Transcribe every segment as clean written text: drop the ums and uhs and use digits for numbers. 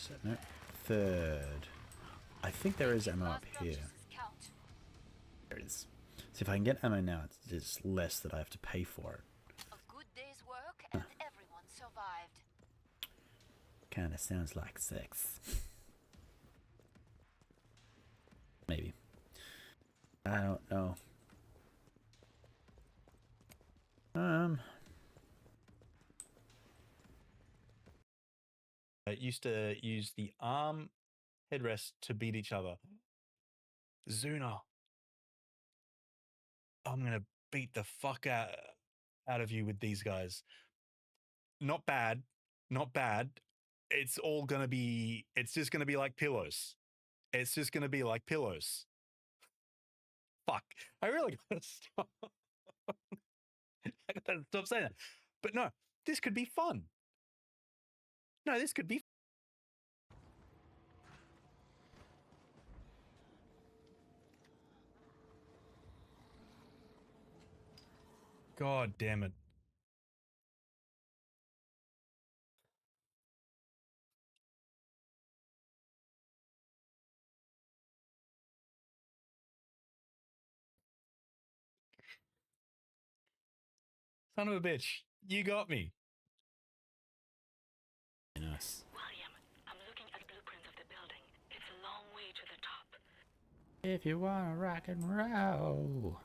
set? No. Third. I think there is ammo up here. There it is. So if I can get ammo now, it's just less that I have to pay for it. A good day's work and everyone survived. Kinda sounds like sex. Maybe. I don't know. I used to use the arm headrest to beat each other. Zuna, I'm gonna beat the fuck out of you with these guys. Not bad, not bad. It's all gonna be. It's just gonna be like pillows. It's just gonna be like pillows. Fuck! I really gotta stop. I gotta stop saying that. But no, this could be fun. No, this could be. God damn it. Son of a bitch. You got me. Nice. William, I'm looking at blueprints of the building. It's a long way to the top. If you wanna rock and roll.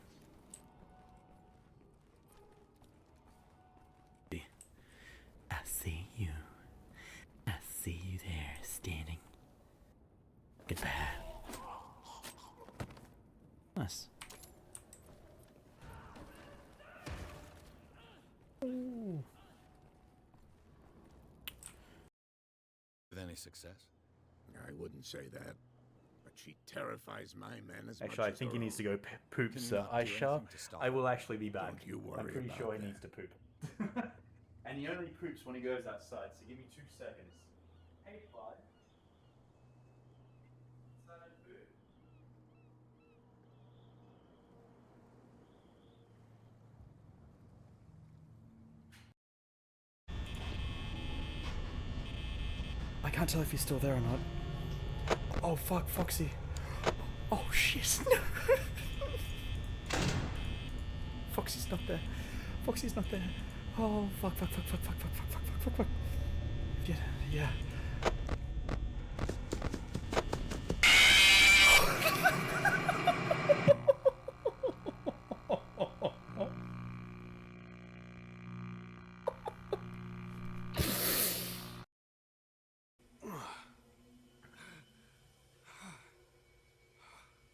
I see you. I see you there, standing. Goodbye. Nice. Ooh. With any success? I wouldn't say that, but she terrifies my men as Actually, much I as think he her needs to own. go poop, Can you sir. not do I shall. anything to stop I will her? actually be back. Don't you worry I'm pretty about sure he that. needs to poop. And he only poops when he goes outside, so give me 2 seconds. Hey, bud. Is that a poop? I can't tell if he's still there or not. Oh fuck, Foxy. Oh shit. Foxy's not there. Foxy's not there. Oh fuck, fuck, fuck, fuck, fuck, fuck, fuck, fuck, fuck, fuck, fuck. Yeah, yeah.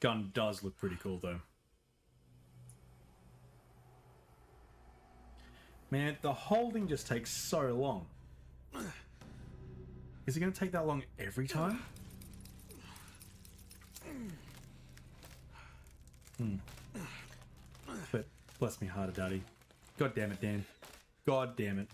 Gun does look pretty cool though. Man, the holding just takes so long. Is it going to take that long every time? But bless me harder, Daddy. God damn it, Dan. God damn it.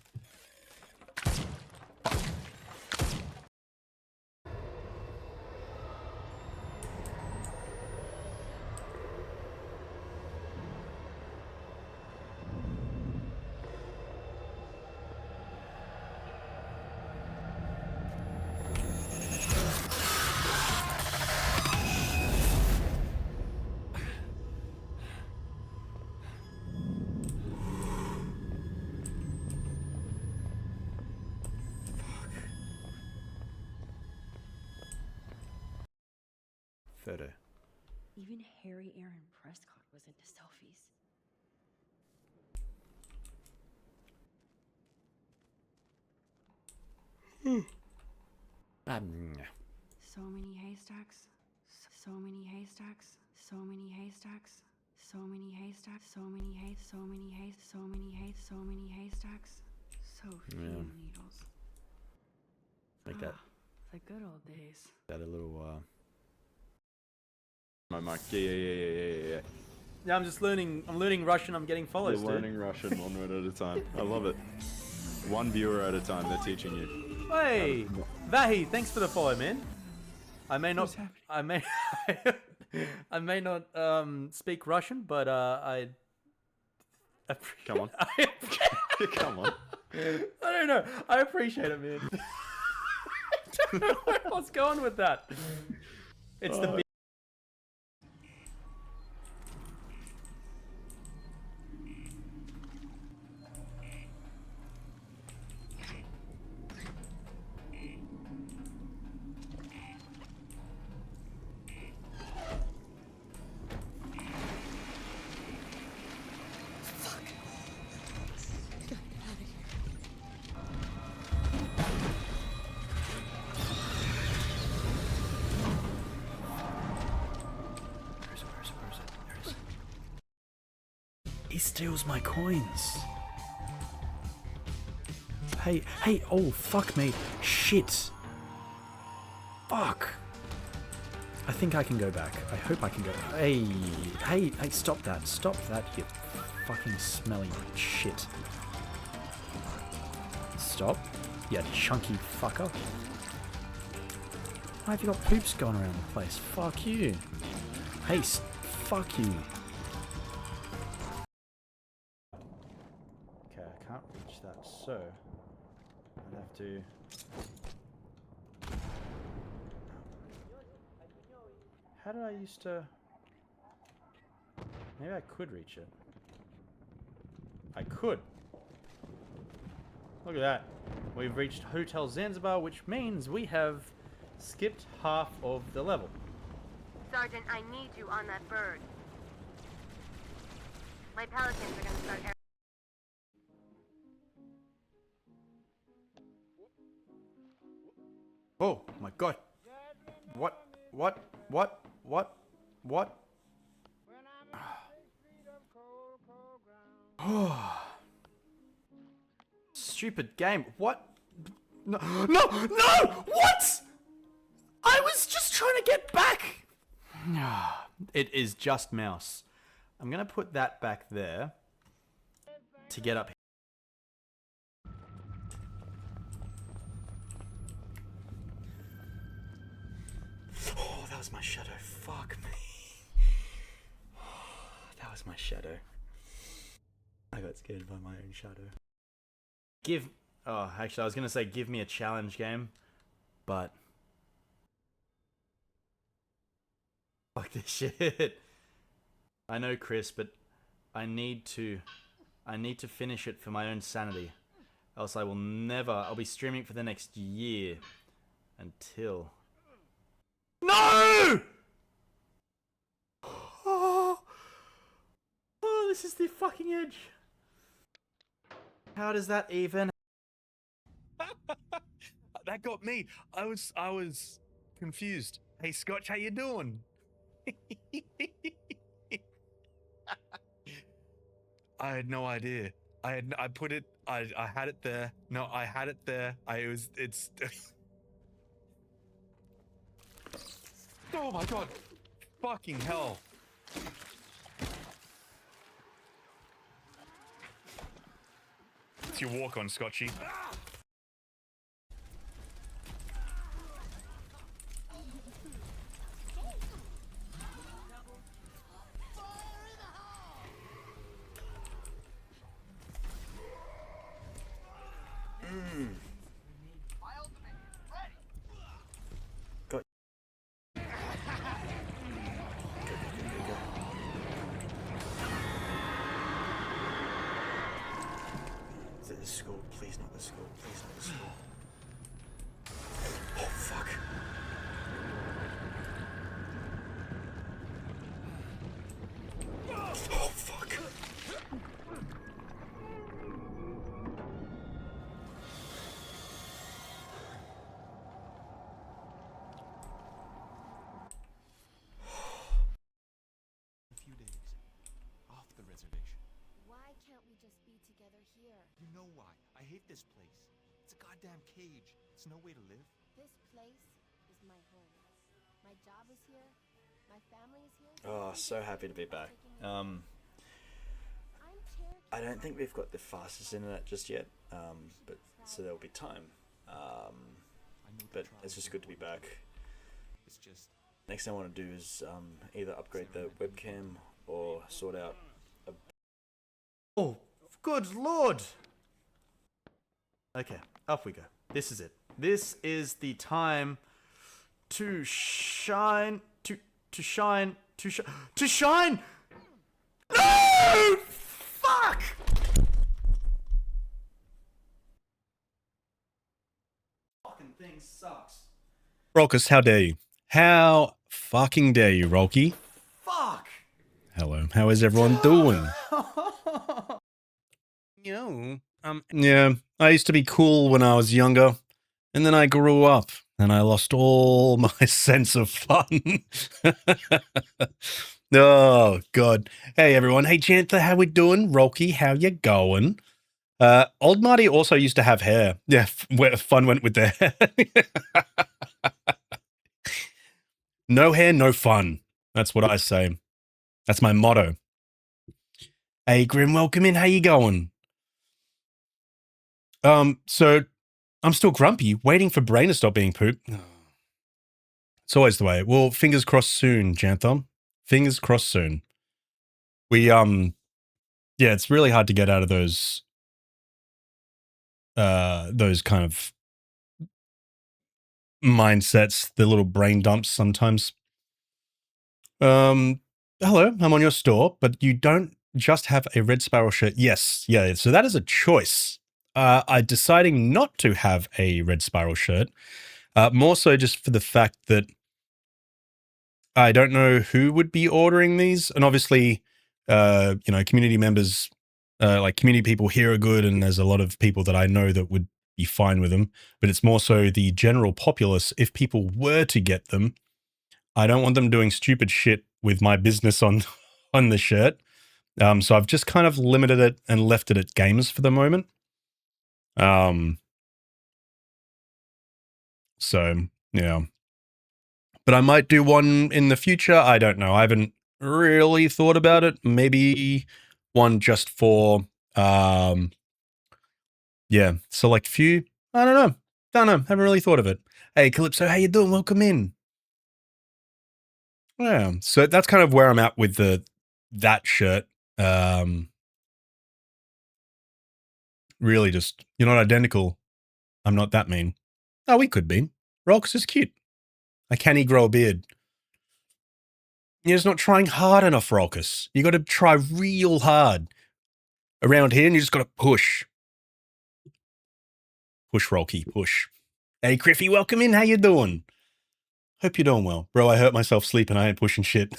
Photo. Even Harry Aaron Prescott was into selfies. So many haystacks. So many haystacks. So many haystacks. So many haystacks. So many so many so many so many haystacks. So few needles. Like that. The good old days. That a little. My mic. Yeah. Yeah, I'm just learning. I'm learning Russian. I'm getting follows. You're learning Russian 1 word at a time. I love it. 1 viewer at a time. They're teaching you. Hey, Vahi, thanks for the follow, man. I may not. I may. I may not speak Russian, but I. Come on. Come on. I don't know. I appreciate it, man. don't know where I was going with that. It's the big. He steals my coins. Hey, hey, oh, fuck me. Shit. Fuck. I think I can go back. I hope I can go. Hey, hey, hey, stop that. Stop that, you fucking smelly shit. Stop. You chunky fucker. Why have you got poops going around the place? Fuck you. Hey, fuck you. Okay, I can't reach that, so I'd have to. How did I used to? Maybe I could reach it. I could. Look at that. We've reached Hotel Zanzibar, which means we have skipped half of the level. Sergeant, I need you on that bird. My pelicans are gonna start air. Oh my god. What? Oh. Stupid game. What? No, no, no! What? I was just trying to get back. It is just mouse. I'm gonna put that back there to get up here. Oh, that was my shadow. Fuck me. That was my shadow. I got scared by my own shadow. Oh, actually, I was gonna say give me a challenge game, but fuck this shit. I know, Chris, but I need to finish it for my own sanity. Else I will never. I'll be streaming for the next year until. No! Oh, this is the fucking edge. How does that even? That got me. I was confused. Hey Scotch, how you doing? I had no idea. I had it there. No, I had it there. It's oh my god. Fucking hell. It's your walk on, Scotchy. Is it the school? Please not the school. Please not the school. Oh fuck. Oh fuck. A few days. Off the reservation. Why can't we just be together here? You know why. I hate this place. It's a goddamn cage. It's no way to live. This place is my home. My job is here. My family is here. Oh, so happy to be back. I don't think we've got the fastest internet just yet, but so there'll be time. But it's just good to be back. It's just Next thing I want to do is either upgrade the webcam or sort out a... Oh, good lord! Okay, up we go. This is it. This is the time to shine. To shine. To shine. No! Fuck! Fucking thing sucks. Rolkus, how dare you? How fucking dare you, Rolky? Fuck! Hello, how is everyone doing? Yeah, I used to be cool when I was younger, and then I grew up, and I lost all my sense of fun. Oh, God. Hey, everyone. Hey, Chanther, how we doing? Rolky, how you going? Old Marty also used to have hair. Yeah, where fun went with their hair. No hair, no fun. That's what I say. That's my motto. Hey, Grim, welcome in. How you going? So I'm still grumpy, waiting for Brain to stop being poop. It's always the way. Well, fingers crossed soon, Jantham. Fingers crossed soon. We, yeah, it's really hard to get out of those kind of mindsets, the little brain dumps sometimes. Hello, I'm on your store, but you don't just have a Red Sparrow shirt. Yes, yeah, so that is a choice. I'm deciding not to have a Red Spiral shirt, more so just for the fact that I don't know who would be ordering these. And obviously, community members, like community people here are good, and there's a lot of people that I know that would be fine with them. But it's more so the general populace. If people were to get them, I don't want them doing stupid shit with my business on the shirt. So I've just kind of limited it and left it at games for the moment. So, yeah. But I might do one in the future. I don't know. I haven't really thought about it. Maybe one just for, select few. I don't know. Haven't really thought of it. Hey, Calypso, how you doing? Welcome in. Yeah. So that's kind of where I'm at with that shirt. Really just, you're not identical. I'm not that mean. Oh, we could be. Rox is cute. Can he grow a beard? You're just not trying hard enough, Rolkus. You got to try real hard. Around here, and you just got to push. Push, Rolky, push. Hey, Griffy, welcome in. How you doing? Hope you're doing well. Bro, I hurt myself sleeping. I ain't pushing shit.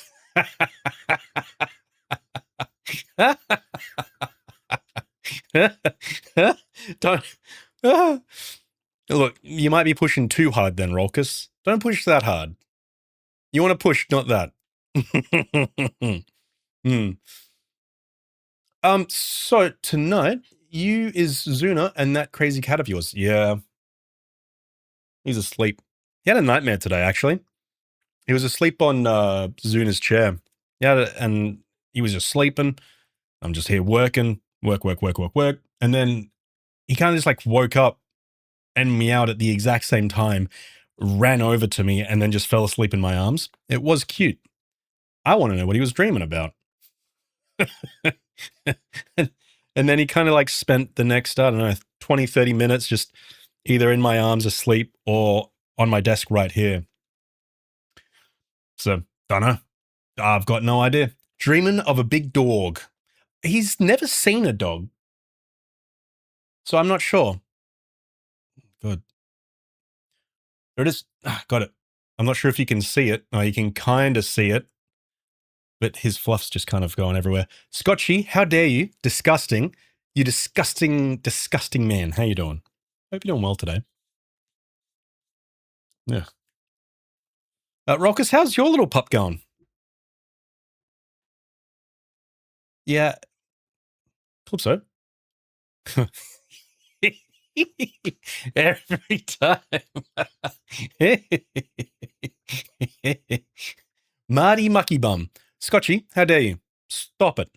Don't... Look, you might be pushing too hard then, Rolkus. Don't push that hard. You want to push, not that. So tonight, you is Zuna and that crazy cat of yours. Yeah. He's asleep. He had a nightmare today, actually. He was asleep on Zuna's chair. Yeah, and he was just sleeping. I'm just here working. Work. And then he kind of just like woke up and meowed at the exact same time, ran over to me, and then just fell asleep in my arms. It was cute. I want to know what he was dreaming about. And then he kind of like spent the next, 20, 30 minutes just either in my arms asleep or on my desk right here. So, don't know. I've got no idea. Dreaming of a big dog. He's never seen a dog. So I'm not sure. Good. There it is. Got it. I'm not sure if you can see it. Oh, you can kind of see it. But his fluff's just kind of going everywhere. Scotchy, how dare you? Disgusting. You disgusting, disgusting man. How you doing? Hope you're doing well today. Yeah. Rockus, how's your little pup going? Yeah. Calypso. Every time. Marty Mucky Bum. Scotchy, how dare you? Stop it.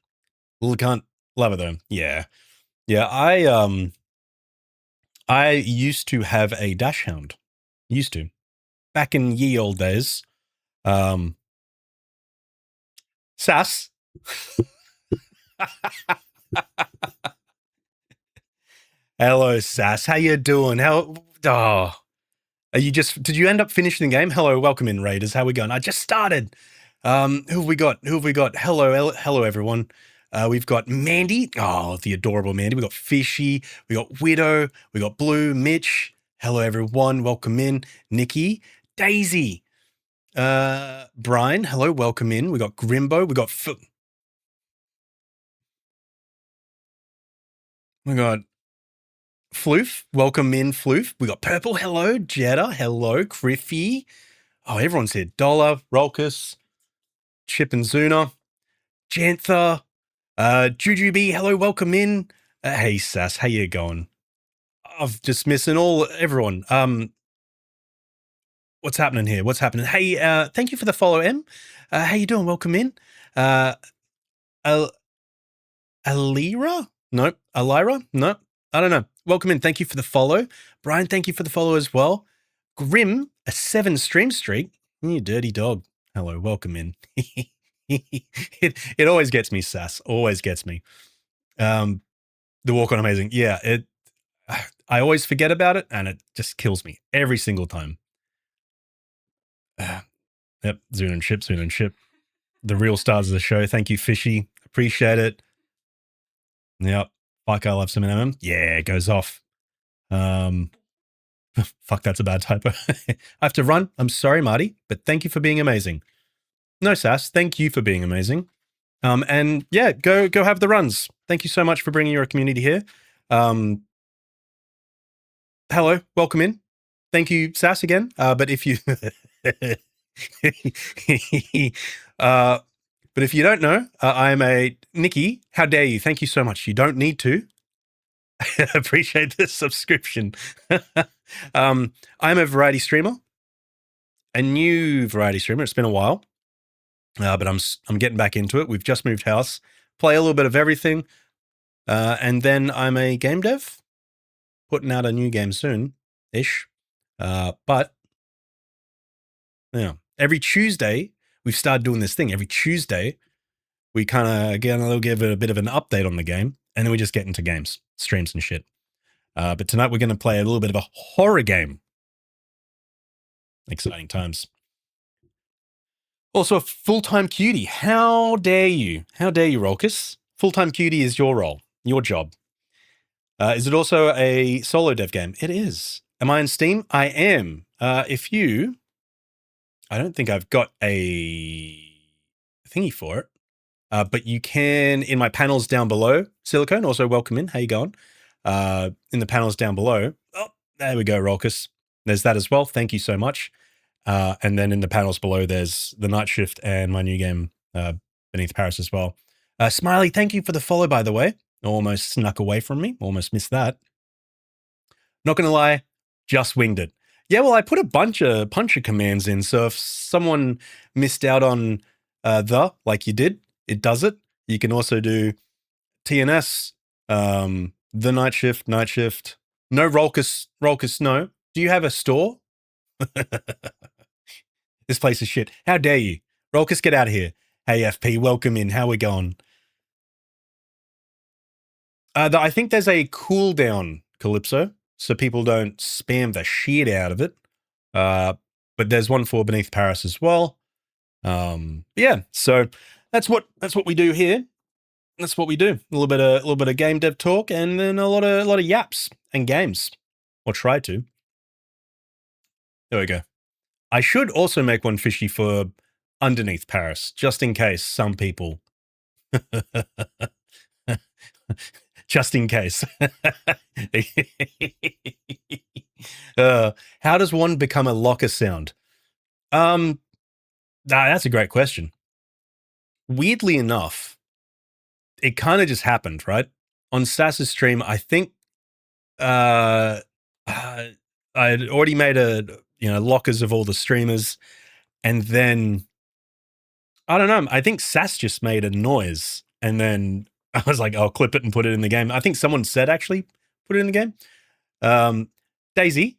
Little cunt. Love it though. Yeah. Yeah, I used to have a dash hound. Used to. Back in ye old days. Sass. Hello, Sass. How you doing? Oh, Did you end up finishing the game? Hello, welcome in, Raiders. How we going? I just started. Who have we got? Hello, everyone. We've got Mandy. Oh, the adorable Mandy. We got Fishy. We got Widow. We got Blue. Mitch. Hello, everyone. Welcome in. Nikki. Daisy. Brian. Hello, welcome in. We got Grimbo. We got Floof. Welcome in, Floof. We got Purple. Hello, Jetta. Hello, Griffy. Oh, everyone's here. Dollar, Rolkus, Chip and Zuna, Jantha, Jujubee. Hello, welcome in. Hey, Sass, how you going? I've just missing everyone. What's happening here? What's happening? Hey, thank you for the follow, M. How you doing? Welcome in. Alira? Nope. Alira? Nope. I don't know. Welcome in. Thank you for the follow. Brian, thank you for the follow as well. Grim, a 7 stream streak. You dirty dog. Hello, welcome in. it always gets me, Sass. Always gets me. The walk on amazing. Yeah, I always forget about it and it just kills me every single time. Yep, Zoon and Ship. The real stars of the show. Thank you, Fishy. Appreciate it. Yep. Fuck, I love some MM. Yeah, it goes off. Fuck, that's a bad typo. I have to run. I'm sorry, Marty, but thank you for being amazing. No, Sass, thank you for being amazing. And yeah, go have the runs. Thank you so much for bringing your community here. Hello, welcome in. Thank you, Sass, again. But if you, but if you don't know, I'm a Nikki. How dare you? Thank you so much. You don't need to. Appreciate the subscription. I'm a variety streamer, a new variety streamer. It's been a while, but I'm getting back into it. We've just moved house, play a little bit of everything, and then I'm a game dev, putting out a new game soon-ish. But yeah, every Tuesday we've started doing this thing. Every Tuesday we kind of give it a bit of an update on the game, and then we just get into games, streams and shit. But tonight we're going to play a little bit of a horror game. Exciting times. Also a full-time cutie. How dare you? How dare you, Rolkus? Full-time cutie is your role, your job. Is it also a solo dev game? It is. Am I on Steam? I am. I don't think I've got a thingy for it. But you can, in my panels down below, Silicone, also welcome in. How you going? In the panels down below. Oh, there we go, Rolkus. There's that as well. Thank you so much. And then in the panels below, there's the Night Shift and my new game, Beneath Paris as well. Smiley, thank you for the follow, by the way. Almost snuck away from me. Almost missed that. Not going to lie, just winged it. Yeah, well, I put a bunch of commands in, so if someone missed out on like you did, it does it. You can also do TNS, the Night Shift, no Rolkus, no. Do you have a store? This place is shit. How dare you? Rolkus, get out of here. Hey, FP, welcome in. How we going? I think there's a cooldown, Calypso, so people don't spam the shit out of it. But there's one for Beneath Paris as well. Yeah, so that's what we do here. That's what we do. A little bit of game dev talk, and then a lot of yaps and games, or try to. There we go. I should also make one, Fishy, for Underneath Paris, just in case some people. Just in case. How does one become a locker sound? That's a great question. Weirdly enough, it kind of just happened, right? On Sass's stream, I think I had already made lockers of all the streamers, and then I don't know. I think Sass just made a noise, and then I was like, I'll clip it and put it in the game. I think someone said actually put it in the game. Daisy,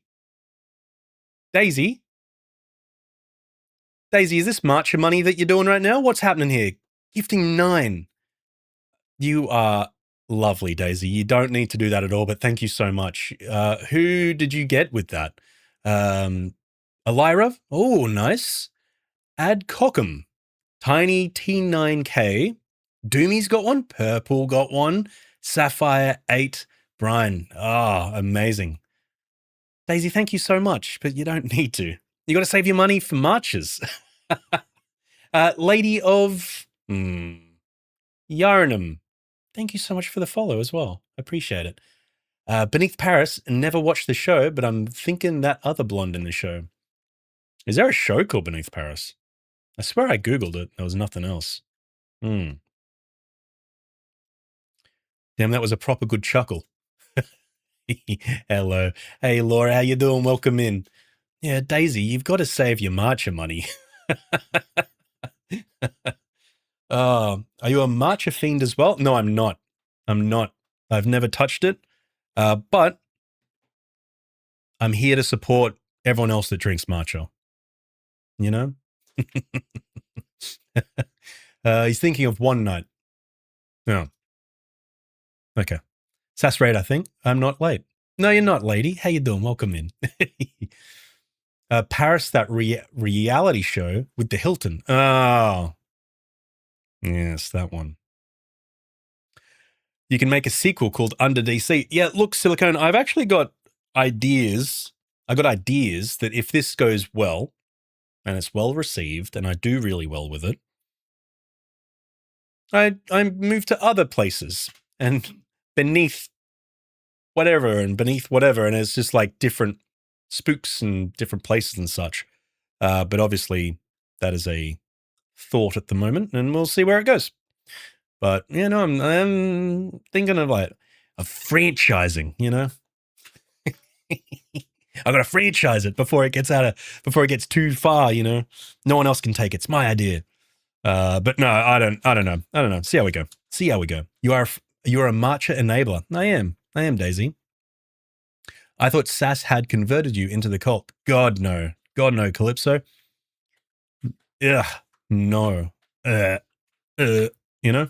is this matcha money that you're doing right now? What's happening here? Gifting 9. You are lovely, Daisy. You don't need to do that at all, but thank you so much. Who did you get with that? Elira. Oh, nice. Ad Cockham. Tiny T9K. Doomy's got one. Purple got one. Sapphire 8. Brian. Ah, amazing. Daisy, thank you so much, but you don't need to. You got to save your money for marches. Lady of Yarnum. Thank you so much for the follow as well. I appreciate it. Beneath Paris, never watched the show, but I'm thinking that other blonde in the show. Is there a show called Beneath Paris? I swear I Googled it. There was nothing else. Damn, that was a proper good chuckle. Hello. Hey, Laura, how you doing? Welcome in. Yeah, Daisy, you've got to save your marcher money. Are you a marcher fiend as well? No, I'm not. I'm not. I've never touched it. But I'm here to support everyone else that drinks matcha. You know? He's thinking of one night. No. Okay. Sass Raid, I think. I'm not late. No, you're not, lady. How you doing? Welcome in. Paris, that reality show with the Hilton. Oh. Yes, that one. You can make a sequel called Under DC. Yeah, look, Silicone, I've actually got ideas. I got ideas that if this goes well, and it's well received, and I do really well with it, I move to other places and beneath whatever, and it's just like different spooks and different places and such. But obviously, that is a thought at the moment, and we'll see where it goes. But you know, I'm thinking of like a franchising. You know, I gotta franchise it before it gets too far. You know, no one else can take it. It's my idea. But no, I don't know. See how we go. You're a marcher enabler. I am, Daisy. I thought Sass had converted you into the cult. God no, Calypso. Ugh, no. You know,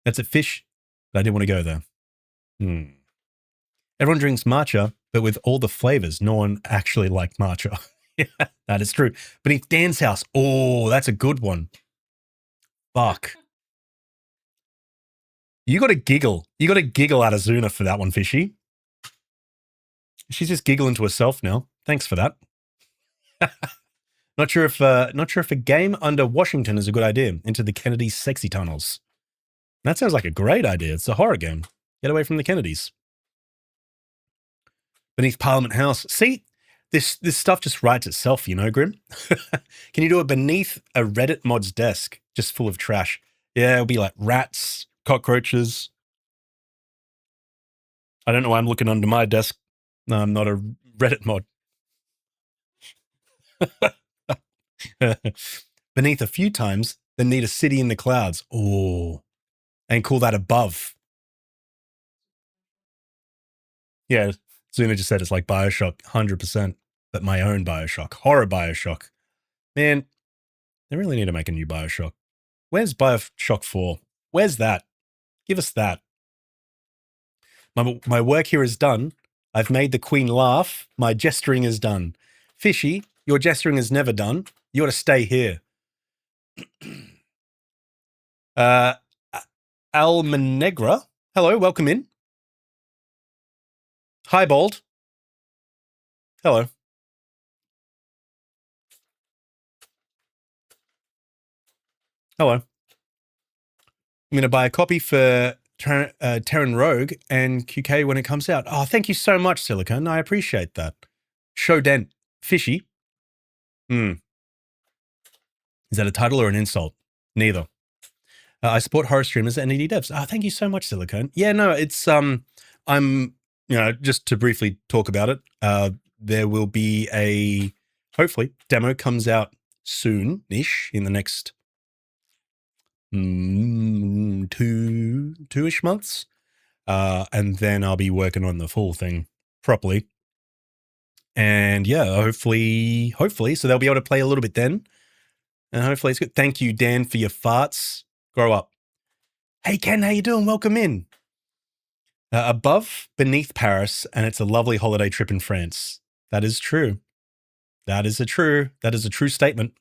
that's a fish. But I didn't want to go there. Everyone drinks matcha, but with all the flavors, no one actually liked matcha. Yeah, that is true. Beneath Dan's house. Oh, that's a good one. Fuck. You got to giggle. You got to giggle out of Zuna for that one, Fishy. She's just giggling to herself now. Thanks for that. Not sure if a game under Washington is a good idea. Into the Kennedy sexy tunnels. That sounds like a great idea. It's a horror game. Get away from the Kennedys. Beneath Parliament House. See, this stuff just writes itself, you know, Grim. Can you do it beneath a Reddit mod's desk, just full of trash? Yeah, it'll be like rats, cockroaches. I don't know why I'm looking under my desk. No, I'm not a Reddit mod. Beneath a few times, then need a city in the clouds. Oh, and call that above. Yeah, Zuna just said it's like Bioshock, 100%, but my own Bioshock, horror Bioshock. Man, they really need to make a new Bioshock. Where's Bioshock 4? Where's that? Give us that. My work here is done. I've made the Queen laugh. My gesturing is done. Fishy, your gesturing is never done. You ought to stay here. Almanegra. Hello, welcome in. Hi, Bald. Hello. Hello. I'm going to buy a copy for Terran Rogue and QK when it comes out. Oh, thank you so much, Silicon. I appreciate that. Shoden. Fishy. Is that a title or an insult? Neither. I support horror streamers and indie devs. Oh, thank you so much, Silicon. Yeah, no, it's I'm just to briefly talk about it. There will be a hopefully demo comes out soon-ish in the next two-ish months, and then I'll be working on the full thing properly. And yeah, hopefully, so they'll be able to play a little bit then. And hopefully it's good. Thank you, Dan, for your farts. Grow up. Hey, Ken, how you doing? Welcome in. Above, beneath Paris, and it's a lovely holiday trip in France. That is true. That is a true statement.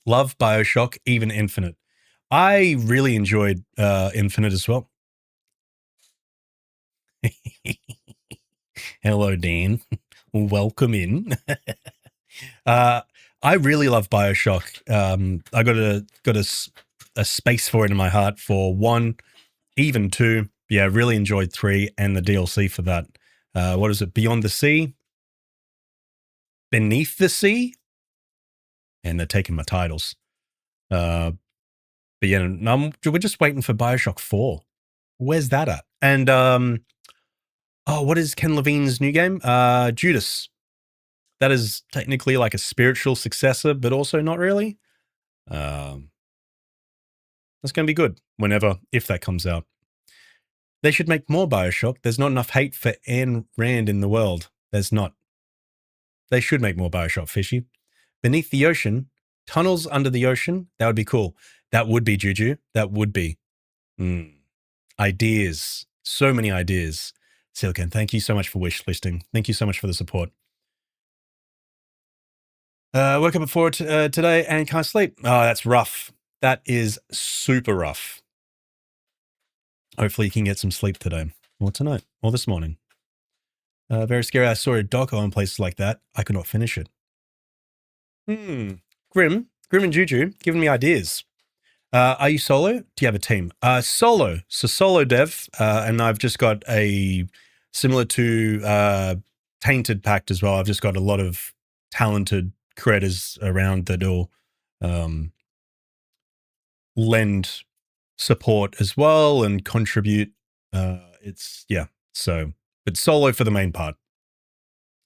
Love BioShock, even Infinite. I really enjoyed Infinite as well. Hello, Dan. Welcome in. I really love BioShock. I got a space for it in my heart for 1, even 2. Yeah, really enjoyed 3 and the DLC for that. What is it? Beyond the Sea? Beneath the Sea? And they're taking my titles. But yeah, we're just waiting for BioShock 4. Where's that at? And what is Ken Levine's new game? Judas. That is technically like a spiritual successor, but also not really. That's going to be good if that comes out. They should make more BioShock. There's not enough hate for Ayn Rand in the world. There's not. They should make more BioShock, Fishy. Beneath the Ocean, tunnels under the ocean, that would be cool. That would be, Juju. That would be. Ideas. So many ideas. Silicon, thank you so much for wish listing. Thank you so much for the support. Woke up at 4 today and can't sleep. Oh, that's rough. That is super rough. Hopefully you can get some sleep today or tonight or this morning. Very scary. I saw a doco on places like that. I could not finish it. Grim and Juju giving me ideas. Are you solo? Do you have a team? Solo. So solo dev, and I've just got a similar to Tainted Pact as well. I've just got a lot of talented creators around that'll lend support as well and contribute. But solo for the main part.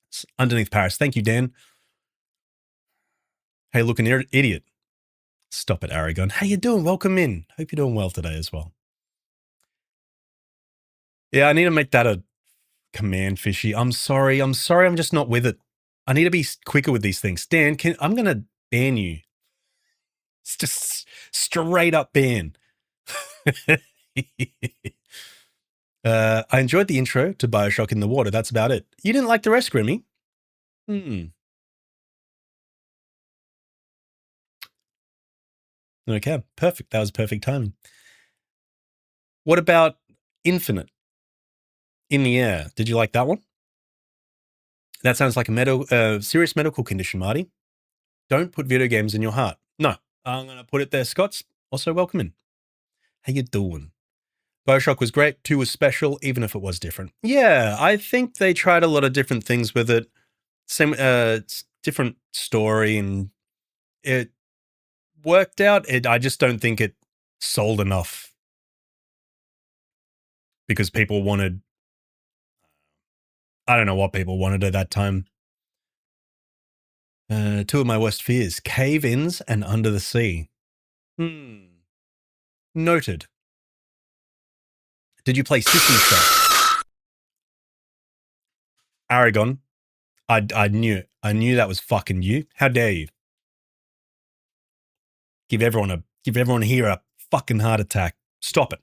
It's underneath Paris. Thank you, Dan. Hey, look, an idiot. Stop it, Aragon. How you doing? Welcome in. Hope you're doing well today as well. Yeah, I need to make that a command, Fishy. I'm sorry. I'm just not with it. I need to be quicker with these things. Dan, I'm going to ban you. It's just straight up ban. I enjoyed the intro to BioShock in the water. That's about it. You didn't like the rest, Grimmy? Okay, perfect. That was perfect timing. What about Infinite? In the Air. Did you like that one? That sounds like a serious medical condition, Marty. Don't put video games in your heart. No, I'm going to put it there, Scots. Also, welcome in. How you doing? BioShock was great. 2 was special, even if it was different. Yeah, I think they tried a lot of different things with it. Same, different story, and it worked out. I just don't think it sold enough because people wanted. I don't know what people wanted at that time. 2 of my worst fears: cave-ins and Under the Sea. Noted. Did you play System Shock? Aragon, I knew it. I knew that was fucking you. How dare you? Give everyone here a fucking heart attack. Stop it.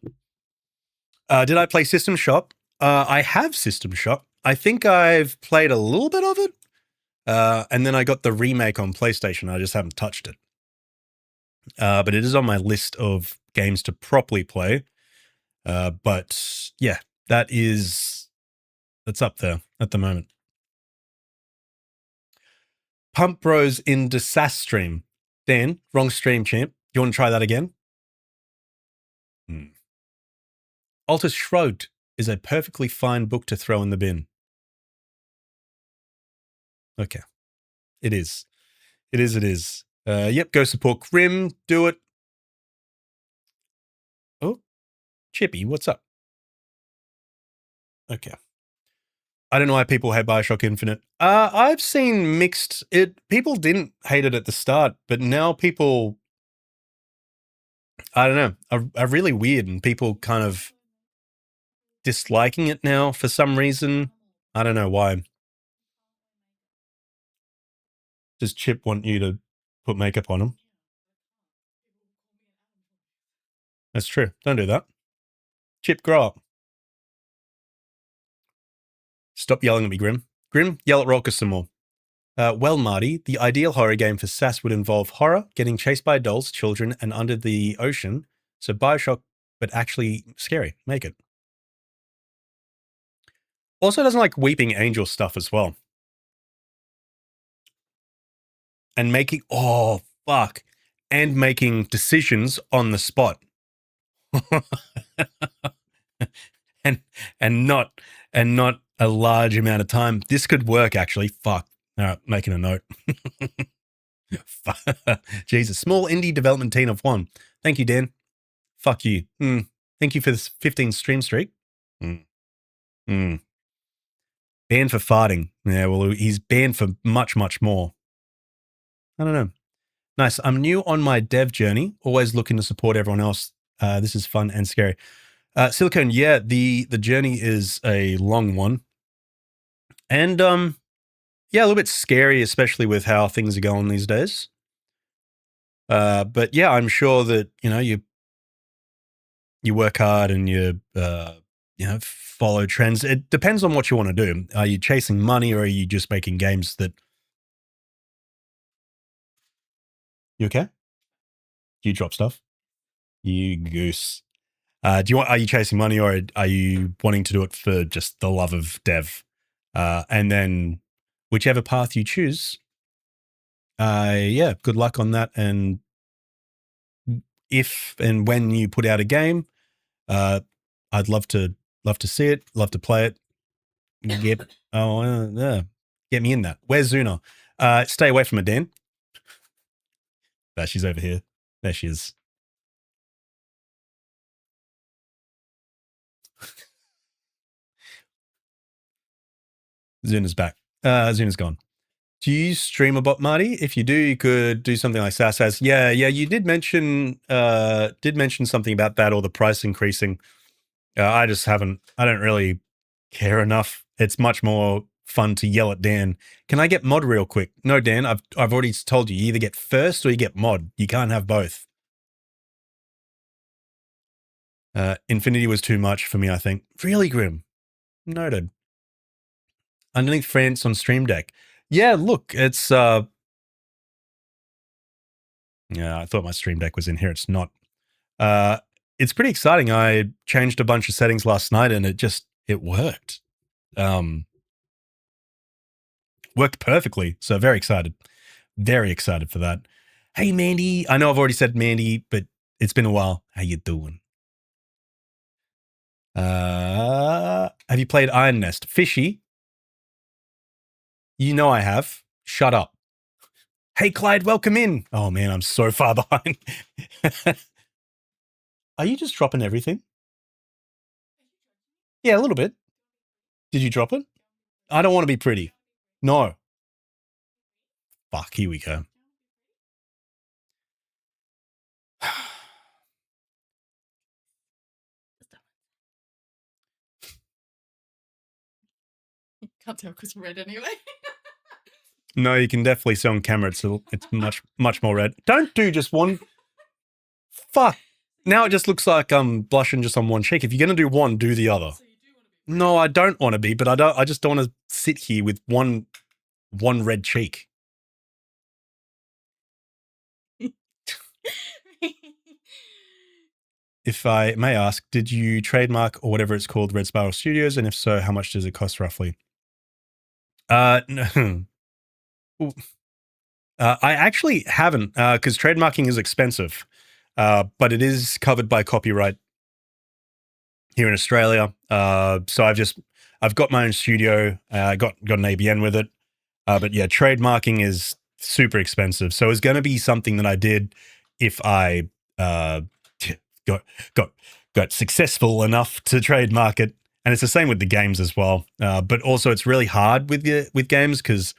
Did I play System Shock? I have System Shock. I think I've played a little bit of it. And then I got the remake on PlayStation. I just haven't touched it. But it is on my list of games to properly play. But yeah, that's up there at the moment. Pump Bros in Disas stream. Dan, wrong stream, champ. You want to try that again? Altus Shrugged is a perfectly fine book to throw in the bin. Okay. It is. It is. Yep, go support Grim. Do it. Oh, Chippy, what's up? Okay. I don't know why people hate BioShock Infinite. I've seen mixed. People didn't hate it at the start, but now people, I don't know, are really weird, and people kind of disliking it now for some reason. I don't know why. Does Chip want you to put makeup on him? That's true. Don't do that. Chip, grow up. Stop yelling at me, Grim. Grim, yell at Rolka some more. Well, Marty, the ideal horror game for SAS would involve horror, getting chased by dolls, children, and under the ocean. So Bioshock, but actually scary. Make it. Also doesn't like Weeping Angel stuff as well. And making, oh, fuck. And making decisions on the spot. and not a large amount of time. This could work, actually. Fuck. All right, making a note. Jesus. Small indie development team of 1. Thank you, Dan. Fuck you. Thank you for this 15 stream streak. Banned for farting. Yeah, well, he's banned for much, much more. I don't know. Nice. I'm new on my dev journey. Always looking to support everyone else. This is fun and scary. Silicone, yeah, the journey is a long one. And, yeah, a little bit scary, especially with how things are going these days. But yeah, I'm sure that, you know, you work hard and you know, follow trends. It depends on what you want to do. Are you chasing money or are you just making games that... You okay? Do you drop stuff? You goose. Are you chasing money or are you wanting to do it for just the love of dev? And then whichever path you choose, yeah, good luck on that. And if and when you put out a game, I'd love to see it, love to play it. Get me in that. Where's Zuna? Stay away from her, Dan. She's over here. There she is. Zuna's back. Zuna's gone. Do you stream a bot, Marty? If you do, you could do something like SAS has. Yeah, you did mention something about that or the price increasing. I just haven't. I don't really care enough. It's much more fun to yell at Dan. Can I get mod real quick? No, Dan, I've already told you. You either get first or you get mod. You can't have both. Infinity was too much for me, I think. Really, Grim. Noted. Underneath France on Stream Deck. Yeah, look, it's yeah, I thought my Stream Deck was in here. It's not. It's pretty exciting. I changed a bunch of settings last night and it worked. Worked perfectly. So very excited. Very excited for that. Hey, Mandy. I know I've already said Mandy, but it's been a while. How you doing? Have you played Iron Nest? Fishy? You know I have. Shut up. Hey, Clyde, welcome in. Oh, man, I'm so far behind. Are you just dropping everything? Yeah, a little bit. Did you drop it? I don't want to be pretty. No. Fuck, here we go. Can't tell because red anyway. No, you can definitely see on camera. It's much, much more red. Don't do just one. Fuck. Now it just looks like I'm blushing just on one cheek. If you're going to do one, do the other. So no, I don't want to be, but I just don't want to sit here with one red cheek. If I may ask, did you trademark or whatever it's called Red Spiral Studios? And if so, how much does it cost roughly? No. I actually haven't, because trademarking is expensive, but it is covered by copyright here in Australia. So I've got my own studio, got an ABN with it. But yeah, trademarking is super expensive. So it's going to be something that I did if I got successful enough to trademark it. And it's the same with the games as well. But also it's really hard with games because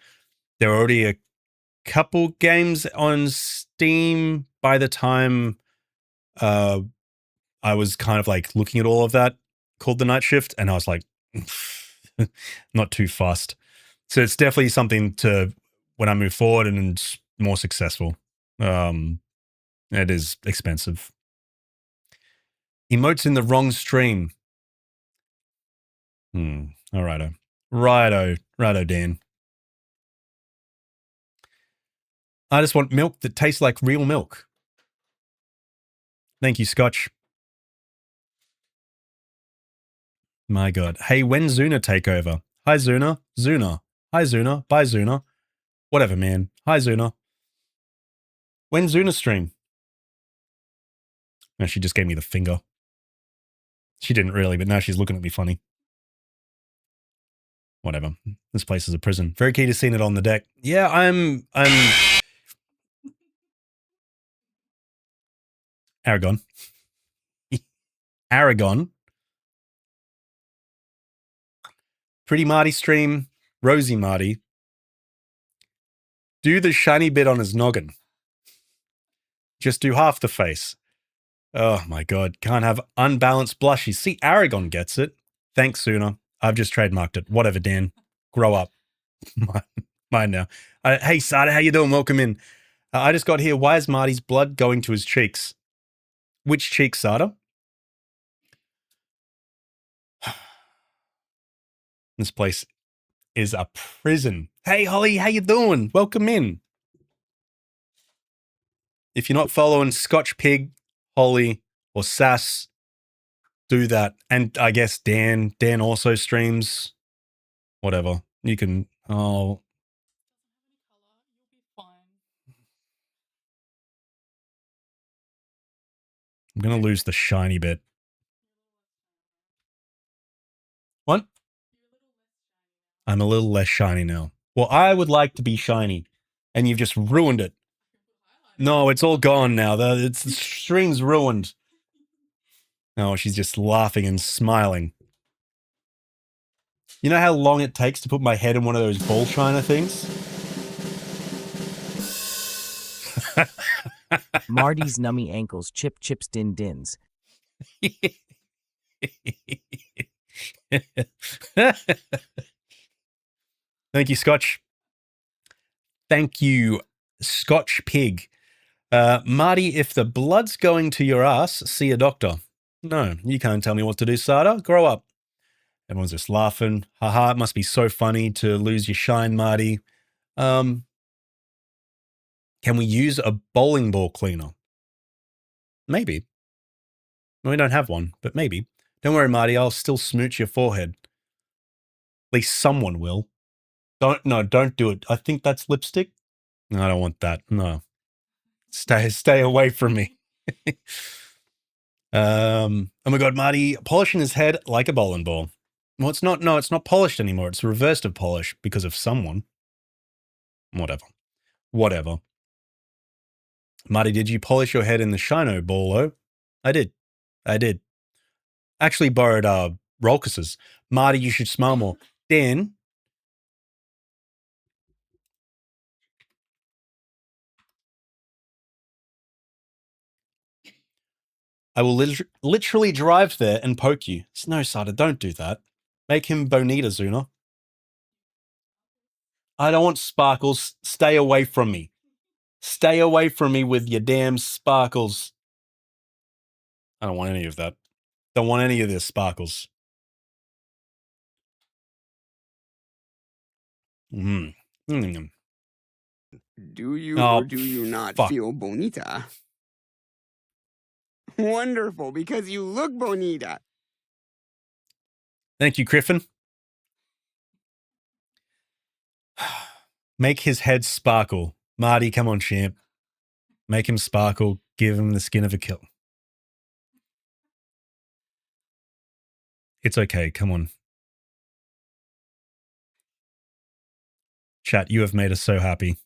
there are already a couple games on Steam by the time I was kind of like looking at all of that called The Night Shift, and I was like, not too fussed. So it's definitely something to, when I move forward and it's more successful. It is expensive. Emotes in the wrong stream. All righto. Righto, Dan. I just want milk that tastes like real milk. Thank you, Scotch. My God. Hey, when Zuna take over? Hi, Zuna. Zuna. Hi, Zuna. Bye, Zuna. Whatever, man. Hi, Zuna. When Zuna stream? No, she just gave me the finger. She didn't really, but now she's looking at me funny. Whatever. This place is a prison. Very key to seeing it on the deck. Yeah, I'm Aragon. Aragon. Pretty Marty stream. Rosie Marty. Do the shiny bit on his noggin. Just do half the face. Oh my God. Can't have unbalanced blushies. See, Aragon gets it. Thanks, Sooner. I've just trademarked it. Whatever, Dan. Grow up. Mine now. Hey, Sada, how you doing? Welcome in. I just got here. Why is Marty's blood going to his cheeks? Which cheek, Sada? This place is a prison. Hey, Holly, how you doing? Welcome in. If you're not following Scotch Pig, Holly, or Sass, do that. And I guess Dan also streams. Whatever. You can, oh. I'm going to lose the shiny bit. What? I'm a little less shiny now. Well, I would like to be shiny, and you've just ruined it. No, it's all gone now. The string's ruined. Oh, she's just laughing and smiling. You know how long it takes to put my head in one of those ball shiner things? Marty's nummy ankles, chip chips din dins. Thank you, Scotch. Thank you, Scotch Pig. Marty, if the blood's going to your ass, see a doctor. No, you can't tell me what to do, Sada. Grow up. Everyone's just laughing. Haha, it must be so funny to lose your shine, Marty. Can we use a bowling ball cleaner? Maybe. We don't have one, but maybe. Don't worry, Marty, I'll still smooch your forehead. At least someone will. Don't do it. I think that's lipstick. I don't want that. No. Stay away from me. Oh my God, Marty, polishing his head like a bowling ball. Well, it's not polished anymore. It's reversed of polish because of someone. Whatever. Marty, did you polish your head in the Shino Ballo? I did. Actually borrowed Rolkis's. Marty, you should smile more. Dan. I will literally drive there and poke you. No, Sada, don't do that. Make him Bonita, Zuna. I don't want sparkles. Stay away from me. Stay away from me with your damn sparkles. I don't want any of that. Don't want any of this sparkles. Do you or do you not feel bonita? Wonderful, because you look bonita. Thank you, Griffin. Make his head sparkle. Marty, come on, champ. Make him sparkle. Give him the skin of a kill. It's okay. Come on. Chat, you have made us so happy.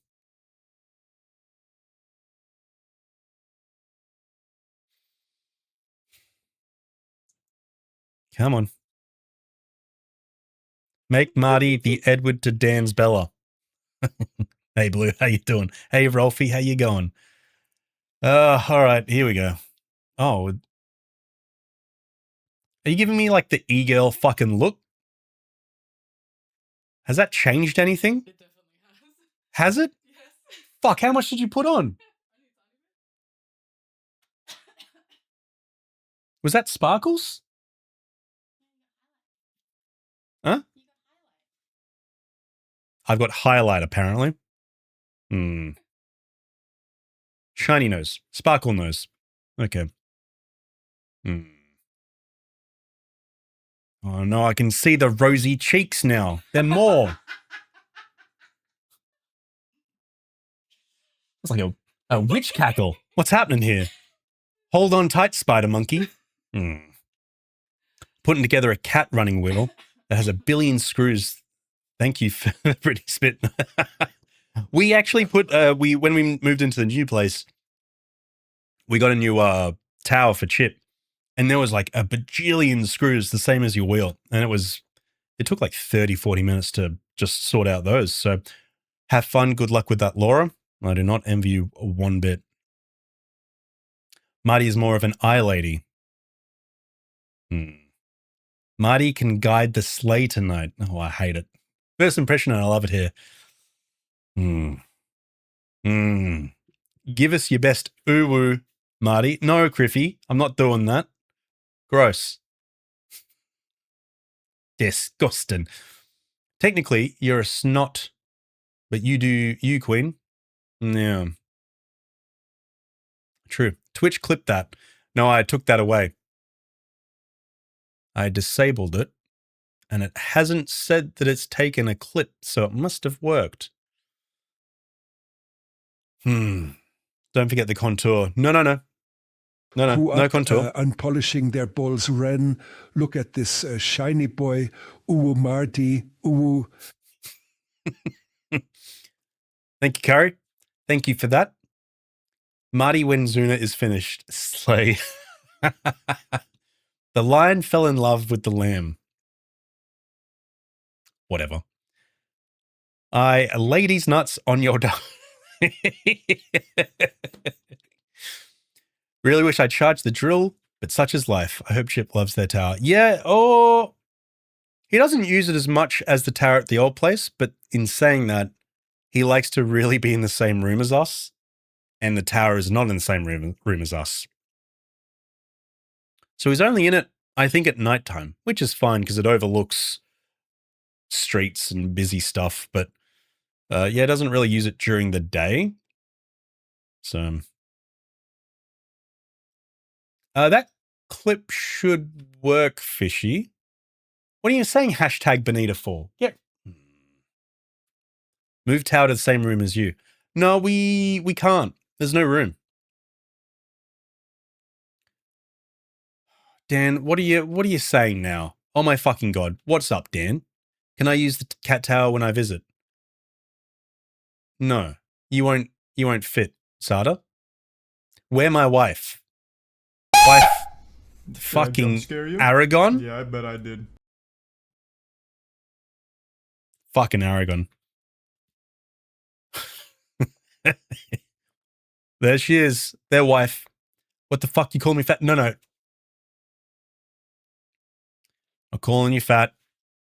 Come on. Make Marty the Edward to Dan's Bella. Hey, Blue, how you doing? Hey, Rolfie, how you going? All right, here we go. Oh. Are you giving me, like, the e-girl fucking look? Has that changed anything? It definitely has. Has it? Yes. Fuck, how much did you put on? Was that sparkles? Huh? I've got highlight, apparently. Shiny nose. Sparkle nose. Okay. Oh, no, I can see the rosy cheeks now. They're more. It's like a witch cackle. What's happening here? Hold on tight, spider monkey. Putting together a cat running wheel that has 1 billion screws. Thank you for the pretty spit. We actually put, when we moved into the new place, we got a new tower for Chip. And there was like a bajillion screws, the same as your wheel. And it took like 30, 40 minutes to just sort out those. So have fun. Good luck with that, Laura. I do not envy you one bit. Marty is more of an eye lady. Marty can guide the sleigh tonight. Oh, I hate it. First impression, and I love it here. Give us your best ooh-woo, Marty. No, Criffy, I'm not doing that. Gross. Disgusting. Technically, you're a snot, but you do you, Queen. Yeah. True. Twitch clipped that. No, I took that away. I disabled it, and it hasn't said that it's taken a clip, so it must have worked. Don't forget the contour. No. No contour. Unpolishing their balls, Ren. Look at this shiny boy. Ooh, Marty. Ooh. Thank you, Carrie. Thank you for that. Marty when Zuna is finished. Slay. The lion fell in love with the lamb. Whatever. I lay these nuts on your dog. Really wish I charged the drill, but such is life. I hope Chip loves their tower. Yeah, he doesn't use it as much as the tower at the old place, but in saying that, he likes to really be in the same room as us, and the tower is not in the same room as us. So he's only in it, I think, at nighttime, which is fine because it overlooks streets and busy stuff, but yeah, doesn't really use it during the day. So that clip should work, Fishy. What are you saying hashtag Bonita for? Yeah. Move tower to the same room as you. No, we can't. There's no room. Dan, what are you saying now? Oh my fucking God. What's up, Dan? Can I use the cat tower when I visit? No. You won't fit, Sada. Where my wife? Wife fucking Aragon? Yeah, I bet I did. Fucking Aragon. There she is. Their wife. What the fuck you call me fat? No. I'm calling you fat.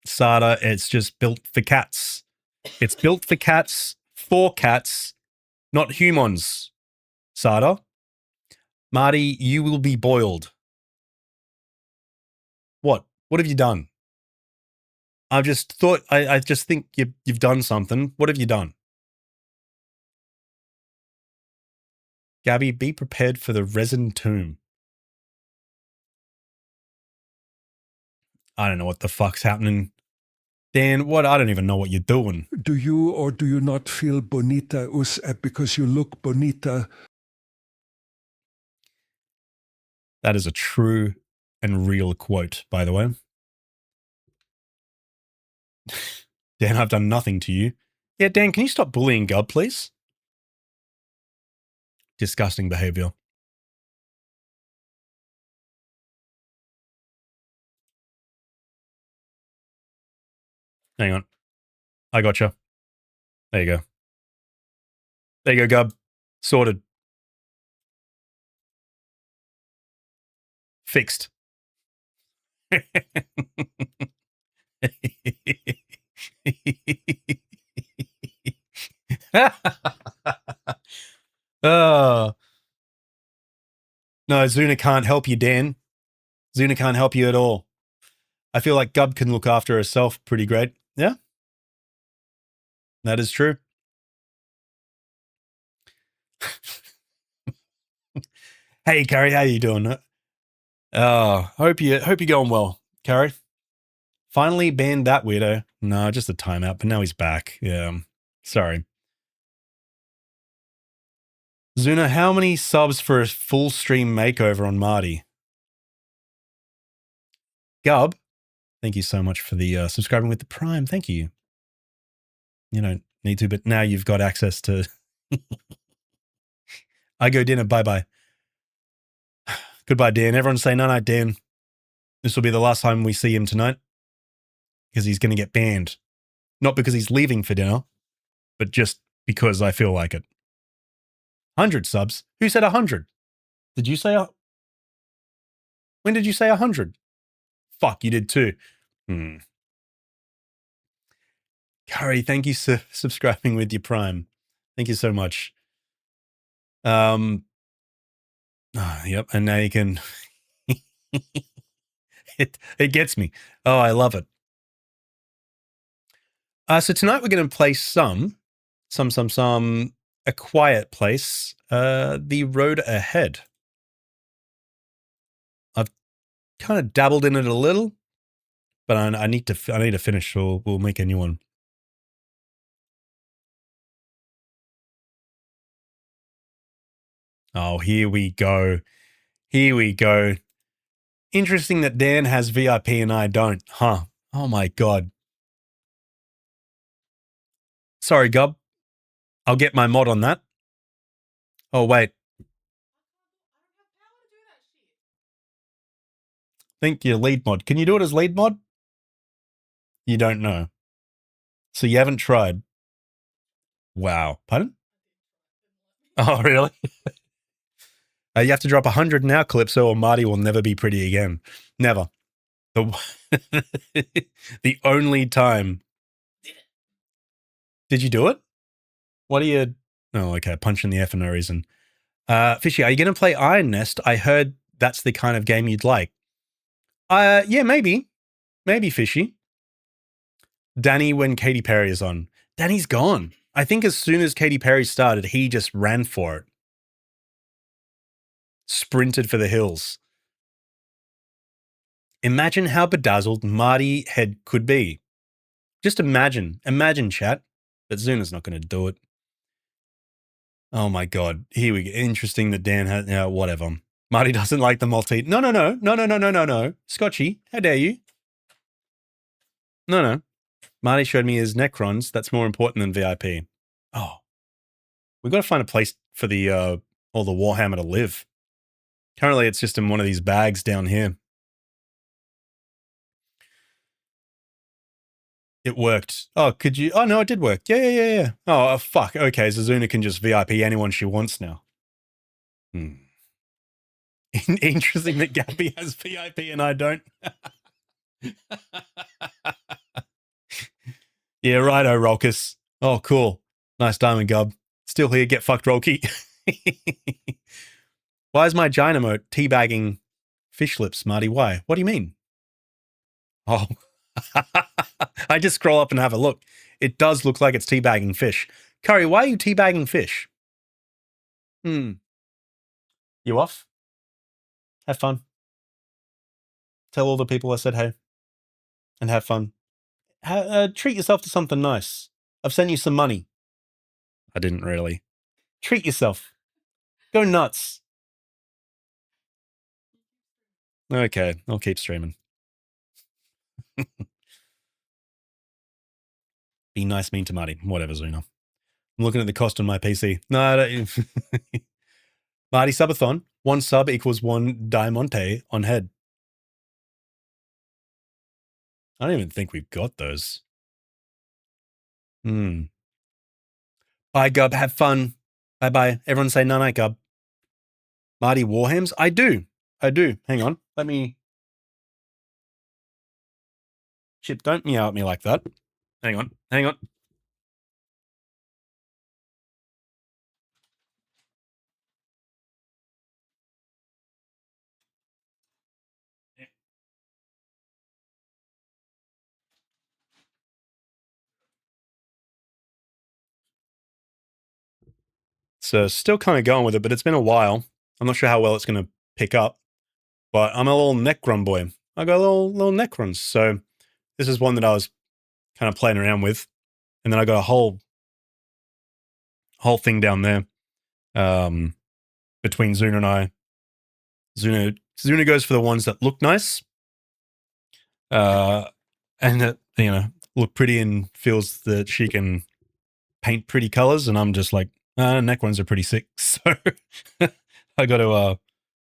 Sada, it's just built for cats. It's built for cats, not humans. Sada. Marty, you will be boiled. What? What have you done? I just think you've done something. What have you done? Gabby, be prepared for the resin tomb. I don't know what the fuck's happening. Dan, what? I don't even know what you're doing. Do you or do you not feel bonita because you look bonita? That is a true and real quote, by the way. Dan, I've done nothing to you. Yeah, Dan, can you stop bullying Gub, please? Disgusting behavior. Hang on. I gotcha. There you go. There you go, Gub. Sorted. Fixed. Oh. No, Zuna can't help you, Dan. Zuna can't help you at all. I feel like Gub can look after herself pretty great. Yeah? That is true. Hey, Carrie, how you doing? Hope you're going well, Carrie. Finally banned that weirdo. No, just a timeout, but now he's back. Yeah, sorry. Zuna, how many subs for a full stream makeover on Marty? Gub, thank you so much for the subscribing with the Prime. Thank you. You don't need to, but now you've got access to... I go dinner, bye-bye. Goodbye, Dan. Everyone say night-night, Dan. This will be the last time we see him tonight because he's going to get banned. Not because he's leaving for dinner, but just because I feel like it. 100 subs? Who said 100? Did you say when did you say 100? Fuck, you did too. Curry, thank you for subscribing with your Prime. Thank you so much. Yep, and now you can... it gets me. Oh, I love it. So tonight we're going to play A Quiet Place, The Road Ahead. I've kind of dabbled in it a little, but I need to finish, so we'll make a new one. Oh, here we go. Here we go. Interesting that Dan has VIP and I don't, huh? Oh my God. Sorry, Gub. I'll get my mod on that. Oh, wait. Think your lead mod. Can you do it as lead mod? You don't know. So you haven't tried. Wow. Pardon? Oh, really? You have to drop 100 now, Calypso, or Marty will never be pretty again. Never. The only time. Did you do it? What are you... Oh, okay. Punching the F for no reason. Fishy, are you going to play Iron Nest? I heard that's the kind of game you'd like. Yeah, maybe. Maybe, Fishy. Danny when Katy Perry is on. Danny's gone. I think as soon as Katy Perry started, he just ran for it. Sprinted for the hills. Imagine how bedazzled Marty head could be. Just imagine. Imagine, chat. But Zuna's not going to do it. Oh my God. Here we go. Interesting that Dan has... whatever. Marty doesn't like the multi... No. Scotchy, how dare you? No. Marty showed me his Necrons. That's more important than VIP. Oh. We've got to find a place for the all the Warhammer to live. Currently, it's just in one of these bags down here. It worked. Oh, could you... Oh, no, it did work. Yeah. Oh, fuck. Okay, so Zuna can just VIP anyone she wants now. Interesting that Gabby has VIP and I don't. Yeah, righto, Rolkus. Oh, cool. Nice diamond, Gub. Still here, get fucked, Rolky. Why is my Gynamote teabagging fish lips, Marty? Why? What do you mean? Oh. I just scroll up and have a look. It does look like it's teabagging fish. Curry, why are you teabagging fish? You off? Have fun. Tell all the people I said hey. And have fun. Treat yourself to something nice. I've sent you some money. I didn't really. Treat yourself. Go nuts. Okay, I'll keep streaming. Be nice, mean to Marty. Whatever, Zuna. I'm looking at the cost on my PC. No, I don't. Marty Subathon. 1 sub equals 1 Diamante on head. I don't even think we've got those. Bye, Gub. Have fun. Bye-bye. Everyone say night-night, Gub. Marty Warhams? I do. Hang on. Let me... Chip, don't meow at me like that. Hang on. So still kind of going with it, but it's been a while. I'm not sure how well it's going to pick up, but I'm a little Necron boy. I got little Necrons. So this is one that I was kind of playing around with. And then I got a whole thing down there between Zuna and I. Zuna goes for the ones that look nice and that, you know, look pretty and feels that she can paint pretty colors. And I'm just like, Necrons are pretty sick. So I got to, oh,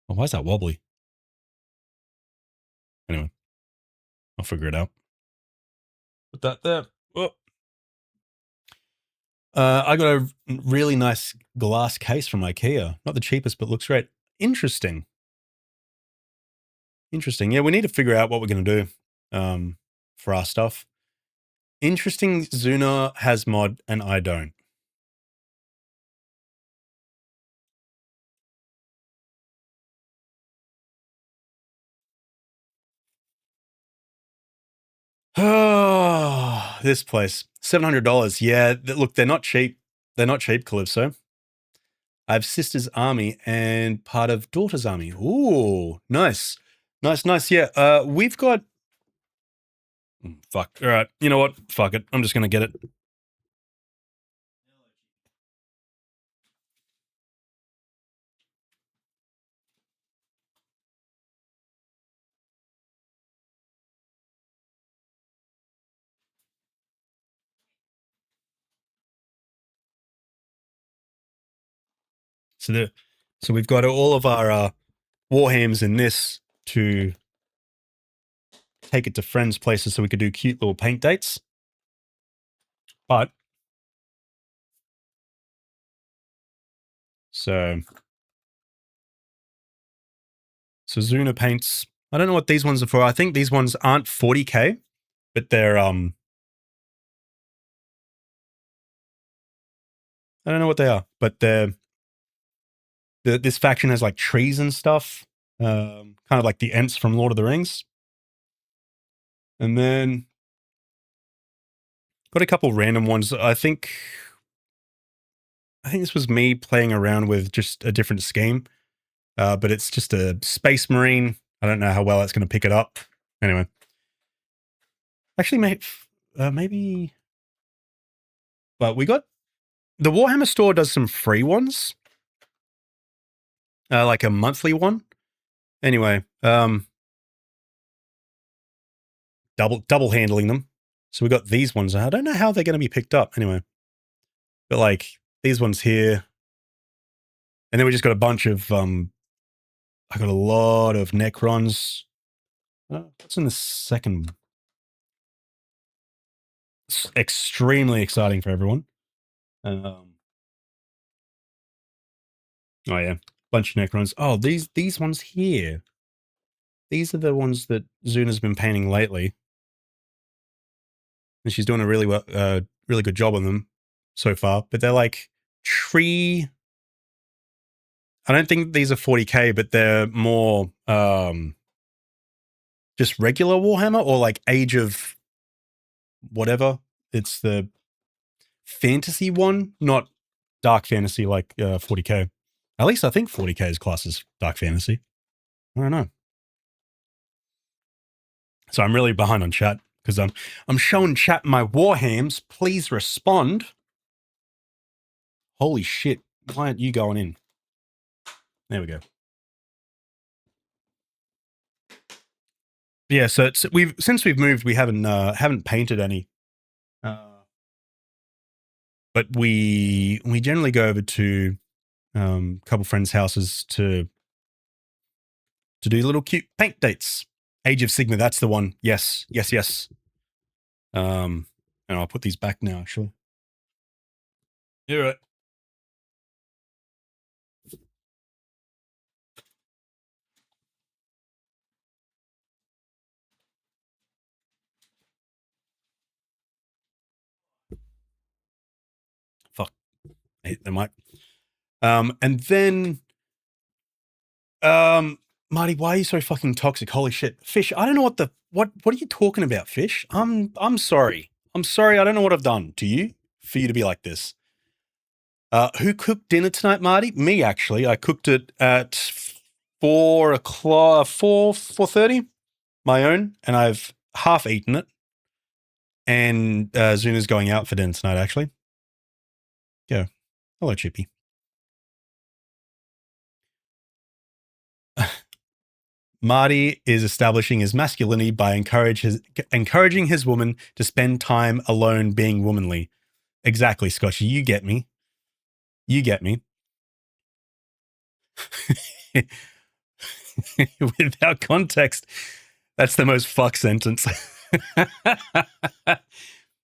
why is that wobbly? Anyway, I'll figure it out. Put that there. Oh. I got a really nice glass case from IKEA. Not the cheapest, but looks great. Interesting. Yeah, we need to figure out what we're going to do for our stuff. Interesting, Zuna has mod and I don't. Oh, this place. $700. Yeah, look, they're not cheap. They're not cheap, Calypso. I have Sister's Army and part of Daughter's Army. Ooh, nice. Nice. Yeah, we've got... Fuck. All right. You know what? Fuck it. I'm just going to get it. So we've got all of our Warhams in this to take it to friends' places so we could do cute little paint dates. But so Zuna paints. I don't know what these ones are for. I think these ones aren't 40k, but they're I don't know what they are, but this faction has like trees and stuff, kind of like the Ents from Lord of the Rings. And then got a couple random ones. I think this was me playing around with just a different scheme, but it's just a Space Marine. I don't know how well that's going to pick it up. Anyway, actually, maybe. But we got the Warhammer store does some free ones, like a monthly one. Anyway, double handling them. So we got these ones. I don't know how they're going to be picked up. Anyway, but like these ones here, and then we just got a bunch of. I got a lot of Necrons. What's in the second? It's extremely exciting for everyone. Oh yeah, bunch of Necrons. Oh, these ones here. These are the ones that Zuna's been painting lately, and she's doing a really good job on them so far. But they're like tree. I don't think these are 40k, but they're more just regular Warhammer or like Age of whatever. It's the fantasy one, not dark fantasy like 40k. At least I think 40k is classed as dark fantasy. I don't know. So I'm really behind on chat because I'm showing chat my Warhams. Please respond. Holy shit! Why aren't you going in? There we go. Yeah, so since we've moved, we haven't painted any. But we generally go over to a couple friends' houses to do little cute paint dates. Age of Sigma, that's the one. Yes. And I'll put these back now, actually. You're right. Fuck. I hit the mic. And then Marty, why are you so fucking toxic? Holy shit. Fish, I don't know what are you talking about, Fish? I'm sorry. I don't know what I've done to you for you to be like this. Who cooked dinner tonight, Marty? Me, actually. I cooked it at 4 o'clock, 4:30, my own, and I've half eaten it. And Zuna's going out for dinner tonight, actually. Yeah. Hello, Chippy. Marty is establishing his masculinity by encouraging his woman to spend time alone being womanly. Exactly, Scotch. You get me. You get me. Without context, that's the most fuck sentence.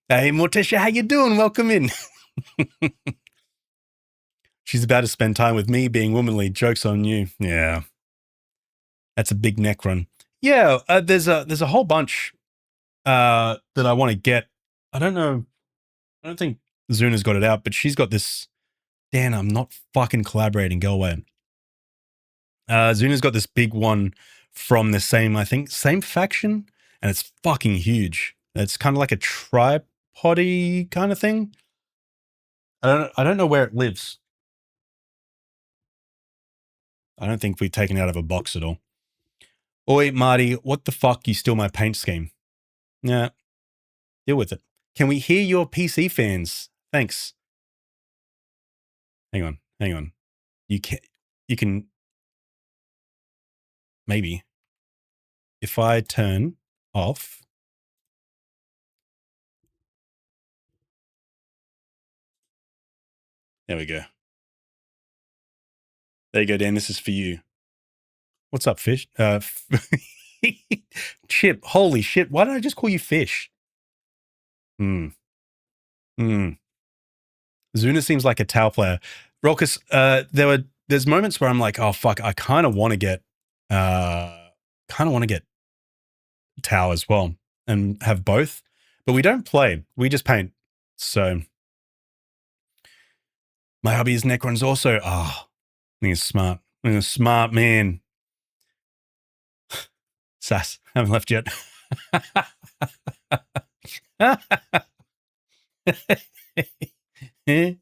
Hey, Morticia, how you doing? Welcome in. She's about to spend time with me being womanly. Joke's on you. Yeah. That's a big neck run. Yeah, there's a whole bunch that I want to get. I don't know. I don't think Zuna's got it out, but she's got this. Dan, I'm not fucking collaborating. Go away. Zuna's got this big one from the same faction, and it's fucking huge. It's kind of like a tripody kind of thing. I don't know where it lives. I don't think we've taken it out of a box at all. Oi, Marty, what the fuck? You steal my paint scheme. Yeah, deal with it. Can we hear your PC fans? Thanks. Hang on. You can, maybe. If I turn off. There we go. There you go, Dan. This is for you. What's up, Fish? Chip, holy shit. Why did I just call you Fish? Zuna seems like a Tau player. Raucus, there's moments where I'm like, oh fuck, I kind of want to get Tau as well and have both. But we don't play. We just paint. So my hobby is Necrons also. I think it's smart. I think it's smart, man. Sass, haven't left yet. It's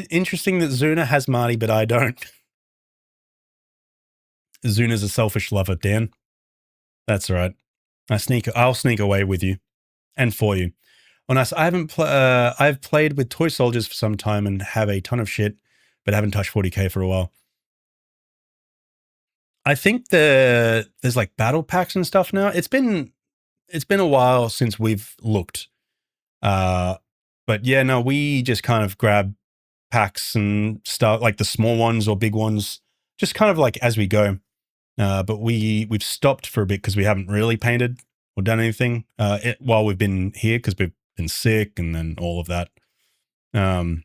interesting that Zuna has Marty, but I don't. Zuna's a selfish lover, Dan. That's right. I'll sneak away with you and for you. On us, I've played with toy soldiers for some time and have a ton of shit, but haven't touched 40k for a while. I think there's like battle packs and stuff now. It's been a while since we've looked. But yeah, no, we just kind of grab packs and stuff, like the small ones or big ones, just kind of like as we go. But we've stopped for a bit because we haven't really painted or done anything while we've been here because we've been sick and then all of that. But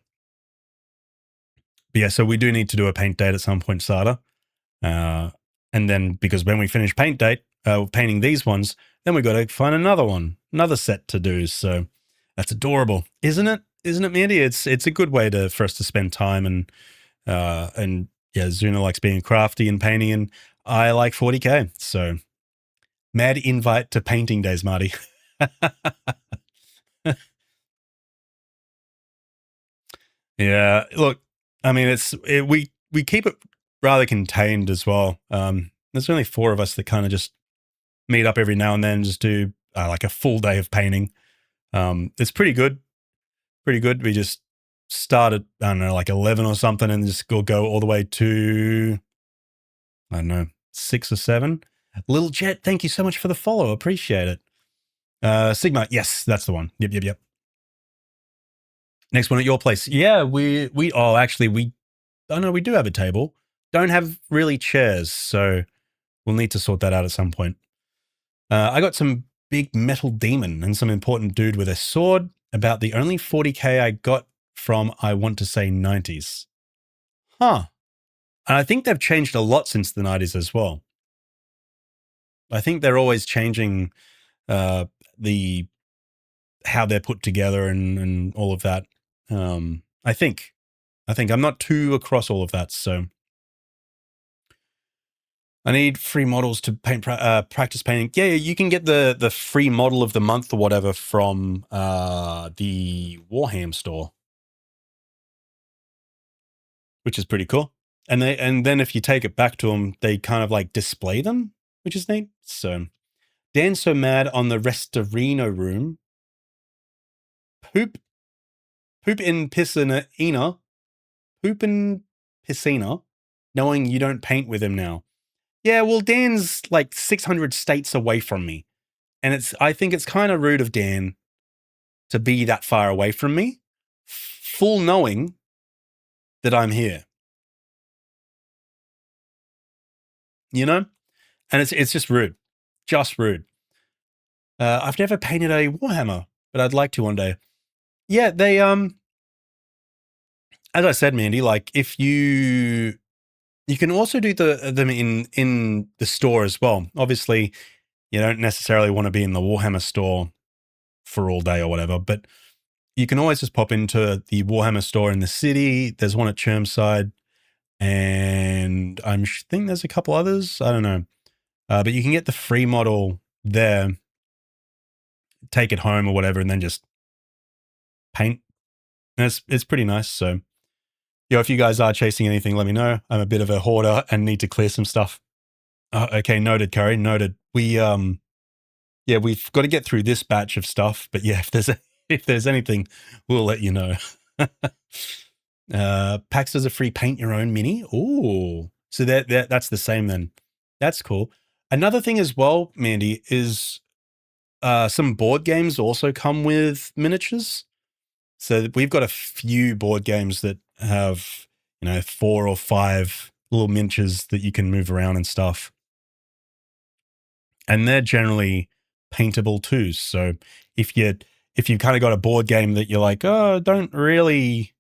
yeah, so we do need to do a paint date at some point, Sada. And then because when we finish paint date, painting these ones, then we've got to find another set to do. So that's adorable, isn't it? Isn't it, Mandy? It's a good way for us to spend time and yeah, Zuna likes being crafty and painting, and I like 40k. So mad invite to painting days, Marty. Yeah, look, I mean, we keep it rather contained as well. There's only 4 of us that kind of just meet up every now and then, just do like a full day of painting. It's pretty good. Pretty good. We just start at, I don't know, like 11 or something and just go all the way to, I don't know, 6 or 7. Little Jet, thank you so much for the follow. Appreciate it. Sigma, yes, that's the one. Yep. Next one at your place. Yeah, we do have a table. Don't have really chairs, so we'll need to sort that out at some point. I got some big metal demon and some important dude with a sword, about the only 40k I got from, I want to say, 90s. Huh. And I think they've changed a lot since the 90s as well. I think they're always changing how they're put together and all of that. I think I'm not too across all of that, so I need free models to paint practice painting. Yeah, you can get the free model of the month or whatever from the Warhammer store, which is pretty cool. And then if you take it back to them, they kind of like display them, which is neat. So Dan's so mad on the Restorino room. Poop in piscina, poop in piscina, knowing you don't paint with him now. Yeah, well, Dan's like 600 states away from me. And I think it's kind of rude of Dan to be that far away from me, full knowing that I'm here. You know? And it's just rude. Just rude. I've never painted a Warhammer, but I'd like to one day. Yeah, they as I said, Mandy, like if you can also do them in the store as well. Obviously, you don't necessarily want to be in the Warhammer store for all day or whatever, but you can always just pop into the Warhammer store in the city. There's one at Chermside, and I think there's a couple others. I don't know. But you can get the free model there, take it home or whatever, and then just paint. And it's pretty nice. So, if you guys are chasing anything, let me know. I'm a bit of a hoarder and need to clear some stuff. Okay, noted, Curry. Noted. We've got to get through this batch of stuff. But yeah, if there's anything, we'll let you know. PAX does a free paint your own mini. Ooh, so that's the same then. That's cool. Another thing as well, Mandy, is some board games also come with miniatures. So we've got a few board games that have 4 or 5 little miniatures that you can move around and stuff, and they're generally paintable too. So if you've kind of got a board game that you're like, oh, don't really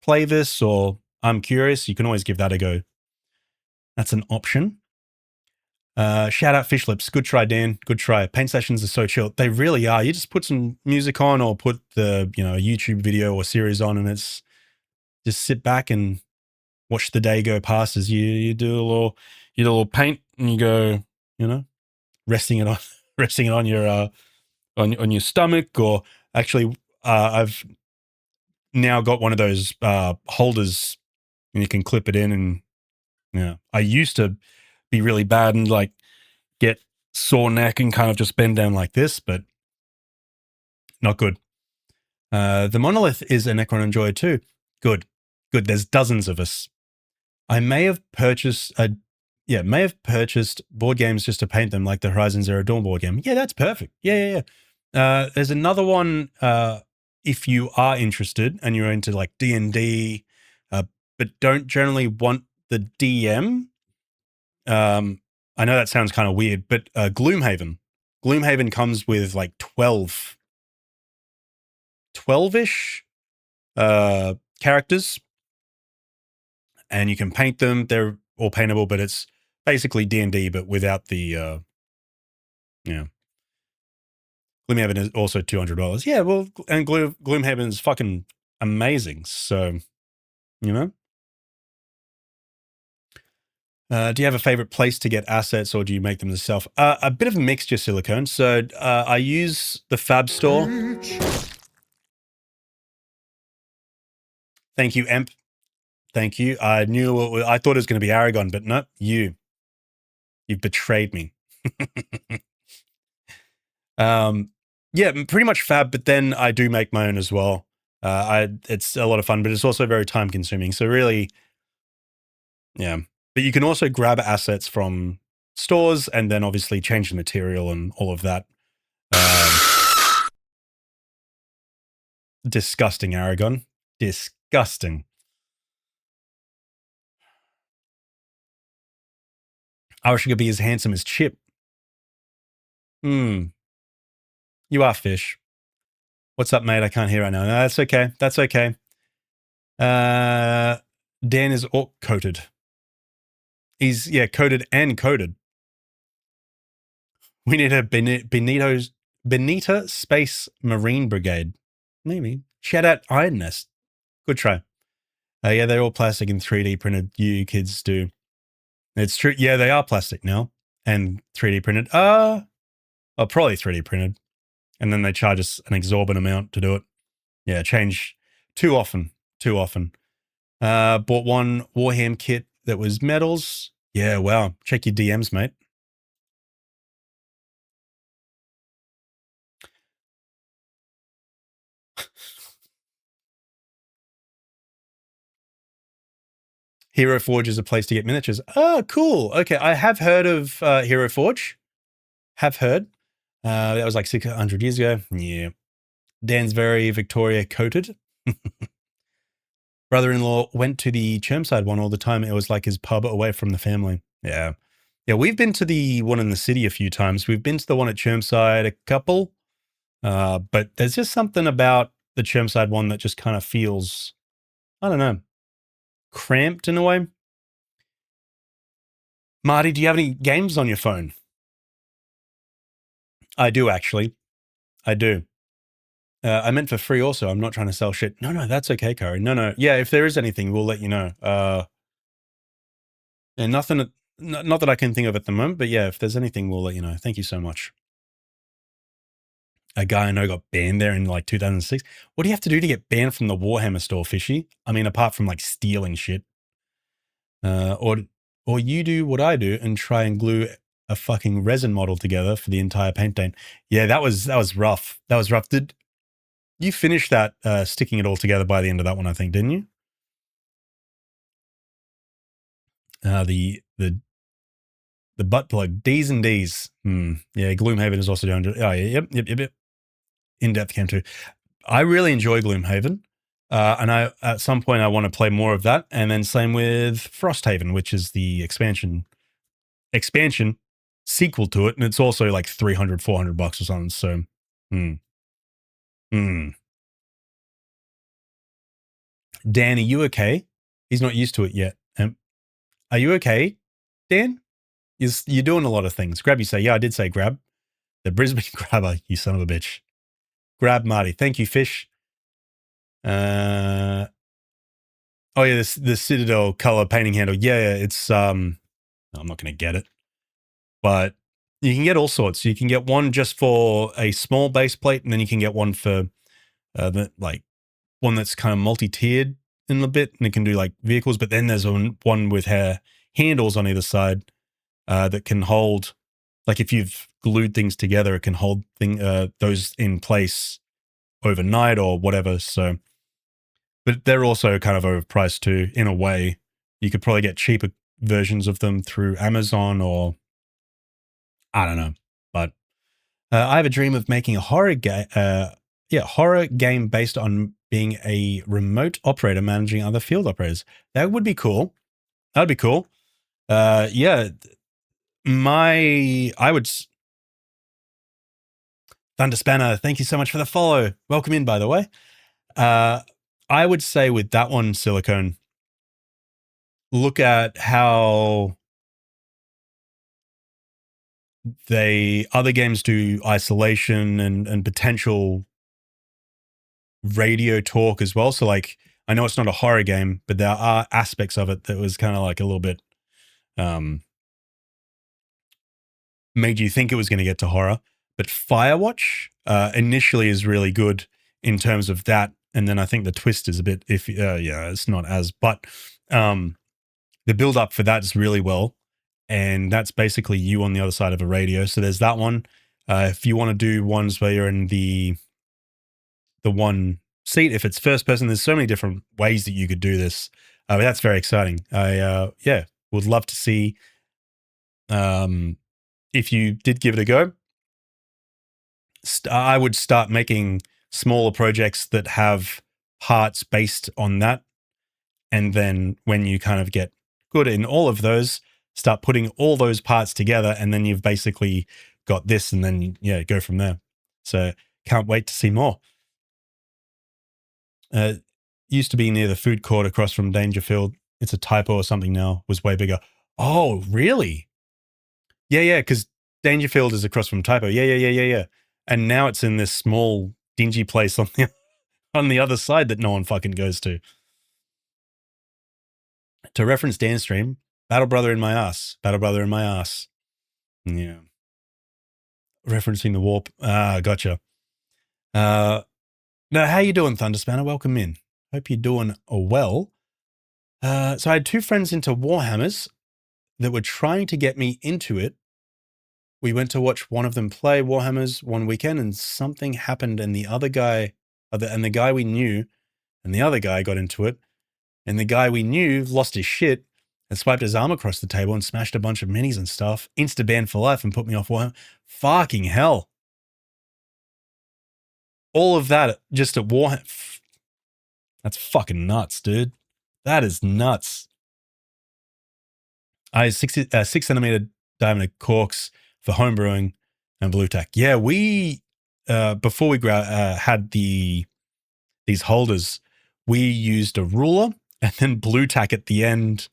play this, or I'm curious, you can always give that a go. That's an option. Shout out Fish Lips. Good try, Dan. Good try. Paint sessions are so chill. They really are. You just put some music on or put the YouTube video or series on, and it's just sit back and watch the day go past as you do a little paint, and you go, resting it on your on your stomach, or actually I've now got one of those holders, and you can clip it in. And I used to be really bad and like get sore neck and kind of just bend down like this, but not good. The Monolith is a Necron enjoyer too. Good. There's dozens of us. I may have purchased board games just to paint them, like the Horizon Zero Dawn board game. Yeah, that's perfect. Yeah. There's another one if you are interested and you're into like D&D, but don't generally want the DM. I know that sounds kind of weird, but Gloomhaven. Gloomhaven comes with like 12-ish characters, and you can paint them. They're all paintable, but it's basically D&D, but without the Gloomhaven is also $200. Yeah, well, and Gloomhaven is fucking amazing. So, do you have a favorite place to get assets, or do you make them yourself? A bit of a mixture, Silicone. So I use the Fab Store. Thank you, Emp. Thank you. I thought it was going to be Aragon, but no, you've betrayed me. Yeah, pretty much Fab, but then I do make my own as well. It's a lot of fun, but it's also very time consuming. So really, yeah. But you can also grab assets from stores and then obviously change the material and all of that. Disgusting, Aragon. Disgusting. I wish I could be as handsome as Chip. You are Fish. What's up, mate? I can't hear right now. No, that's okay. That's okay. Dan is orc coated. He's, coated and coded. We need a Benita Space Marine Brigade. Maybe. Shout out Iron Nest. Good try. Yeah, they're all plastic and 3D printed. You kids do. It's true. Yeah, they are plastic now and 3D printed. Probably 3D printed. And then they charge us an exorbitant amount to do it. Yeah, change too often. Bought one Warham kit that was metals. Yeah, wow. Check your DMs, mate. Hero Forge is a place to get miniatures. Oh, cool. Okay, I have heard of Hero Forge. Have heard. That was like 600 years ago. Yeah. Dan's very Victoria coated. Brother-in-law went to the Chermside one all the time. It was like his pub away from the family. Yeah. Yeah, we've been to the one in the city a few times. We've been to the one at Chermside a couple. But there's just something about the Chermside one that just kind of feels, I don't know, cramped in a way. Marty, do you have any games on your phone? I do, actually. I do. I meant for free also. I'm not trying to sell shit. No, that's okay, Curry. No. Yeah, if there is anything, we'll let you know. And nothing, not that I can think of at the moment, but yeah, if there's anything, we'll let you know. Thank you so much. A guy I know got banned there in like 2006. What do you have to do to get banned from the Warhammer store, Fishy? I mean, apart from like stealing shit. Or you do what I do and try and glue a fucking resin model together for the entire paint stain. Yeah, that was rough. That was rough. Did you finish that sticking it all together by the end of that one, I think, didn't you? The butt plug, D's and D's. Yeah, Gloomhaven is also doing. Oh, yeah, yep. In-depth cam too. I really enjoy Gloomhaven. And at some point I want to play more of that. And then same with Frosthaven, which is the expansion sequel to it. And it's also like $300, $400 or something. So, Dan, are you okay? He's not used to it yet. Are you okay, Dan? You're doing a lot of things. Grab, you say, yeah, I did say grab. The Brisbane grabber, you son of a bitch. Grab Marty. Thank you, Fish. Oh yeah, the Citadel color painting handle. Yeah, it's I'm not going to get it, but you can get all sorts. You can get one just for a small base plate, and then you can get one for one that's kind of multi-tiered in a bit, and it can do like vehicles. But then there's one with handles on either side that can hold, like if you've glued things together, it can hold those in place overnight or whatever. So, but they're also kind of overpriced too, in a way. You could probably get cheaper versions of them through Amazon or I don't know. But I have a dream of making a horror game based on being a remote operator managing other field operators. That would be cool. That'd be cool. Yeah. Thunder Spanner, thank you so much for the follow. Welcome in, by the way. I would say with that one, Silicone, look at how other games do isolation and potential radio talk as well. So like, I know it's not a horror game, but there are aspects of it that was kind of like a little bit made you think it was going to get to horror. But Firewatch initially is really good in terms of that. And then I think the twist is a bit it's not as, but the build up for that is really well. And that's basically you on the other side of a radio. So there's that one. If you want to do ones where you're in the one seat, if it's first person, there's so many different ways that you could do this. But that's very exciting. I would love to see if you did give it a go. I would start making smaller projects that have parts based on that. And then when you kind of get good in all of those, start putting all those parts together, and then you've basically got this, and then go from there. So can't wait to see more. Used to be near the food court across from Dangerfield. It's a typo or something now. Was way bigger. Oh, really? Yeah, because Dangerfield is across from Typo. Yeah. And now it's in this small, dingy place on the other side that no one fucking goes to. To reference Dan's stream, Battle Brother in my ass. Battle Brother in my ass. Yeah. Referencing the warp. Ah, gotcha. Now, how you doing, Thunderspanner? Welcome in. Hope you're doing well. So I had two friends into Warhammers that were trying to get me into it. We went to watch one of them play Warhammers one weekend, and something happened, and the guy we knew, and the other guy got into it, and the guy we knew lost his shit and swiped his arm across the table and smashed a bunch of minis and stuff, insta-banned for life and put me off Warhammer. Fucking hell. All of that just at Warhammer. That's fucking nuts, dude. That is nuts. I had 6 centimeter diameter corks for homebrewing and blue tack. Yeah, we before we had these holders, we used a ruler and then blue tack at the end.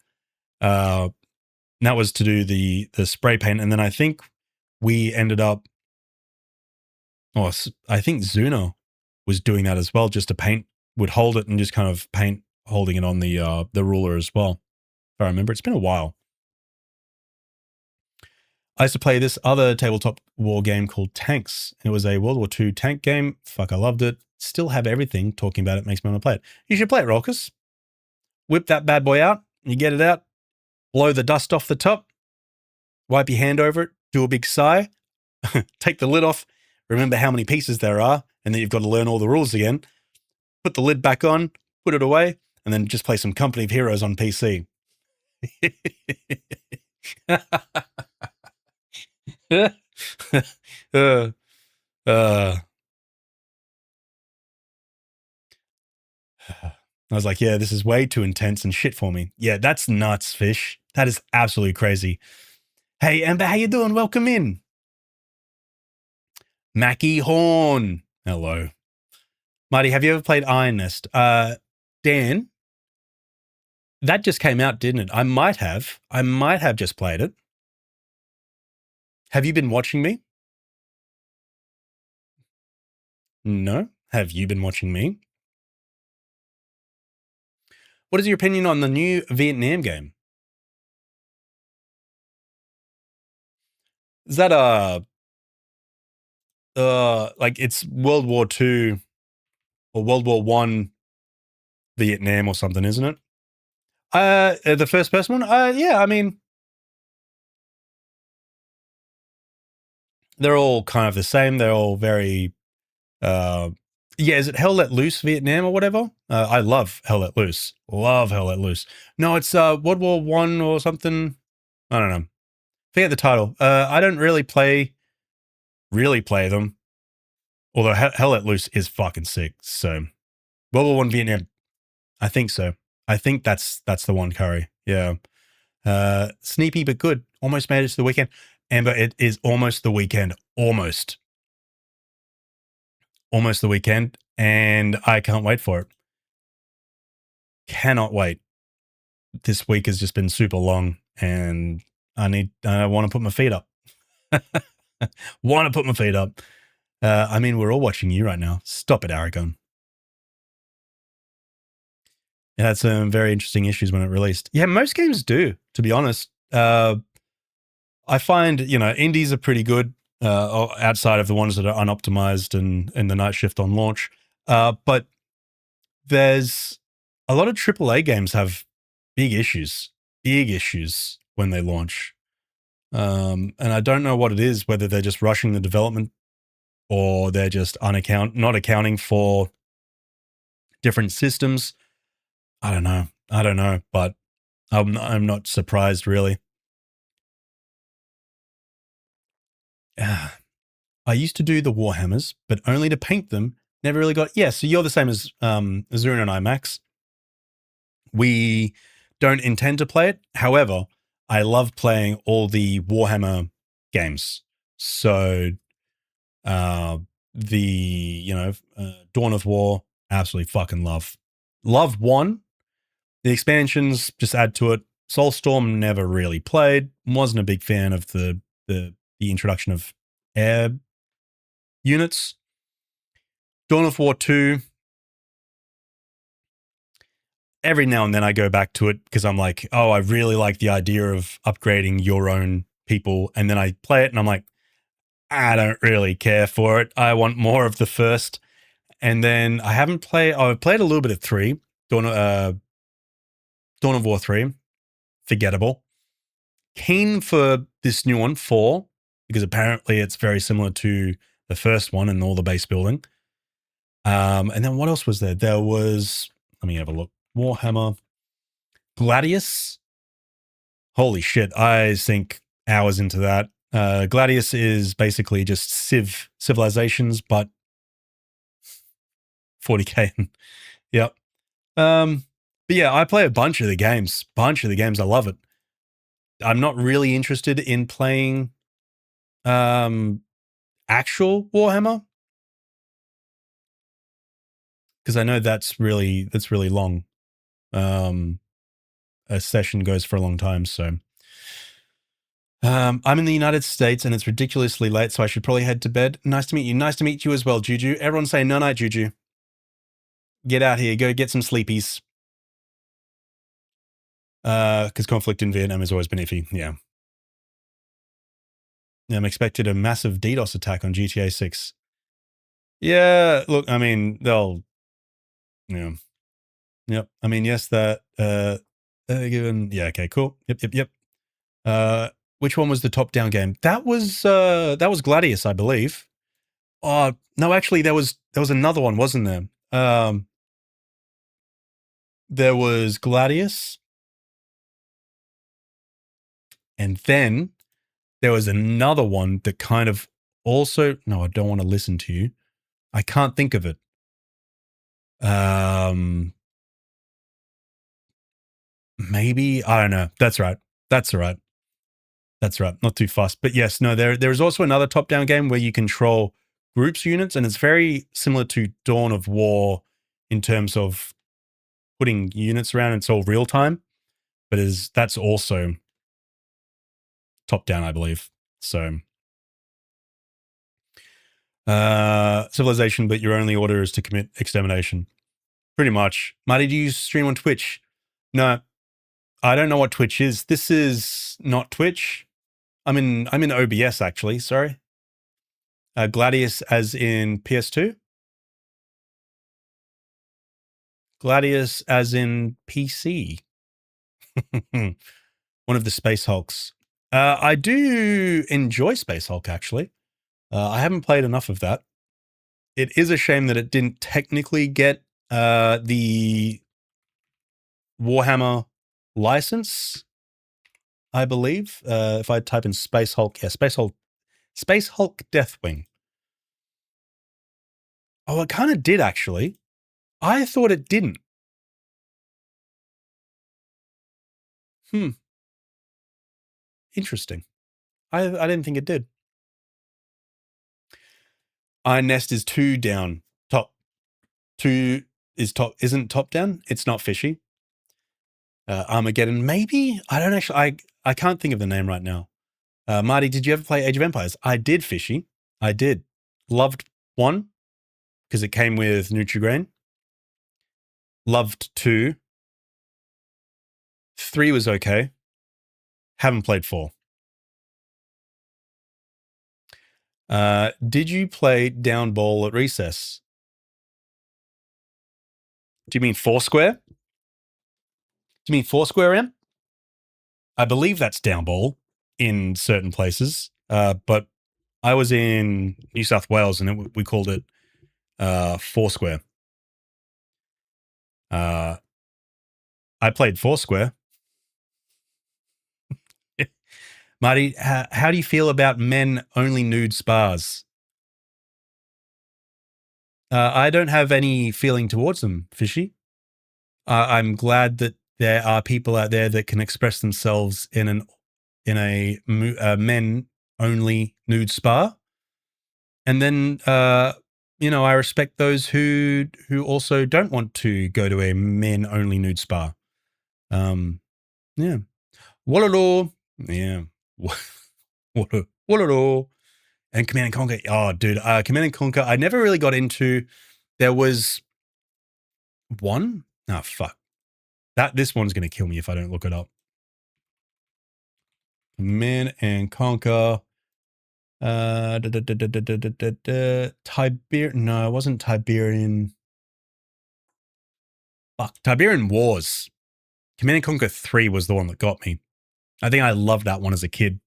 And that was to do the spray paint, and then I think we ended up. Oh, I think Zuno was doing that as well. Just to paint, would hold it and just kind of paint, holding it on the ruler as well. If I remember, it's been a while. I used to play this other tabletop war game called Tanks. It was a World War II tank game. Fuck, I loved it. Still have everything. Talking about it makes me want to play it. You should play it, Rolkus. Whip that bad boy out. You get it out. Blow the dust off the top. Wipe your hand over it. Do a big sigh. Take the lid off. Remember how many pieces there are. And then you've got to learn all the rules again. Put the lid back on. Put it away. And then just play some Company of Heroes on PC. I was like, yeah, this is way too intense and shit for me. Yeah, that's nuts, Fish. That is absolutely crazy. Hey, Amber, how you doing? Welcome in. Mackie Horn. Hello. Marty, have you ever played Iron Nest? Dan, that just came out, didn't it? I might have just played it. Have you been watching me? No. Have you been watching me? What is your opinion on the new Vietnam game? Is that like it's World War II or World War I Vietnam or something, isn't it? The first person one? Yeah, I mean, they're all kind of the same. They're all very, yeah, is it Hell Let Loose Vietnam or whatever? I love Hell Let Loose. Love Hell Let Loose. No, it's World War I or something. I don't know. Forget the title. I don't really play them. Although Hell Let Loose is fucking sick. So World War I Vietnam. I think so. I think that's the one, Curry. Yeah. Sneaky but good. Almost made it to the weekend. Amber, it is almost the weekend. Almost the weekend. And I can't wait for it. Cannot wait. This week has just been super long and I want to put my feet up. Want to put my feet up. I mean, we're all watching you right now. Stop it, Aragon. It had some very interesting issues when it released. Yeah, most games do, to be honest. I find, indies are pretty good outside of the ones that are unoptimized and in the night shift on launch. But there's a lot of AAA games have big issues when they launch. And I don't know what it is, whether they're just rushing the development or they're just not accounting for different systems. I don't know, but I'm not surprised really. I used to do the Warhammers, but only to paint them. Never really got. Yeah, so you're the same as Azura and I, Max. We don't intend to play it. However, I love playing all the Warhammer games. So Dawn of War, absolutely fucking love. Love 1. The expansions just add to it. Soulstorm never really played. Wasn't a big fan of the introduction of air units. Dawn of War 2. every now and then I go back to it because I'm like, oh, I really like the idea of upgrading your own people. And then I play it and I'm like, I don't really care for it. I want more of the first. And then I've played a little bit of 3, Dawn of War 3, forgettable. Keen for this new one, 4, because apparently it's very similar to the first one and all the base building. And then what else was there? There was, let me have a look. Warhammer, Gladius. Holy shit, I sink hours into that. Gladius is basically just civilizations, but 40k. Yep. But yeah, I play a bunch of the games. I love it. I'm not really interested in playing actual Warhammer because I know that's really long. A session goes for a long time, so I'm in the United States and it's ridiculously late, so I should probably head to bed. Nice to meet you. Nice to meet you as well, Juju. Everyone say no night, Juju. Get out here. Go get some sleepies. Because conflict in Vietnam has always been iffy. Yeah. I'm expected a massive DDoS attack on GTA 6. Yeah, look, I mean, they'll, yeah. Yep. I mean, yes, that, given, yeah, okay, cool. Yep. Which one was the top-down game? That was Gladius, I believe. Oh, no, actually, there was another one, wasn't there? There was Gladius. And then there was another one that kind of also, no, I don't want to listen to you. I can't think of it. Maybe, I don't know. That's right. Not too fast. But yes, no, there is also another top-down game where you control groups units, and it's very similar to Dawn of War in terms of putting units around. It's all real time, but that's also top-down, I believe. So civilization, but your only order is to commit extermination. Pretty much. Marty, do you stream on Twitch? No, I don't know what Twitch is. This is not Twitch. I'm in OBS actually. Sorry. Gladius as in PS2. Gladius as in PC. One of the Space Hulks. I do enjoy Space Hulk actually. I haven't played enough of that. It is a shame that it didn't technically get the Warhammer license, I believe. If I type in Space Hulk, yeah, Space Hulk Deathwing. Oh, it kind of did actually. I thought it didn't. Interesting. I didn't think it did. Iron Nest is 2 down. Top 2 is top. Isn't top down? It's not fishy. Armageddon, maybe? I don't actually. I can't think of the name right now. Marty, did you ever play Age of Empires? I did, fishy. I did. Loved 1 because it came with Nutri-Grain. Loved 2. 3 was okay. Haven't played 4. Did you play Down Ball at recess? Do you mean Foursquare? Do you mean Foursquare, Em? I believe that's Down Ball in certain places, but I was in New South Wales and we called it Foursquare. I played Foursquare. Marty, how do you feel about men-only nude spas? I don't have any feeling towards them, Fishy. I'm glad that there are people out there that can express themselves in a men-only nude spa. And then, I respect those who also don't want to go to a men-only nude spa. Yeah. Wallaloo. Yeah. Wallaloo. And Command & Conquer. Oh, dude. Command & Conquer, I never really got into. There was one. Oh, fuck. This one's going to kill me if I don't look it up. Command and Conquer. No, it wasn't Tiberian. Fuck, Tiberian Wars. Command and Conquer 3 was the one that got me. I think I loved that one as a kid.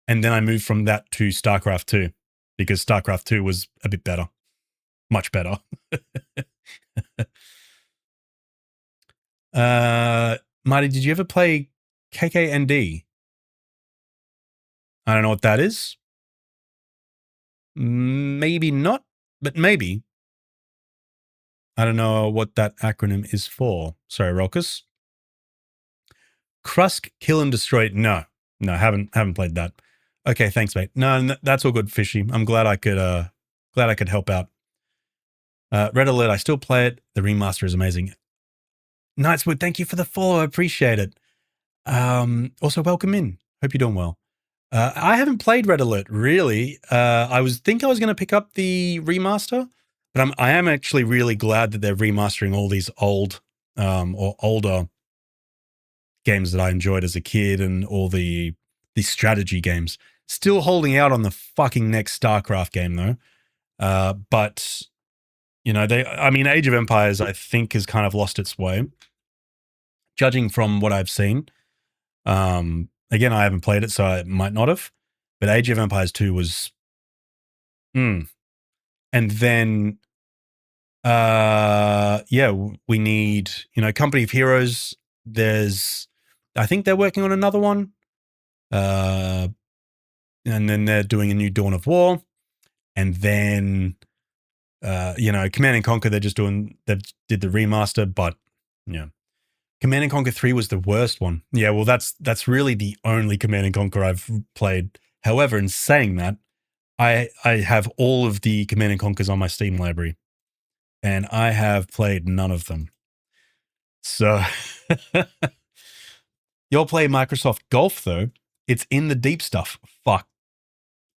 And then I moved from that to StarCraft 2 because StarCraft 2 was a bit better. Much better. Marty, did you ever play KKND? I don't know what that is. Maybe not, but maybe. I don't know what that acronym is for. Sorry, Rolkus. Krusk, Kill and Destroy. No, haven't played that. Okay, thanks, mate. No, that's all good, Fishy. I'm glad I could help out. Red Alert, I still play it. The remaster is amazing. Knightswood, thank you for the follow. I appreciate it. Also, welcome in. Hope you're doing well. I haven't played Red Alert, really. I was going to pick up the remaster, but I am actually really glad that they're remastering all these old or older games that I enjoyed as a kid and all the strategy games. Still holding out on the fucking next StarCraft game, though. But, you know, Age of Empires, I think, has kind of lost its way, judging from what I've seen. Again, I haven't played it, so I might not have. But Age of Empires 2 was... And then, we need, Company of Heroes. I think they're working on another one. And then they're doing a new Dawn of War. And then, Command and Conquer, they did the remaster, but, yeah. Command and Conquer 3 was the worst one. Yeah, well, that's really the only Command and Conquer I've played. However, in saying that, I have all of the Command and Conquers on my Steam library, and I have played none of them. So, you'll play Microsoft Golf, though. It's in the deep stuff. Fuck.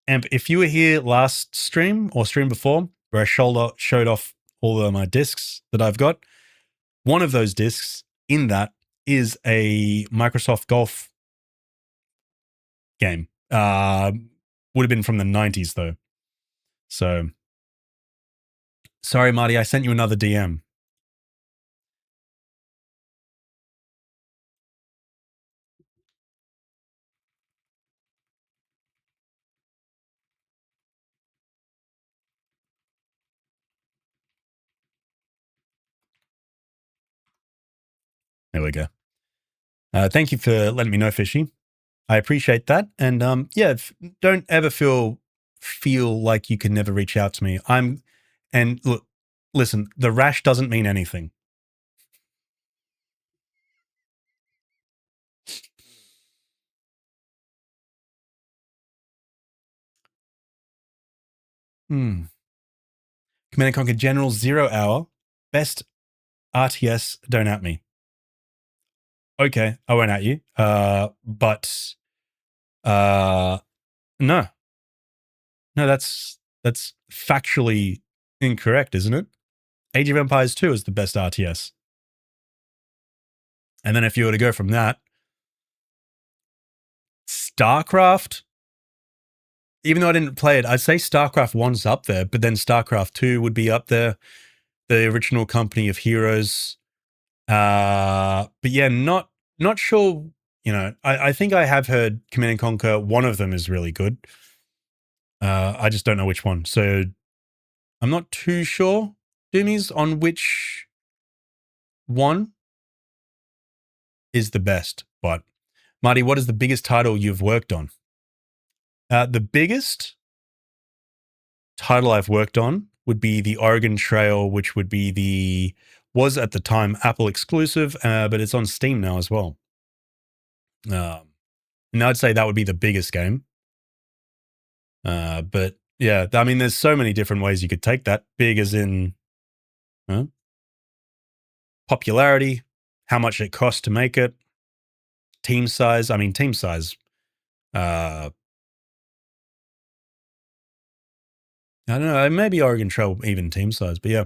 And if you were here last stream or stream before, where I showed off all of my discs that I've got, one of those discs in that is a Microsoft Golf game. Would have been from the 90s, though. So, sorry, Marty, I sent you another DM. There we go. Thank you for letting me know, Fishy. I appreciate that. And don't ever feel like you can never reach out to me. And look, listen, the rash doesn't mean anything. Command and Conquer General 0 Hour. Best RTS, don't at me. Okay, I won't at you. But no. No, that's factually incorrect, isn't it? Age of Empires 2 is the best RTS. And then if you were to go from that, StarCraft, even though I didn't play it, I'd say StarCraft 1's up there, but then StarCraft 2 would be up there. The original Company of Heroes. But yeah, not sure, I think I have heard Command and Conquer, one of them is really good. I just don't know which one. So I'm not too sure, Doomies, on which one is the best. But Marty, what is the biggest title you've worked on? The biggest title I've worked on would be the Oregon Trail, which would be was at the time Apple exclusive, but it's on Steam now as well. And I'd say that would be the biggest game. But yeah, I mean, there's so many different ways you could take that. Big as in popularity, how much it cost to make it, team size. I mean, team size. I don't know. Maybe Oregon Trail even team size, but yeah.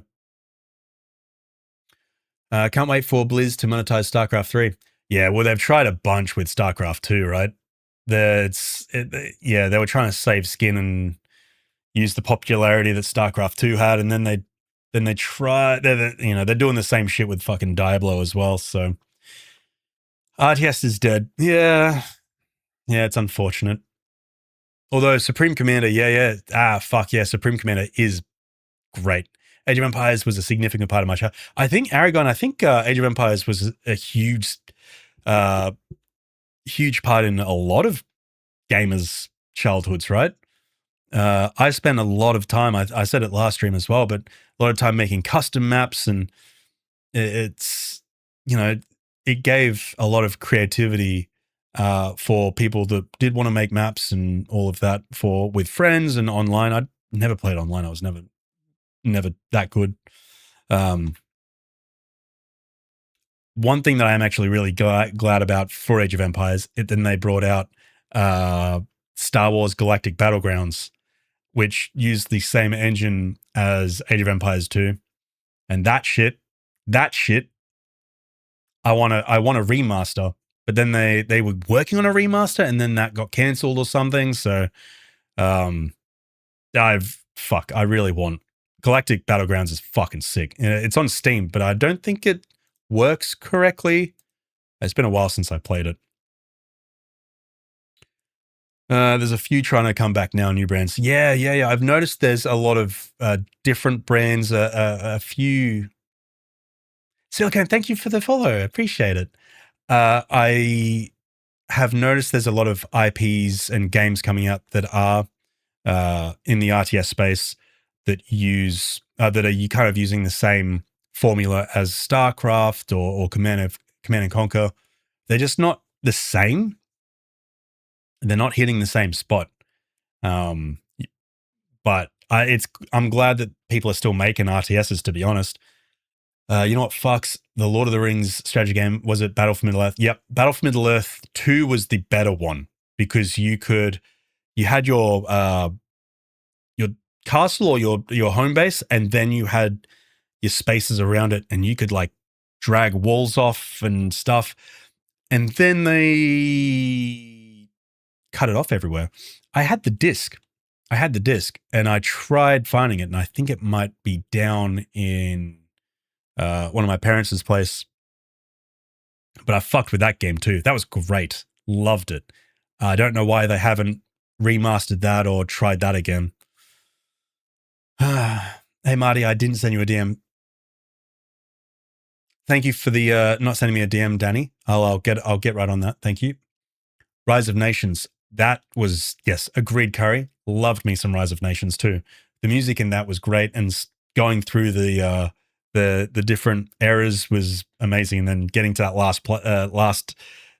Can't wait for Blizz to monetize StarCraft 3. Yeah, well, they've tried a bunch with StarCraft 2, right? They were trying to save skin and use the popularity that StarCraft 2 had, and then they try, they're doing the same shit with fucking Diablo as well. So RTS is dead. Yeah, it's unfortunate. Although Supreme Commander, Supreme Commander is great. Age of Empires was a significant part of my childhood. I think Age of Empires was a huge part in a lot of gamers' childhoods, right? I spent a lot of time, I said it last stream as well, but a lot of time making custom maps, and it's, it gave a lot of creativity for people that did want to make maps and all of that with friends and online. I never played online. I was never that good. One thing that I am actually really glad about for Age of Empires, then they brought out Star Wars Galactic Battlegrounds, which used the same engine as Age of Empires 2. And that shit, I want to remaster. But then they were working on a remaster, and then that got cancelled or something. So I really want Galactic Battlegrounds is fucking sick. It's on Steam, but I don't think it works correctly. It's been a while since I played it. There's a few trying to come back now, new brands. Yeah. I've noticed there's a lot of different brands, a few. Silicon, thank you for the follow. Appreciate it. I have noticed there's a lot of IPs and games coming out that are in the RTS space that are you kind of using the same formula as StarCraft or Command and Conquer. They're just not the same. They're not hitting the same spot. But I'm glad that people are still making RTSs, to be honest. You know what fucks the Lord of the Rings strategy game? Was it Battle for Middle-earth? Yep. Battle for Middle-earth 2 was the better one, because you had your castle or your home base, and then you had your spaces around it, and you could like drag walls off and stuff. And then they cut it off everywhere. I had the disc, and I tried finding it, and I think it might be down in one of my parents' place. But I fucked with that game too. That was great. Loved it. I don't know why they haven't remastered that or tried that again. Hey, Marty, I didn't send you a DM. Thank you for the not sending me a DM, Danny. I'll get right on that. Thank you. Rise of Nations. That was, yes, agreed, Curry. Loved me some Rise of Nations too. The music in that was great, and going through the different eras was amazing. And then getting to that last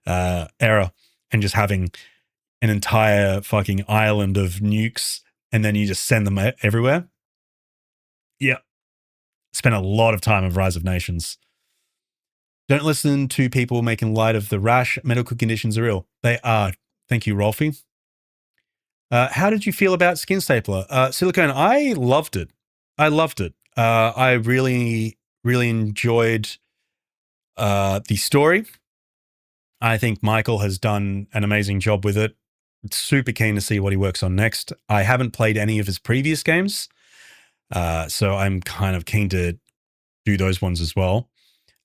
era and just having an entire fucking island of nukes, and then you just send them everywhere. Yeah. Spent a lot of time of Rise of Nations. Don't listen to people making light of the rash. Medical conditions are real. They are. Thank you, Rolfie. How did you feel about Skin Stapler? Silicone, I loved it. I really, really enjoyed the story. I think Michael has done an amazing job with it. Super keen to see what he works on next. I haven't played any of his previous games, so I'm kind of keen to do those ones as well.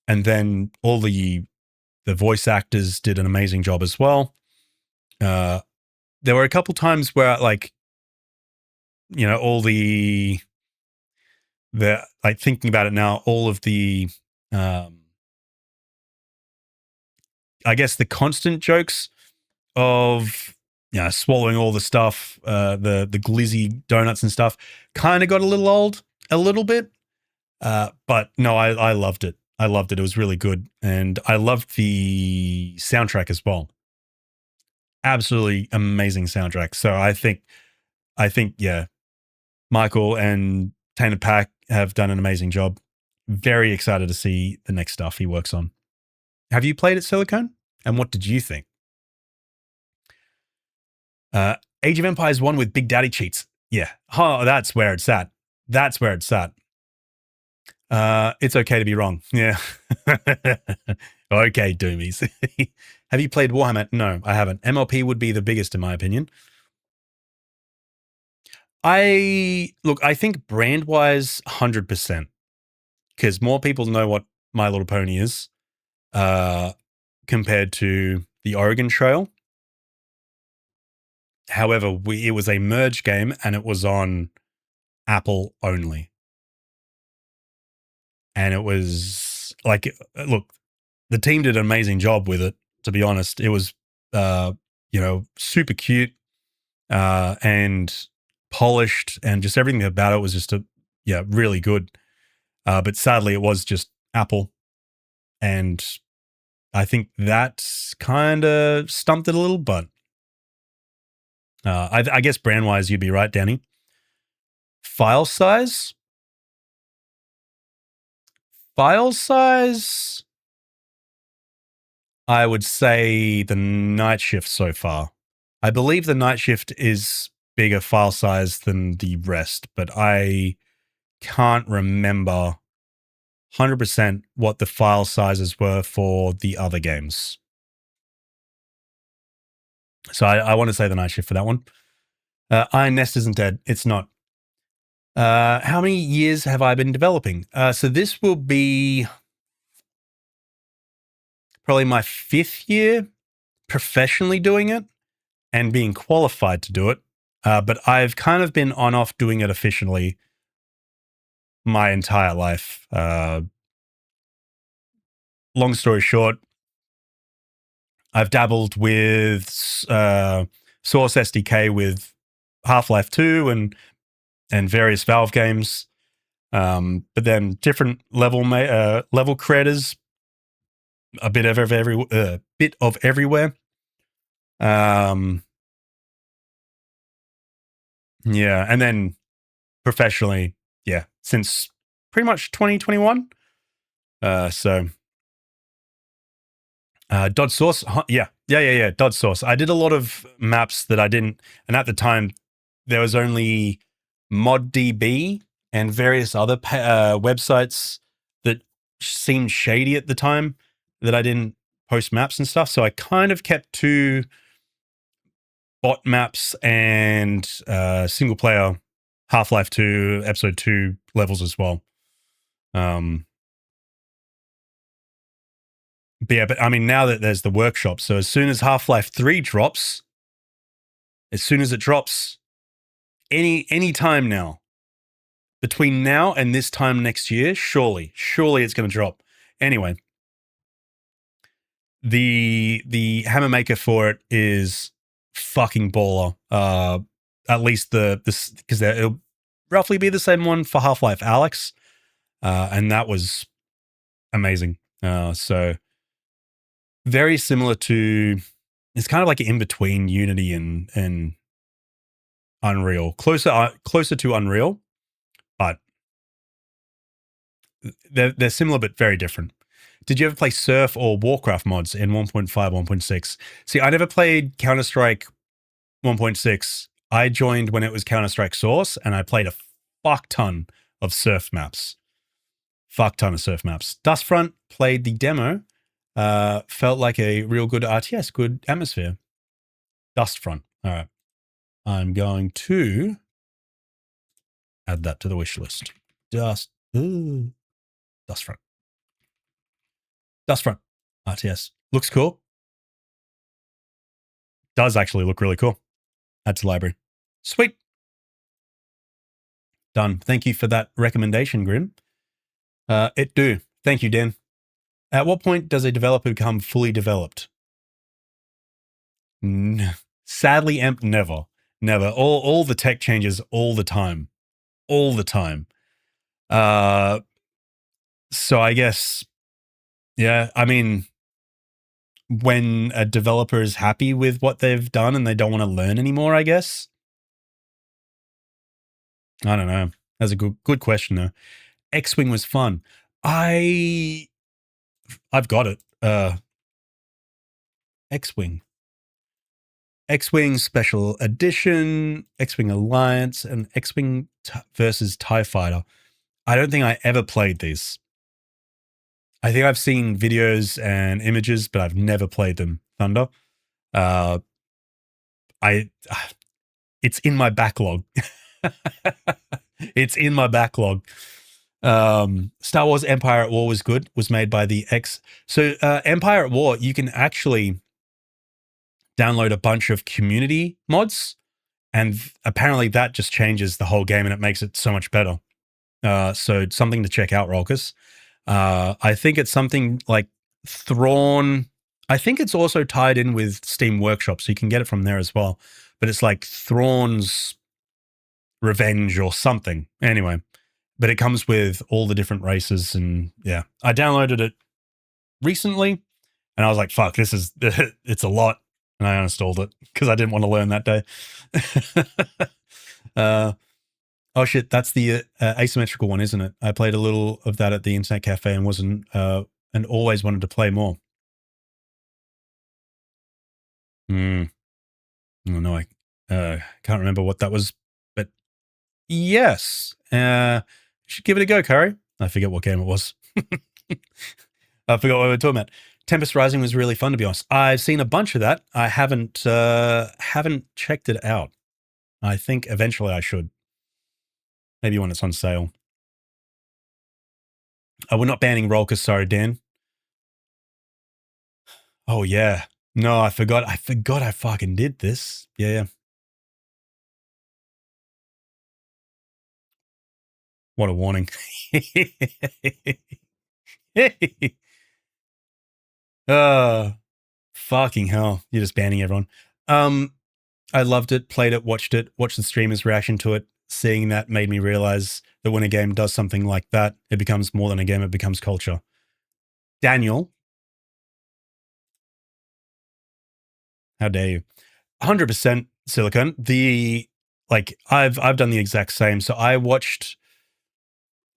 And then all the voice actors did an amazing job as well. There were a couple times where, like, all the like, thinking about it now, all of the I guess the constant jokes of swallowing all the stuff, the glizzy donuts and stuff, kind of got a little old, a little bit. But no, I loved it. It was really good, and I loved the soundtrack as well. Absolutely amazing soundtrack. So I think, yeah, Michael and Tainted Pack have done an amazing job. Very excited to see the next stuff he works on. Have you played it, Silicone? And what did you think? Age of Empires 1 with Big Daddy cheats. Yeah. Oh, that's where it's at. It's okay to be wrong. Yeah. Okay, Doomies. Have you played Warhammer? No, I haven't. MLP would be the biggest in my opinion. I think brand-wise, 100%. Because more people know what My Little Pony is compared to the Oregon Trail. However, it was a merge game and it was on Apple only. And it was like, look, the team did an amazing job with it, to be honest. It was, super cute and polished, and just everything about it was just really good. But sadly, it was just Apple. And I think that kind of stumped it a little, but I guess brand-wise, you'd be right, Danny. File size, I would say the Night Shift so far. I believe the Night Shift is bigger file size than the rest, but I can't remember 100% what the file sizes were for the other games. So I want to say the Night Shift for that one. Iron Nest isn't dead. It's not. How many years have I been developing? So this will be probably my 5th year professionally doing it and being qualified to do it. But I've kind of been on-off doing it officially my entire life. Long story short, I've dabbled with Source SDK with Half-Life 2 and various Valve games. But then different level creators, a bit of everywhere. Yeah, and then professionally, since pretty much 2021. Dodge Source, Dodge Source. I did a lot of maps that I didn't, and at the time there was only NotMardee and various other websites that seemed shady at the time that I didn't post maps and stuff. So I kind of kept 2 bot maps and single player Half-Life 2 episode 2 levels as well. But I mean, now that there's the workshop, so as soon as Half-Life 3 drops, any time now, between now and this time next year, surely it's going to drop. Anyway, the hammer maker for it is fucking baller. At least because it'll roughly be the same one for Half-Life Alyx, and that was amazing. So very similar to, it's kind of like in between Unity and Unreal, closer to Unreal, but they're similar but very different. Did you ever play Surf or Warcraft mods in 1.5, 1.6? See, I never played Counter-Strike 1.6. I joined when it was Counter-Strike Source, and I played a fuck ton of Surf maps. Dustfront, played the demo. Felt like a real good RTS, good atmosphere. Dustfront. All right. I'm going to add that to the wish list. Dustfront. RTS. Looks cool. Does actually look really cool. Add to library. Sweet. Done. Thank you for that recommendation, Grim. It do. Thank you, Dan. At what point does a developer become fully developed? Sadly, never. All the tech changes all the time. So I guess, I mean, when a developer is happy with what they've done and they don't want to learn anymore, I guess. I don't know. That's a good question though. X-Wing was fun. I've got it. X-Wing Special Edition, X-Wing Alliance, and X-Wing versus TIE Fighter. I don't think I ever played these. I think I've seen videos and images, but I've never played them. Thunder. It's in my backlog. It's in my backlog. Star Wars Empire at War was good. Was made by the X. So Empire at War, you can actually download a bunch of community mods, and apparently that just changes the whole game and it makes it so much better. So it's something to check out, Rolkus. I think it's something like Thrawn. I think it's also tied in with Steam Workshop, so you can get it from there as well. But it's like Thrawn's Revenge or something. Anyway, but it comes with all the different races, and yeah, I downloaded it recently, and I was like, "Fuck, this is it's a lot," and I uninstalled it because I didn't want to learn that day. Oh shit, that's the asymmetrical one, isn't it? I played a little of that at the Internet Cafe and wasn't and always wanted to play more. Oh no, I can't remember what that was, but yes, you should give it a go, Curry. I forget what game it was. I forgot what we were talking about. Tempest Rising was really fun, to be honest. I've seen a bunch of that. I haven't checked it out. I think eventually I should. Maybe when it's on sale. We're not banning Rolkus, sorry, Dan. Oh yeah. No, I forgot I fucking did this. Yeah. What a warning. Fucking hell. You're just banning everyone. I loved it, played it, watched the streamer's reaction to it. Seeing that made me realize that when a game does something like that, it becomes more than a game, it becomes culture. Daniel. How dare you? 100% Silicon. I've done the exact same. So I watched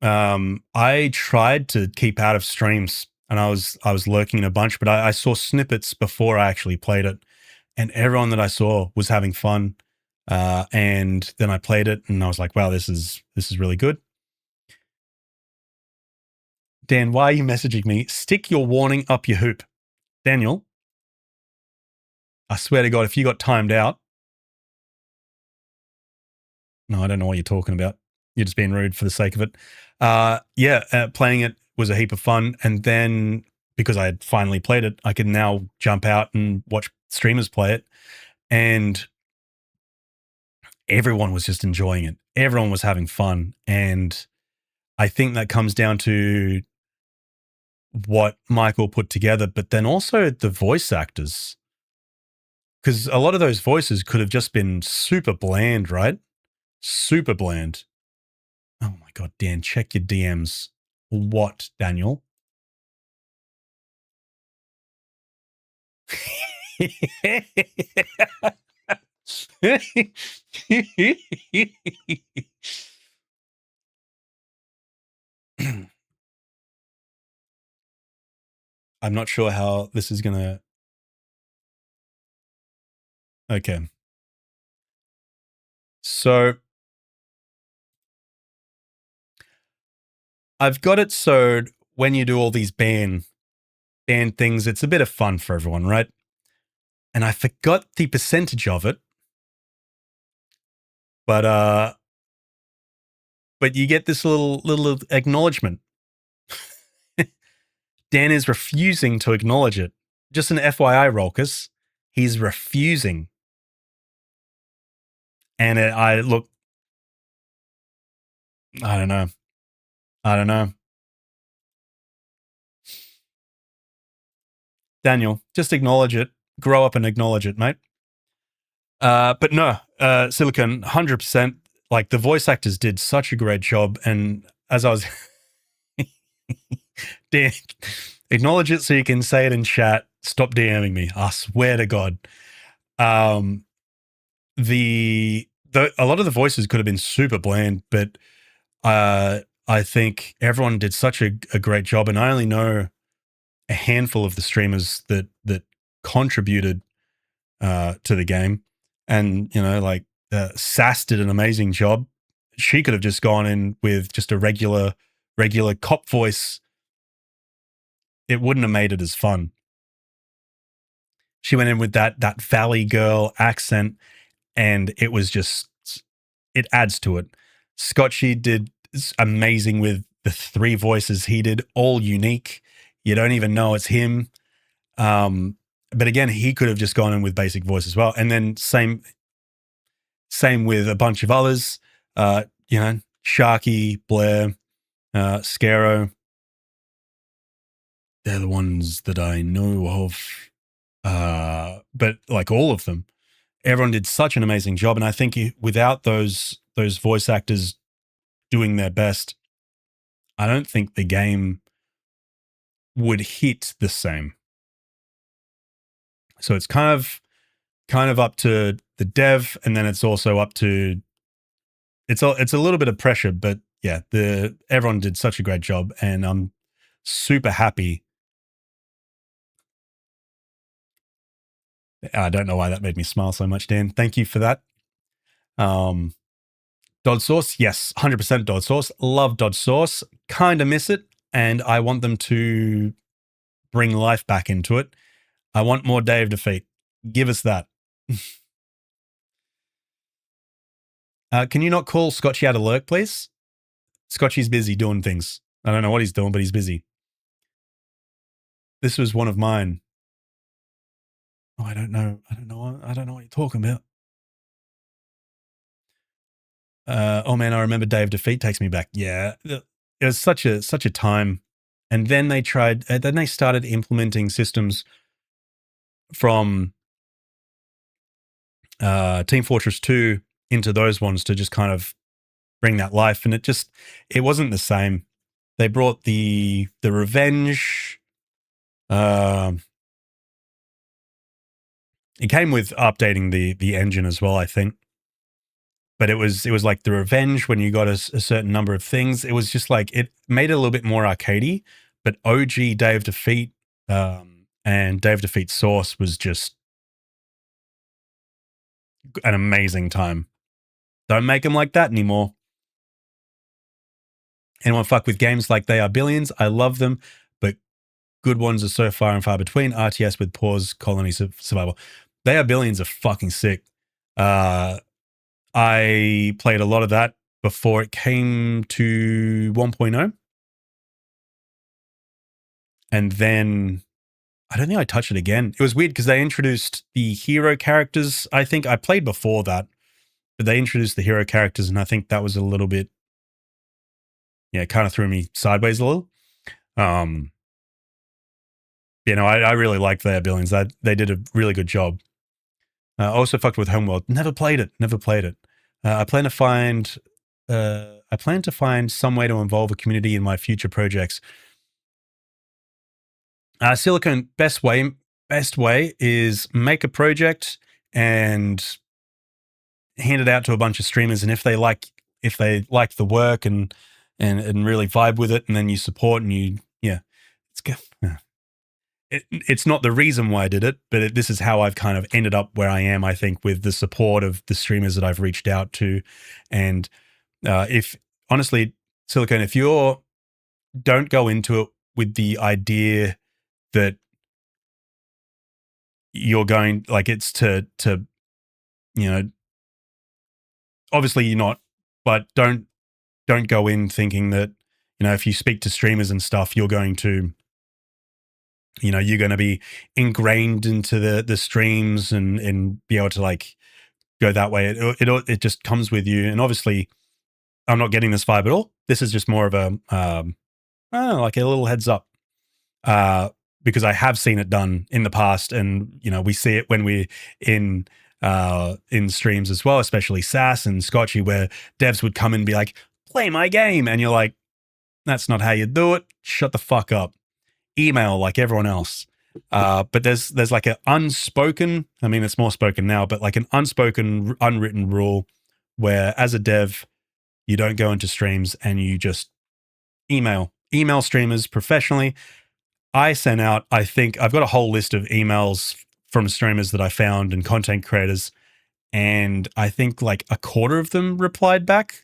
I tried to keep out of streams, and I was lurking in a bunch, but I saw snippets before I actually played it, and everyone that I saw was having fun. And then I played it, and I was like, "Wow, this is really good." Dan, why are you messaging me? Stick your warning up your hoop, Daniel. I swear to God, if you got timed out, no, I don't know what you're talking about. You're just being rude for the sake of it. Playing it was a heap of fun. And then because I had finally played it, I could now jump out and watch streamers play it. And everyone was just enjoying it. Everyone was having fun. And I think that comes down to what Michael put together, but then also the voice actors. Because a lot of those voices could have just been super bland, right? Super bland. Oh my God, Dan, check your DMs. What, Daniel? I'm not sure how this is going to... Okay. So I've got it so when you do all these ban things, it's a bit of fun for everyone, right? And I forgot the percentage of it. But you get this little acknowledgement. Dan is refusing to acknowledge it. Just an FYI, Rolkus. He's refusing. And I don't know. Daniel, just acknowledge it. Grow up and acknowledge it, mate. But no, Silicon, 100%. Like, the voice actors did such a great job. And as I was... Dan, acknowledge it so you can say it in chat. Stop DMing me. I swear to God. A lot of the voices could have been super bland, but I think everyone did such a great job, and I only know a handful of the streamers that contributed to the game. And, Sass did an amazing job. she could have just gone in with just a regular cop voice. It wouldn't have made it as fun. She went in with that Valley girl accent, and it was just, it adds to it. Scotchy did amazing with the 3 voices he did, all unique. You don't even know it's him. But again, he could have just gone in with basic voice as well. And then same with a bunch of others, Sharky, Blair, Scaro. They're the ones that I know of. But like all of them, everyone did such an amazing job. And I think without those voice actors doing their best, I don't think the game would hit the same. So it's kind of up to the dev, and then it's also up to, it's a little bit of pressure, but yeah, everyone did such a great job, and I'm super happy. I don't know why that made me smile so much, Dan. Thank you for that. Dodge Sauce, yes, 100% Dodge Sauce. Love Dodge Sauce. Kind of miss it, and I want them to bring life back into it. I want more Day of Defeat. Give us that. Can you not call Scotchy out of lurk, please? Scotchy's busy doing things. I don't know what he's doing, but he's busy. This was one of mine. Oh, I don't know what you're talking about. Oh man, I remember Day of Defeat takes me back. Yeah, it was such a time. And then they started implementing systems from Team Fortress 2 into those ones to just kind of bring that life, and it wasn't the same. They brought the revenge. It came with updating the engine as well, I think. But it was like the revenge when you got a certain number of things. It was just like, it made it a little bit more arcadey. But OG Day of Defeat and Day of Defeat Source was just an amazing time. Don't make them like that anymore. Anyone fuck with games like They Are Billions? I love them, but good ones are so far and far between. RTS with Pause, Colony Survival. They Are Billions are fucking sick. I played a lot of that before it came to 1.0. And then I don't think I touched it again. It was weird because they introduced the hero characters. I think I played before that, but they introduced the hero characters, and I think that was a little bit, yeah, it kind of threw me sideways a little. I really liked their Billions. They did a really good job. Also fucked with Homeworld. Never played it. I plan to find some way to involve a community in my future projects. Silicon, best way is make a project and hand it out to a bunch of streamers, and if they like the work and really vibe with it, and then you support, and it's not the reason why I did it, but this is how I've kind of ended up where I am, I think, with the support of the streamers that I've reached out to. And if honestly, Silicon, if you don't go into it with the idea that you're going, like, it's to obviously you're not, but don't go in thinking that, if you speak to streamers and stuff, you're going to, you're going to be ingrained into the streams and be able to like go that way. It just comes with you. And obviously I'm not getting this vibe at all. This is just more of a, like a little heads up. Because I have seen it done in the past, and we see it when we're in streams as well, especially Sass and Scotchy, where devs would come and be like, "Play my game," and you're like, "That's not how you do it. Shut the fuck up. Email like everyone else." But there's like an unspoken, I mean, it's more spoken now, but like an unspoken, unwritten rule where, as a dev, you don't go into streams and you just email streamers professionally. I sent out, I think I've got a whole list of emails from streamers that I found and content creators, and I think like a quarter of them replied back.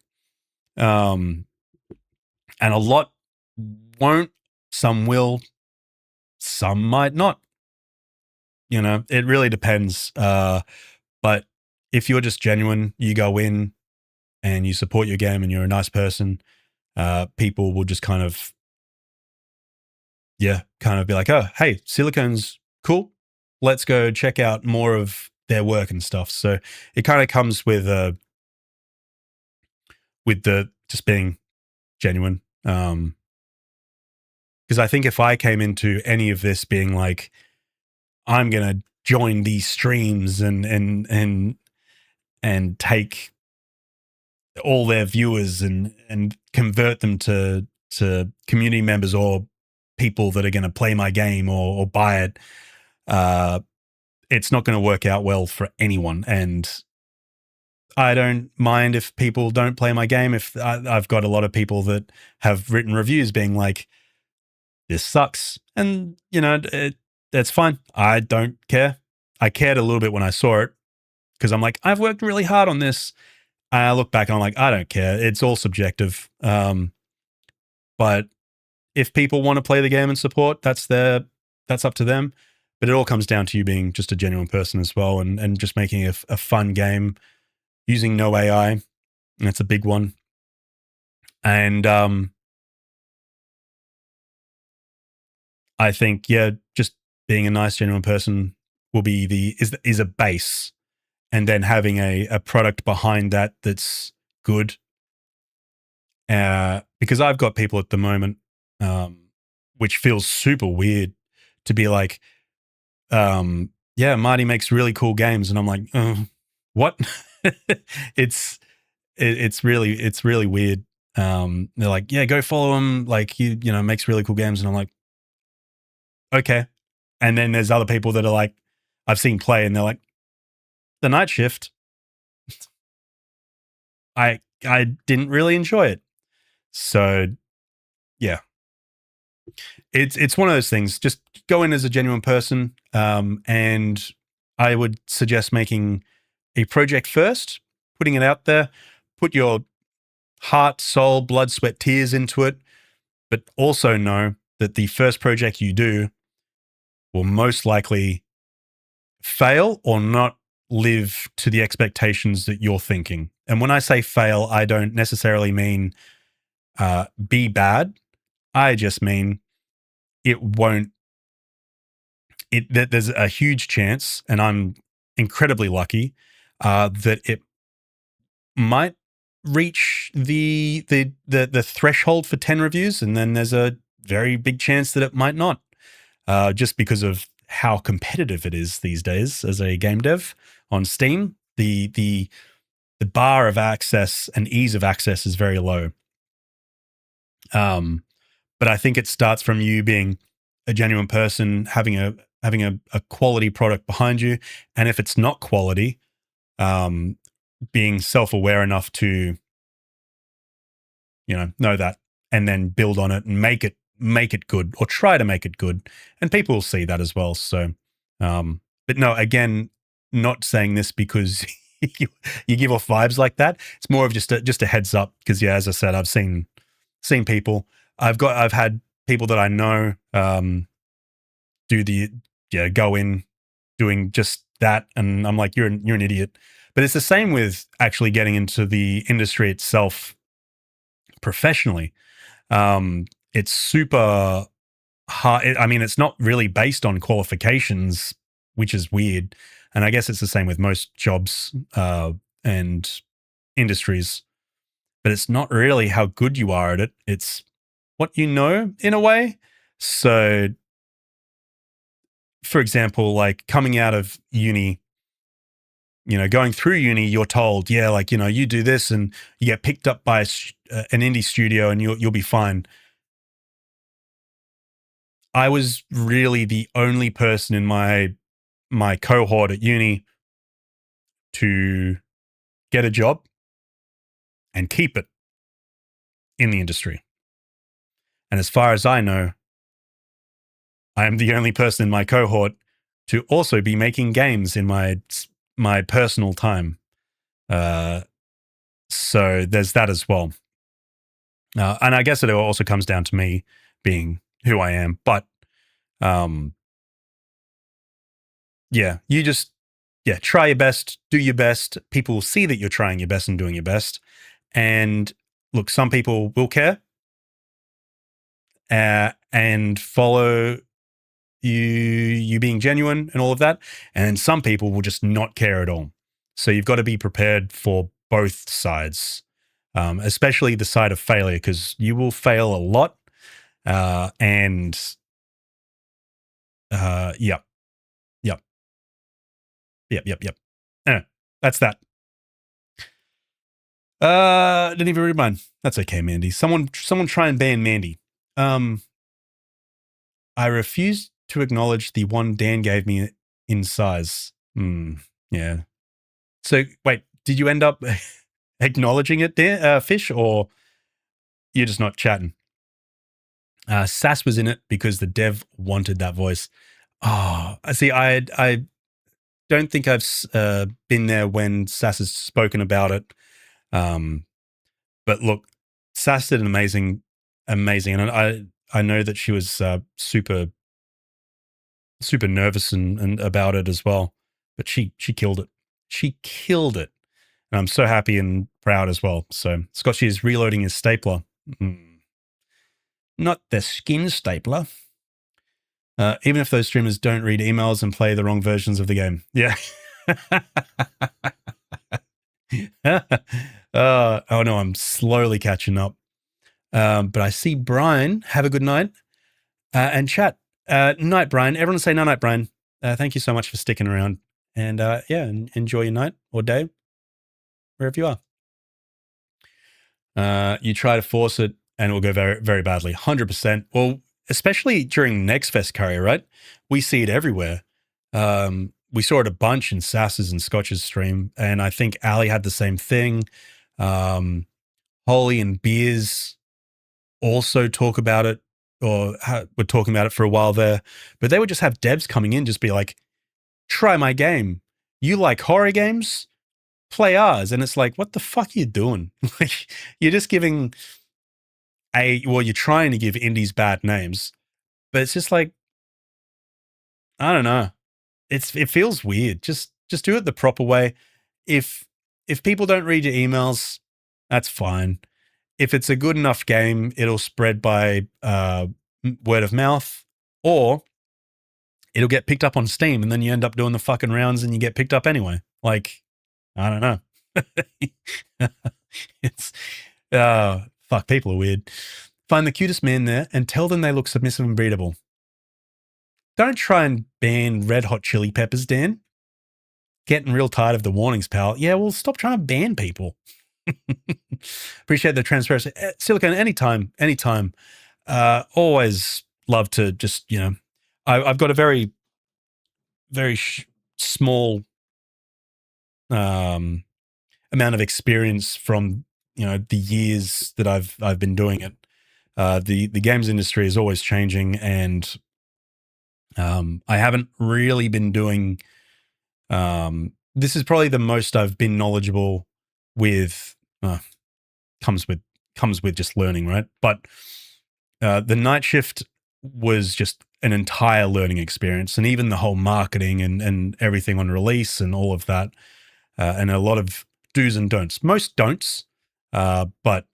And a lot won't, some will, some might not. You know, it really depends. But if you're just genuine, you go in and you support your game and you're a nice person, people will just kind of be like, oh, hey, Silicone's cool. Let's go check out more of their work and stuff. So it kind of comes with the just being genuine. Because I think if I came into any of this being like, I'm gonna join these streams and take all their viewers and convert them to community members or people that are going to play my game or buy it, it's not going to work out well for anyone. And I don't mind if people don't play my game. If I've got a lot of people that have written reviews being like, this sucks. And, you know, that's fine. I don't care. I cared a little bit when I saw it because I'm like, I've worked really hard on this. I look back and I'm like, I don't care. It's all subjective. But if people want to play the game and support, that's up to them. But it all comes down to you being just a genuine person as well and just making a fun game using no AI. And that's a big one. And I think, just being a nice, genuine person will be is a base. And then having a product behind that that's good. Because I've got people at the moment, which feels super weird to be like, Marty makes really cool games. And I'm like, what? It's really weird. They're like, yeah, go follow him. Like he, makes really cool games. And I'm like, okay. And then there's other people that are like, I've seen play and they're like, The Night Shift. I didn't really enjoy it. So yeah, it's one of those things. Just go in as a genuine person. And I would suggest making a project first, putting it out there, put your heart, soul, blood, sweat, tears into it. But also know that the first project you do will most likely fail or not live to the expectations that you're thinking. And when I say fail, I don't necessarily mean be bad. I just mean it won't. There's a huge chance, and I'm incredibly lucky that it might reach the threshold for 10 reviews, and then there's a very big chance that it might not, just because of how competitive it is these days as a game dev on Steam. The bar of access and ease of access is very low. But I think it starts from you being a genuine person, having a quality product behind you, and if it's not quality, being self-aware enough to know that, and then build on it and make it good, or try to make it good, and people will see that as well. So, but no, again, not saying this because you give off vibes like that. It's more of just a heads up because, as I said, I've seen people. I've had people that I know go in doing just that, and I'm like, you're an idiot. But it's the same with actually getting into the industry itself professionally. It's super hard. I mean, it's not really based on qualifications, which is weird. And I guess it's the same with most jobs and industries. But it's not really how good you are at it. It's what you know, in a way. So, for example, like coming out of uni, going through uni, you're told, you do this and you get picked up by an indie studio and you'll be fine. I was really the only person in my cohort at uni to get a job and keep it in the industry. And as far as I know, I am the only person in my cohort to also be making games in my personal time. So there's that as well. And I guess it also comes down to me being who I am. But yeah, you just try your best, do your best. People will see that you're trying your best and doing your best. And look, some people will care and follow you being genuine and all of that. And some people will just not care at all. So you've got to be prepared for both sides, especially the side of failure, because you will fail a lot. Yep. Anyway, that's that. Didn't even read mine. That's okay, Mandy. Someone try and ban Mandy. I refuse to acknowledge the one Dan gave me in size. Yeah. So wait, did you end up acknowledging it, Dan, Fish, or you're just not chatting? Sass was in it because the dev wanted that voice. Oh, I see. I don't think I've been there when Sass has spoken about it. But look, Sass did an amazing, and I know that she was super nervous and about it as well. But she killed it. She killed it, and I'm so happy and proud as well. So Scotchy is reloading his stapler, not the skin stapler. Even if those streamers don't read emails and play the wrong versions of the game. Yeah. Oh no, I'm slowly catching up. But I see Brian. Have a good night. And chat. Night, Brian. Everyone say night, Brian. Thank you so much for sticking around. And enjoy your night or day, wherever you are. You try to force it and it will go very, very badly. 100%. Well, especially during Next Fest carry, right? We see it everywhere. We saw it a bunch in Sass's and Scotch's stream, and I think Ali had the same thing. Holly and Beers also talk about it, or were talking about it for a while there, but they would just have devs coming in, just be like, try my game. You like horror games? Play ours. And it's like, what the fuck are you doing? Like, you're just giving you're trying to give indies bad names, but it's just like, I don't know. It feels weird. Just do it the proper way. If people don't read your emails, that's fine. If it's a good enough game, it'll spread by word of mouth, or it'll get picked up on Steam, and then you end up doing the fucking rounds and you get picked up anyway. Like, I don't know. It's fuck, people are weird. Find the cutest man there and tell them they look submissive and breedable. Don't try and ban Red Hot Chili Peppers, Dan. Getting real tired of the warnings, pal. Yeah, well, stop trying to ban people. Appreciate the transparency. Silicon, anytime. Always love to just, I've got a very, very small amount of experience from, the years that I've been doing it. The games industry is always changing, and I haven't really been doing. This is probably the most I've been knowledgeable with. Comes with just learning, right? But the night shift was just an entire learning experience, and even the whole marketing and everything on release and all of that, and a lot of do's and don'ts. Most don'ts, but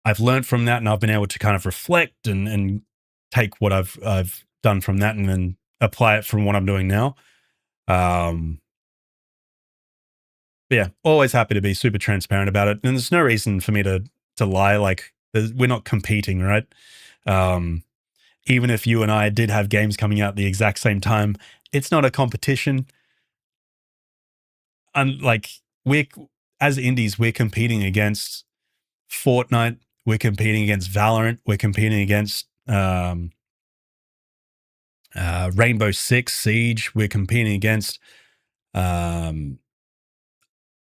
I've learned from that, and I've been able to kind of reflect and take what I've done from that and then apply it from what I'm doing now. Yeah, always happy to be super transparent about it. And there's no reason for me to lie. Like, we're not competing, right? Even if you and I did have games coming out at the exact same time, it's not a competition. And like, as indies, we're competing against Fortnite. We're competing against Valorant. We're competing against Rainbow Six Siege. We're competing against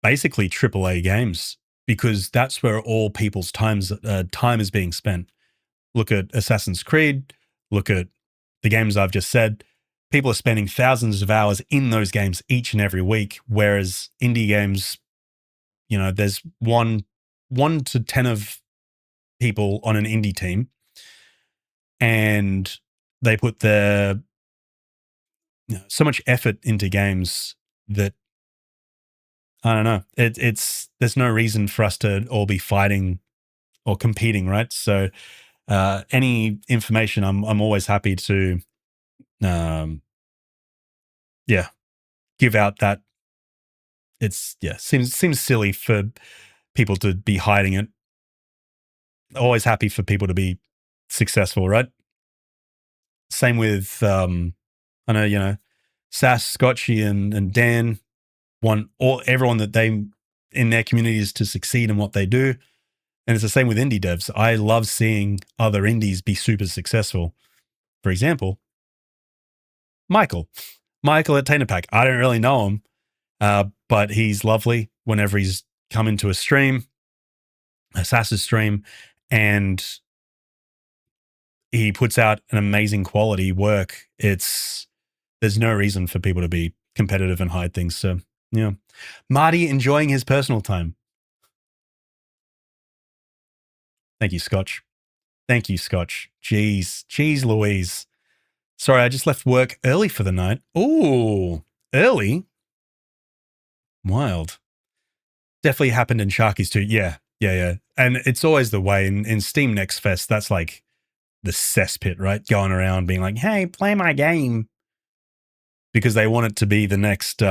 basically AAA games, because that's where all people's time is being spent. Look at Assassin's Creed. Look at the games I've just said. People are spending thousands of hours in those games each and every week, whereas indie games, there's one 1 to 10 of people on an indie team, and they put their so much effort into games that I don't know. It's there's no reason for us to all be fighting or competing, right? So any information, I'm always happy to, give out that. It's seems silly for people to be hiding it. Always happy for people to be successful, right? Same with I know Sass, Scotchy, and Dan want everyone that they in their communities to succeed in what they do. And it's the same with indie devs. I love seeing other indies be super successful. For example, Michael at Tainer Pack. I don't really know him, but he's lovely whenever he's come into a stream, a Sass's stream, and he puts out an amazing quality work. There's no reason for people to be competitive and hide things. So, yeah. Marty enjoying his personal time. Thank you, Scotch. Thank you, Scotch. Jeez Louise. Sorry, I just left work early for the night. Ooh, early? Wild. Definitely happened in Sharkies too. Yeah. And it's always the way in Steam Next Fest. That's like the cesspit, right? Going around being like, hey, play my game. Because they want it to be the next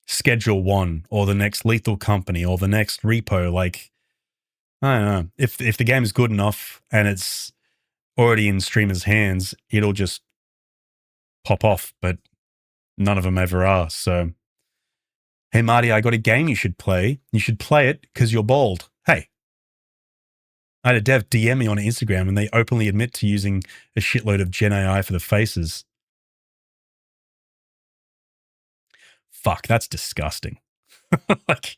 Schedule 1 or the next Lethal Company or the next Repo. Like, I don't know. If the game is good enough and it's already in streamers' hands, it'll just pop off. But none of them ever are. So, hey, Marty, I got a game you should play. You should play it because you're bald. Hey. I had a dev DM me on Instagram and they openly admit to using a shitload of Gen AI for the faces. Fuck, that's disgusting. Like,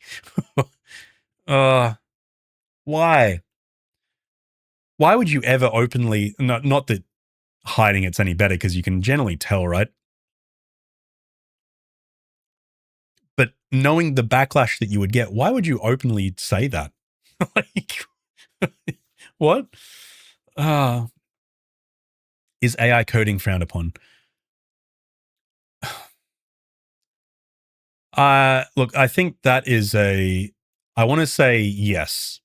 why? Why would you ever openly, not that hiding it's any better because you can generally tell, right? But knowing the backlash that you would get, why would you openly say that? Like, what? Is AI coding frowned upon? Look, I think that is I want to say yes.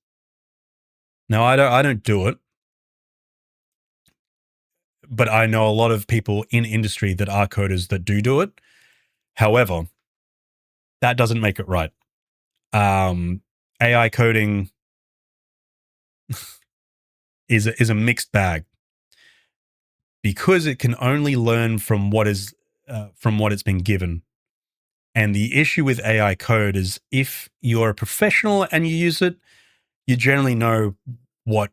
Now, I don't do it, but I know a lot of people in industry that are coders that do it. However, that doesn't make it right. AI coding is a mixed bag because it can only learn from what it's been given. And the issue with AI code is if you're a professional and you use it, you generally know what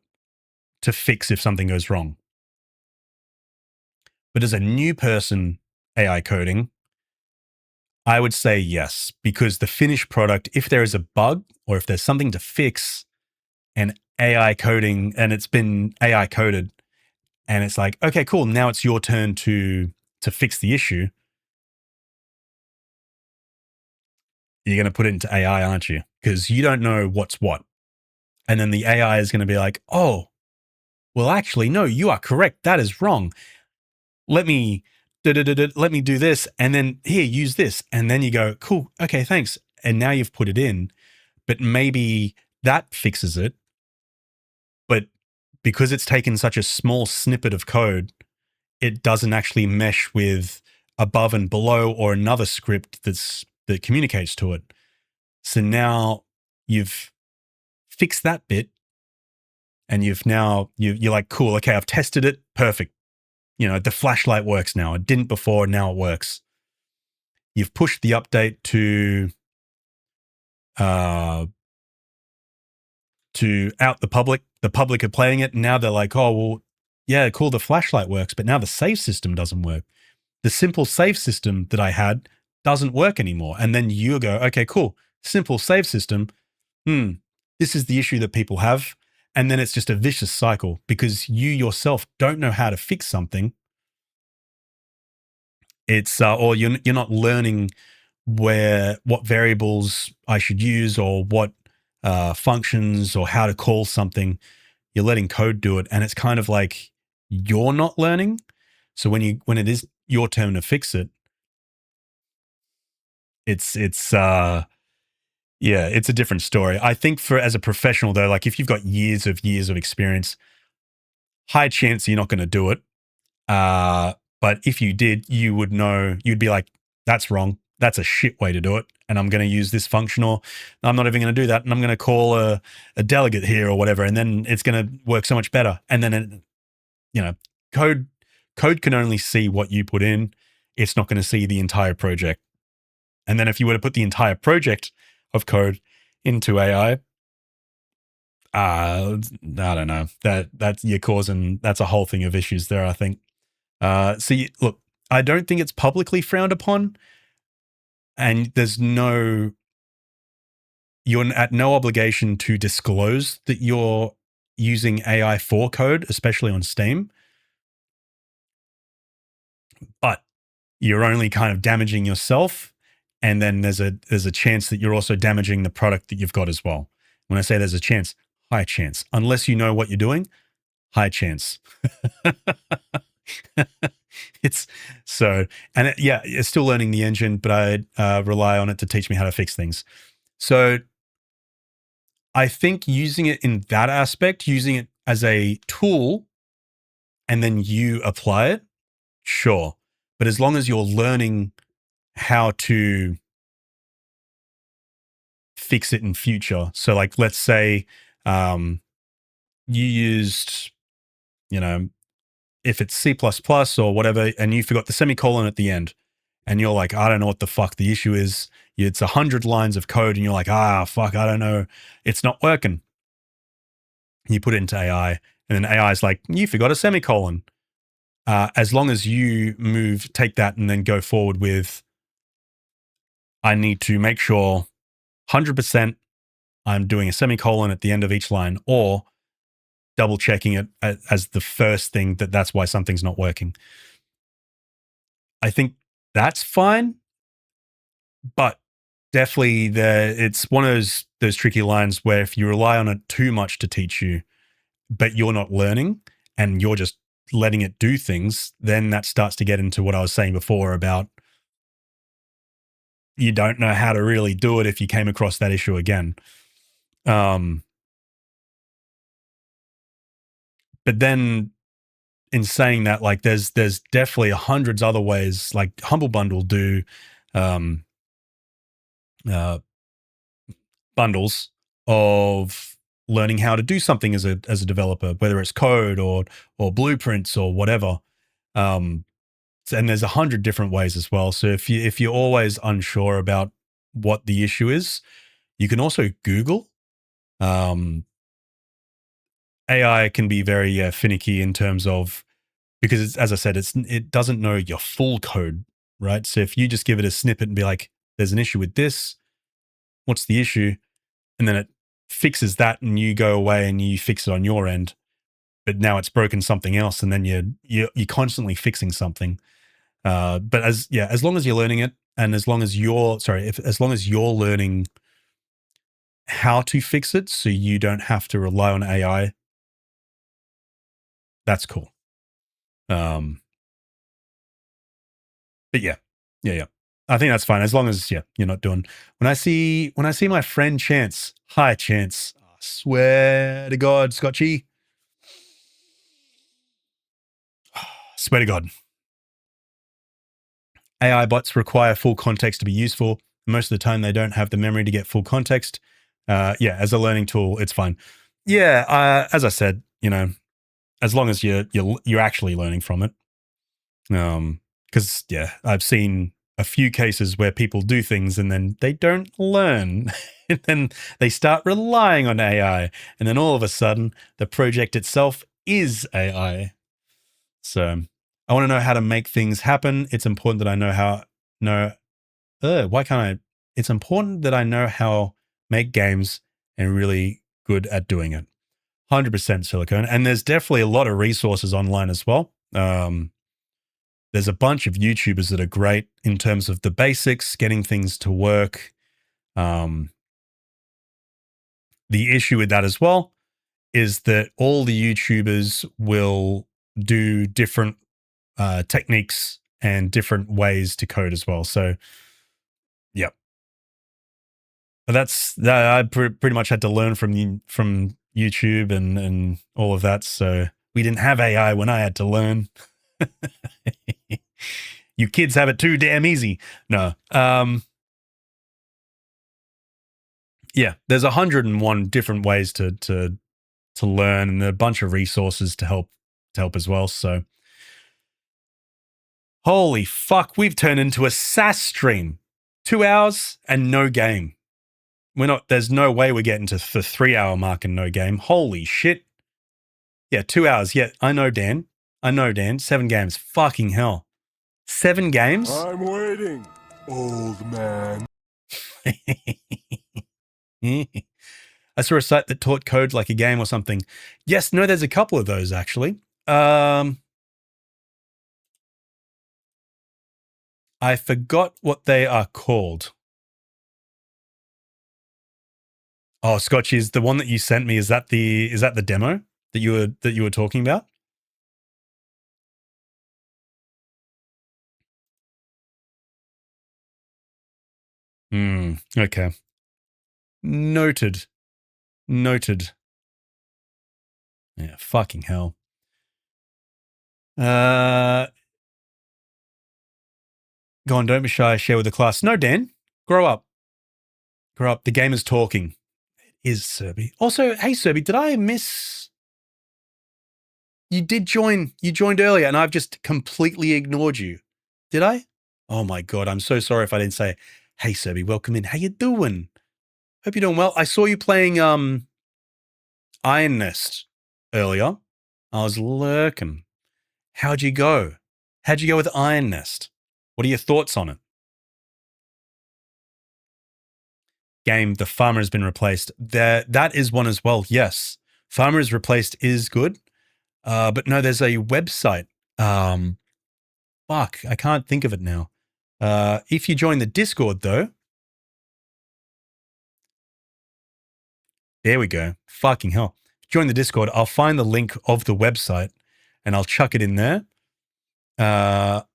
to fix if something goes wrong. But as a new person AI coding, I would say yes, because the finished product, if there is a bug or if there's something to fix and AI coding and it's been AI coded and it's like, okay, cool, now it's your turn to fix the issue. You're going to put it into AI, aren't you? Because you don't know what's what. And then the AI is going to be like, oh, well, actually, no, you are correct. That is wrong. Let me do this. And then here, use this. And then you go, cool. Okay, thanks. And now you've put it in, but maybe that fixes it. But because it's taken such a small snippet of code, it doesn't actually mesh with above and below or another script that communicates to it. So now you've fixed that bit and you're like, cool, okay, I've tested it, perfect. The flashlight works now. It didn't before, now it works. You've pushed the update to out the public. The public are playing it, and now they're like, oh, well, yeah, cool, the flashlight works, but now the save system doesn't work. The simple save system that I had doesn't work anymore. And then you go, okay, cool, simple save system. This is the issue that people have. And then it's just a vicious cycle because you yourself don't know how to fix something. It's or you're not learning what variables I should use or what functions or how to call something, you're letting code do it, and it's kind of like you're not learning. So when it is your turn to fix it, it's a different story. I think as a professional though, like if you've got years of experience, high chance you're not going to do it. But if you did, you would know, you'd be like, that's wrong. That's a shit way to do it. And I'm going to use this function, or I'm not even going to do that. And I'm going to call a delegate here or whatever. And then it's going to work so much better. And then, code can only see what you put in. It's not going to see the entire project. And then if you were to put the entire project of code into AI, I don't know, that's you're causing, that's a whole thing of issues there, I think. Look, I don't think it's publicly frowned upon, and you're at no obligation to disclose that you're using AI for code, especially on Steam. But you're only kind of damaging yourself, and then there's a chance that you're also damaging the product that you've got as well. When I say there's a chance, high chance. Unless you know what you're doing, high chance. It's still learning the engine, but I rely on it to teach me how to fix things. So I think using it in that aspect, using it as a tool, and then you apply it, sure. But as long as you're learning how to fix it in future. So like, let's say you used, if it's C++ or whatever, and you forgot the semicolon at the end, and you're like, I don't know what the fuck the issue is. It's 100 lines of code, and you're like, fuck, I don't know. It's not working. You put it into AI, and then AI is like, you forgot a semicolon. As long as you take that and then go forward with, I need to make sure 100% I'm doing a semicolon at the end of each line, or double checking it as the first thing that's why something's not working. I think that's fine, but definitely it's one of those tricky lines where if you rely on it too much to teach you, but you're not learning and you're just letting it do things, then that starts to get into what I was saying before about you don't know how to really do it if you came across that issue again. But then in saying that, like there's definitely hundreds other ways, like Humble Bundle do bundles of learning how to do something as a developer, whether it's code or blueprints or whatever. And there's 100 different ways as well. So if you're always unsure about what the issue is, you can also Google. AI can be very finicky in terms of, because as I said, it doesn't know your full code, right? So if you just give it a snippet and be like, there's an issue with this, what's the issue? And then it fixes that, and you go away and you fix it on your end, but now it's broken something else, and then you're constantly fixing something. But as long as you're learning it, and as long as you're learning how to fix it, so you don't have to rely on AI, that's cool. But yeah. I think that's fine as long as you're not doing. When I see my friend Chance, hi Chance, I swear to God, Scotchy, swear to God, AI bots require full context to be useful. Most of the time, they don't have the memory to get full context. As a learning tool, it's fine. Yeah, as I said, as long as you're actually learning from it. Because I've seen a few cases where people do things and then they don't learn, and then they start relying on AI, and then all of a sudden the project itself is AI. So I want to know how to make things happen. It's important that I It's important that I know how make games and really good at doing it. 100% Silicone. And there's definitely a lot of resources online as well. There's a bunch of YouTubers that are great in terms of the basics, getting things to work. the issue with that as well is that all the YouTubers will do different techniques and different ways to code as well. So, yep. But that's that. I pretty much had to learn from YouTube and all of that. So we didn't have AI when I had to learn. You kids have it too damn easy. No. Yeah, there's 101 different ways to learn, and a bunch of resources to help as well. So, holy fuck, we've turned into a SAS stream. 2 hours and no game. There's no way we're getting to the 3 hour mark and no game. Holy shit. Yeah, 2 hours. Yeah, I know, Dan. 7 games. Fucking hell. 7 games? I'm waiting, old man. I saw a site that taught code like a game or something. Yes, no, there's a couple of those actually. I forgot what they are called. Oh, Scotch, is the one that you sent me, is that the demo that you were talking about? Okay. Noted. Yeah, fucking hell. Go on, don't be shy, share with the class. No, Dan, grow up. The game is talking. It is, Serby. Also, hey, Serby, did I miss... You did join. You joined earlier, and I've just completely ignored you. Did I? Oh, my God. I'm so sorry if I didn't say, hey, Serby, welcome in. How you doing? Hope you're doing well. I saw you playing Iron Nest earlier. I was lurking. How'd you go? How'd you go with Iron Nest? What are your thoughts on it? Game, the farmer has been replaced. That is one as well, yes. Farmer is replaced is good. But no, there's a website. Fuck, I can't think of it now. If you join the Discord, though. There we go. Fucking hell. Join the Discord. I'll find the link of the website and I'll chuck it in there. But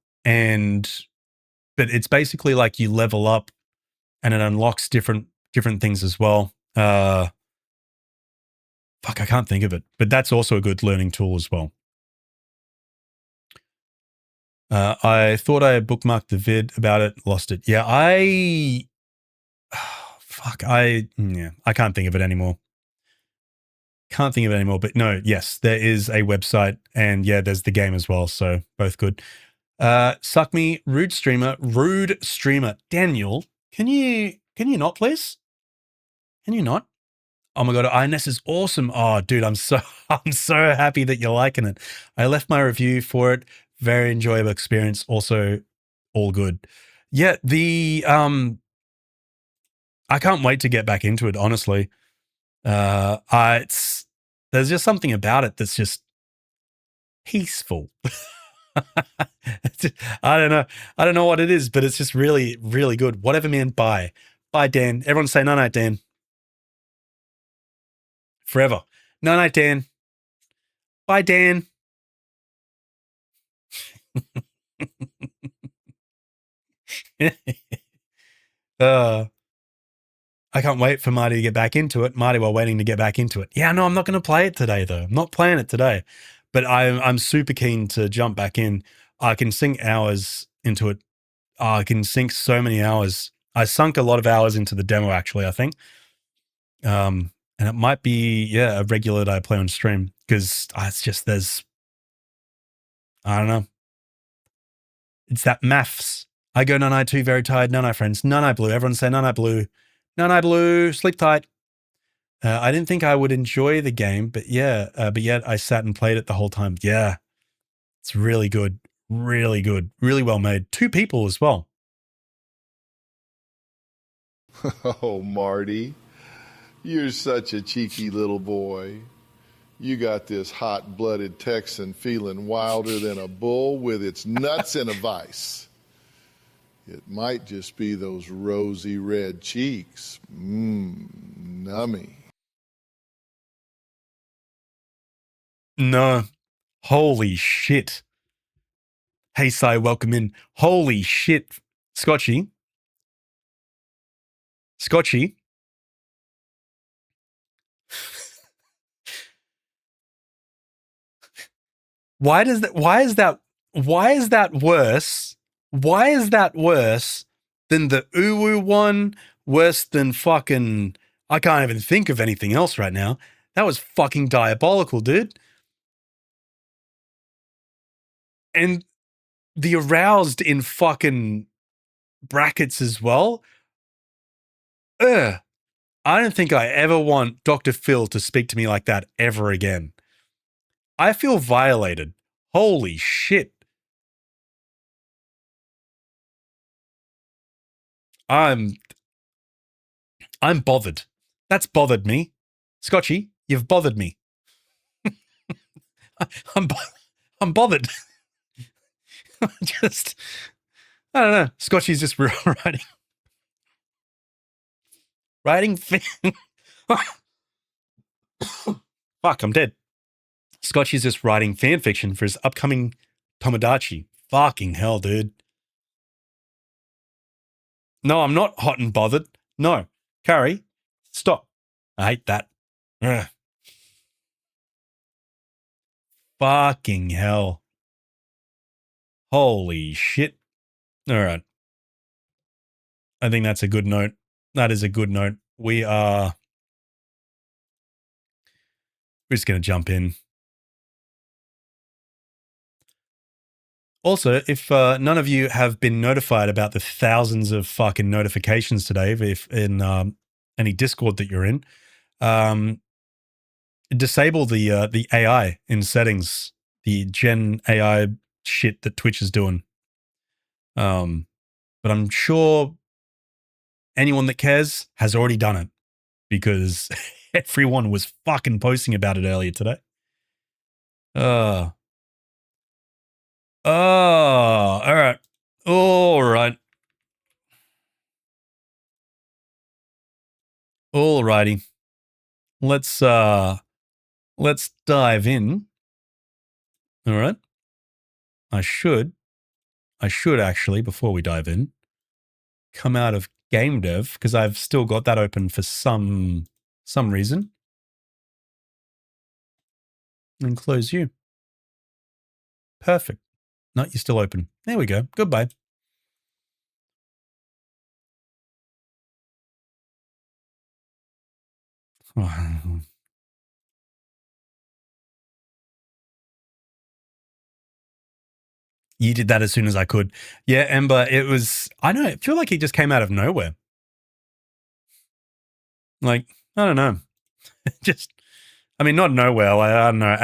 it's basically like you level up and it unlocks different things as well. Fuck, I can't think of it. But that's also a good learning tool as well. I thought I bookmarked the vid about it, lost it. Yeah, I can't think of it anymore. But no, yes, there is a website and yeah, there's the game as well. So both good. Suck me, rude streamer. Daniel, can you not, please? Can you not? Oh my God, INS is awesome. Oh, dude, I'm so happy that you're liking it. I left my review for it. Very enjoyable experience. Also, all good. Yeah, I can't wait to get back into it, honestly. There's just something about it that's just peaceful. I don't know what it is, but it's just really, really good. Whatever, man. Bye, Dan. Everyone say night, Dan. Forever. Night, Dan. Bye, Dan. I can't wait for Marty to get back into it. Marty, while waiting to get back into it. Yeah, no, I'm not going to play it today, though. I'm not playing it today. But I'm super keen to jump back in. I can sink hours into it. I can sink so many hours. I sunk a lot of hours into the demo, actually, I think. And it might be, a regular that I play on stream. Because it's just, I don't know. It's that maths. I go Nunai too, very tired. Nunai friends. Nunai blue. Everyone say Nunai blue. Nunai blue. Sleep tight. I didn't think I would enjoy the game, but yet I sat and played it the whole time. Yeah. It's really good. Really good. Really well made. 2 people as well. Oh, Marty. You're such a cheeky little boy. You got this hot-blooded Texan feeling wilder than a bull with its nuts in a vice. It might just be those rosy red cheeks. Nummy. No. Holy shit. Hey, Sai, welcome in. Holy shit. Scotchy. Scotchy. Why is that worse? Why is that worse than the uwu one? Worse than fucking, I can't even think of anything else right now. That was fucking diabolical, dude. And the aroused in fucking brackets as well. Ugh. I don't think I ever want Dr. Phil to speak to me like that ever again. I feel violated. Holy shit. I'm bothered. That's bothered me. Scotchy, you've bothered me. I'm bothered. Just, I don't know. Scotchy's just writing fuck, I'm dead. Scotchy's just writing fan fiction for his upcoming Tomodachi. Fucking hell, dude. No, I'm not hot and bothered. No. Carrie, stop. I hate that. Ugh. Fucking hell. Holy shit. All right. I think that's a good note. That is a good note. We're just going to jump in. Also, if none of you have been notified about the thousands of fucking notifications today, if in any Discord that you're in, disable the AI in settings, the Gen AI shit that Twitch is doing. But I'm sure anyone that cares has already done it because everyone was fucking posting about it earlier today. All right. All right. Alrighty. Let's dive in. All right. I should actually, before we dive in, come out of game dev because I've still got that open for some reason. And close you. Perfect. No, you're still open. There we go. Goodbye. You did that as soon as I could. Yeah, Ember, it was, I feel like it just came out of nowhere. Like, I don't know. Not nowhere. I don't know.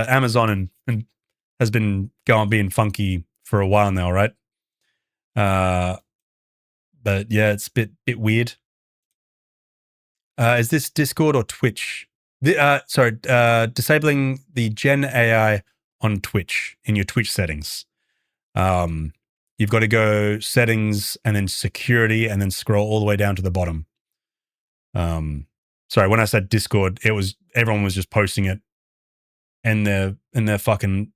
Amazon and has been being funky for a while now, right? But yeah, it's a bit weird. Is this Discord or Twitch? Disabling the Gen AI on Twitch in your Twitch settings. You've got to go settings and then security and then scroll all the way down to the bottom. Sorry, when I said Discord, everyone was just posting it and they're fucking.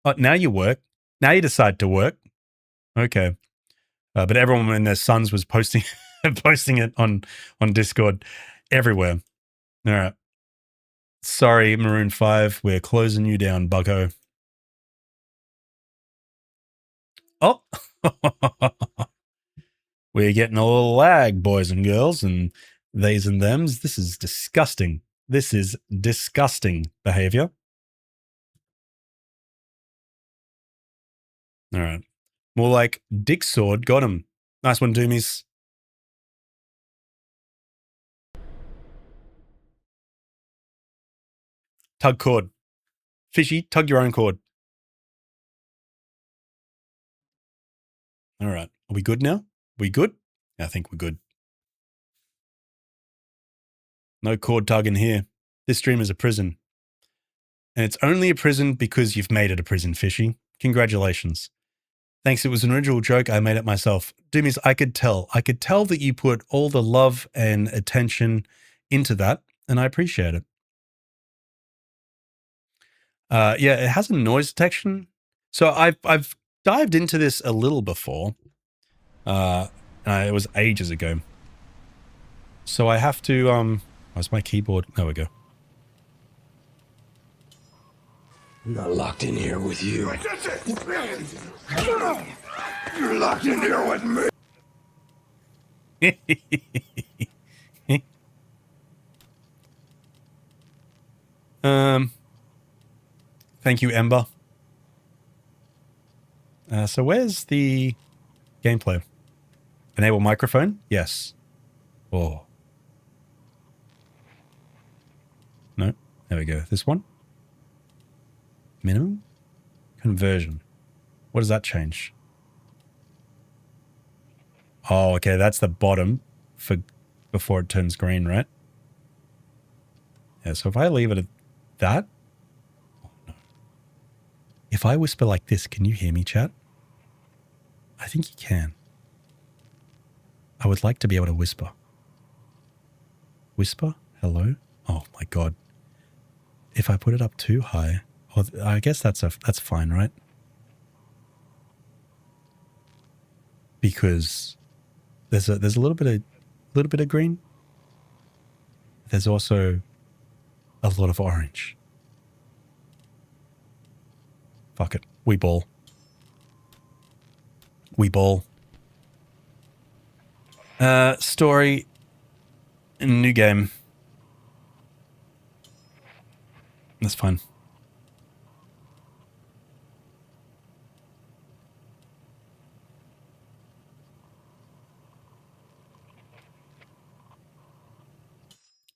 Oh, now you work. Now you decide to work. Okay. But everyone and their sons was posting it on Discord everywhere. All right. Sorry, Maroon 5. We're closing you down, bucko. Oh. We're getting a little lag, boys and girls, and theys and thems. This is disgusting. This is disgusting behavior. All right. More like Dick Sword. Got him. Nice one, Doomies. Tug cord. Fishy, tug your own cord. All right. Are we good now? We good? I think we're good. No cord tugging here. This stream is a prison. And it's only a prison because you've made it a prison, Fishy. Congratulations. Thanks. It was an original joke. I made it myself. Doomies, I could tell that you put all the love and attention into that, and I appreciate it. Yeah, it has a noise detection. So I've dived into this a little before. It was ages ago. So I have to where's my keyboard? There we go. I'm not locked in here with you. You're locked in here with me. Thank you, Ember. So where's the gameplay? Enable microphone? Yes. Oh. No. There we go. This one? Minimum? Conversion. What does that change? Oh, okay. That's the bottom for before it turns green, right? Yeah, so if I leave it at that. Oh, no. If I whisper like this, can you hear me, chat? I think you can. I would like to be able to whisper. Whisper? Hello? Oh my god. If I put it up too high, well, I guess that's fine, right? Because there's a little bit of green. There's also a lot of orange. Fuck it. We ball. We ball. Story. New game. That's fine.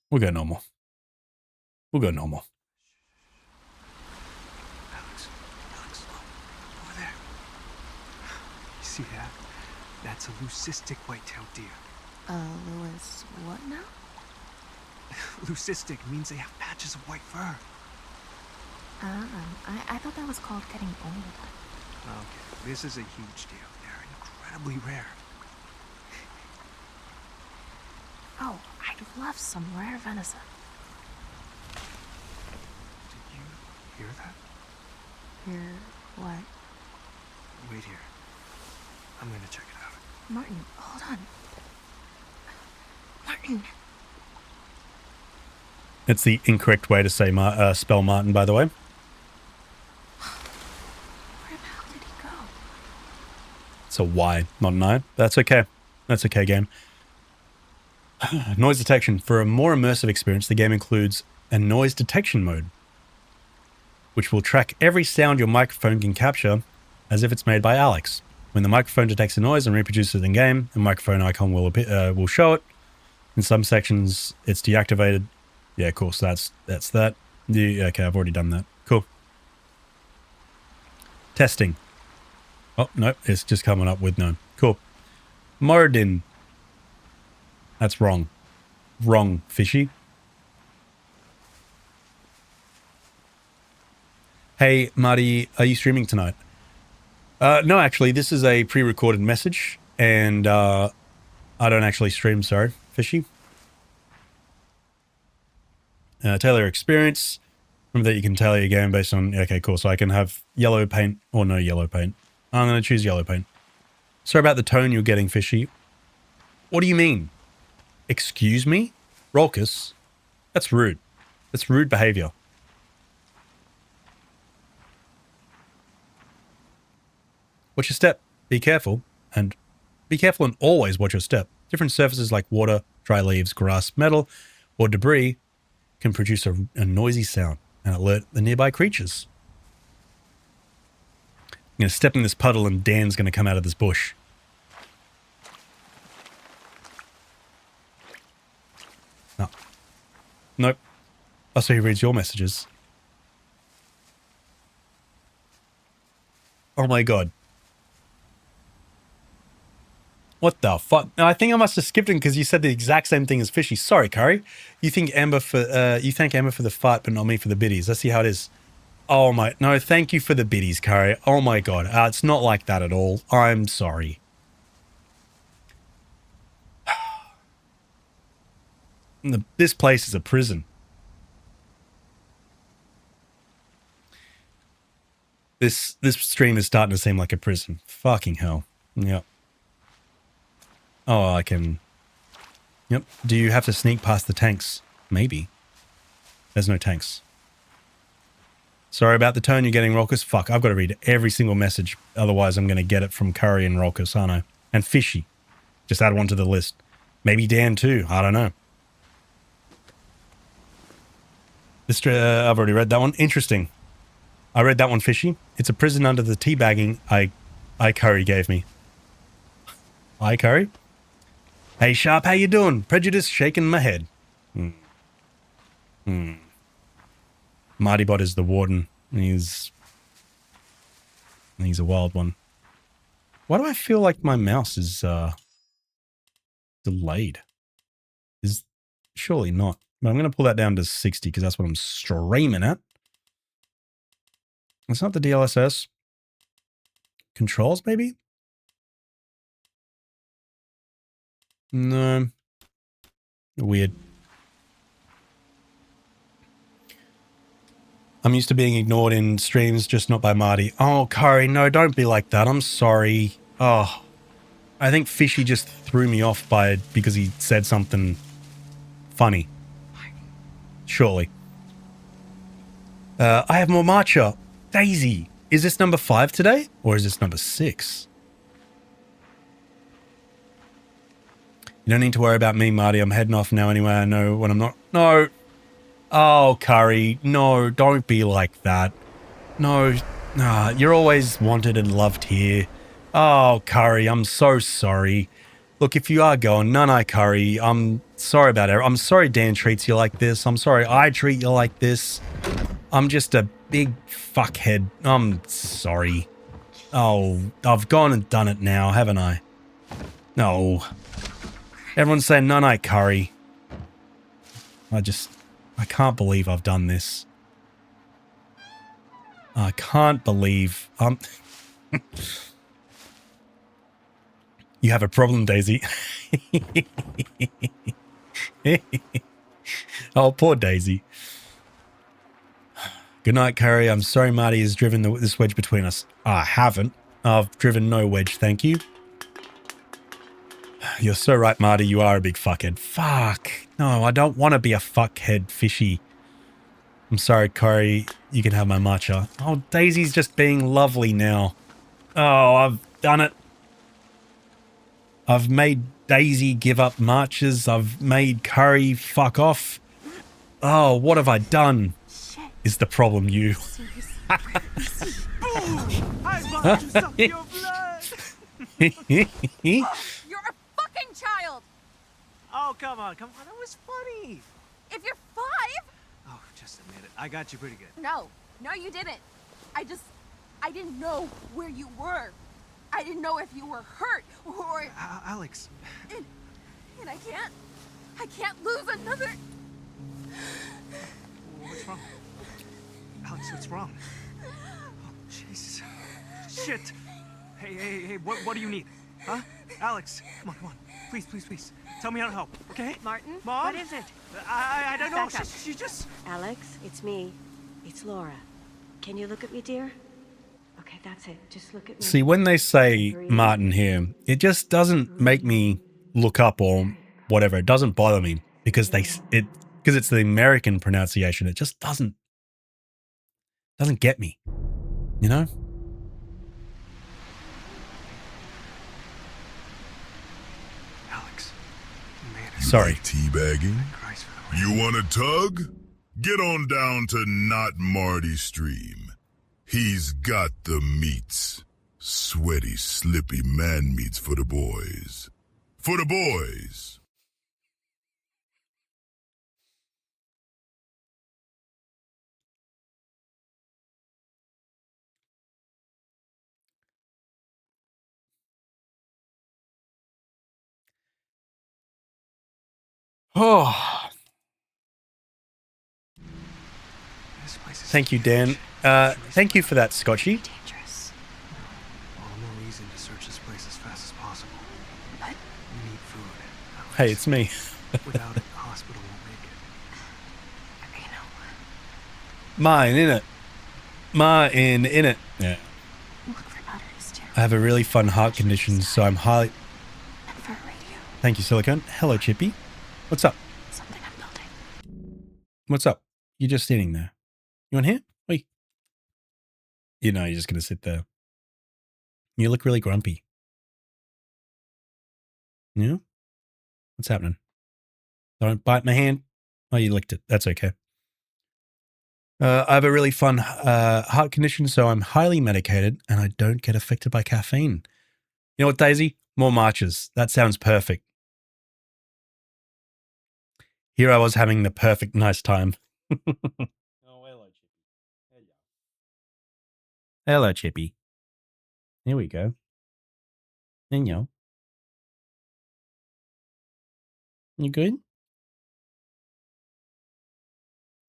We'll go normal. We'll go normal. Alex, look. Over there. You see that? That's a leucistic white-tailed deer. Louis, what now? Leucistic means they have patches of white fur. I thought that was called getting old. Okay, this is a huge deal. They're incredibly rare. Oh, I'd love some rare venison. Did you hear that? Hear what? Wait here. I'm gonna check it out. Martin, hold on. Martin. It's the incorrect way to say spell Martin, by the way. Where the hell did he go? It's a Y, not an I. That's okay. That's okay, game. Noise detection. For a more immersive experience, the game includes a noise detection mode, which will track every sound your microphone can capture as if it's made by Alex. When the microphone detects a noise and reproduces it in-game, the microphone icon will show it. In some sections, it's deactivated. Yeah, cool. So that's that. Okay, I've already done that. Cool. Testing. Oh, no, it's just coming up with no. Cool. Mardin. That's wrong. Wrong, fishy. Hey, Marty, are you streaming tonight? No, actually, this is a pre-recorded message, and I don't actually stream, sorry, fishy. Tailor your experience. Remember that you can tailor your game based on... Okay, cool. So I can have yellow paint or no yellow paint. I'm going to choose yellow paint. Sorry about the tone you're getting, fishy. What do you mean? Excuse me? Rolkus? That's rude. That's rude behavior. Watch your step. Be careful. And be careful and always watch your step. Different surfaces like water, dry leaves, grass, metal, or debris can produce a noisy sound and alert the nearby creatures. I'm going to step in this puddle and Dan's going to come out of this bush. No. Nope. Oh, so he reads your messages. Oh my god. What the fuck? No, I think I must have skipped him because you said the exact same thing as Fishy. Sorry, Curry. You thank Amber for the fart, but not me for the biddies. Let's see how it is. Oh my, no, thank you for the biddies, Curry. Oh my god, it's not like that at all. I'm sorry. This place is a prison. This stream is starting to seem like a prison. Fucking hell. Yep. Oh, I can... Yep. Do you have to sneak past the tanks? Maybe. There's no tanks. Sorry about the tone you're getting, Rolkus. Fuck, I've got to read every single message. Otherwise, I'm going to get it from Curry and Rolkus, aren't I? And Fishy. Just add one to the list. Maybe Dan too. I don't know. I've already read that one. Interesting. I read that one, Fishy. It's a prison under the teabagging I Curry gave me. I Curry? Hey, Sharp, how you doing? Prejudice shaking my head. MardeeBot is the warden. He's a wild one. Why do I feel like my mouse is delayed? Is surely not. But I'm going to pull that down to 60 because that's what I'm streaming at. It's not the DLSS. Controls, maybe? No. Weird. I'm used to being ignored in streams, just not by Marty. Oh, Curry, no, don't be like that. I'm sorry. Oh, I think Fishy just threw me off because he said something funny. Surely. I have more matcha. Daisy. Is this number 5 today? Or is this number 6? You don't need to worry about me, Marty. I'm heading off now anyway. I know when I'm not... No. Oh, Curry. No, don't be like that. No. Nah, you're always wanted and loved here. Oh, Curry, I'm so sorry. Look, if you are going, no, Curry, I'm sorry about it. I'm sorry Dan treats you like this. I'm sorry I treat you like this. I'm just a big fuckhead. I'm sorry. Oh, I've gone and done it now, haven't I? No. Everyone's saying, no, Curry. I can't believe I've done this. I can't believe... You have a problem, Daisy. Oh, poor Daisy. Good night, Curry. I'm sorry Marty has driven this wedge between us. I haven't. I've driven no wedge, thank you. You're so right, Marty. You are a big fuckhead. Fuck. No, I don't want to be a fuckhead, Fishy. I'm sorry, Curry. You can have my matcha. Oh, Daisy's just being lovely now. Oh, I've done it. I've made Daisy give up marches. I've made Curry fuck off. Oh, what have I done? Is the problem you? You're a fucking child! Oh, come on. That was funny. If you're 5... Oh, just admit it. I got you pretty good. No, you didn't. I didn't know where you were. I didn't know if you were hurt or... Alex. And I can't lose another... What's wrong? Alex, what's wrong? Oh, Jesus. Shit. Hey, what do you need? Huh? Alex, come on. Please. Tell me how to help, okay? Martin? Mom? What is it? I don't know. Back up. She just... Alex, it's me. It's Laura. Can you look at me, dear? Okay, that's it. Just look at me. See, when they say Martin here, it just doesn't make me look up or whatever. It doesn't bother me because because it's the American pronunciation. It just doesn't get me, you know? Alex. Man, sorry. Teabagging? You want a tug? Get on down to NotMardee stream. He's got the meats. Sweaty, slippy man meats for the boys. For the boys. Oh. Thank you, Dan. Thank you for that, Scotchy. Dangerous. All the more reason to search this place as fast as possible. But we need food. Alex. Hey, it's me. Without it, the hospital won't make it. Mine, innit? Ma in it. Yeah. Look for batteries too. I have a really fun heart condition, so I'm highly... And for a radio. Thank you, Silicone. Hello, Chippy. What's up? Something I'm building. What's up? You're just sitting there. You want here? Wait. You know, you're just going to sit there. You look really grumpy. Yeah? What's happening? Don't bite my hand. Oh, you licked it. That's okay. I have a really fun heart condition, so I'm highly medicated and I don't get affected by caffeine. You know what, Daisy? More marches. That sounds perfect. Here I was having the perfect nice time. Oh, hello, Chippy. Hello, Chippy. Here we go. Hello. You good?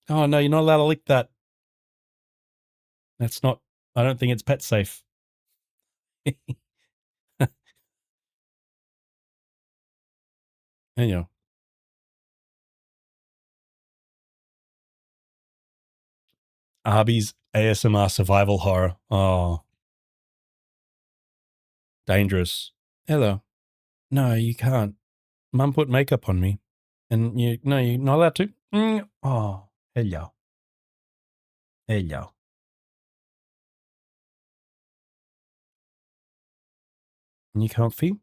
Oh, no, you're not allowed to lick that. That's not... I don't think it's pet safe. Hello. Arby's ASMR survival horror. Oh. Dangerous. Hello. No, you can't. Mum put makeup on me. And you're not allowed to. Oh, hello. Hello. And you comfy?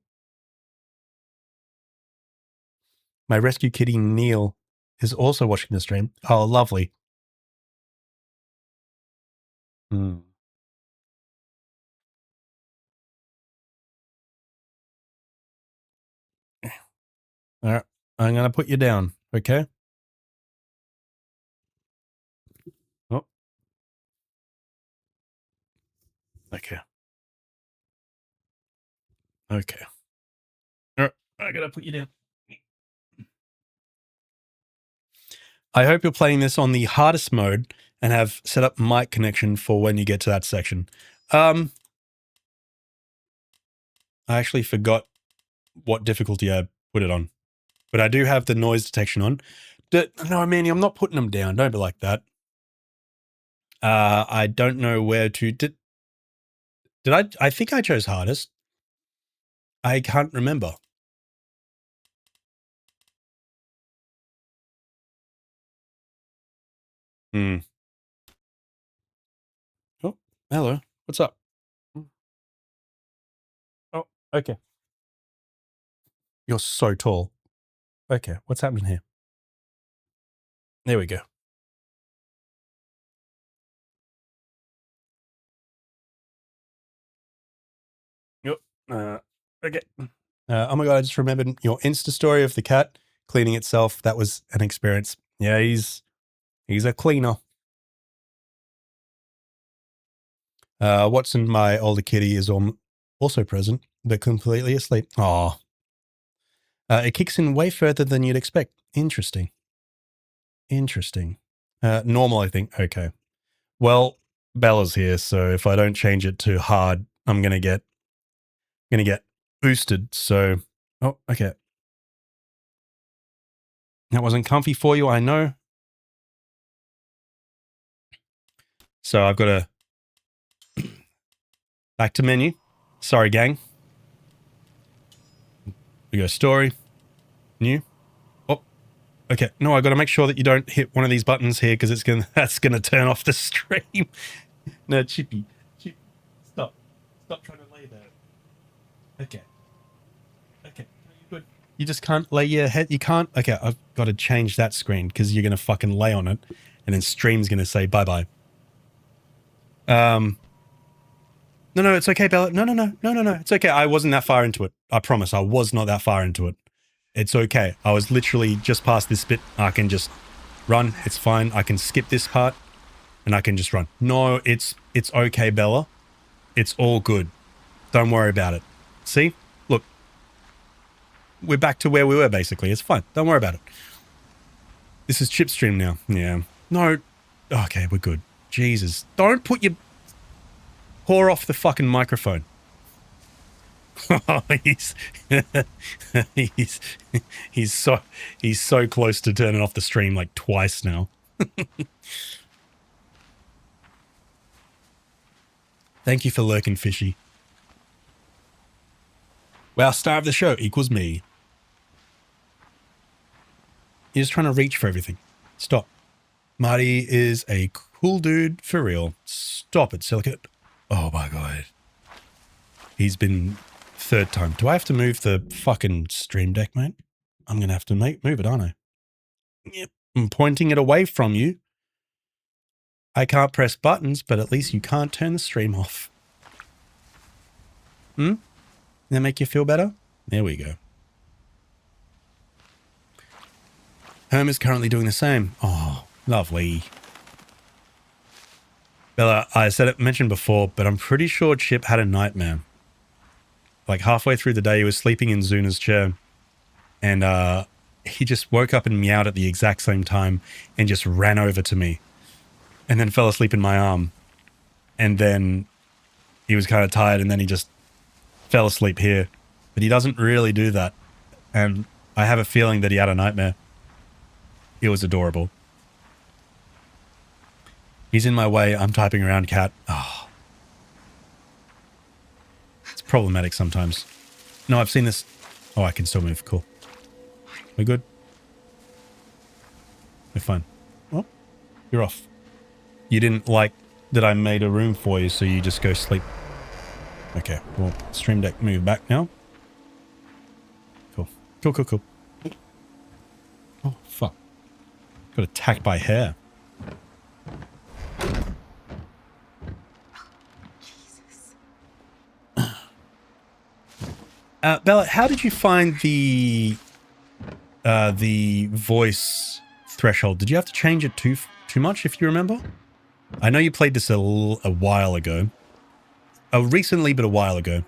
My rescue kitty, Neil, is also watching the stream. Oh, lovely. Hmm. All right. I'm going to put you down, okay? Oh. Okay. Okay. All right. I got to put you down. I hope you're playing this on the hardest mode and have set up mic connection for when you get to that section. I actually forgot what difficulty I put it on. But I do have the noise detection on. No, Manny, I'm not putting them down. Don't be like that. I don't know where to... Did I think I chose hardest. I can't remember. Hmm. Oh, hello. What's up? Oh, okay. You're so tall. Okay, what's happening here? There we go. Yep. Okay. Oh my god, I just remembered your Insta story of the cat cleaning itself. That was an experience. Yeah, he's a cleaner. Watson, my older kitty, is also present, but completely asleep. Aw. It kicks in way further than you'd expect. Interesting. Interesting. Normal, I think. Okay. Well, Bella's here, so if I don't change it to hard, I'm gonna get boosted. So, oh, okay. That wasn't comfy for you, I know. So I've got to back to menu. Sorry, gang. We go story, new. Oh, okay. No, I got to make sure that you don't hit one of these buttons here because that's gonna turn off the stream. No, Chippy, stop trying to lay there. Okay. Okay, you're good. You just can't lay your head. You can't. Okay, I've got to change that screen because you're gonna fucking lay on it, and then stream's gonna say bye bye. No, it's okay, Bella. No. It's okay. I wasn't that far into it. I promise. I was not that far into it. It's okay. I was literally just past this bit. I can just run. It's fine. I can skip this part and I can just run. No, it's okay, Bella. It's all good. Don't worry about it. See? Look. We're back to where we were, basically. It's fine. Don't worry about it. This is Chip Stream now. Yeah. No. Okay, we're good. Jesus. Don't put your... Pour off the fucking microphone. he's so close to turning off the stream like twice now. Thank you for lurking, Fishy. Wow, star of the show equals me. You're just trying to reach for everything. Stop. Marty is a cool dude for real. Stop it, Silicate. Oh my god. He's been third time. Do I have to move the fucking stream deck, mate? I'm going to have to move it, aren't I? Yep. I'm pointing it away from you. I can't press buttons, but at least you can't turn the stream off. That make you feel better? There we go. Herm is currently doing the same. Oh, lovely. Bella, I mentioned before, but I'm pretty sure Chip had a nightmare. Like halfway through the day, he was sleeping in Zuna's chair. And he just woke up and meowed at the exact same time and just ran over to me. And then fell asleep in my arm. And then he was kind of tired and then he just fell asleep here. But he doesn't really do that. And I have a feeling that he had a nightmare. It was adorable. He's in my way. I'm typing around, cat. Oh. It's problematic sometimes. No, I've seen this. Oh, I can still move. Cool. We're good. We're fine. Oh, you're off. You didn't like that I made a room for you, so you just go sleep. Okay, well, stream deck move back now. Cool. Cool. Oh, fuck. Got attacked by hair. Bella, how did you find the voice threshold? Did you have to change it too much, if you remember? I know you played this a while ago. Recently, but a while ago.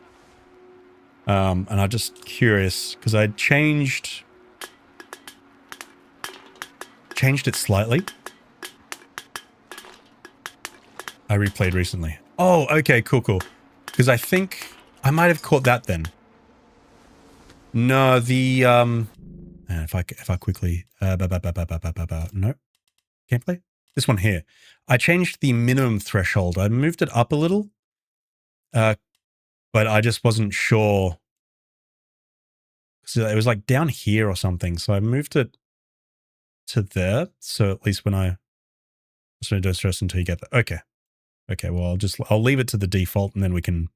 And I'm just curious, because I changed it slightly. I replayed recently. Oh, okay, cool. Because I think I might have caught that then. No, the if I quickly no, can't play this one here. I changed the minimum threshold. I moved it up a little, but I just wasn't sure. So it was like down here or something. So I moved it to there. So at least when so don't stress until you get there. Okay. Well, I'll leave it to the default, and then we can.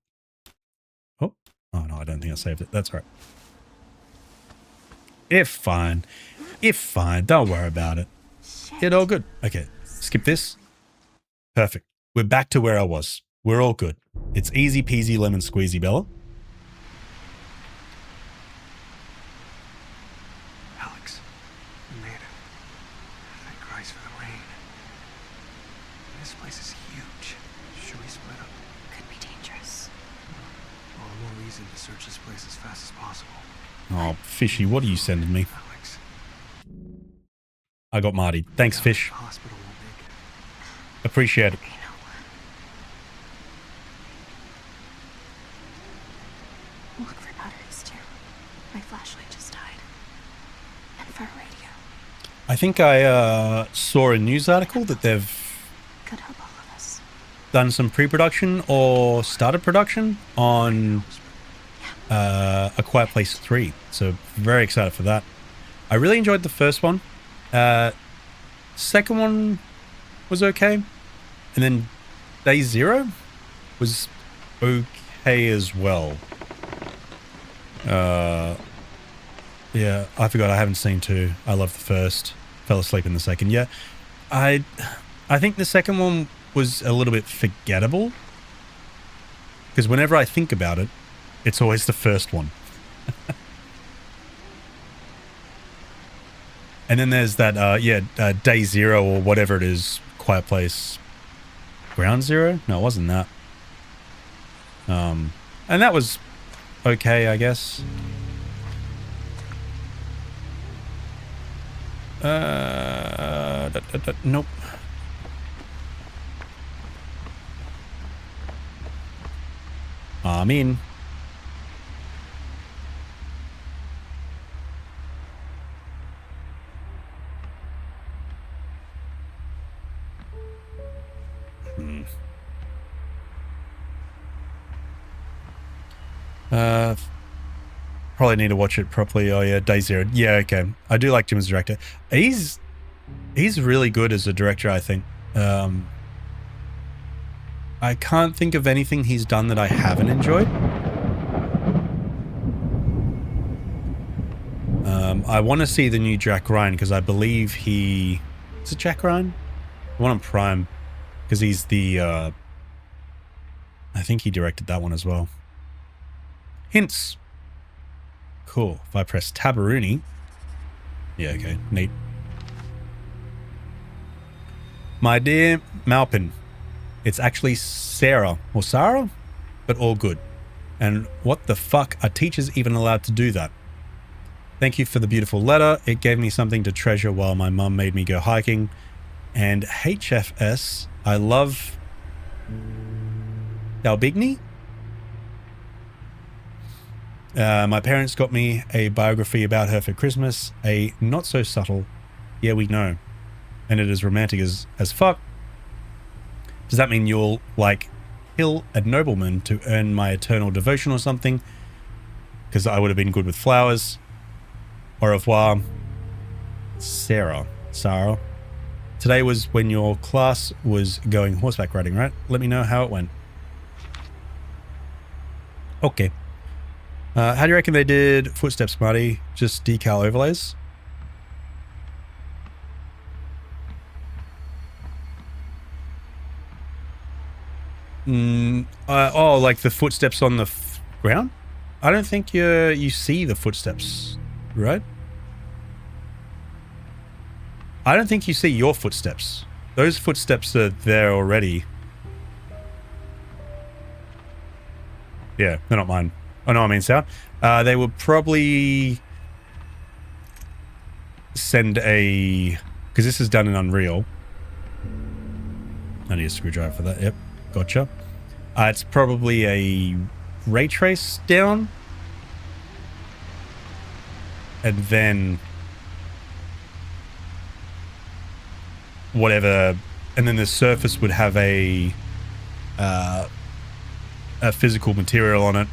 Oh no, I don't think I saved it. That's all right. If fine. Don't worry about it. It's all good. Okay, skip this. Perfect. We're back to where I was. We're all good. It's easy peasy lemon squeezy, Bella. Alex, we made it. Thank Christ for the rain. This place is huge. Should we split up? Could be dangerous. All the more reason to search this place as fast as possible. Oh, Fishy, what are you sending me? I got Marty. Thanks, Fish. Appreciate it. Look for batteries too. My flashlight just died. And for a radio. I think I saw a news article that they've Could help all of us. done some pre-production or started production on A Quiet Place 3. So very excited for that. I really enjoyed the first one. Second one was okay. And then Day Zero was okay as well. Yeah, I forgot I haven't seen 2. I love the first. Fell asleep in the second. Yeah, I think the second one was a little bit forgettable. Because whenever I think about it, it's always the first one. And then there's that, Day Zero or whatever it is, Quiet Place, Ground Zero? No, it wasn't that. And that was okay, I guess. Nope. I'm in. Probably need to watch it properly. Oh yeah, Day Zero. Yeah, okay. I do like Jim as a director. He's really good as a director, I think. I can't think of anything he's done that I haven't enjoyed. I want to see the new Jack Ryan because I believe he... Is it Jack Ryan? The one on Prime. Because he's the... I think he directed that one as well. Hints. Cool. If I press Tabaruni... Yeah, okay. Neat. My dear Malpin, it's actually Sarah. Or Sarah? But all good. And what the fuck are teachers even allowed to do that? Thank you for the beautiful letter. It gave me something to treasure while my mum made me go hiking. And HFS, I love Dalbigny. My parents got me a biography about her for Christmas. A not so subtle, yeah, we know. And it is romantic as fuck. Does that mean you'll, like, kill a nobleman to earn my eternal devotion or something? Because I would have been good with flowers. Au revoir, Sarah. Today was when your class was going horseback riding, right? Let me know how it went. Okay. How do you reckon they did footsteps, Marty? Just decal overlays? Oh, like the footsteps on the ground? I don't think you see the footsteps, right? I don't think you see your footsteps. Those footsteps are there already. Yeah, they're not mine. Oh no, I mean Sarah. They would probably send a... Because this is done in Unreal. I need a screwdriver for that. Yep, gotcha. It's probably a ray trace down. And then... whatever, and then the surface would have a physical material on it,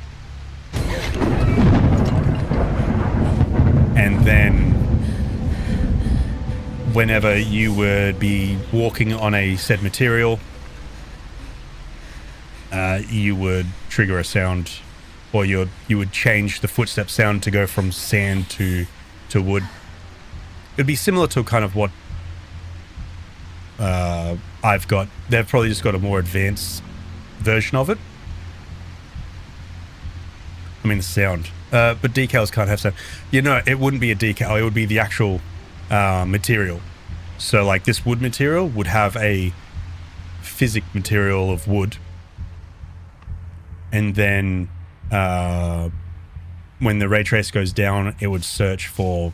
and then whenever you would be walking on a said material, you would trigger a sound, or you would change the footstep sound to go from sand to wood. It'd be similar to kind of what I've got. They've probably just got a more advanced version of it. I mean the sound, but decals can't have sound. You know, it wouldn't be a decal, it would be the actual material. So like this wood material would have a physic material of wood, and then when the ray trace goes down, it would search for,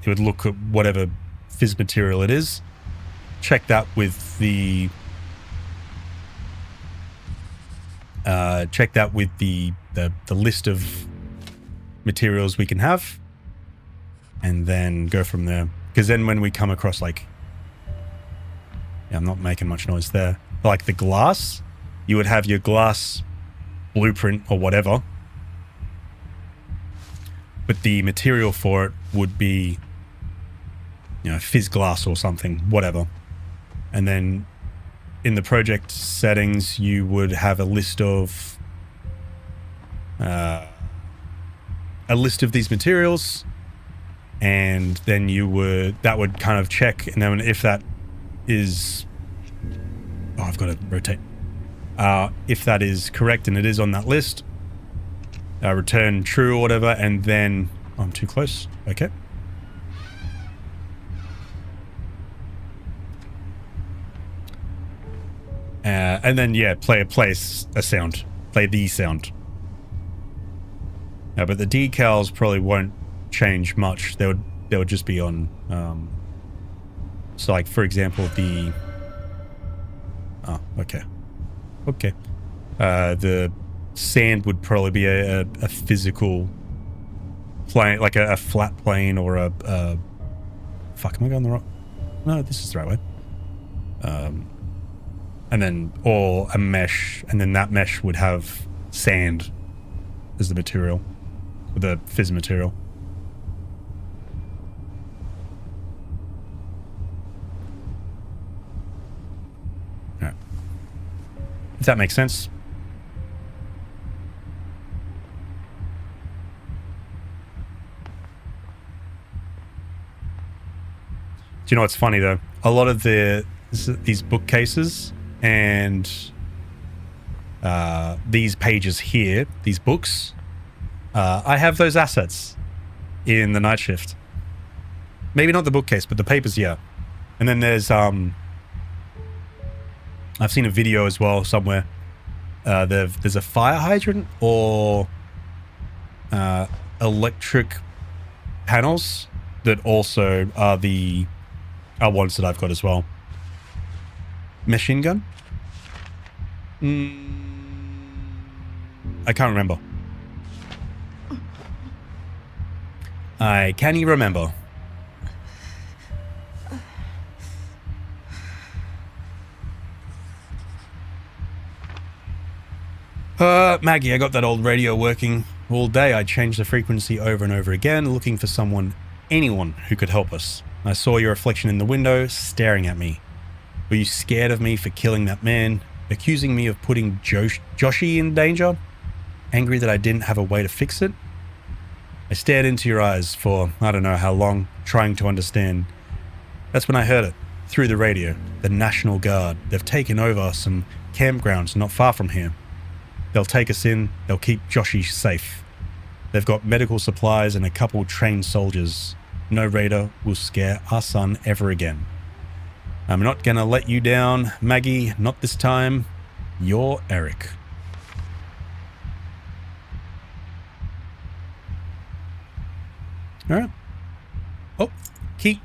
it would look at whatever phys material it is, check that with the the list of materials we can have, and then go from there. Because then when we come across, like, yeah, I'm not making much noise there, like the glass, you would have your glass blueprint or whatever, but the material for it would be, you know, fizz glass or something, whatever. And then in the project settings, you would have a list of these materials, and then that would kind of check, and then if that is, oh, I've got to rotate. If that is correct and it is on that list, return true or whatever, and then, oh, I'm too close. Okay. And then, yeah, play a sound. Play the sound. But the decals probably won't change much. They would just be on, so like, for example, the, oh, okay. Okay. The sand would probably be a physical plane, like a flat plane, or a fuck, am I going the wrong? No, this is the right way. And then, or a mesh, and then that mesh would have sand as the material, the fizz material. All right. If that makes sense. Do you know what's funny though? A lot of these bookcases and these pages here, these books, I have those assets in the night shift. Maybe not the bookcase, but the papers, yeah. And then there's I've seen a video as well somewhere. There's a fire hydrant or electric panels that also are ones that I've got as well. Machine gun? I can't remember. I can't remember. Maggie, I got that old radio working all day. I changed the frequency over and over again, looking for anyone who could help us. I saw your reflection in the window, staring at me. Were you scared of me for killing that man, accusing me of putting Joshy in danger? Angry that I didn't have a way to fix it? I stared into your eyes for I don't know how long, trying to understand. That's when I heard it, through the radio. The National Guard. They've taken over some campgrounds not far from here. They'll take us in, they'll keep Joshy safe. They've got medical supplies and a couple trained soldiers. No raider will scare our son ever again. I'm not gonna let you down, Maggie, not this time. You're Eric. Alright. Oh, key.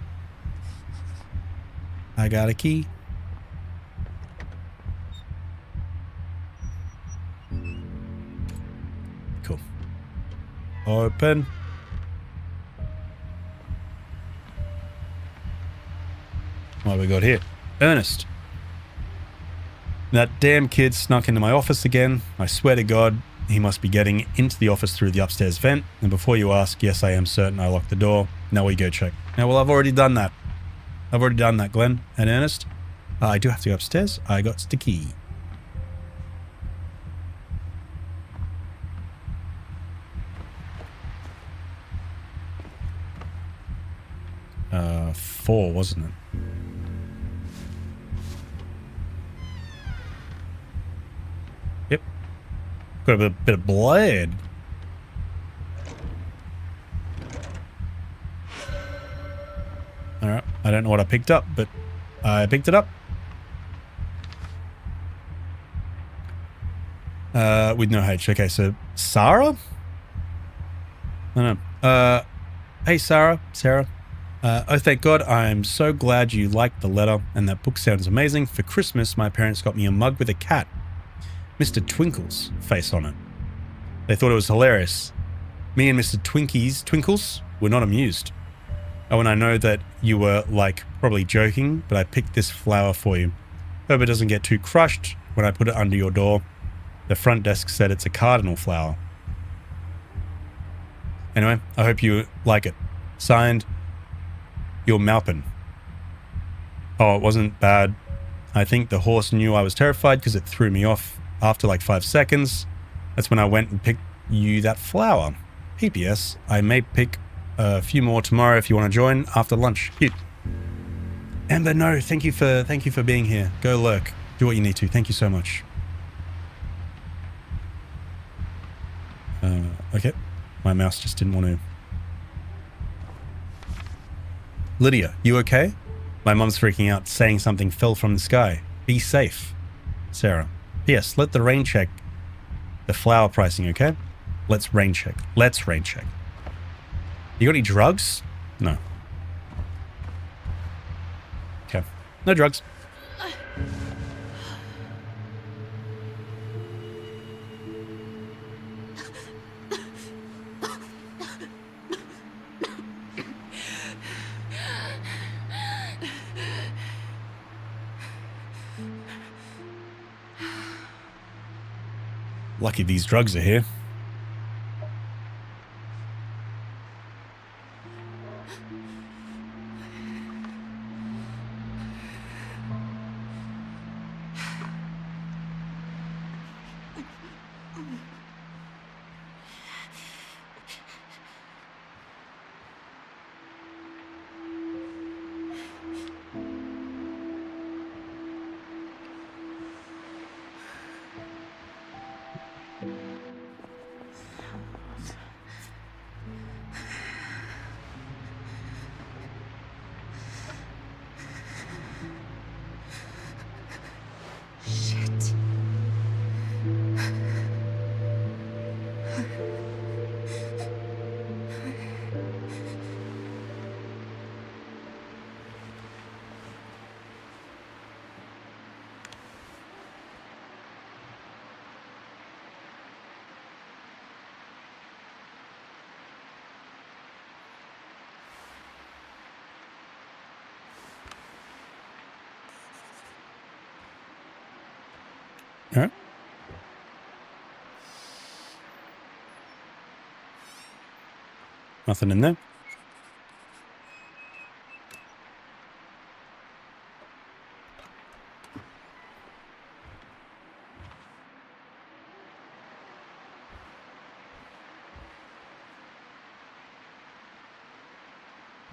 I got a key. Cool. Open. What have we got here? Ernest. That damn kid snuck into my office again. I swear to God, he must be getting into the office through the upstairs vent. And before you ask, yes, I am certain I locked the door. Now we go check. Now, well, I've already done that. I've already done that, Glenn and Ernest. I do have to go upstairs. I got the key. Four, wasn't it? Yep. Got a bit of blood. Alright. I don't know what I picked up, but I picked it up. With no H. Okay, so Sarah? I don't know. Hey, Sarah. Oh, thank God. I'm so glad you liked the letter, and that book sounds amazing. For Christmas, my parents got me a mug with a cat. Mr. Twinkle's face on it. They thought it was hilarious. Me and Mr. Twinkles were not amused. Oh, and I know that you were, probably joking, but I picked this flower for you. Hope it doesn't get too crushed when I put it under your door. The front desk said it's a cardinal flower. Anyway, I hope you like it. Signed, your Malpin. Oh, it wasn't bad. I think the horse knew I was terrified because it threw me off after 5 seconds. That's when I went and picked you that flower. PPS, I may pick a few more tomorrow if you want to join after lunch. Cute. Amber, no, thank you for being here. Go lurk. Do what you need to. Thank you so much. Okay. My mouse just didn't want to. Lydia, you okay? My mom's freaking out, saying something fell from the sky. Be safe. Sarah. P.S. Let the rain check the flower pricing, okay? Let's rain check. You got any drugs? No. Okay. No drugs. Lucky these drugs are here. Shit. All right. Nothing in there.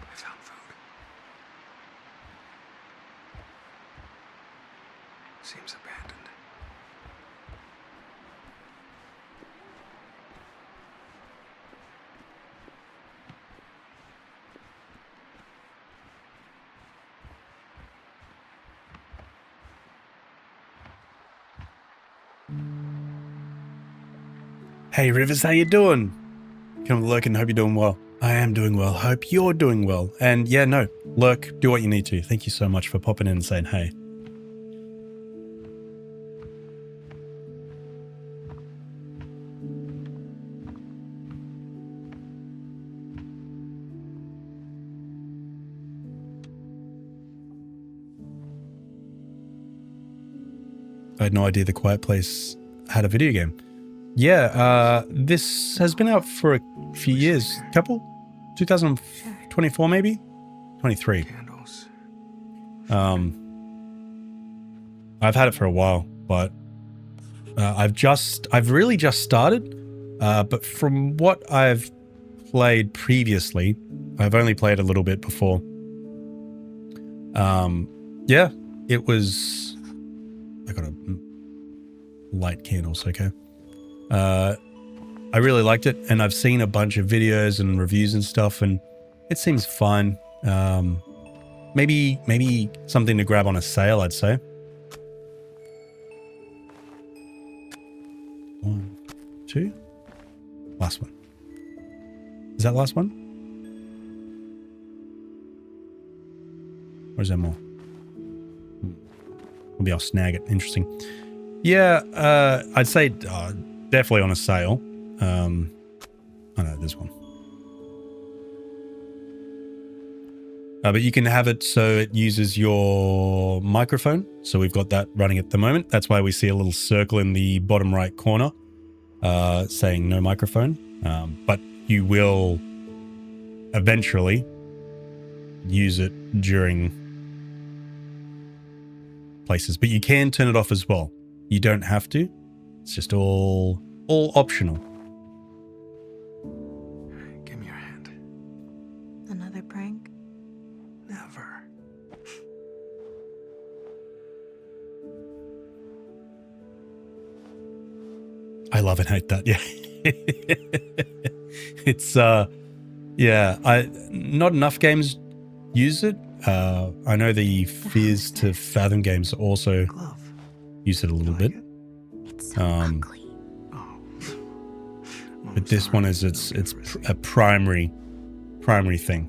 I found food. Seems abandoned. Hey Rivers, how you doing? Come lurk and hope you're doing well. I am doing well. Hope you're doing well. And yeah, no, lurk, do what you need to. Thank you so much for popping in and saying hey. I had no idea The Quiet Place had a video game. Yeah, this has been out for a few years. Couple? 2024 maybe? 23. I've had it for a while, but I've really just started. But from what I've played previously, I've only played a little bit before. Yeah, it was... I got a light candles, okay. I really liked it, and I've seen a bunch of videos and reviews and stuff, and it seems fun. Maybe something to grab on a sale, I'd say. 1, 2, last one. Is that last one? Or is there more? Maybe I'll snag it. Interesting. Yeah, I'd say definitely on a sale. Oh no, this one. But you can have it so it uses your microphone. So we've got that running at the moment. That's why we see a little circle in the bottom right corner saying no microphone. But you will eventually use it during places. But you can turn it off as well. You don't have to. It's just all optional. Give me your hand. Another prank? Never. I love and hate that. Yeah. It's yeah, not enough games use it. I know the Fears to Fathom games also use it a little bit. But this one is it's a primary thing.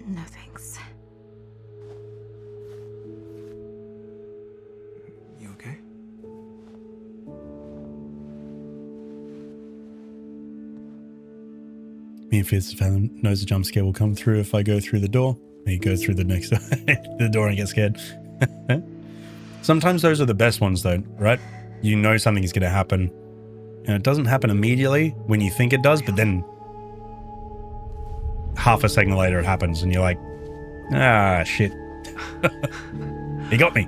No thanks. You okay? Me and Fears to Fathom knows the jump scare will come through if I go through the door. Me go through the next the door and get scared. Sometimes those are the best ones though, right? You know something is going to happen. And it doesn't happen immediately when you think it does, but then half a second later it happens and you're like, ah, shit. He got me.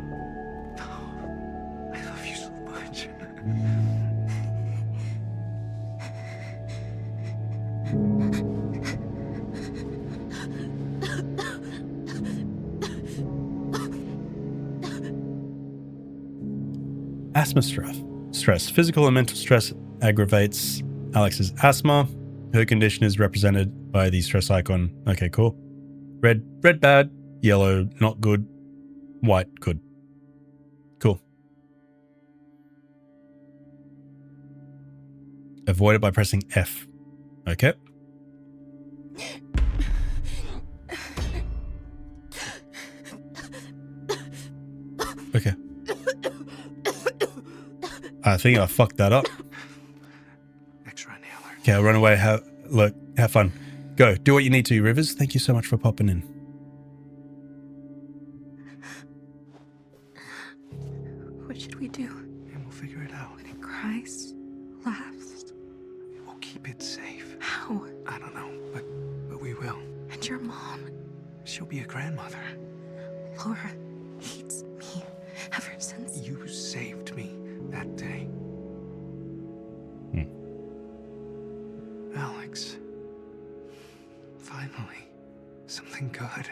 I love you so much. Asthma stress. Physical and mental stress aggravates Alex's asthma. Her condition is represented by the stress icon. Okay, cool. Red bad. Yellow, not good. White, good. Cool. Avoid it by pressing F. Okay. Okay. I think I fucked that up. Extra inhaler. Okay, I'll run away. Have fun. Go. Do what you need to, Rivers. Thank you so much for popping in. What should we do? And we'll figure it out. When it cries, laughs. We'll keep it safe. How? I don't know, but we will. And your mom? She'll be a grandmother. Laura hates me ever since. You saved me that day. Alex. Finally. Something good.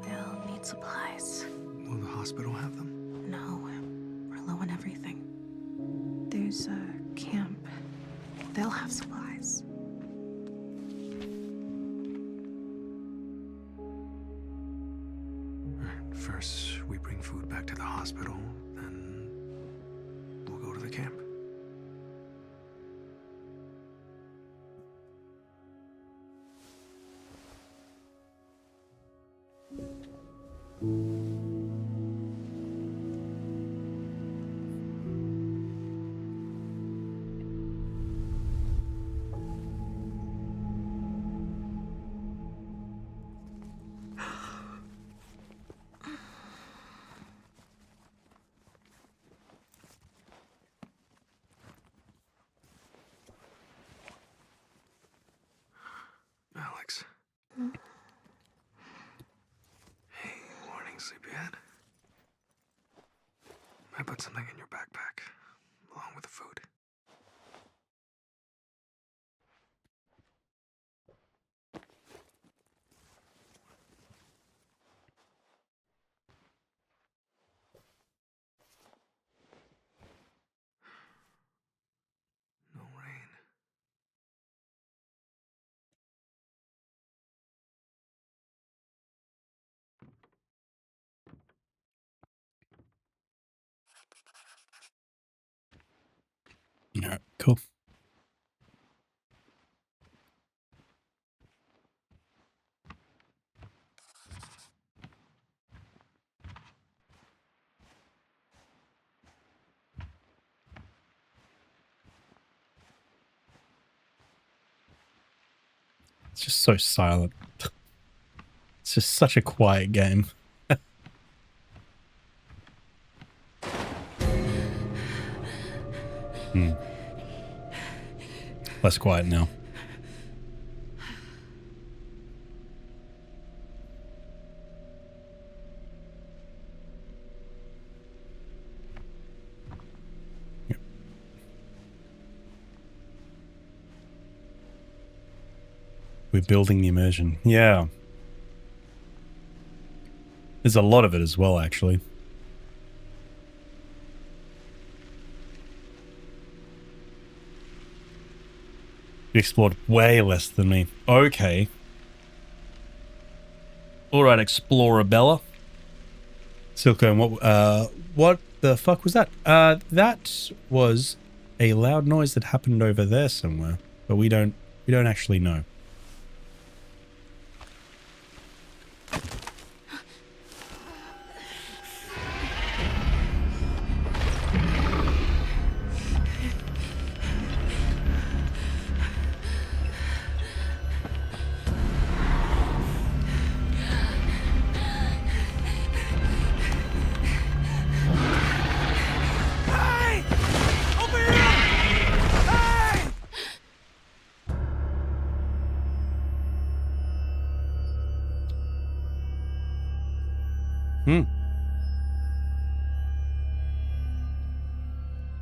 We'll need supplies. Will the hospital have them? No, we're low on everything. There's a camp. They'll have supplies. First, we bring food back to the hospital, then we'll go to the camp. Alex. Hey, morning, sleepyhead. I put something in your backpack, along with the food. No rain. All right, cool. It's just so silent. It's just such a quiet game. Less quiet now. Yep. We're building the immersion. Yeah. There's a lot of it as well, actually. You explored way less than me. Okay. Alright, Explorer Bella. Silco, what the fuck was that? That was a loud noise that happened over there somewhere. But we don't actually know.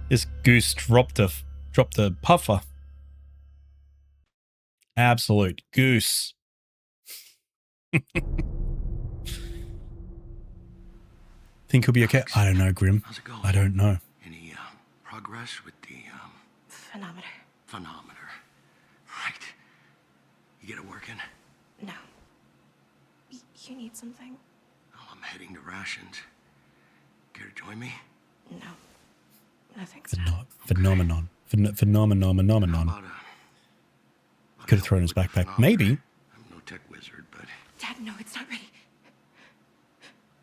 This goose dropped a puffer. Absolute goose. Think he'll be okay? I don't know, Grim. How's it going? I don't know. Any progress with the Phenometer. Phenometer? Right. You get it working? No. You need something? Oh, I'm heading to rations. Care to join me? No. No thanks. Phenomenon. Phenomenon. Could have thrown his backpack. Maybe. I'm no tech wizard, but Dad, no, it's not ready.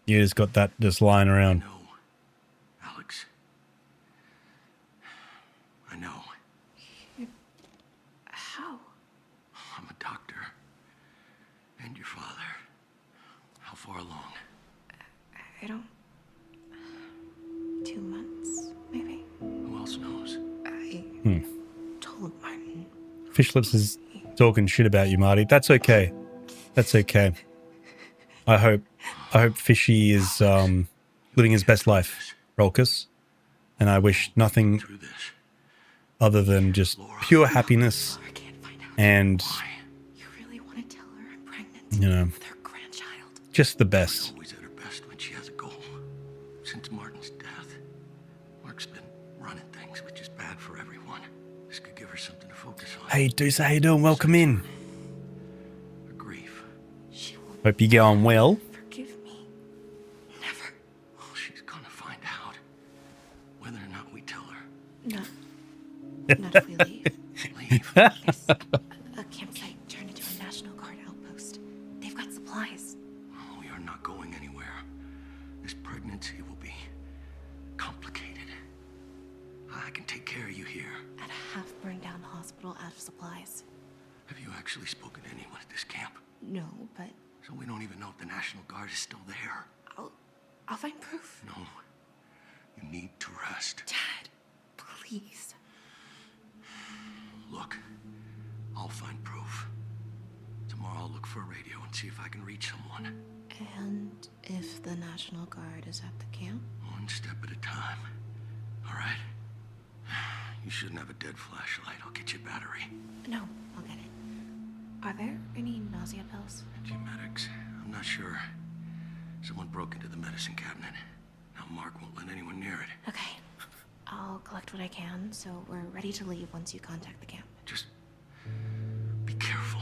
You just got that just lying around. Alex. I know. How? I'm a doctor. And your father. How far along? I don't... 2 months, maybe? Who else knows? I told Martin. Fish Lips is talking shit about you, Marty. That's okay. That's okay. I hope Fishy is living his best life, Rolkus. And I wish nothing other than just pure happiness and, You really want to tell her I'm pregnant? you know, With her grandchild? just the best. Always at her best when she has a goal. Since Martin's death, Mark's been running things, which is bad for everyone. This could give her something to focus on. Hey, Deuce, how you doing? Welcome in. Her grief. Hope you get on well. Forgive me. Never. Oh, she's gonna find out. Whether or not we tell her. Not if we leave. Yes. A campsite turned into a National Guard outpost. They've got supplies. Oh, we are not going anywhere. This pregnancy will be complicated. I can take care of you here. At a half-burned-down hospital out of supplies. Have you actually spoken to anyone at this camp? No, but So we don't even know if the National Guard is still there. I'll find proof. No. You need to rest. Dad, please. Look, I'll find proof. Tomorrow I'll look for a radio and see if I can reach someone. And if the National Guard is at the camp? One step at a time. All right? You shouldn't have a dead flashlight. I'll get you a battery. No, I'll get it. Are there any nausea pills? Medics. I'm not sure. Someone broke into the medicine cabinet. Now Mark won't let anyone near it. Okay. I'll collect what I can, so we're ready to leave once you contact the camp. Just be careful.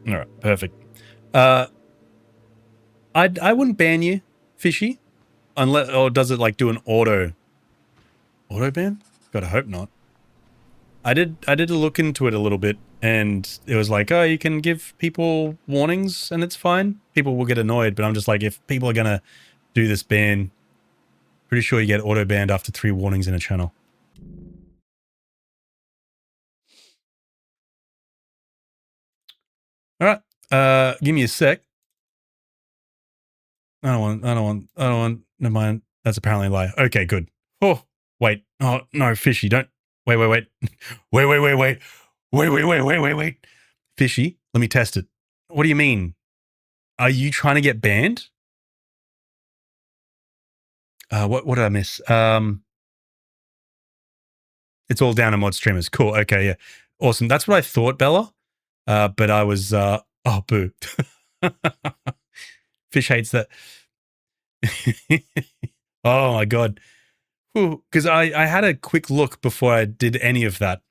All right, perfect. I wouldn't ban you, Fishy, unless, or does it like do an auto ban? Gotta hope not. I did look into it a little bit, and it was like, oh, you can give people warnings, and it's fine. People will get annoyed, but I'm just like, if people are gonna do this ban, pretty sure you get auto banned after 3 warnings in a channel. All right, give me a sec. I don't want, never mind. That's apparently a lie. Okay, good. Oh, wait. Oh, no, Fishy, don't. Wait. Wait. Fishy, let me test it. What do you mean? Are you trying to get banned? What did I miss? It's all down to mod streamers. Cool. Okay, yeah. Awesome. That's what I thought, Bella. But I was, oh, boo. Fish hates that. Oh my God. Because I had a quick look before I did any of that.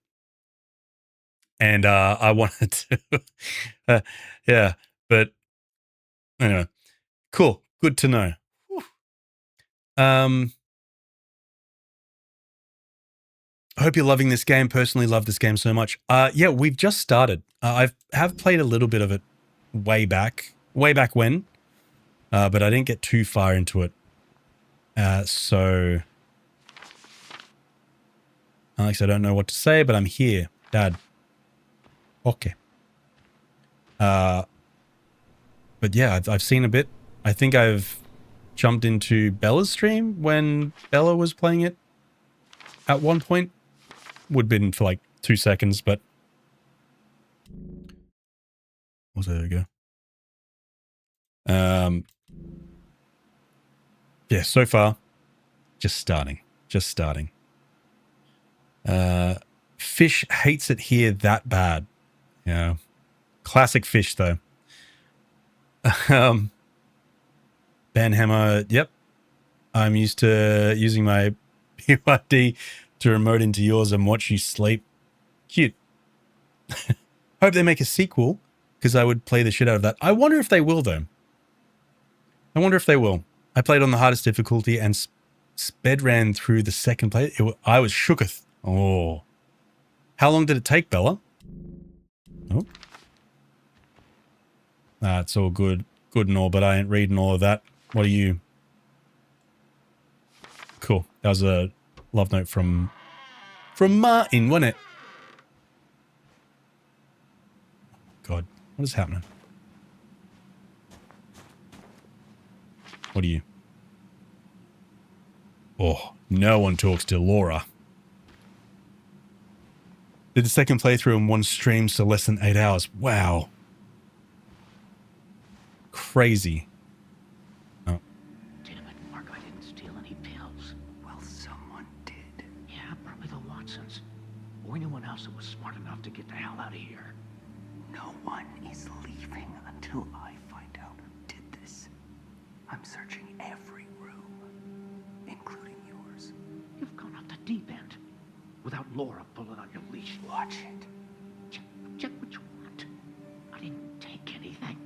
And I wanted to, yeah, but anyway, cool. Good to know. I hope you're loving this game. Personally love this game so much. Yeah, we've just started. I have played a little bit of it way back when, but I didn't get too far into it. So, Alex, I don't know what to say, but I'm here, Dad. Okay. But yeah, I've seen a bit. I think I've jumped into Bella's stream when Bella was playing it at one point. Would have been for like 2 seconds, but... Oh, there we go. Yeah, so far, just starting. Just starting. Fish hates it here that bad. Yeah. Classic fish, though. Banhammer, yep. I'm used to using my VOD to remote into yours and watch you sleep. Cute. Hope they make a sequel, because I would play the shit out of that. I wonder if they will, though. I wonder if they will. I played on the hardest difficulty and sped ran through the second play. I was shooketh. Oh. How long did it take, Bella? Oh. That's all good. Good and all, but I ain't reading all of that. What are you? Cool. That was a love note from Martin, wasn't it? God, what is happening? What are you? Oh, no one talks to Laura. Did the second playthrough in one stream, so less than 8 hours. Wow. Crazy. Oh. Damn it, Mark, I didn't steal any pills. Well, someone did. Yeah, probably the Watsons. Or anyone else that was smart enough to get the hell out of here. No one is leaving until I find out who did this. I'm searching every room, including yours. You've gone off the deep end. Without Laura pulling on your leash. Watch it. Check what you want. I didn't take anything.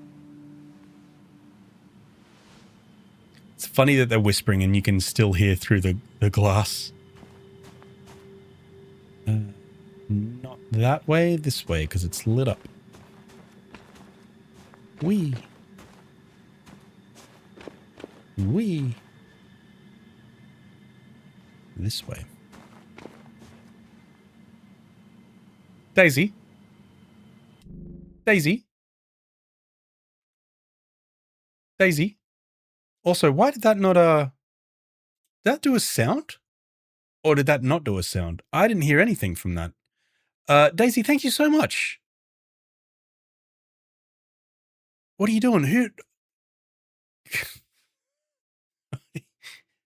It's funny that they're whispering and you can still hear through the glass. Not that way, this way, because it's lit up. Wee. Wee. This way. Daisy? Daisy? Daisy? Also, why did that not, did that do a sound? Or did that not do a sound? I didn't hear anything from that. Daisy, thank you so much. What are you doing? Who?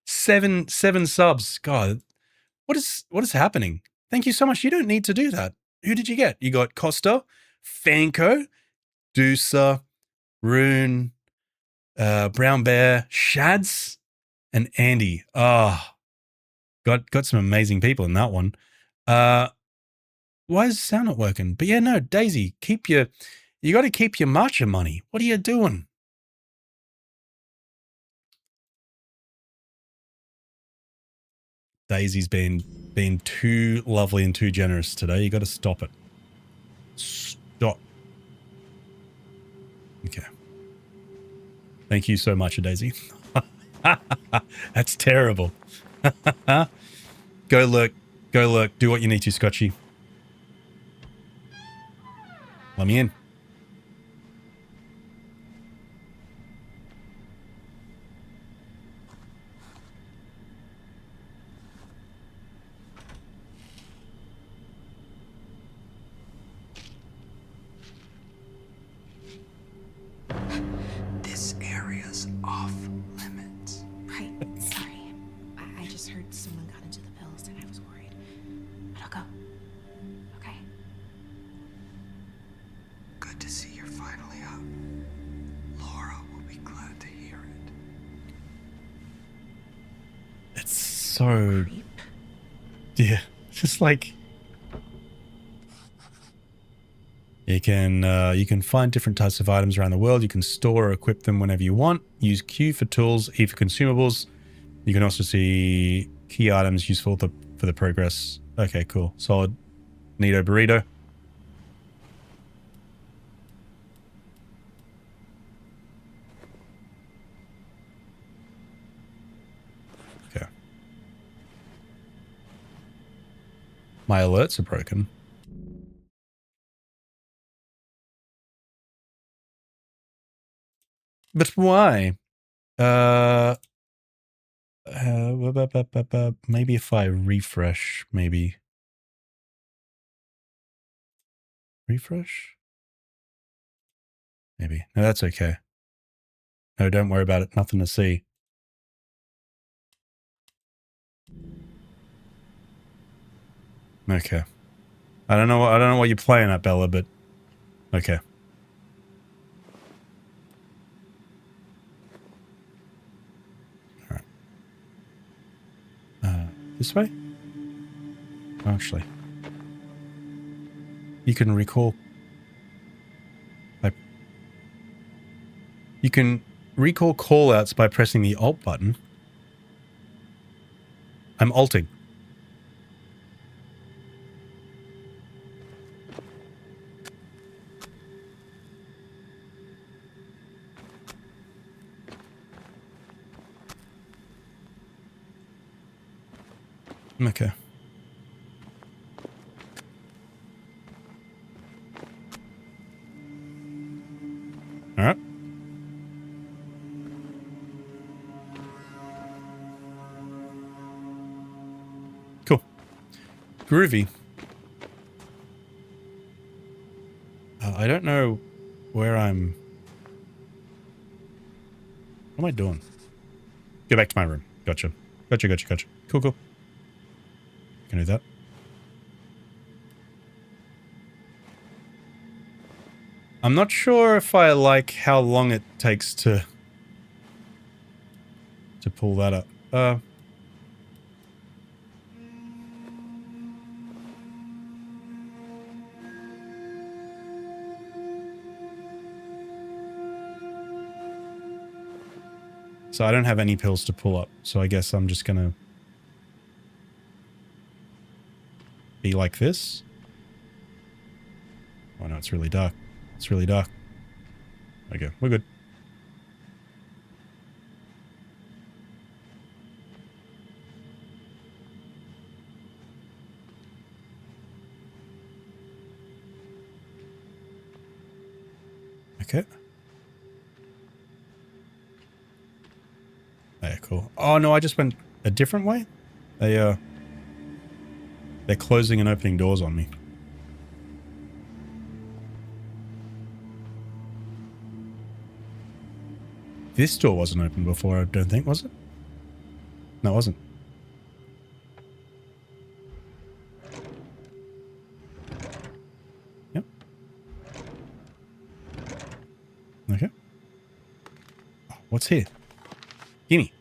seven subs. God, what is happening? Thank you so much. You don't need to do that. Who did you get? You got Costa, Fanco, Doosa, Rune, Brown Bear, Shads, and Andy. Ah, got some amazing people in that one. Why is the sound not working? But yeah, no, Daisy, you got to keep your matcha money. What are you doing? Daisy's been too lovely and too generous today. You got to stop it. Stop. Okay. Thank you so much, Daisy. That's terrible. Go lurk. Go lurk. Do what you need to, Scotchy. Let me in. This area's off limits. Right. Sorry. I just heard someone got into the pills and I was worried. But I'll go. Okay? Good to see you're finally up. Laura will be glad to hear it. It's so... Yeah. Just like... You can find different types of items around the world. You can store or equip them whenever you want. Use Q for tools, E for consumables. You can also see key items useful for the progress. Okay, cool. Solid. Neato burrito. Okay. My alerts are broken. But why? Maybe if I refresh, maybe. Refresh? Maybe. No, that's okay. No, don't worry about it. Nothing to see. Okay. I don't know what you're playing at, Bella, but okay. All right. This way? Actually, you can recall. You can recall callouts by pressing the Alt button. I'm alting. Okay. All right. Cool. Groovy. I don't know where I'm... What am I doing? Go back to my room. Gotcha. Gotcha. Cool. Can do that. I'm not sure if I like how long it takes to pull that up. So I don't have any pills to pull up, so I guess I'm just gonna be like this. Oh no, it's really dark. It's really dark. Okay, we're good. Okay. Yeah, cool. Oh no, I just went a different way. They're closing and opening doors on me. This door wasn't open before, I don't think, was it? No, it wasn't. Yep. Okay. Oh, what's here? Gimme.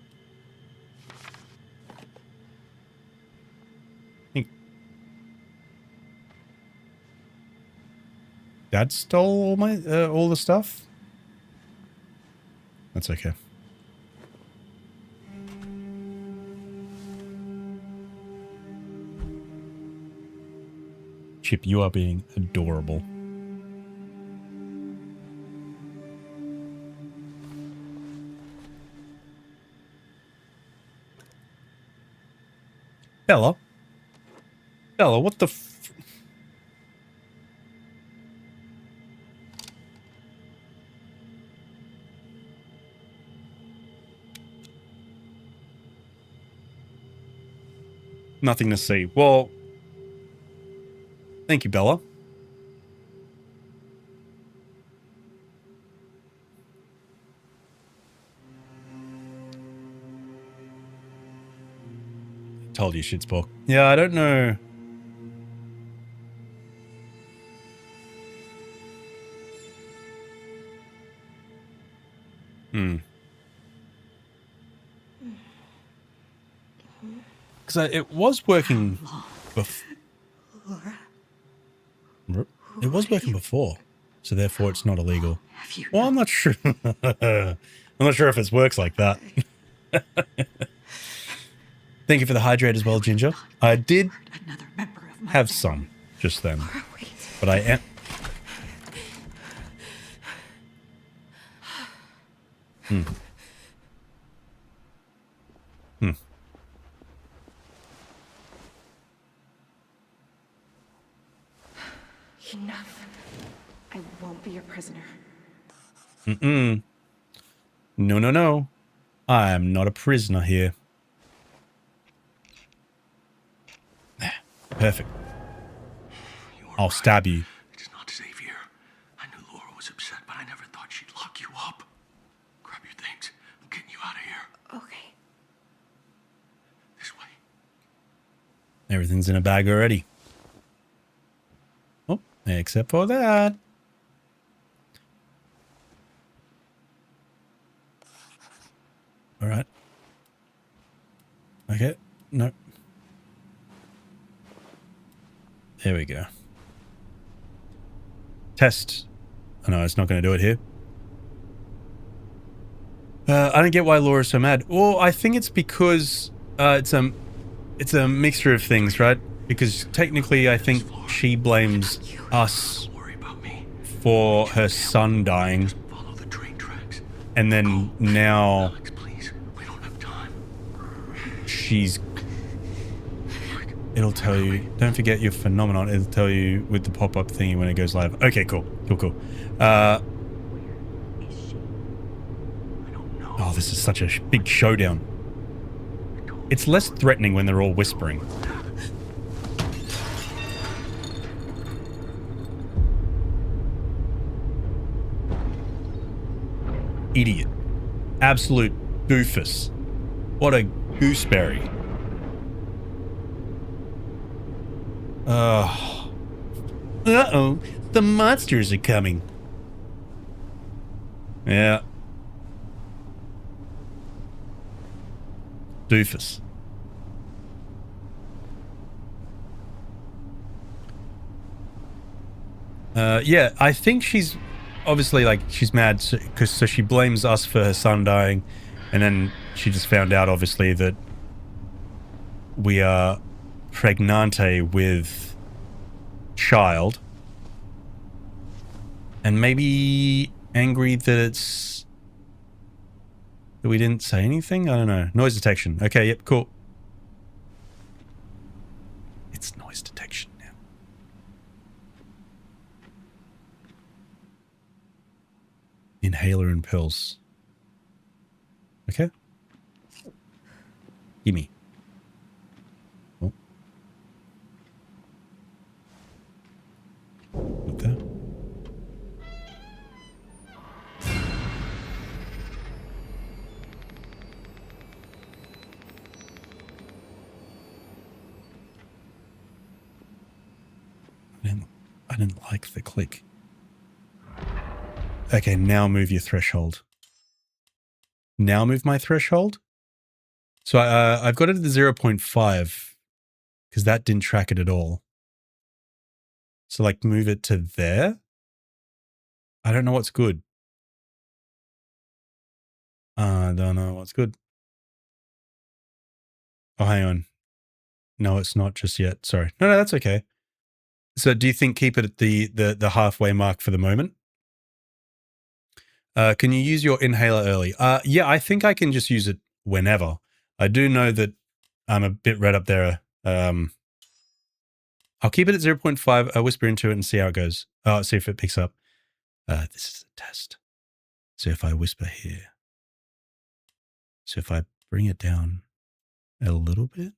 Dad stole all my all the stuff? That's okay. Chip, you are being adorable. Bella? Bella, what the f... Nothing to see. Well, thank you, Bella. Told you she'd spoke. Yeah, I don't know. Because it was working before. It was working before, so therefore it's not illegal. Well, I'm not sure. I'm not sure if it works like that. Thank you for the hydrate as well, Ginger. I did have some just then, but I am... Enough. I won't be your prisoner. No, no, no. I am not a prisoner here. Perfect. I'll stab you. It's not safe here. I knew Laura was upset, but I never thought she'd lock you up. Grab your Everything's in a bag already. Oh, except for that. All right. Okay. No. There we go. Test. Oh, no, it's not going to do it here. I don't get why Laura's so mad. Well, I think it's because it's a mixture of things, right? Because technically, I think she blames us for her son dying, and then now she's. It'll tell you. Don't forget your phenomenon. It'll tell you with the pop-up thingy when it goes live. Okay, cool. Oh, this is such a big showdown. It's less threatening when they're all whispering. Idiot. Absolute doofus. What a gooseberry. Uh-oh. The monsters are coming. Yeah. Doofus. Yeah, I think she's obviously like she's mad so she blames us for her son dying, and then she just found out obviously that we are pregnante with child, and maybe angry that we didn't say anything. I don't know. Noise detection. Okay, yep, cool. It's noise detection now. Inhaler and pills. Okay. Gimme. Oh. What the? I didn't like the click. Okay, now move your threshold. Now move my threshold? So I've got it at the 0.5 because that didn't track it at all. So like move it to there? I don't know what's good. I don't know what's good. Oh, hang on. No, it's not just yet. Sorry. No, that's okay. So do you think keep it at the halfway mark for the moment? Can you use your inhaler early? Yeah, I think I can just use it whenever. I do know that I'm a bit red up there. I'll keep it at 0.5. I'll whisper into it and see how it goes. See if it picks up. This is a test. So if I whisper here. So if I bring it down a little bit.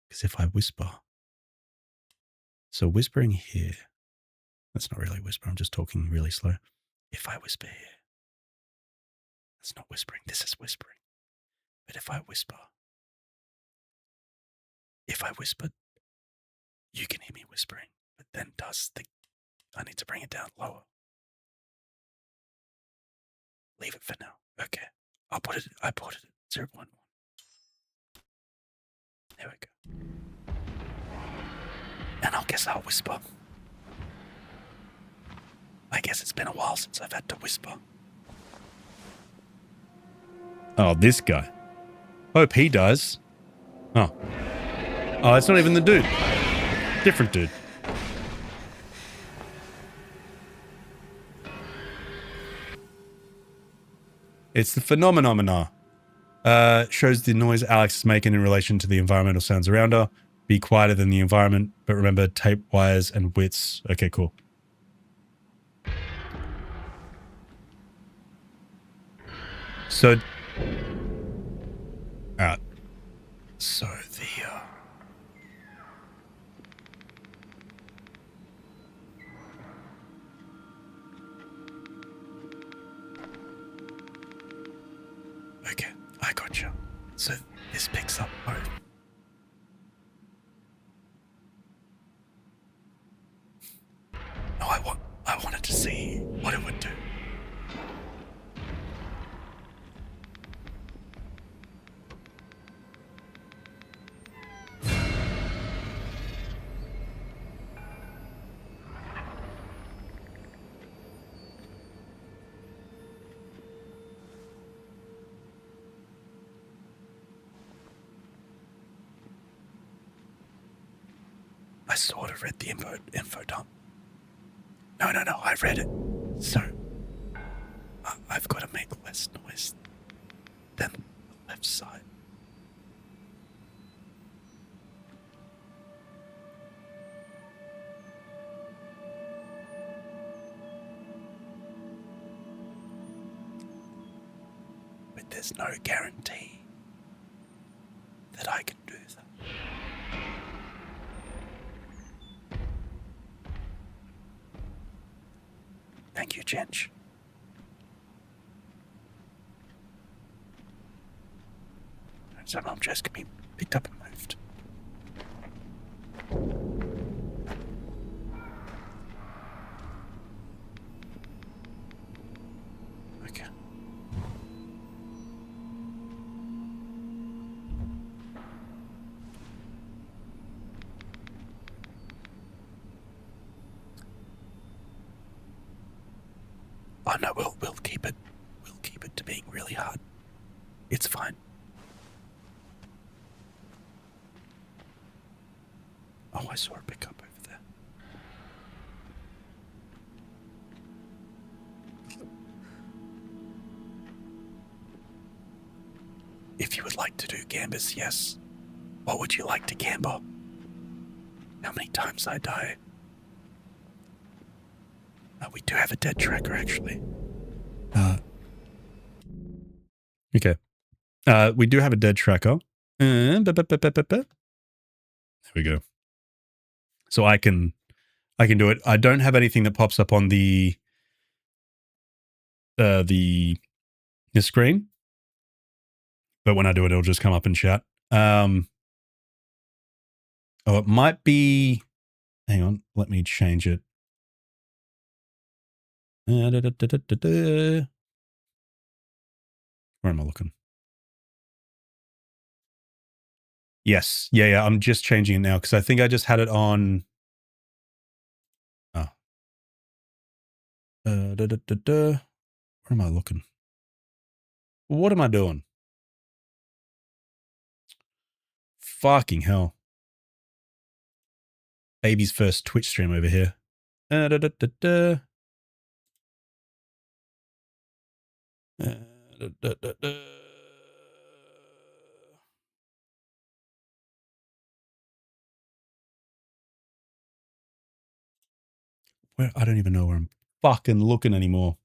Because if I whisper. So whispering here. That's not really whisper. I'm just talking really slow. If I whisper here. That's not whispering. This is whispering. But if I whisper. If I whispered. You can hear me whispering. But then I need to bring it down lower. Leave it for now. Okay. I put it at 0.1. There we go. And I'll guess I'll whisper. I guess it's been a while since I've had to whisper. Oh, this guy. Hope he does. Oh. Oh, it's not even the dude. Different dude. It's the phenomena. Shows the noise Alex is making in relation to the environmental sounds around her. Be quieter than the environment, but remember tape wires and wits. Okay, cool. So, alright. So okay, I gotcha. So this picks up both I sort of read the info dump. No, I read it. So, I've got to make less noise than the left side. But there's no guarantee that I can do that. Thank you, Jench. Some objects can be picked up and moved. Okay. Oh no, we'll keep it. We'll keep it to being really hard. It's fine. Oh, I saw a pickup over there. If you would like to do gambas, yes. What would you like to gamble? How many times I die? We do have a dead tracker, actually. Okay. We do have a dead tracker. There we go. So I can do it. I don't have anything that pops up on the screen, but when I do it, it'll just come up in chat. Oh, it might be. Hang on, let me change it. Where am I looking? Yes, yeah. I'm just changing it now because I think I just had it on. Oh. Where am I looking? What am I doing? Fucking hell. Baby's first Twitch stream over here. Where? I don't even know where I'm fucking looking anymore.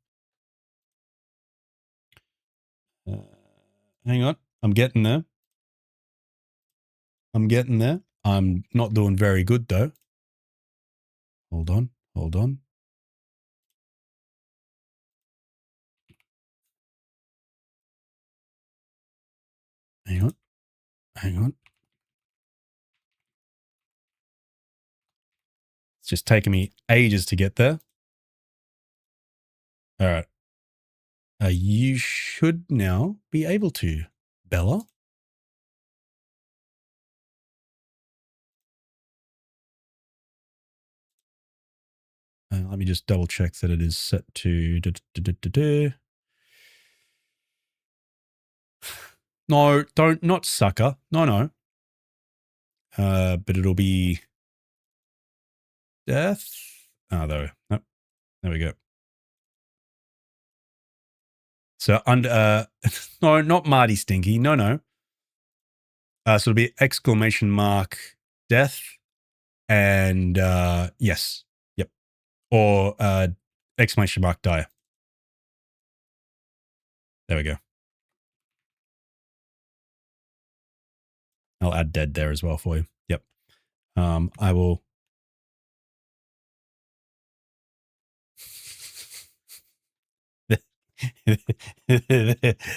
Hang on. I'm getting there. I'm not doing very good, though. Hold on. Hang on. It's just taking me ages to get there. All right. You should now be able to, Bella. Let me just double check that it is set to. No, not sucker. No. But it'll be death. Oh, there we go. So under no, not Marty Stinky. No. So it'll be exclamation mark death and yes. Yep. Or exclamation mark die. There we go. I'll add dead there as well for you. Yep. I will.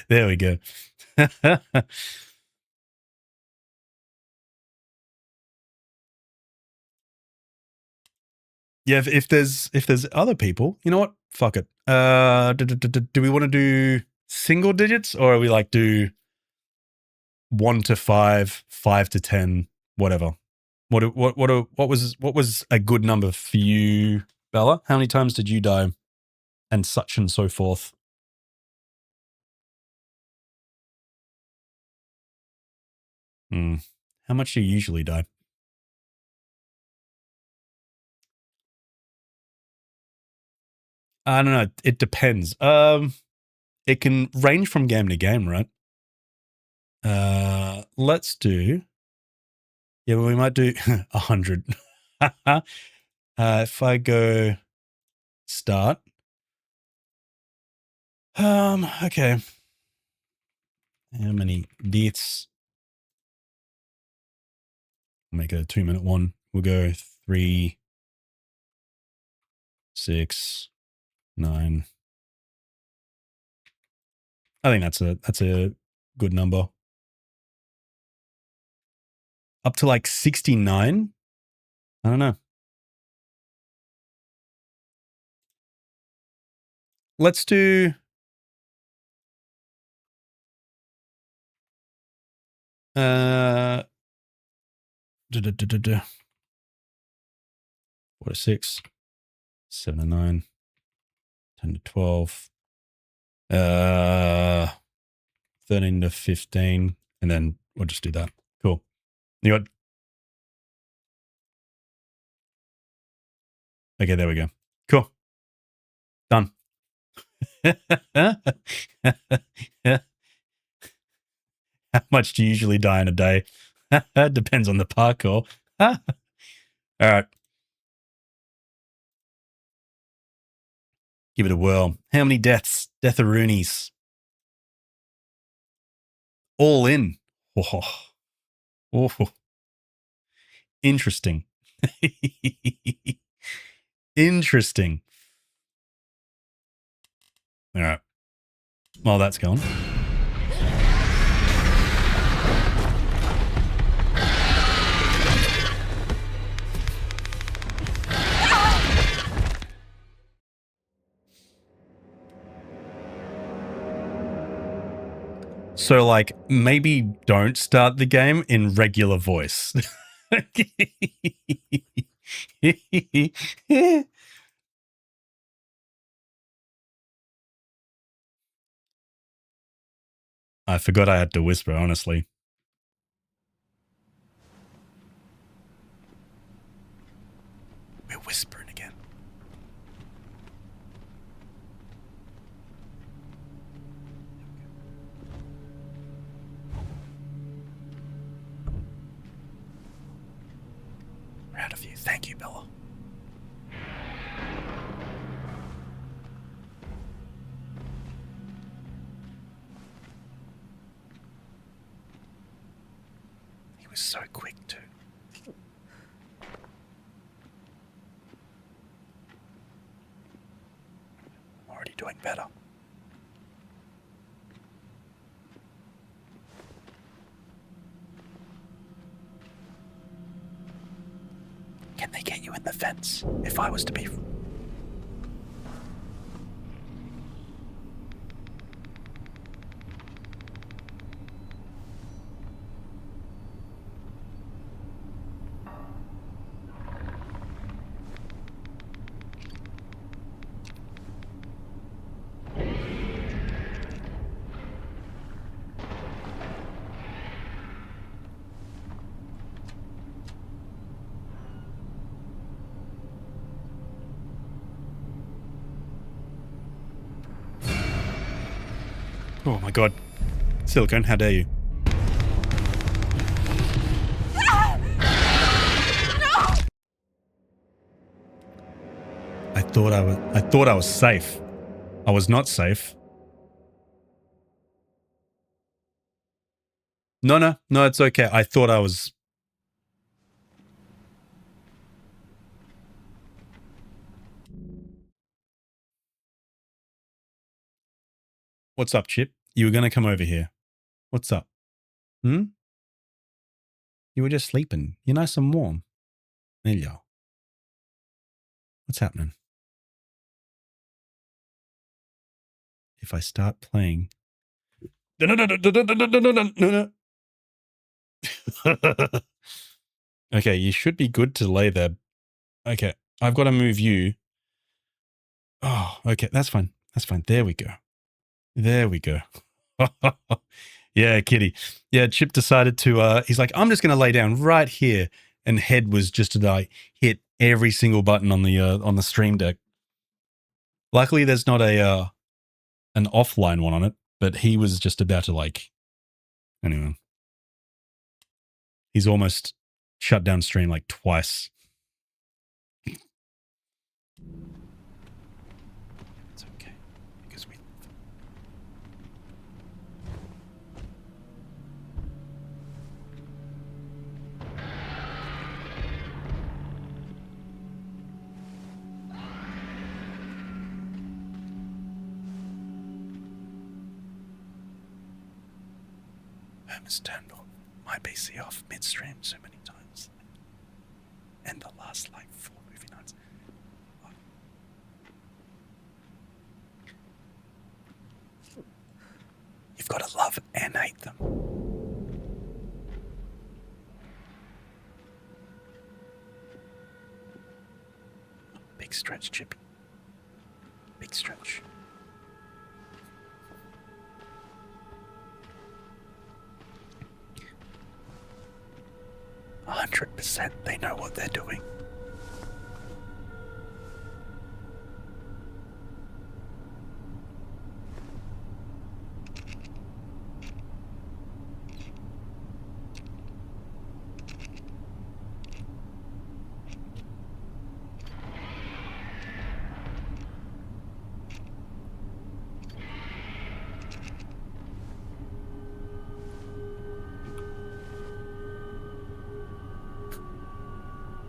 There we go. Yeah, if there's other people, you know what? Fuck it. Do we want to do single digits, or are we like do 1 to 5, 5 to 10, whatever? What was a good number for you, Bella? How many times did you die, and such and so forth? How much do you usually die? I don't know. It depends. It can range from game to game, right? Let's do. Yeah, well, we might do 100. If I go start. Okay. How many deaths? Make it a 2-minute one. We'll go 3, 6, 9. I think that's a good number. Up to like 69? I don't know. Let's do 4 to 6, 7 to 9, 10 to 12, 13 to 15, and then we'll just do that. Cool. You got. Okay, there we go. Cool. Done. How much do you usually die in a day? Depends on the parkour. All right. Give it a whirl. How many deaths? Death-a-roonies. All in. Oh. Oh. Interesting. Interesting. All right. While that's going. So, like, maybe don't start the game in regular voice. I forgot I had to whisper, honestly. We're whispering again. Proud of you. Thank you, Bella. He was so quick, too. I'm already doing better. Can they get you in the fence if I was to be... Oh my god. Silicone, how dare you? I thought I was safe. I was not safe. No, it's okay. I thought I was... What's up, Chip? You were going to come over here. What's up? You were just sleeping. You're nice and warm. There you go. What's happening? If I start playing... No. Okay, you should be good to lay there. Okay, I've got to move you. Oh, okay, that's fine. That's fine. There we go. There we go. Yeah, kitty. Yeah, Chip decided to, he's like, I'm just going to lay down right here. And Head was just to like hit every single button on the Stream Deck. Luckily, there's not a an offline one on it, but he was just about to like. Anyway, he's almost shut down stream like twice. It's okay because we. Has turned my PC off midstream so many times. And the last like 4 movie nights. You've got to love and hate them. Big stretch, Chippy. Big stretch. 100% they know what they're doing.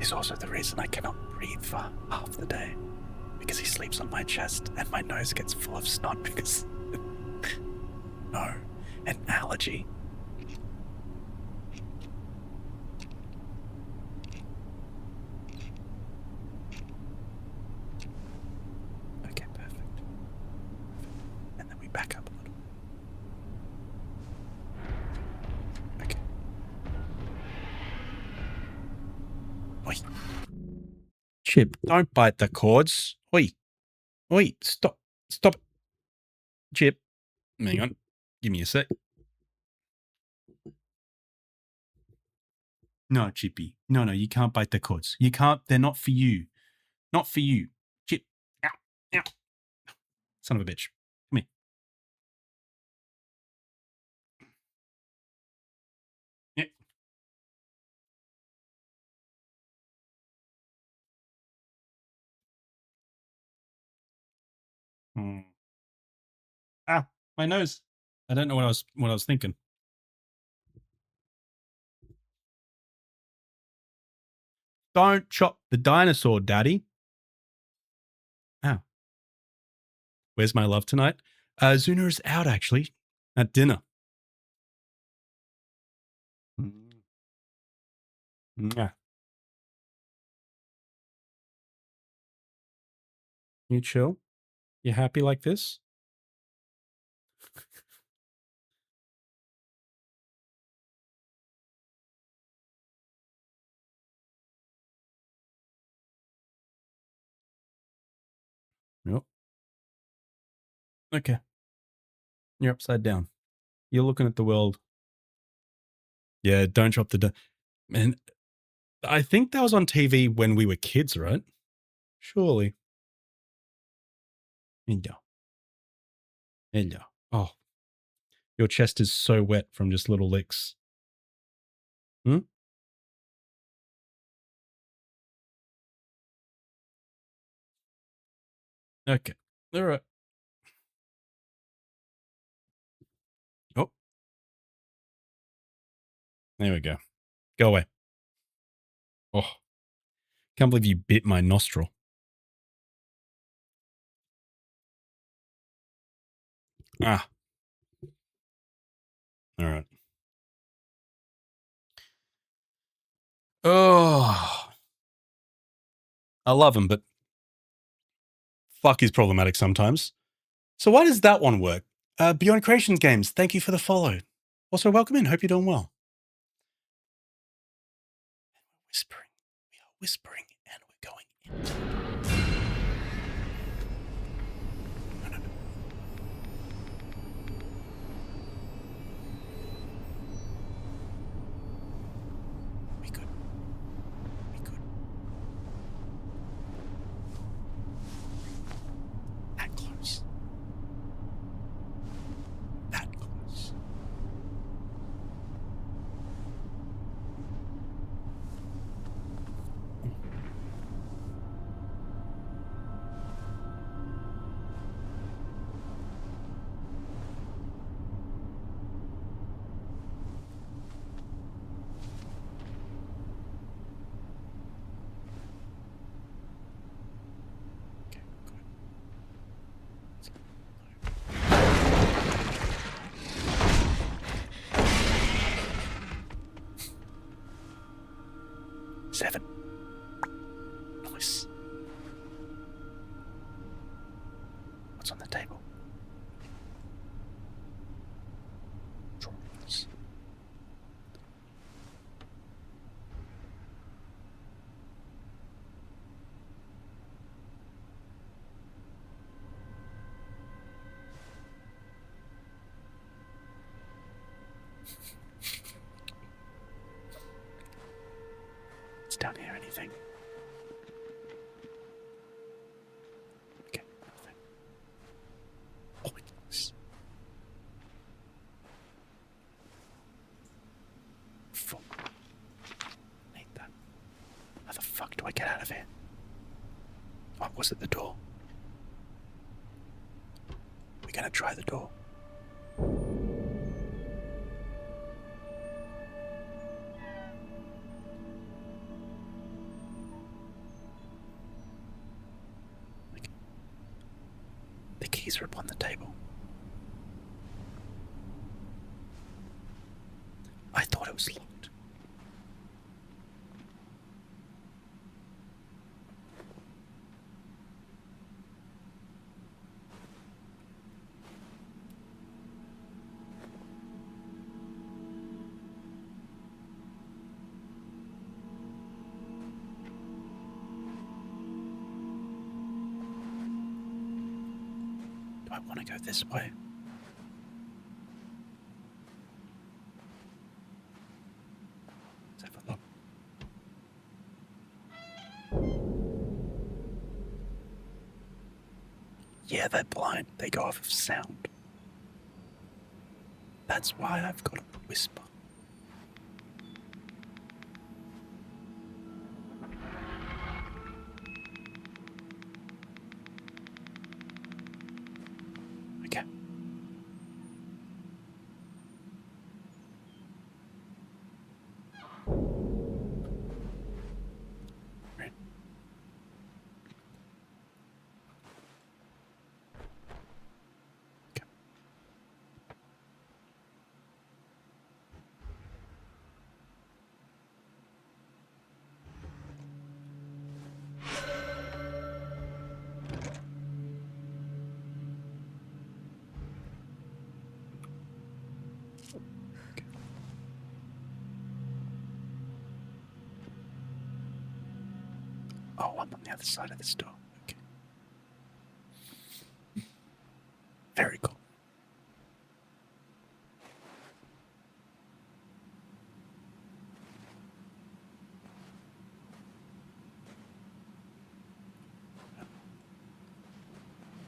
Is also the reason I cannot breathe for half the day, because he sleeps on my chest and my nose gets full of snot because no, an allergy. Okay, perfect. And then we back up a little. Okay. Oi. Chip, don't bite the cords. Oi. Oi, stop. Stop. Chip. Hang on. Give me a sec. No, Chippy. No, you can't bite the cords. You can't. They're not for you. Not for you. Chip. Ow. Ow. Son of a bitch. Come here. Yeah. Ah, my nose. I don't know what I was thinking. Don't chop the dinosaur, Daddy. Ow. Where's my love tonight? Zuna is out actually at dinner. Yeah. You chill? You happy like this? Yep. Okay. You're upside down. You're looking at the world. Yeah, don't drop the... Man, I think that was on TV when we were kids, right? Surely. Hello. Hello. Oh. Your chest is so wet from just little licks. Hmm? Okay. All right. Oh. There we go. Go away. Oh. Can't believe you bit my nostril. Ah. All right. Oh. I love him, but fuck, he's problematic sometimes. So why does that one work? Beyond Creations Games, thank you for the follow. Also, welcome in. Hope you're doing well. Whispering. We are whispering and we're going into... No. Be good. Be good. 7. Nice. What's on the table? Drawings. It's down here, anything? Okay, nothing. Oh, it's full. Need that. How the fuck do I get out of here? Oh, was it the door? We're gonna try the door. The keys are upon the table. I thought it was locked. Do I want to go this way? Let's have a look. Yeah, they're blind. They go off of sound. That's why I've got to whisper. Okay. Right. Okay. Oh, I'm on the other side of this door. Okay. Very cool.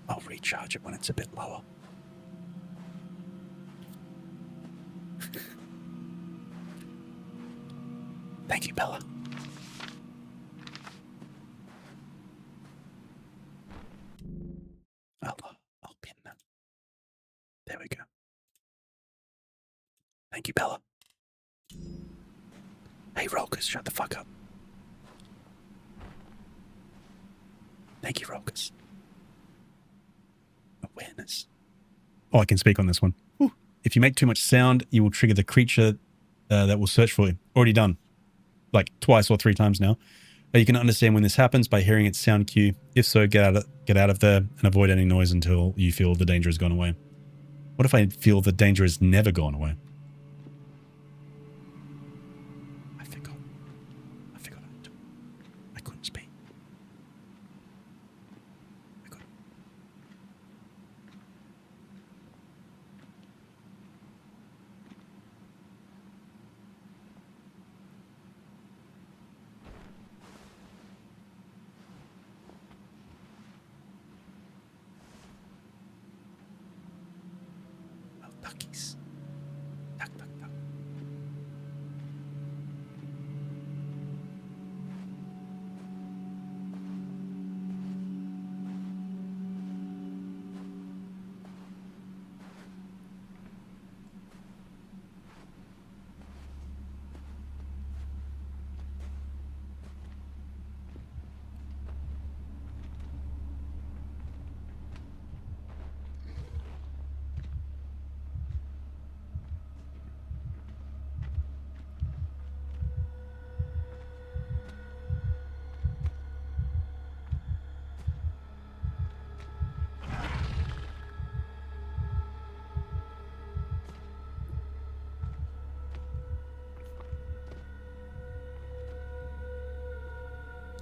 I'll recharge it when it's a bit lower. Thank you, Bella. I'll pin that. There we go. Thank you, Bella. Hey, Rolkers, shut the fuck up. Thank you, Rolkers. Awareness. Oh, I can speak on this one. Whew. If you make too much sound, you will trigger the creature that will search for you. Already done. Like twice or 3 times now. You can understand when this happens by hearing its sound cue. If so, get out of there and avoid any noise until you feel the danger has gone away. What if I feel the danger has never gone away? I forgot. I couldn't speak. Duckies. Duck, duck, duck.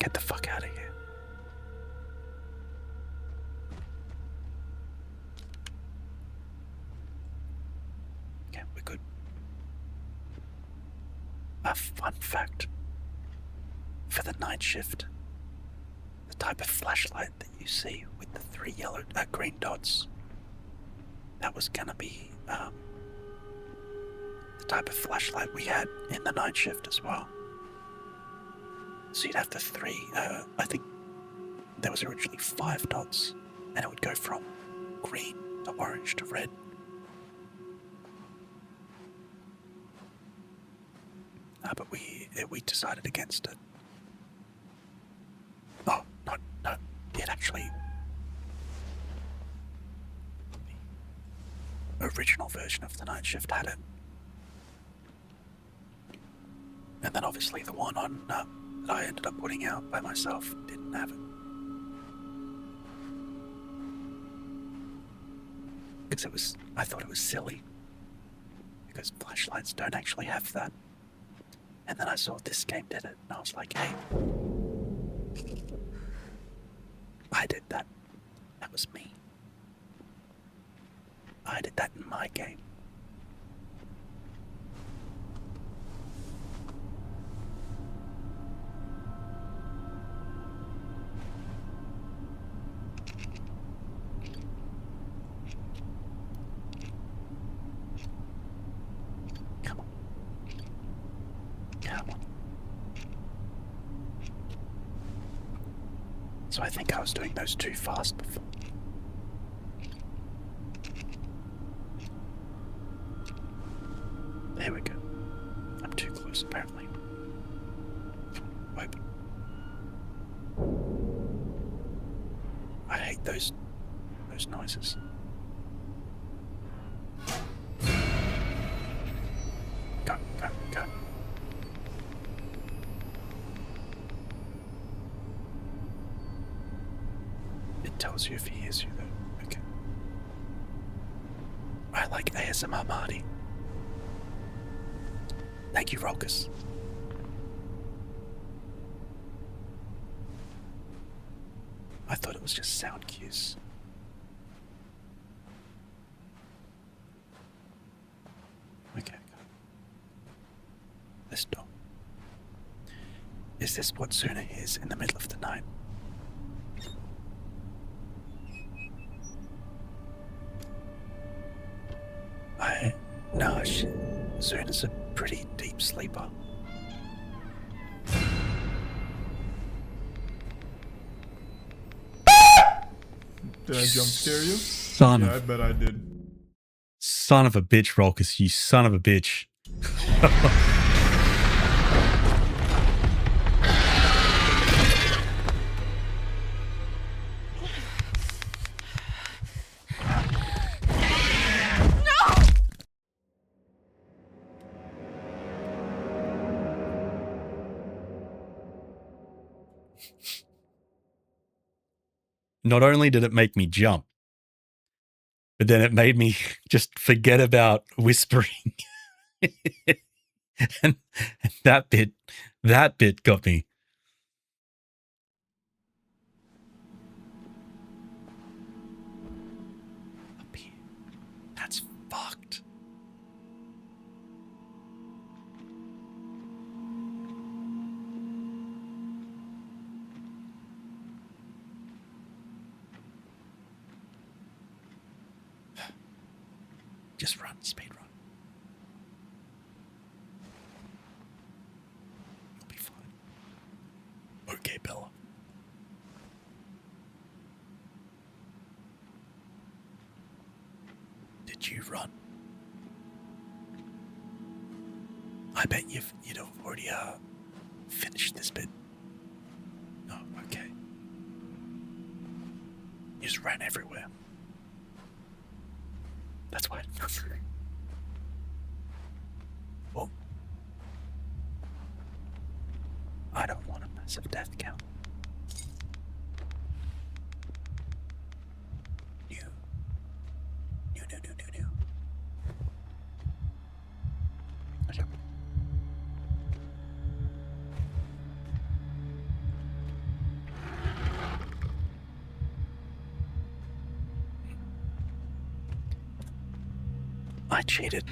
Get the fuck out of here. Okay, we're good. A fun fact for the night shift. The type of flashlight that you see with the 3 green dots. That was gonna be the type of flashlight we had in the night shift as well. So you'd have the 3, I think there was originally 5 dots, and it would go from green to orange to red. But we decided against it. Oh, no, it actually... The original version of the night shift had it. And then obviously the one on that I ended up putting out by myself didn't have it. Because I thought it was silly. Because flashlights don't actually have that. And then I saw this game did it, and I was like, hey, I did that. That was me. I did that in my game. Come on. Come on. So I think I was doing those too fast before. There we go. I'm too close, apparently. Open. I hate those noises. Go, go, go. It tells you if he hears you, though. Okay. I like ASMR Marty. Thank you, Rolkus. I thought it was just sound cues. Okay. This door. Is this what Suna is in the middle of the night? No, Zuna's a pretty deep sleeper. Did I jump scare you? Son I bet I did. Son of a bitch, Rolkus, you son of a bitch. Not only did it make me jump, but then it made me just forget about whispering. and that bit got me. Up here. That's fucked. Just run, speed run. You'll be fine. Okay, Bella. Did you run? I bet you'd have already finished this bit. Oh, okay. You just ran everywhere. That's why I didn't go through. Oh. I don't want a massive death count. New. Okay. I cheated.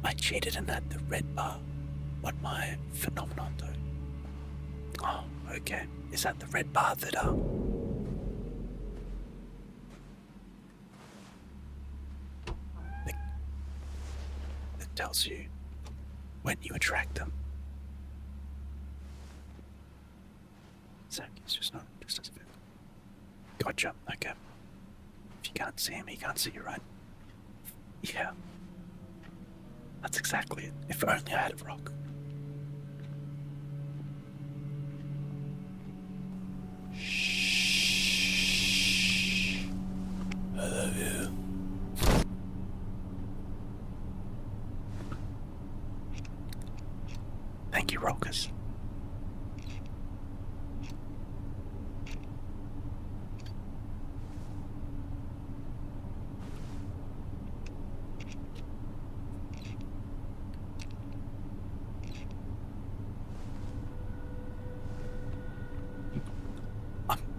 I cheated and had the red bar. What my phenomenon though? Oh, okay. Is that the red bar that that tells you when you attract them? It's just not just as a bit. Gotcha. Okay. If you can't see him, he can't see you, right? Yeah. That's exactly it. If only I had a rock. Shh. I love you. Thank you, Rokas.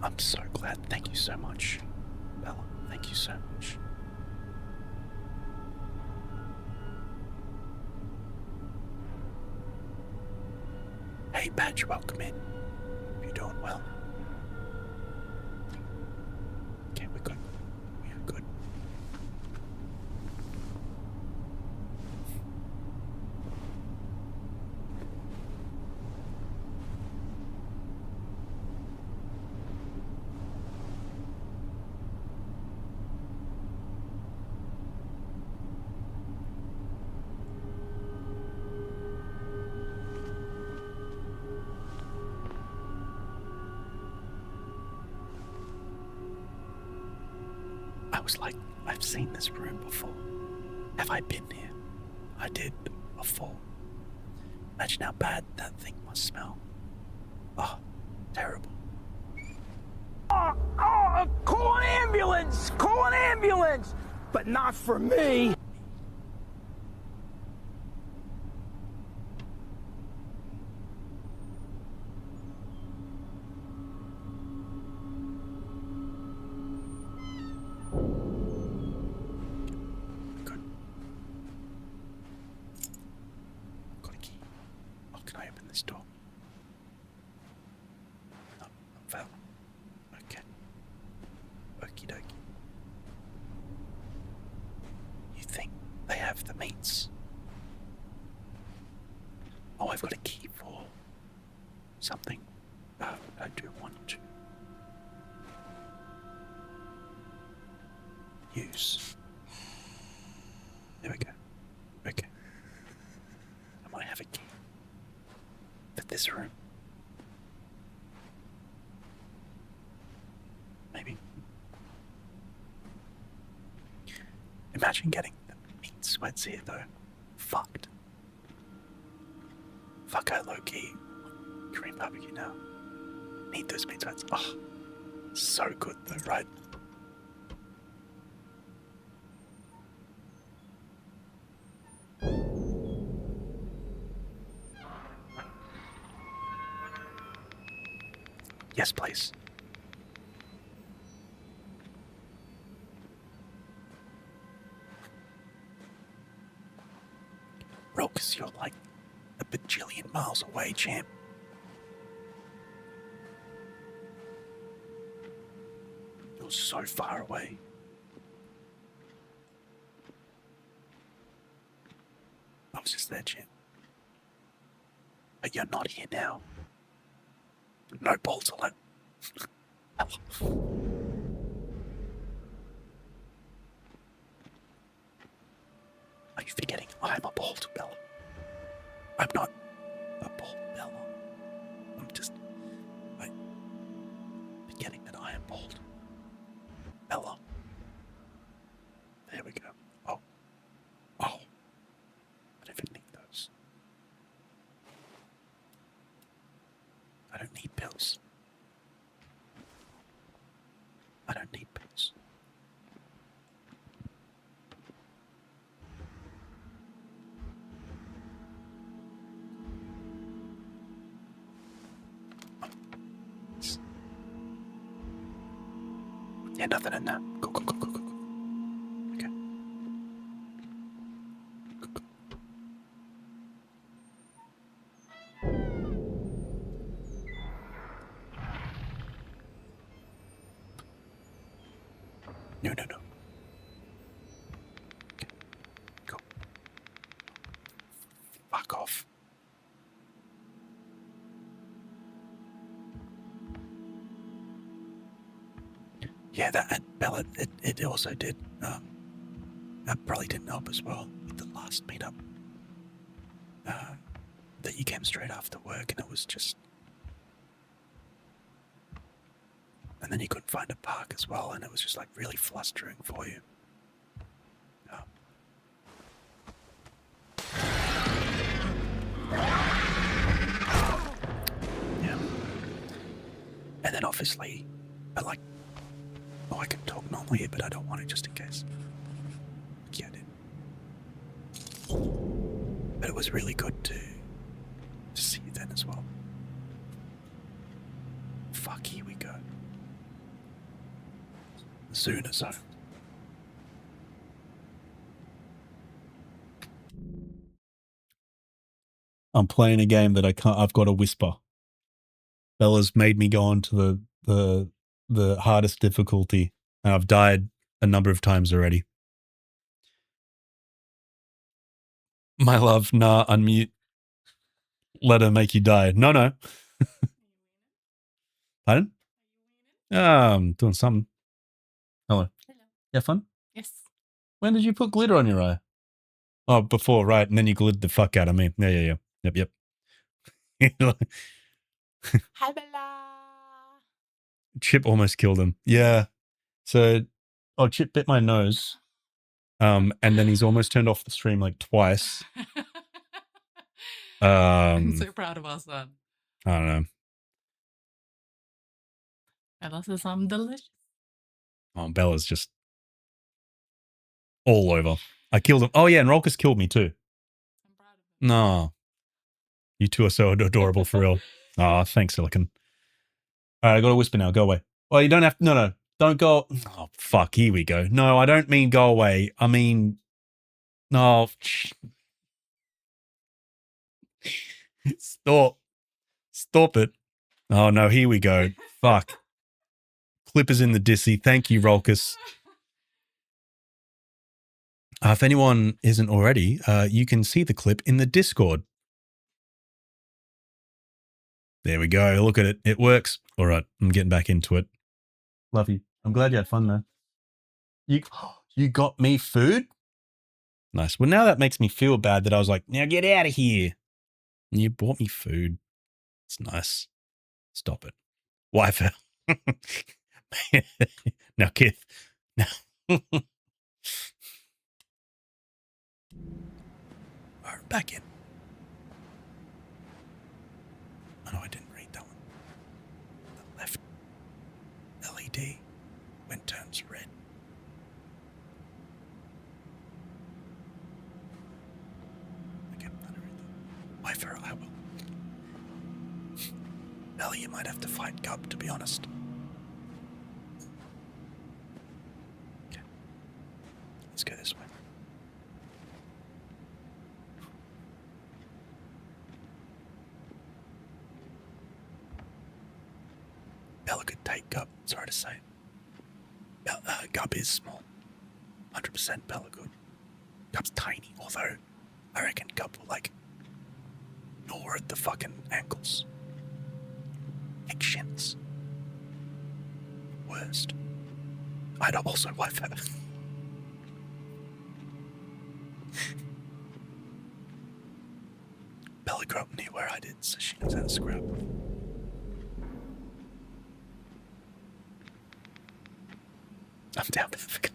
I'm so glad. Thank you so much, Bella. Thank you so much. Hey, Badge, welcome in. You're doing well. Okay, we're good. We are good. I was like, I've seen this room before. Have I been here? I did before. Imagine how bad that thing must smell. Oh, terrible. Call an ambulance! Call an ambulance! But not for me! Got a key. Oh, can I open this door? No, I'm foul. Okay. Okie dokie. You think they have the meats? Oh, I've got a key for something. I do want to use. There we go. Okay. I might have a key for this room. Maybe. Imagine getting the meat sweats here though. Fucked. Fuck out low key. Korean barbecue now. Need those meat sweats. Oh, so good though, right? Yes, please. Rokas, you're like a bajillion miles away, champ. You're so far away. was just there, Jim. But you're not here now. No balls allowed. Are you forgetting I'm a bald, Bella? I'm not a bald, Bella. I'm just forgetting that I am bald. Bella. There we go. Oh. I don't even need those. I don't need pills. I don't need pills. Yeah, nothing in there. Go. Okay. Go. No. Okay. Go. Fuck off. Yeah, that Bella, it also did. That probably didn't help as well with the last meetup. That you came straight after work and it was just... And then you couldn't find a park as well and it was just like really flustering for you. Yeah. And then obviously, I can talk normally here, but I don't want to just in case. Yeah, I did. But it was really good to see you then as well. Fuck, here we go. Sooner zone. I'm playing a game that I've got to whisper. Bella's made me go on to the hardest difficulty, and I've died a number of times already. My love, nah, unmute. Let her make you die. No. Pardon? I'm doing something. Hello. You have fun? Yes. When did you put glitter on your eye? Oh, before, right, and then you glittered the fuck out of me. Yeah. Yep. Hi, Bella. Chip almost killed him. Yeah. So, Chip bit my nose. And then he's almost turned off the stream like twice. I'm so proud of our son. I don't know. Bella says I'm delicious. Oh, Bella's just all over. I killed him. Oh, yeah, and Rolkus killed me too. I'm proud of him. No. You two are so adorable for real. Oh, thanks, Silicon. All right, I got to whisper now. Go away. Well, you don't have to. No. Don't go. Oh, fuck. Here we go. No, I don't mean go away. I mean, no. Stop it. Oh, no. Here we go. Fuck. Clip is in the dissy. Thank you, Rolkus. If anyone isn't already, you can see the clip in the Discord. There we go. Look at it. It works. All right. I'm getting back into it. Love you. I'm glad you had fun, though. You got me food? Nice. Well, now that makes me feel bad that I was like, now get out of here. And you bought me food. It's nice. Stop it. Wife. Now, Kith. No. All right, back in. Oh, no, I didn't read that one. The left LED when it turns red. Okay, I don't read that. Why, Pharaoh, I will. Ellie, you might have to fight Gub, to be honest. Okay. Let's go this way. Bella could take Gub, sorry to say. Gub is small. 100% Bella good. Gub's tiny, although I reckon couple like gnaw at the fucking ankles. Kick shins. Worst. I'd also wife her. Bella grew up near where I did, so she knows how to scrub. I'm down with it.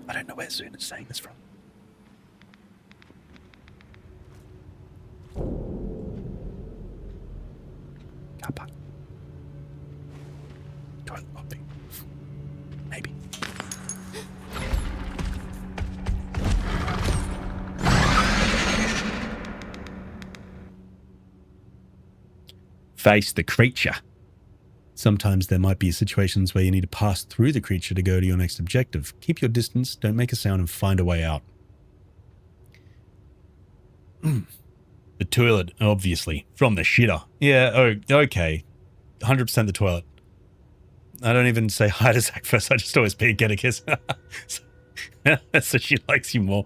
I don't know where Zoon is saying this from. Car park. Toilet mopping. Maybe. Face the creature. Sometimes there might be situations where you need to pass through the creature to go to your next objective. Keep your distance, don't make a sound, and find a way out. The toilet, obviously. From the shitter. Yeah, oh, okay. 100% the toilet. I don't even say hi to Zach first. I just always pee, get a kiss. So she likes you more.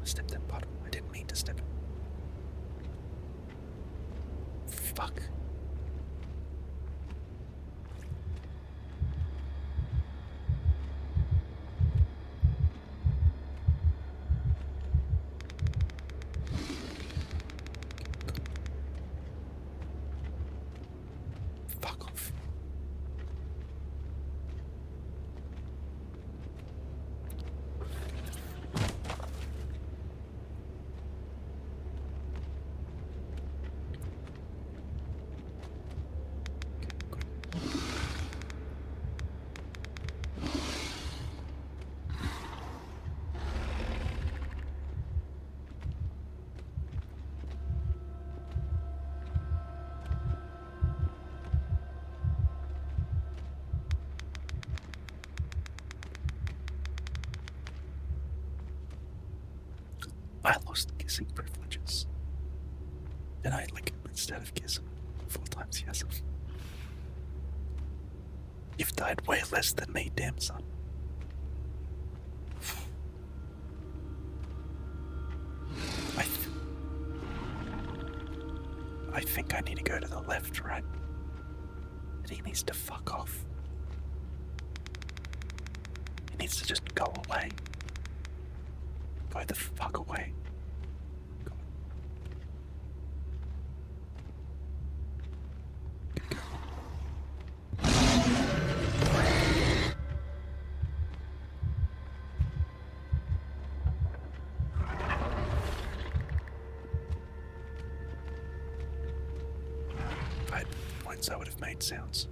Step that bottom. I didn't mean to step it. Fuck. Fuck off. I lost kissing privileges. And I lick him instead of kiss him 4 times, yes. You've died way less than me, damn son. I think I need to go to the left, right? And he needs to fuck off. He needs to just go away. Go the fuck away. Go. Once I would have made sounds.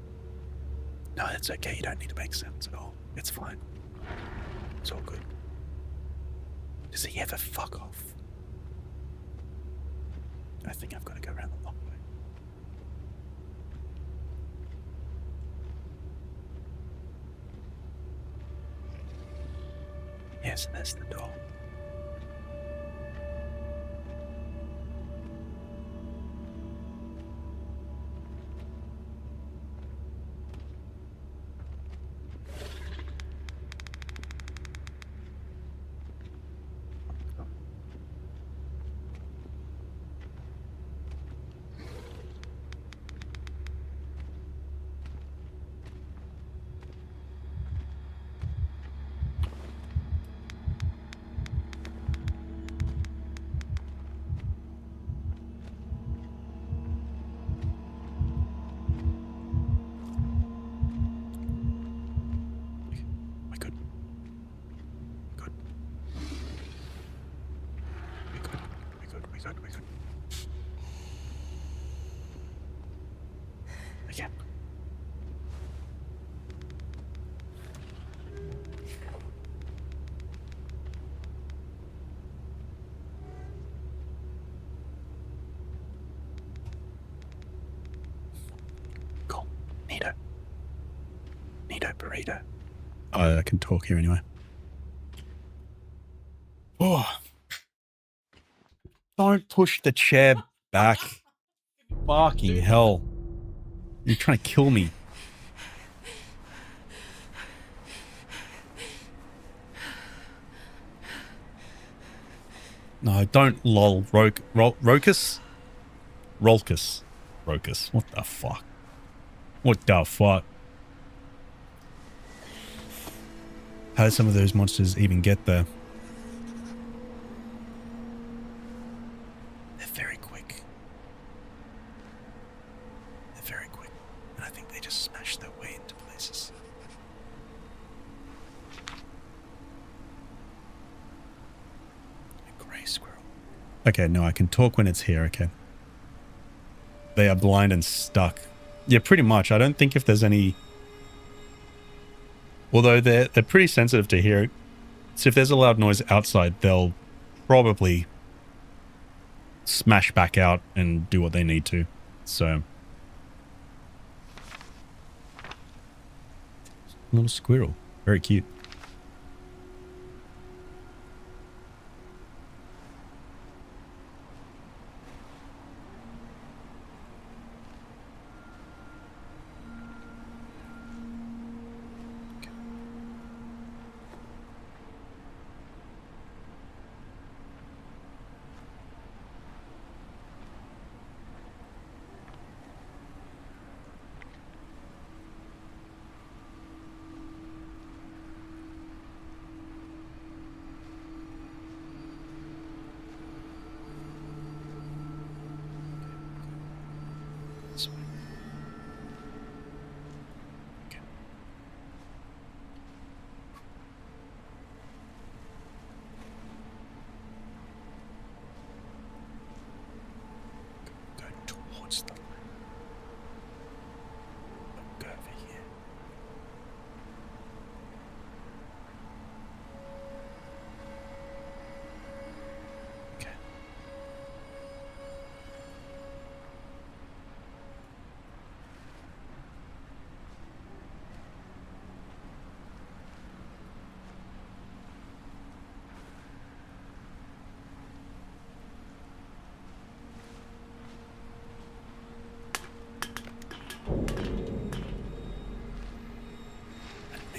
No, it's okay. You don't need to make sounds at all. It's fine. It's all good. Does he ever fuck off? I think I've got to go around the long way. Yes, and there's the door. Margarita. Oh, I can talk here anyway. Oh. Don't push the chair back. Fucking hell. You're trying to kill me. No, don't lol. Rokus? Rolkus. Rokus. What the fuck? What the fuck? How did some of those monsters even get there? They're very quick. They're very quick. And I think they just smash their way into places. A grey squirrel. Okay, no, I can talk when it's here, okay. They are blind and stuck. Yeah, pretty much. I don't think if there's any... Although they're pretty sensitive to hear it. So if there's a loud noise outside, they'll probably smash back out and do what they need to. So... Little squirrel. Very cute.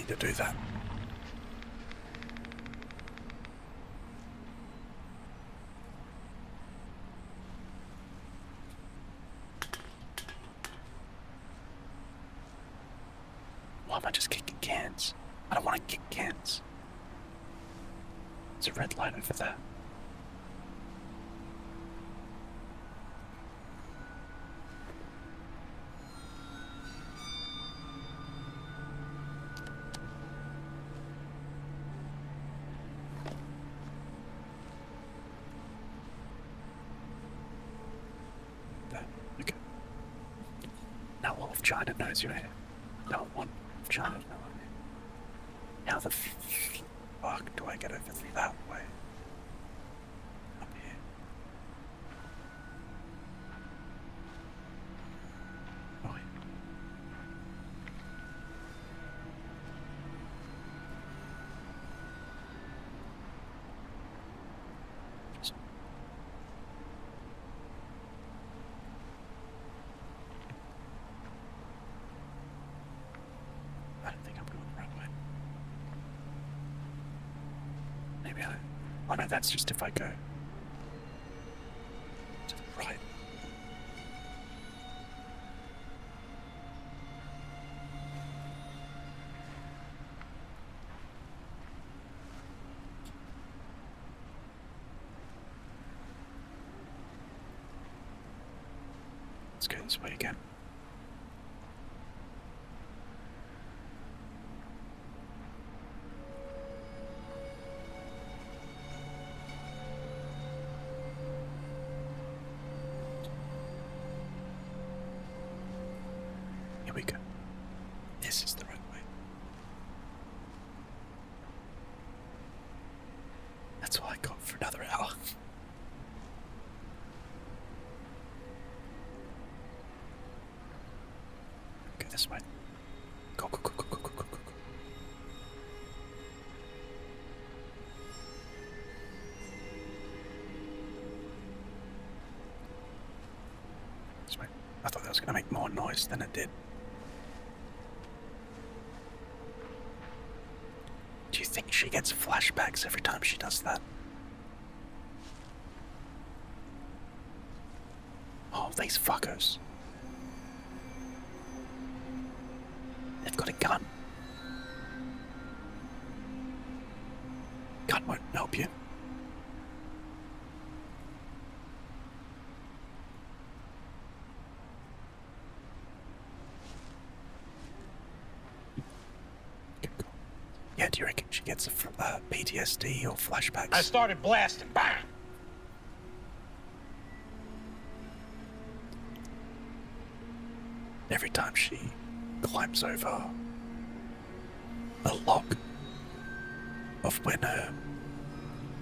To do that. Why am I just kicking cans? I don't want to kick cans. There's a red light over there. China knows you're here. No one of China knows. How the fuck do I get over through that way? Up here. Oh, yeah. I don't think I'm going the right way. Maybe I... Oh no, that's just if I go to the right. Let's go this way again. Here we go. This is the right way. That's all I got for another hour. Go this way. Go, go, go, go, go, go, go, go, go. going to make more noise than it did. Do you think she gets flashbacks every time she does that? Oh, these fuckers. They've got a gun. Gun won't help you. Yeah, do you reckon she gets a PTSD or flashbacks? I started blasting. Bang! Every time she climbs over a log of when her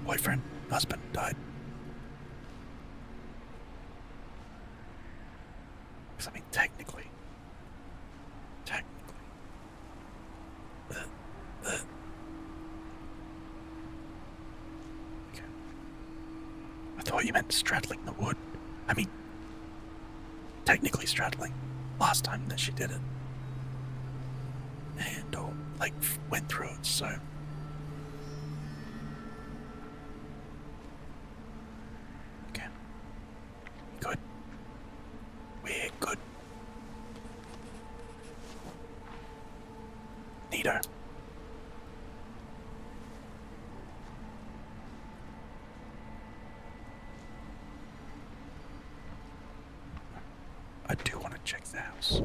boyfriend, husband died. Because I mean, technically. Okay. I thought you meant straddling the wood. I mean, technically straddling. Last time that she did it. And, or, like, went through it, so. Okay. Good. We're good. Neato. I do want to check the house.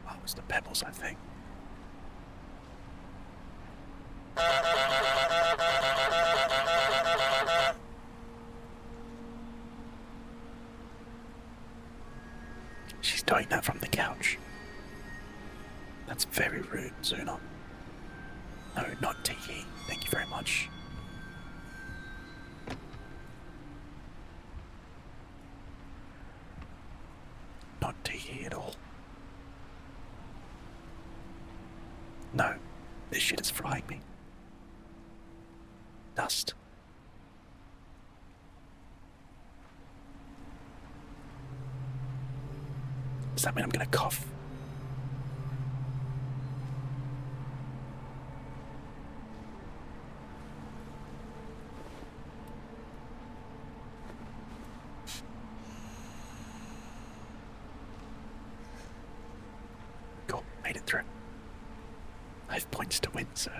Oh, it was the pebbles, I think. She's doing that from the couch. That's very rude, Zuna. No, not Tiki. Thank you very much. Not Tiki at all. No, this shit is frying me. Dust. Does that mean I'm gonna cough? Cool, made it through. 5 points to win, sir.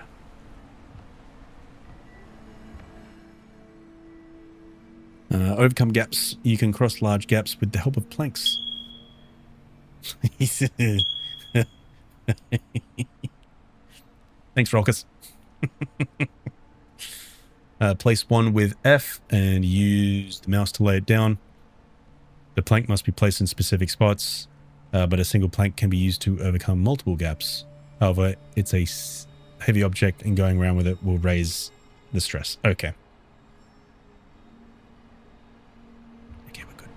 Overcome gaps. You can cross large gaps with the help of planks. Thanks, Raucus. Place one with F and use the mouse to lay it down. The plank must be placed in specific spots, but a single plank can be used to overcome multiple gaps. However, it's a heavy object and going around with it will raise the stress. Okay. Okay, we're good.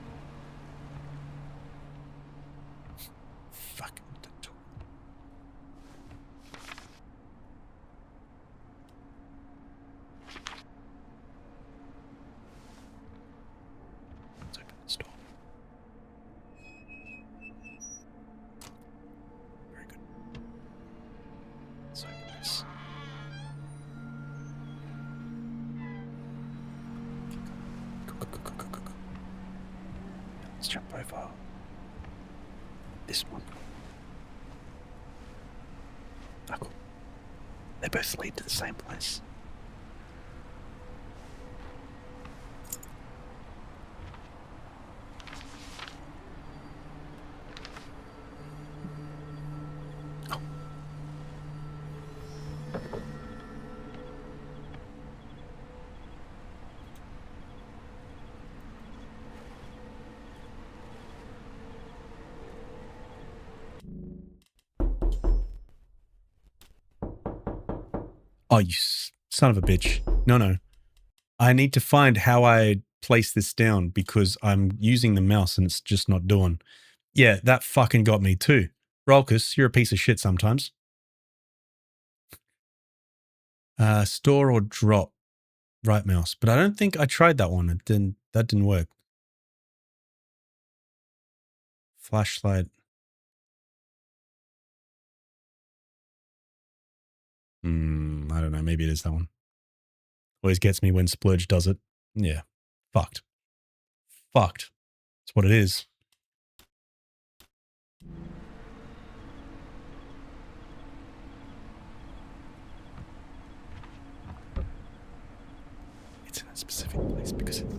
Fucking tutorial. Let's open this door. Very good. Let's open this. Go. Let's jump over this one. Ah, cool. They both lead to the same place. Oh. Oh, you son of a bitch. No. I need to find how I place this down because I'm using the mouse and it's just not doing. Yeah, that fucking got me too. Rolkus, you're a piece of shit sometimes. Store or drop. right mouse. But I don't think I tried that one. That didn't work. Flashlight. I don't know. Maybe it is that one. Always gets me when Splurge does it. Yeah. Fucked. Fucked. That's what it is. It's in a specific place because it's...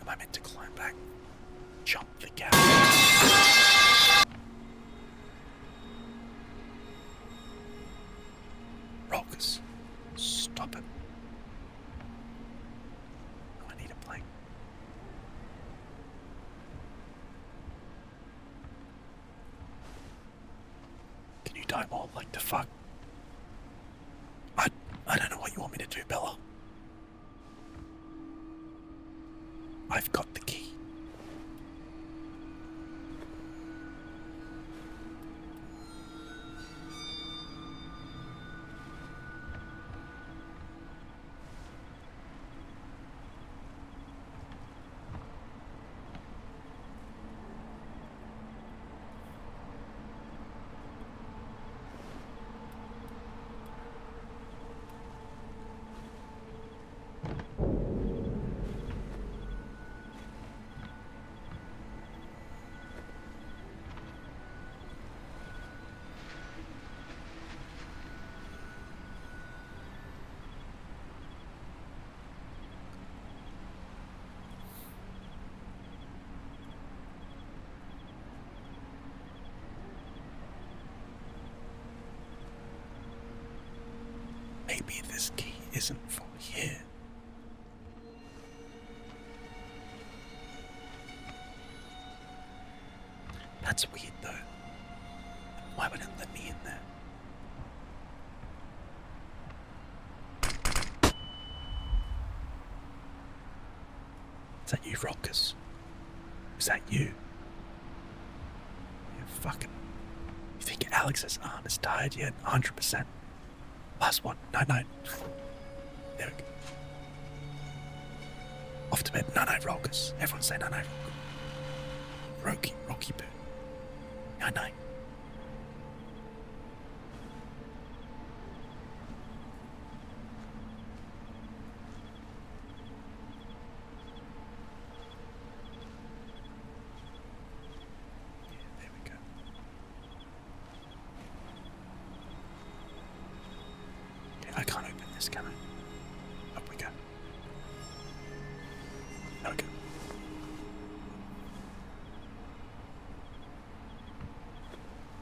Am I meant to climb back? Jump the gap. Rockers. Stop it. I need a plank. Can you die more? Like the fuck? I don't know what you want me to do, Bella. I've got the key. Maybe this key isn't for here. That's weird though. Why would it let me in there? Is that you, Rockers? Is that you? You fucking... You think Alex's arm is tired yet? 100%. Last one. No. There we go. Off to bed. No, Rockers. Everyone say no. Rocky Boo. No. There we go. I can't open this, can I? Up we go. There we go.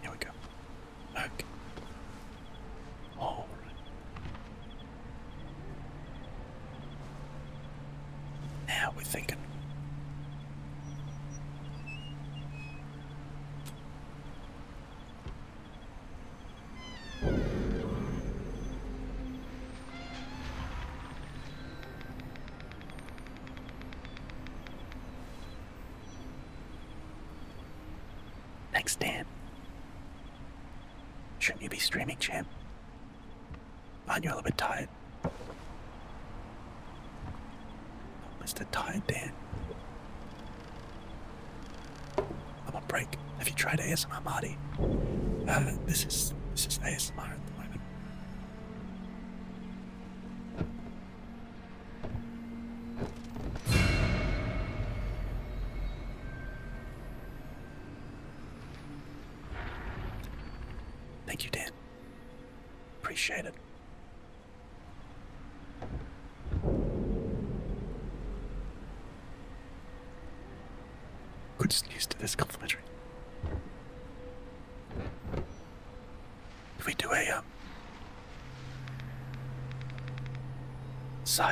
Here we go. Okay. All right. Now we're thinking. Thanks, Dan. Shouldn't you be streaming, champ? Aren't you a little bit tired? Mr. Tired Dan. I'm on break. Have you tried ASMR, Marty? This is ASMR at the moment. Thank you, Dan. Appreciate it. Good news to this complimentary. Do we do a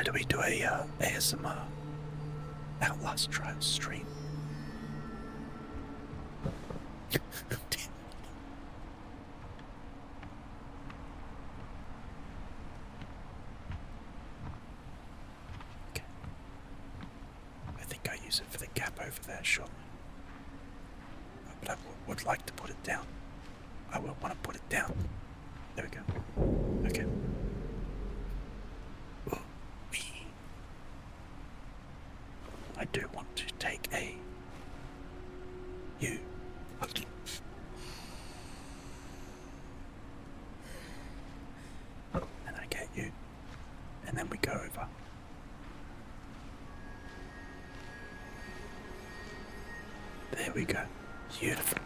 do we do a ASMR Outlast trial stream? use it for the gap over there, surely. But I would like to put it down. I would want to put it down. There we go. Okay. Oh, I do want to take a U. And I get you. And then we go over. There we go. Beautiful.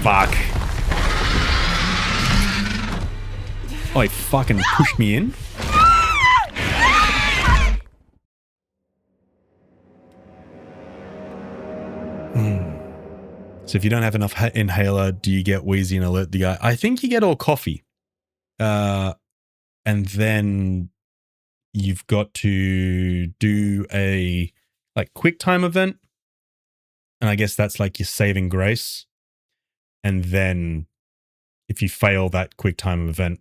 Fuck. Oh, he fucking pushed me in. So if you don't have enough inhaler, do you get wheezy and alert the guy? I think you get all coffee. And then you've got to do a like quick time event. And I guess that's like your saving grace. And then if you fail that quick time event,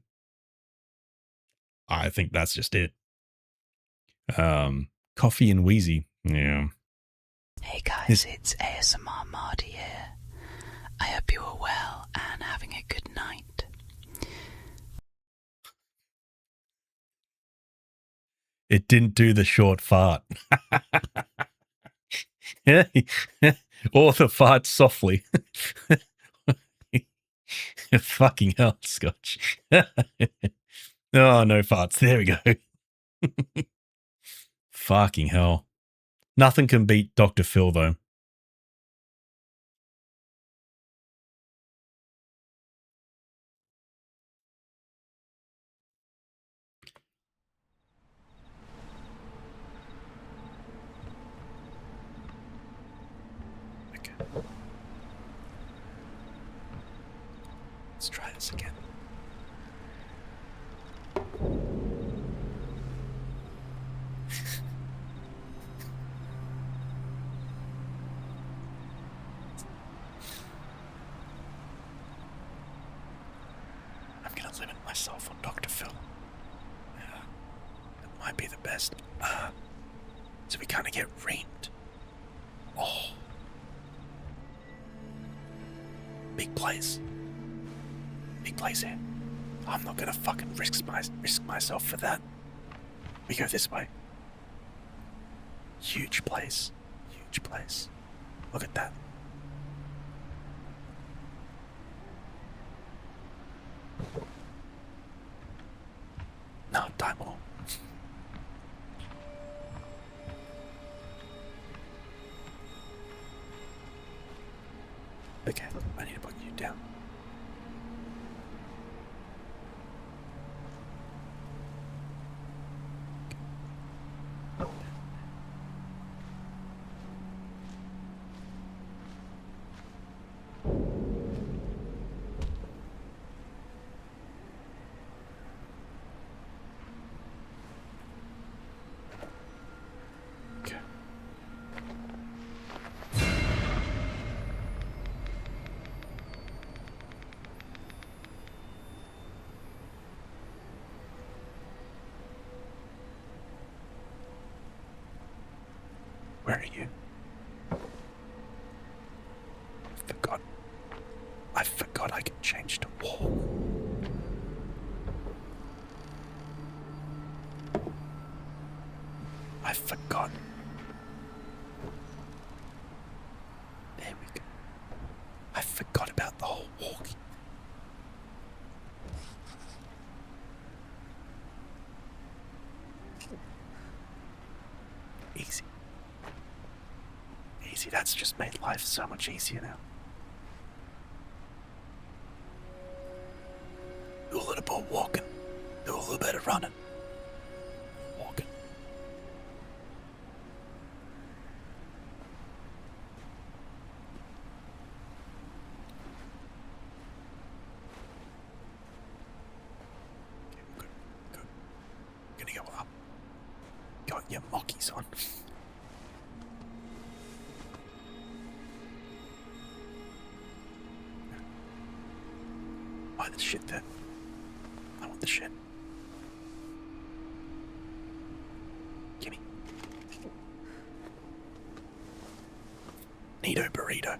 I think that's just it. Coffee and wheezy. Yeah. Hey guys, it's ASMR Mardy here. I hope you are well and having a good night. It didn't do the short fart. Or the fart softly. Fucking hell, Scotch. Oh, no farts. There we go. Fucking hell. Nothing can beat Dr. Phil, though. Okay. Let's try this again. I'm going to limit myself on Dr. Phil. Yeah, that might be the best. So we kind of get reamed. Oh. Big plays. Big plays here. I'm not going to fucking risk myself for that. We go this way. Huge plays. Huge plays. Look at that. No, time more. Okay, I need to put you down. Where are you? I forgot I can change to walk. I forgot. There we go. I forgot about the whole walking. Easy. Easy, that's just made life so much easier now. Do a little bit of walking. Do a little bit of running. Walking. Okay, good. Gonna go up. Got your mockies on. Buy the shit there. I want the shit. Speedo burrito.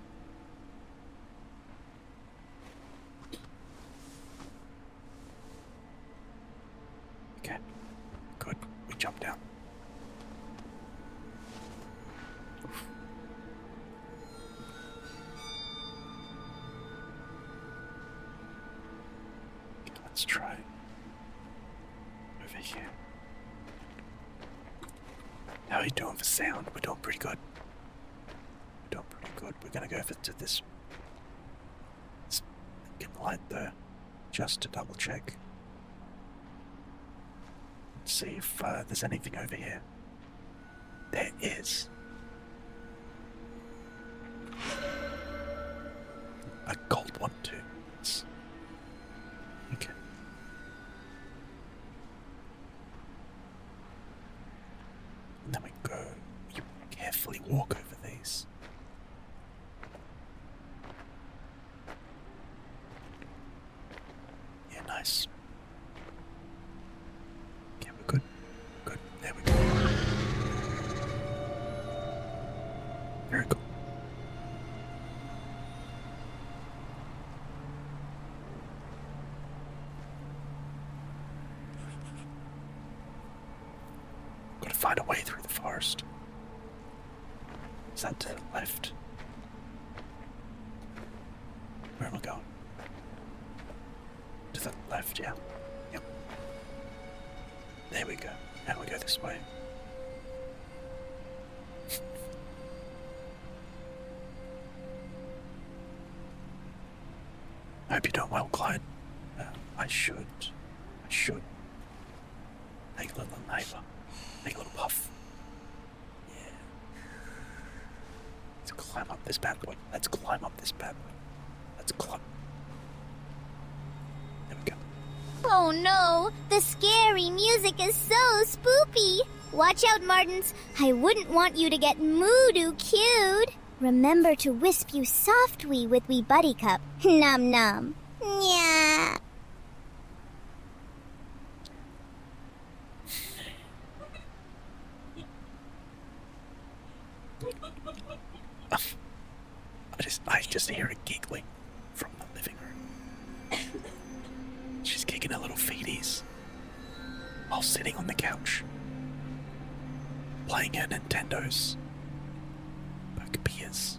Okay, good. We jump down. Oof. Let's try over here. How are you doing for sound? We're doing pretty good. We're gonna go over to this light there, just to double check. See if there's anything over here. There is. A gold one too. Okay. And then we go. You carefully walk over these. Yeah, nice. Okay, we're good. Good. There we go. Very cool. Gotta find a way through the forest. Is that to the left? Where am I going? To the left, yeah. Yep. There we go. Now we go this way. I hope you're doing well, Clyde. I should take a little neighbour. Take a little puff. Yeah. Let's climb up this bad boy. Let's climb up this bad boy. Let's climb. There we go. Oh no! The scary music is so spoopy! Watch out, Martins. I wouldn't want you to get moo-doo cued. Remember to wisp you softly with wee buddy cup. Nom nom. Yeah. I just hear her giggling from the living room. She's kicking her little feeties while sitting on the couch, playing her Nintendos, poker beers,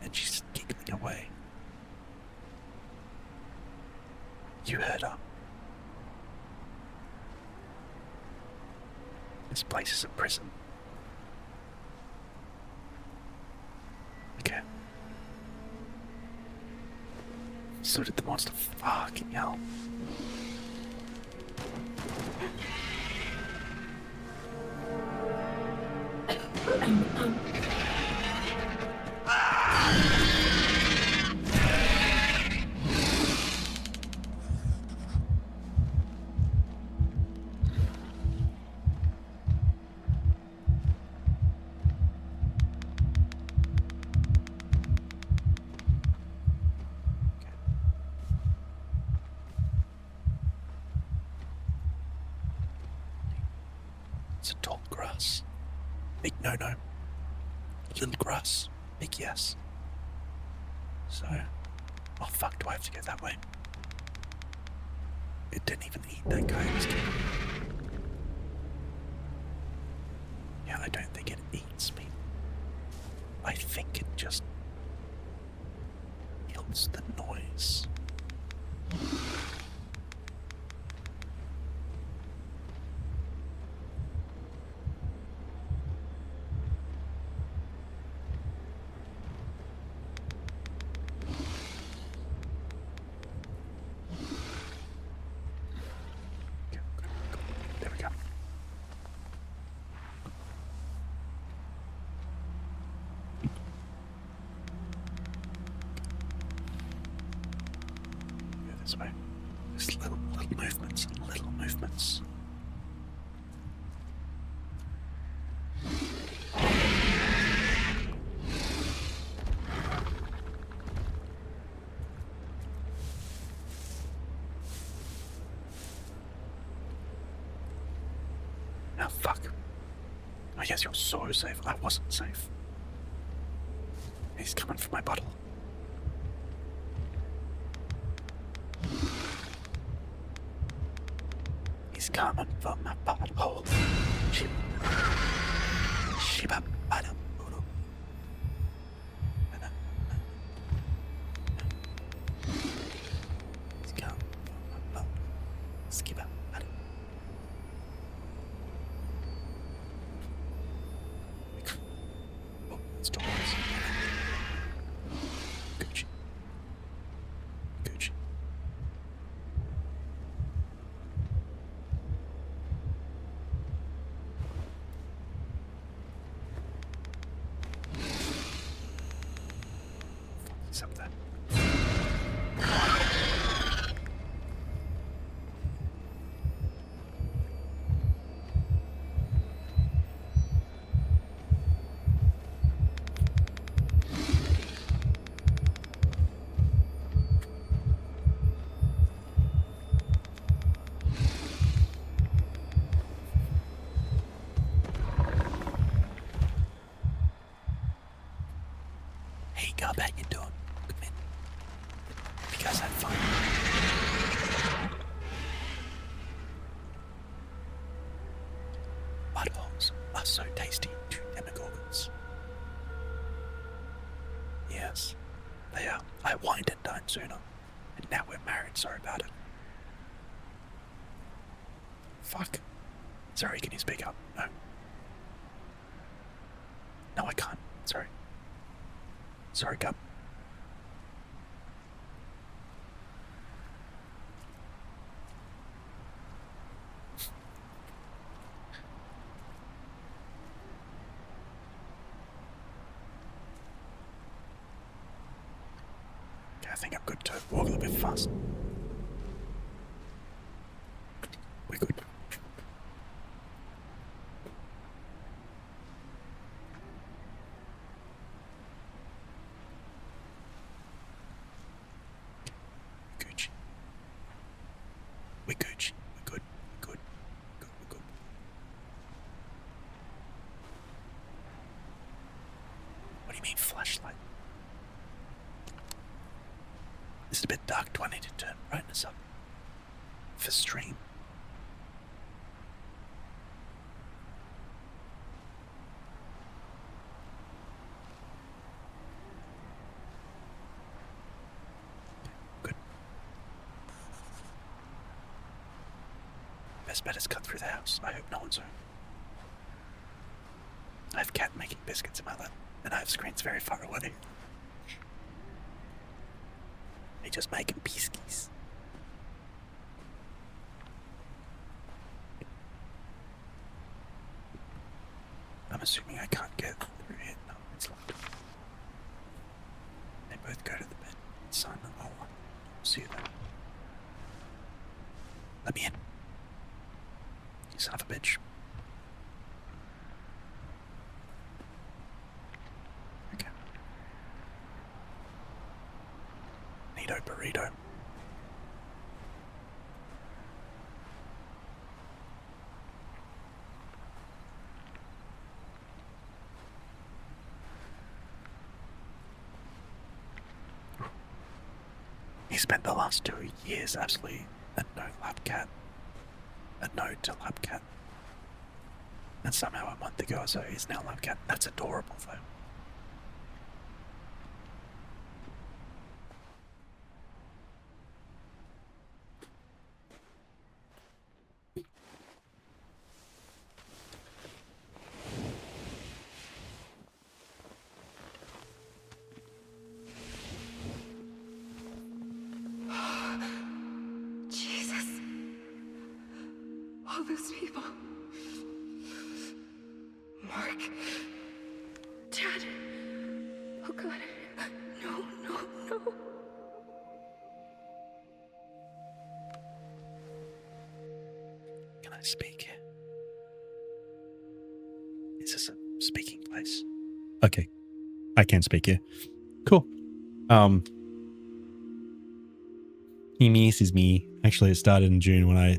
and she's giggling away. You heard her. This place is a prison. Okay. So did the monster. Fucking hell. It's a tall grass. Big no-no. Little grass. Big yes. So, oh fuck, do I have to go that way? It didn't even eat that guy. It was killing. Yeah, I don't think it eats me. I think it just kills the noise. There we go. Go this way. Just little movements, little movements. Oh fuck. I yes, you're so safe. I wasn't safe. He's coming for my bottle. He's coming for my butthole. Shiba bada buru. He's coming for my butthole. Skiba bada. Oh, it's doors. Gucci. Gucci. He's up there. Hey, Gub, how you doing? Come in. You guys had fun. Buttholes are so tasty. 2 demogorgons. Yes, they are. I wined and dined sooner, and now we're married. Sorry about it. Fuck. Sorry, can you speak up? No. No, I can't. Sorry. Sorry, Gub. Okay, I think I'm good to walk a little bit fast. We're good. Gucci. We're Gucci. We're good. We're good. Good. We're good. What do you mean flashlight? This is a bit dark. Do I need to turn brightness up for stream? Good. Best bet is cut through the house. I hope no one's home. I have cat making biscuits in my lap, and I have screens very far away. They just making biscuits. I'm assuming I can't get through here. No, it's locked. They both go to the bed. Son, I'll see you there. Let me in. You son of a bitch. Okay. Neato burrito. He spent the last 2 years absolutely a no lab cat. A no to lab cat. And somehow a month ago or so he's now lab cat. That's adorable though. Jesus. All those people. Mark. Dad. Oh God. No, no, no. Can I speak here? Is this a speaking place? Okay. I can speak here. Cool. He misses me. Actually, it started in June when I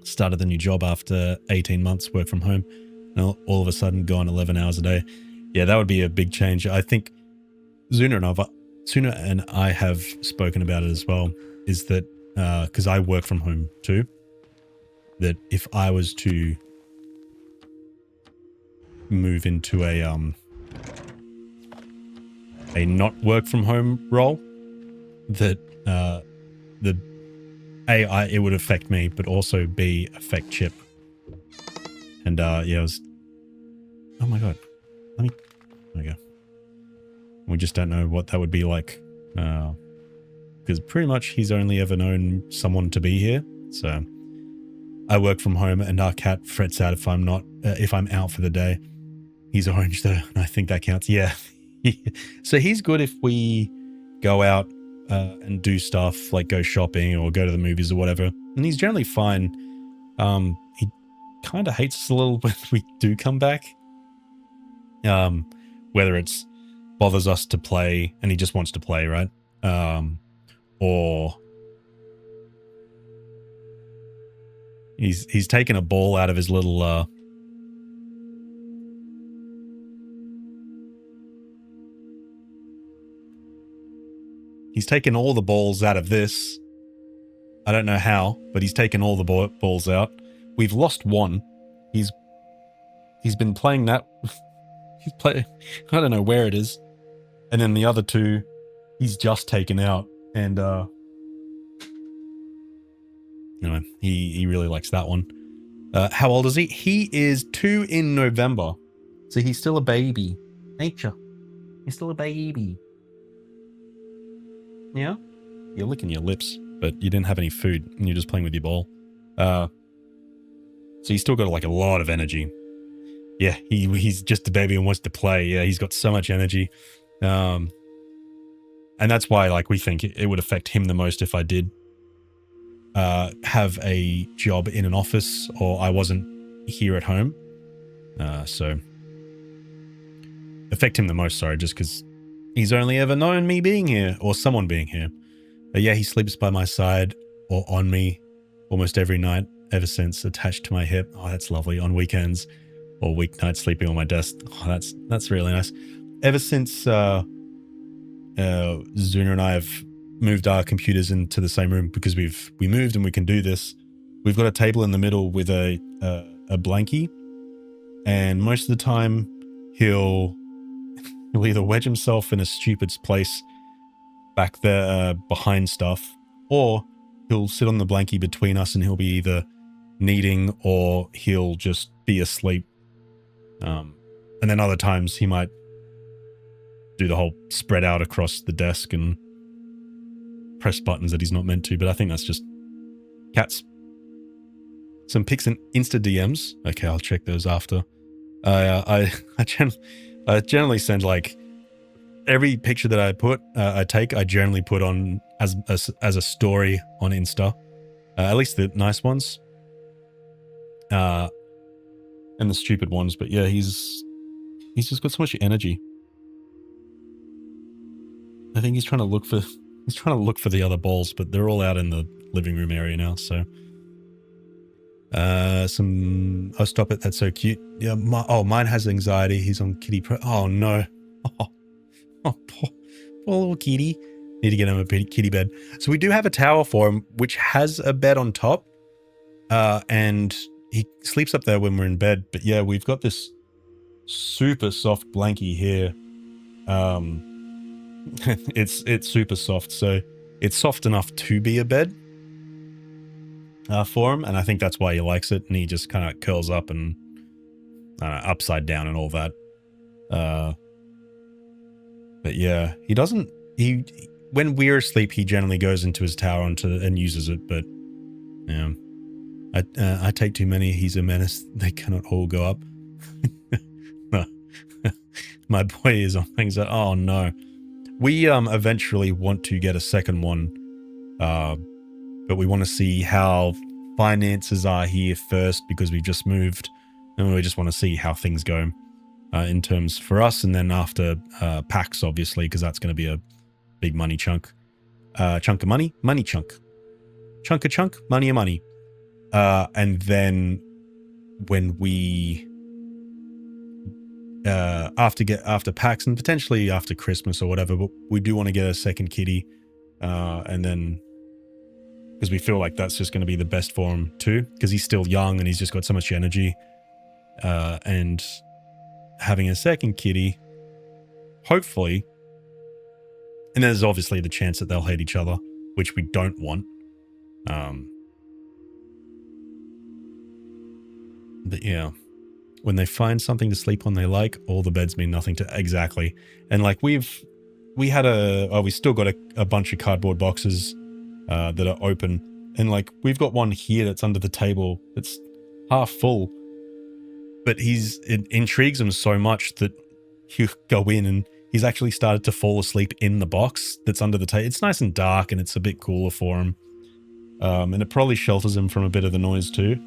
started the new job after 18 months work from home. and all of a sudden gone 11 hours a day. Yeah, that would be a big change. I think Zuna and I have spoken about it as well, is that because I work from home too, that if I was to move into a not work from home role, that it would affect me, but also B, affect Chip. And yeah, it was, oh my god, there we go. We just don't know what that would be like, because pretty much he's only ever known someone to be here. So I work from home, and our cat frets out if I'm out for the day. He's orange though, and I think that counts. Yeah. So he's good if we go out and do stuff like go shopping or go to the movies or whatever. And he's generally fine. He kind of hates us a little when we do come back. Whether it's bothers us to play and he just wants to play, right? Or he's taken a ball out of his little he's taken all the balls out of this. I don't know how, but he's taken all the balls out. We've lost one. He's been playing that. I don't know where it is. And then the other two, he's just taken out. And anyway, he really likes that one. How old is he? He is 2 in November. So he's still a baby. Nature. He's still a baby. Yeah? You're licking your lips, but you didn't have any food and you're just playing with your ball. So he's still got like a lot of energy. Yeah, he's just a baby and wants to play. Yeah, he's got so much energy. And that's why like we think it would affect him the most if I did have a job in an office or I wasn't here at home. So affect him the most, sorry, just because he's only ever known me being here or someone being here. But yeah, he sleeps by my side or on me almost every night ever since, attached to my hip. Oh, that's lovely. On weekends or weeknights, sleeping on my desk. Oh, that's really nice. Ever since Zuna and I have moved our computers into the same room because we moved and we can do this. We've got a table in the middle with a blankie, and most of the time he'll either wedge himself in a stupid place back there behind stuff, or he'll sit on the blankie between us and he'll be either kneading or he'll just be asleep. And then other times he might do the whole spread out across the desk and press buttons that he's not meant to, but I think that's just cats. Some pics and Insta DMs. Okay, I'll check those after. I generally send like every picture that I take, I generally put on as a story on Insta. At least the nice ones. And the stupid ones, but yeah, he's just got so much energy. I think he's trying to look for the other balls, but they're all out in the living room area now, so oh, stop it, that's so cute. Yeah, mine has anxiety. He's on kitty pro. Oh no. Oh, poor little kitty. Need to get him a kitty bed. So we do have a tower for him, which has a bed on top. And he sleeps up there when we're in bed. But yeah, we've got this super soft blankie here. It's super soft. So it's soft enough to be a bed for him. And I think that's why he likes it. And he just kind of curls up and upside down and all that. But yeah, when we're asleep, he generally goes into his tower and uses it. But yeah, I take too many. He's a menace. They cannot all go up. My boy is on things that, oh no. We eventually want to get a second one. But we want to see how finances are here first because we've just moved. And we just want to see how things go in terms for us. And then after PAX, obviously, because that's going to be a big money chunk. Chunk of money? Money chunk. Chunk of chunk? Money of money. And then when we after PAX and potentially after Christmas or whatever, but we do want to get a second kitty, and then because we feel like that's just going to be the best for him too, because he's still young and he's just got so much energy, and having a second kitty, hopefully, and there's obviously the chance that they'll hate each other, which we don't want. But yeah, when they find something to sleep on they like, all the beds mean nothing to exactly. And like we still got a bunch of cardboard boxes that are open, and like we've got one here that's under the table that's half full, but it intrigues him so much that you go in and he's actually started to fall asleep in the box that's under the table. It's nice and dark and it's a bit cooler for him, and it probably shelters him from a bit of the noise too.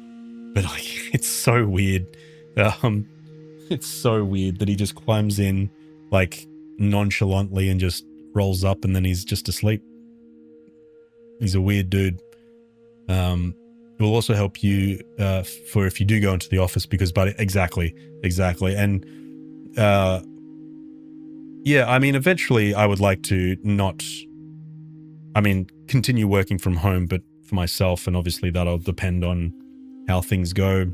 But like, it's so weird. It's so weird that he just climbs in like nonchalantly and just rolls up and then he's just asleep. He's a weird dude. It will also help you for if you do go into the office because, but exactly. And yeah, I mean, eventually I would like to continue working from home, but for myself, and obviously that'll depend on how things go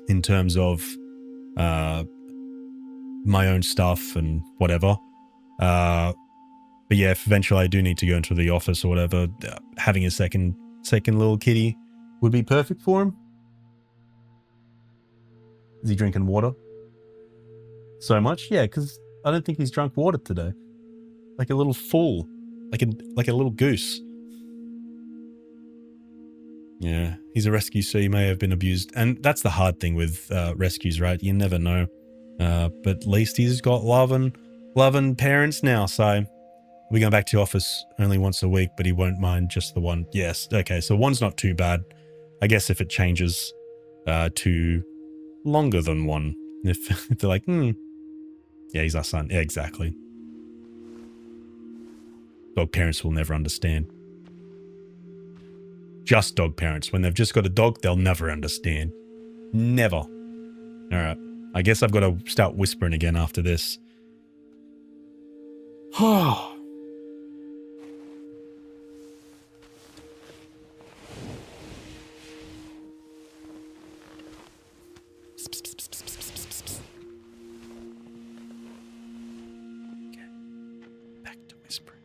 in terms of my own stuff and whatever. But yeah, if eventually I do need to go into the office or whatever, having a second little kitty would be perfect for him. Is he drinking water? So much? Yeah, because I don't think he's drunk water today. Like a little fool. Like a little goose. Yeah, he's a rescue, so he may have been abused. And that's the hard thing with rescues, right? You never know. But at least he's got loving parents now, so we're going back to the office only once a week, but he won't mind just the one. Yes, okay, so one's not too bad. I guess if it changes to longer than one, if they're like, yeah, he's our son. Yeah, exactly. Dog parents will never understand. Just dog parents. When they've just got a dog, they'll never understand. Never. All right. I guess I've got to start whispering again after this. Oh. Okay. Back to whispering.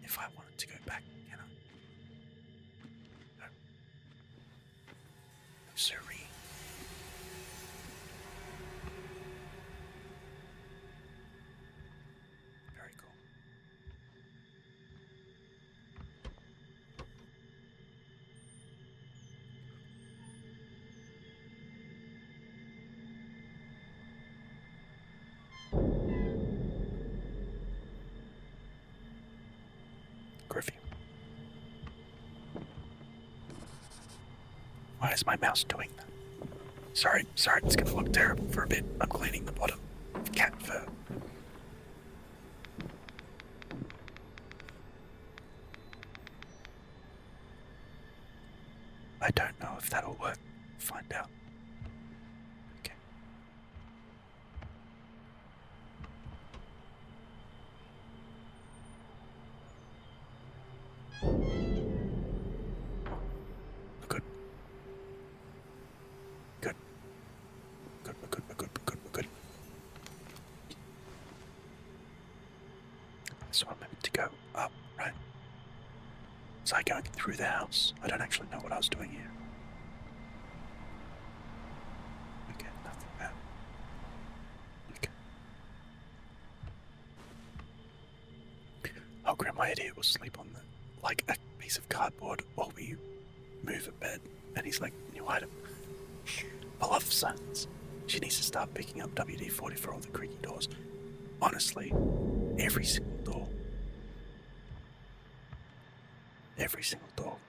If I wanted to go back, you know. No. No, siree. Very cool. Griffey. Why is my mouse doing that? Sorry, it's gonna look terrible for a bit. I'm cleaning the bottom of cat fur. I don't know if that'll work. Find out. Okay. Good. Good. So I'm meant to go up, right? Was I going through the house? I don't actually know what I was doing here. Okay, nothing bad. Okay. Oh, Graham, my idiot will sleep on like a piece of cardboard while we move a bed, and he's like, new item. I love silence. She needs to start picking up WD-40 for all the creaky doors. Honestly, every single door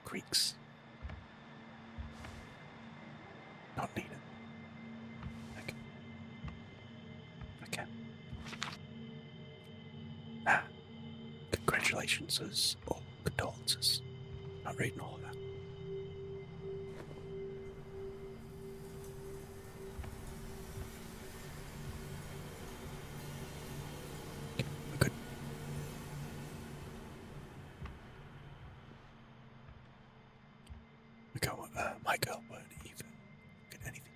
creaks. Not needed. Okay. Congratulations or condolences. Not reading all of that. My girl won't even look at anything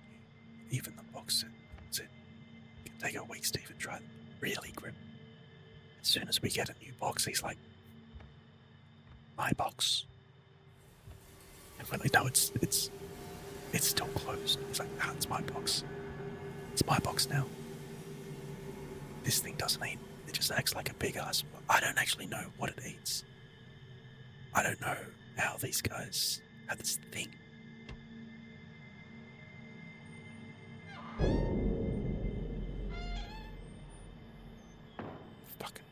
new. Even the box set. It can take her weeks to even try them. Really grim. As soon as we get a new box, he's like, my box. And when they know it's still closed, he's like, ah, it's my box. It's my box now. This thing doesn't eat. It just acts like a big ass. I don't actually know what it eats. I don't know how these guys have this thing. Fucking.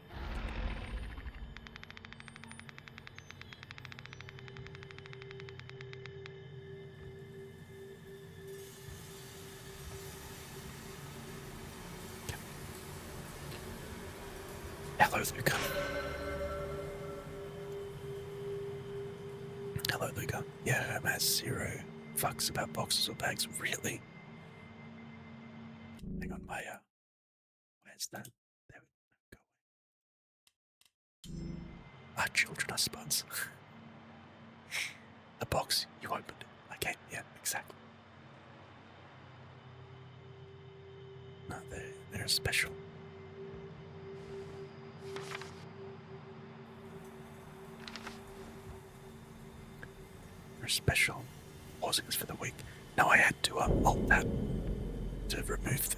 Hello, Luca. Hello, Luca. Yeah, Herm has 0 fucks about boxes or bags. Really? Hang on, Maya. Where's that? There we go. Our children are spuds. The box, you opened it. Okay, yeah, exactly. No, they're special. Special pausings for the week. Now I had to alt tab to remove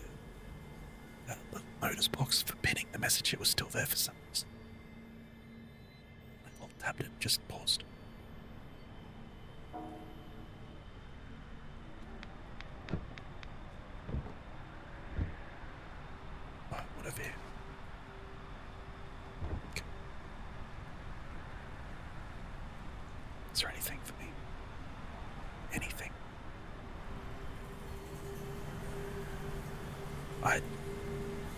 the notice box for pinning the message. It was still there for some reason. I alt tabbed it, just paused. Oh, whatever. Okay. Is there anything for me? Anything.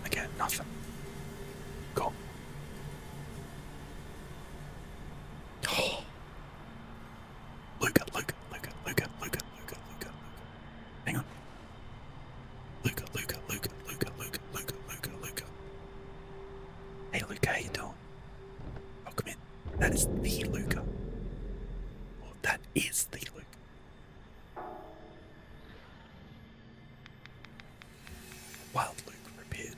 Again, nothing. Go. Oh. Luca. Hang on. Luca. Hey, Luca, how you doing? Oh, come in. That is the Luca. Oh, that is the Luca. Wild Luke repaired.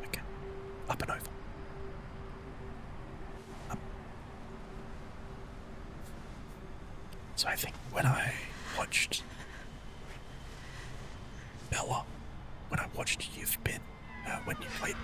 Okay. Up and over. Up. So I think when I watched Bella, when I watched You've Been, when you played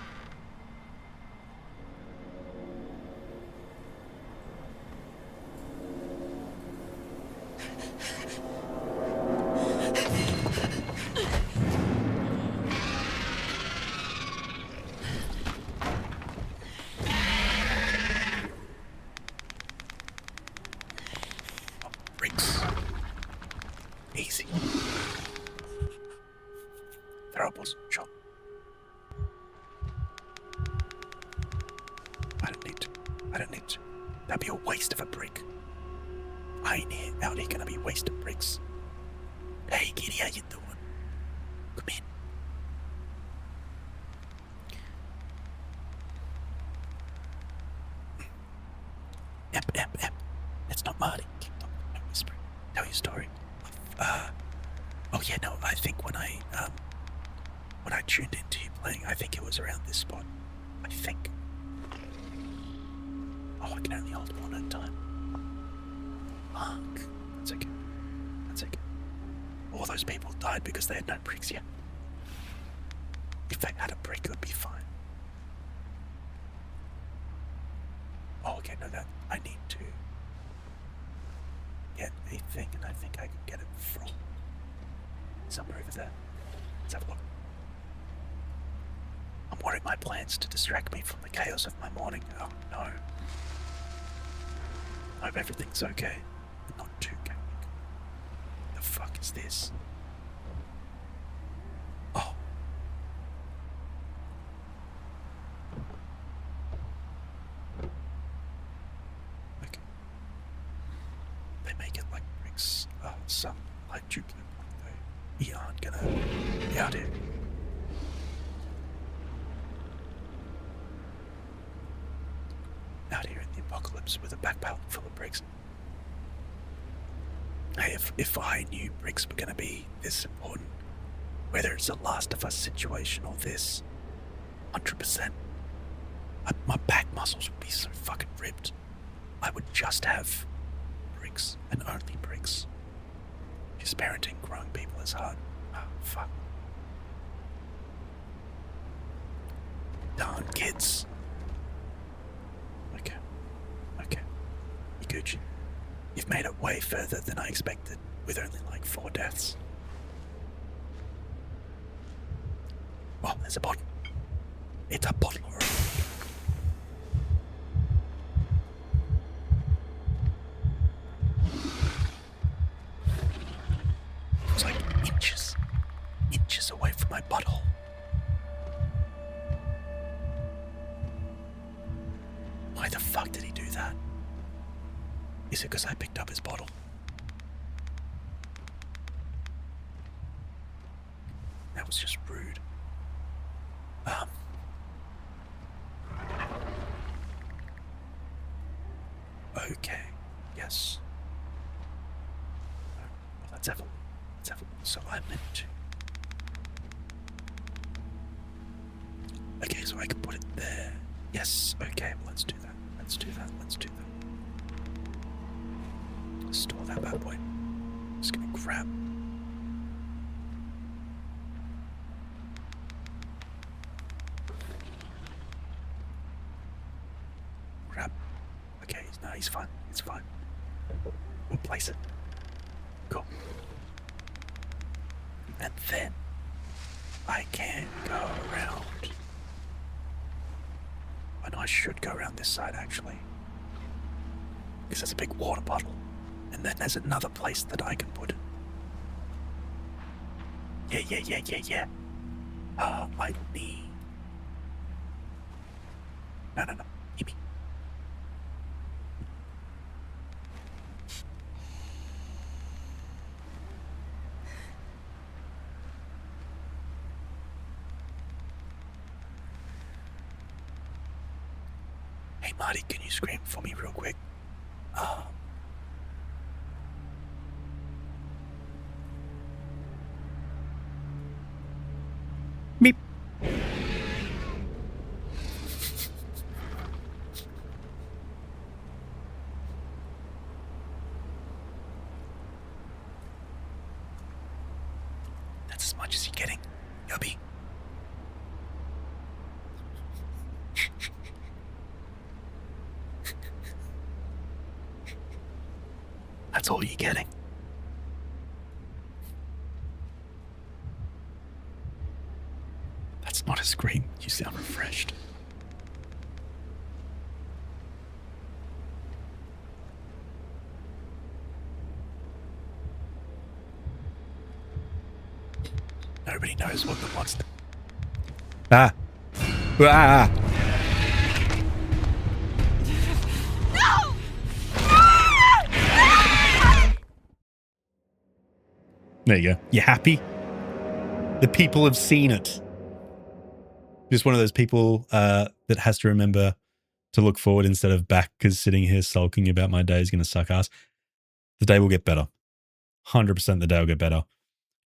bricks. Easy. Throwables, sure. I don't need to. That'd be a waste of a brick. I ain't out here gonna be wasting bricks. Hey, kitty, how you doing? Come in. Ep. It's not Marty. Keep talking, no whispering. Tell your story. Oh yeah, no, I think when I tuned into you playing, I think it was around this spot. I think. Oh, I can only hold one at a time. Fuck. That's okay. All those people died because they had no bricks yet. If they had a brick, it would be fine. Oh, okay, no, I need to get a thing, and I think I can get it from somewhere over there. Let's have a look. I'm worried my plans to distract me from the chaos of my morning. Oh, no. I hope everything's okay. Not too chaotic. The fuck is this? Oh. Okay. They make it like bricks. Some like duplicate. We aren't gonna be out here. out here in the apocalypse with a backpack full of bricks. Hey, if I knew bricks were going to be this important, whether it's a Last of Us situation or this, 100%, my back muscles would be so fucking ripped. I would just have bricks and only bricks. Just parenting grown people is hard. Oh, fuck. Darn kids. Okay. You Gucci. You've made it way further than I expected, with only like 4 deaths. Oh, there's a bottle. It's a bottle. It's like inches away from my butthole. Why the fuck did he do that? Is it because I picked up his bottle? That was just rude. Okay. Yes. Well, let's have a so I meant to. Okay, so I can put it there. Yes, okay, well, let's do that. Let's do that. Store that bad boy. Just gonna grab. Okay, no, he's fine. It's fine. We'll place it. Cool. And then I can go around. And I should go around this side actually. Because there's a big water bottle. And then there's another place that I can put it. Yeah. I need. No. Give me. Hey, Marty, can you scream for me real quick? Beep. That's as much as you're getting, Yubby. That's all you're getting. That's not a scream. You sound refreshed. Nobody knows what the monster. Ah. There you go. You happy? The people have seen it. Just one of those people that has to remember to look forward instead of back, because sitting here sulking about my day is going to suck ass. The day will get better. 100% the day will get better.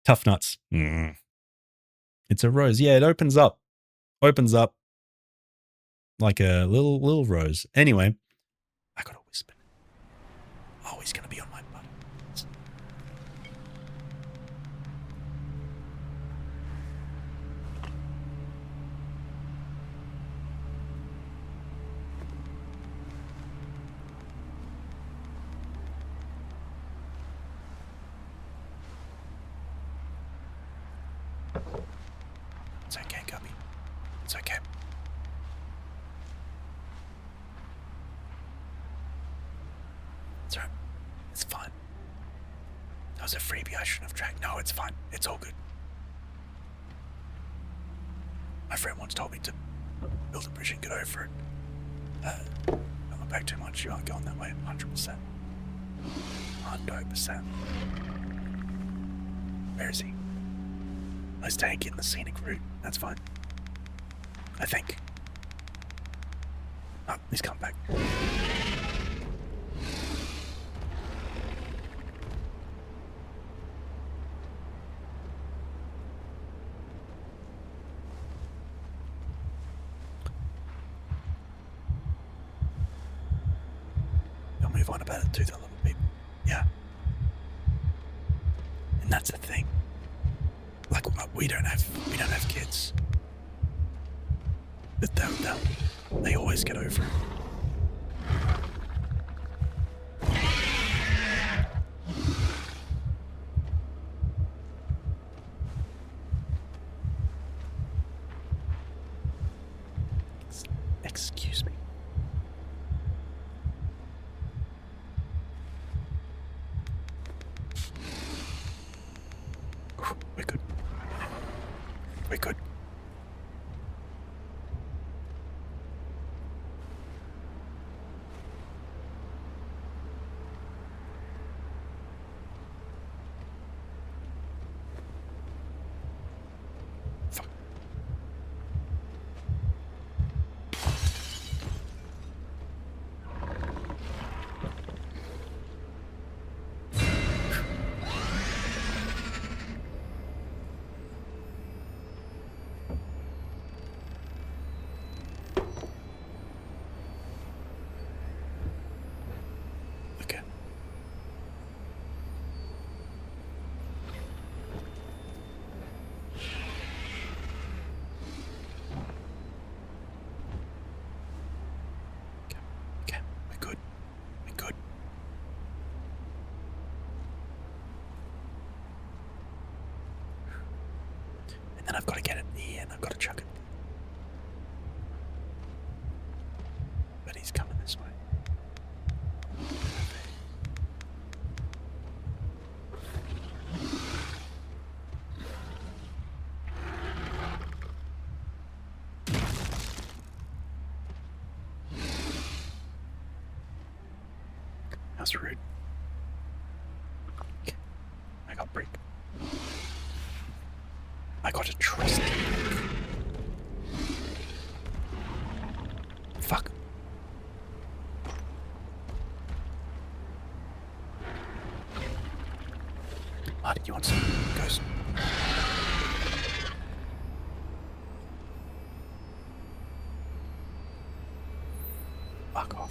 Tough nuts. It's a rose. Yeah, it opens up. Opens up like a little rose. Anyway, I got to whisper. Oh, he's going to be on my butt. It's okay, Gubby. It's okay. It's alright. It's fine. That was a freebie I shouldn't have tracked. No, it's fine. It's all good. My friend once told me to build a bridge and get over it. Don't look back too much. You aren't going that way. 100%. 100%. Where is he? Let's take in the scenic route. That's fine. I think. Oh, he's come back. They'll move on about it to the little people. Yeah. And that's the thing. Like we don't have kids. But they always get over it. Excuse me. We're good. We're good. Fuck. Okay. Okay, we're good. We're good. And then I've got to get it here and I've got to chuck it. But he's coming this way. That's rude. Okay. I got break. I got to trust him. Fuck. Marty, you want some ghost? Fuck off.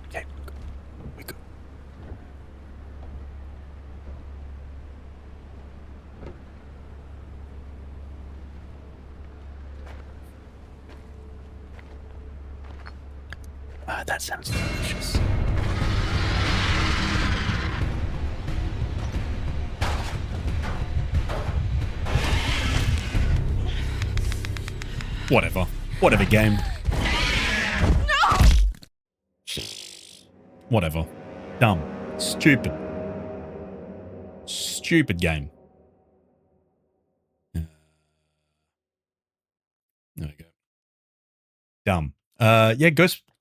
Okay, we good. That sounds delicious. Whatever. Whatever, game. No! Whatever. Dumb. Stupid. Stupid game. There we go. Dumb. Yeah,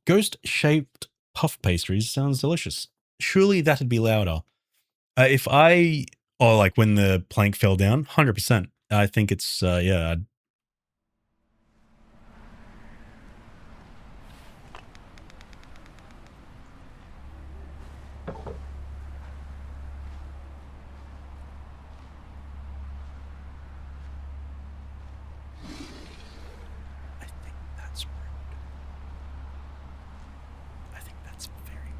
ghost shaped puff pastries sounds delicious. Surely that'd be louder. If I like when the plank fell down, 100%. I think it's yeah. I think that's rude. I think that's very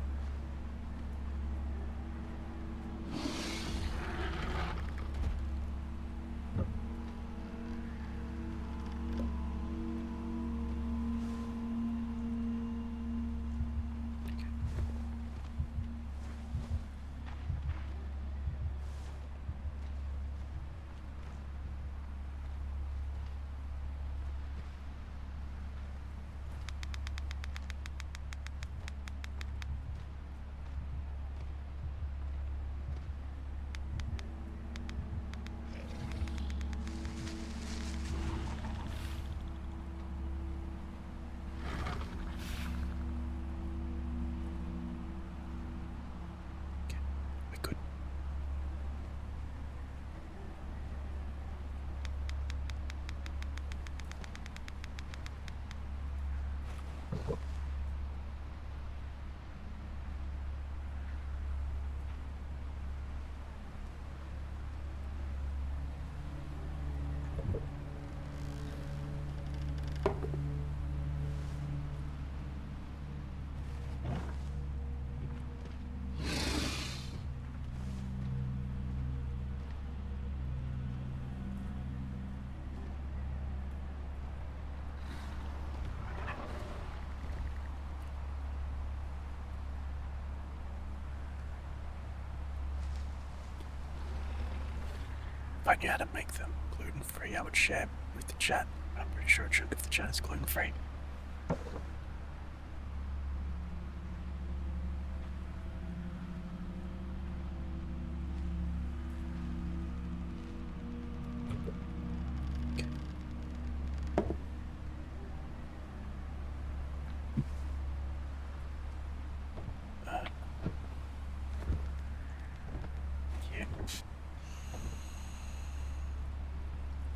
If I knew how to make them gluten-free, I would share with the chat. I'm pretty sure it should if the chat is gluten-free.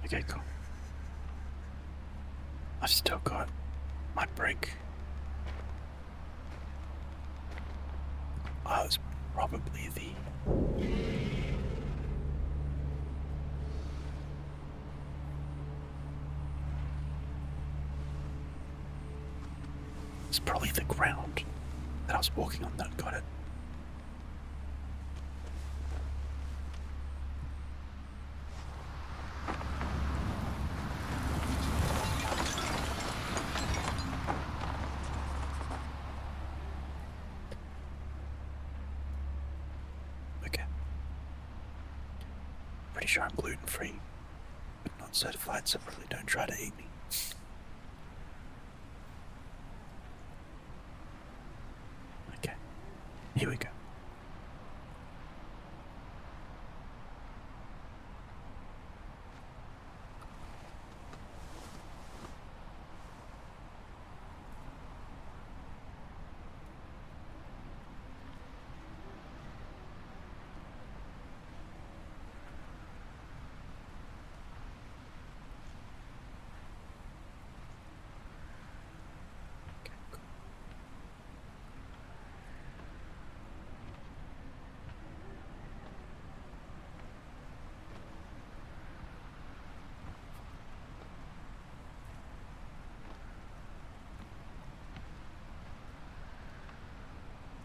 Okay, cool. I've still got my break. I was probably It's probably the ground that I was walking on that got it. Pretty sure I'm gluten-free, but not certified, so probably don't try to eat me. Okay, here we go.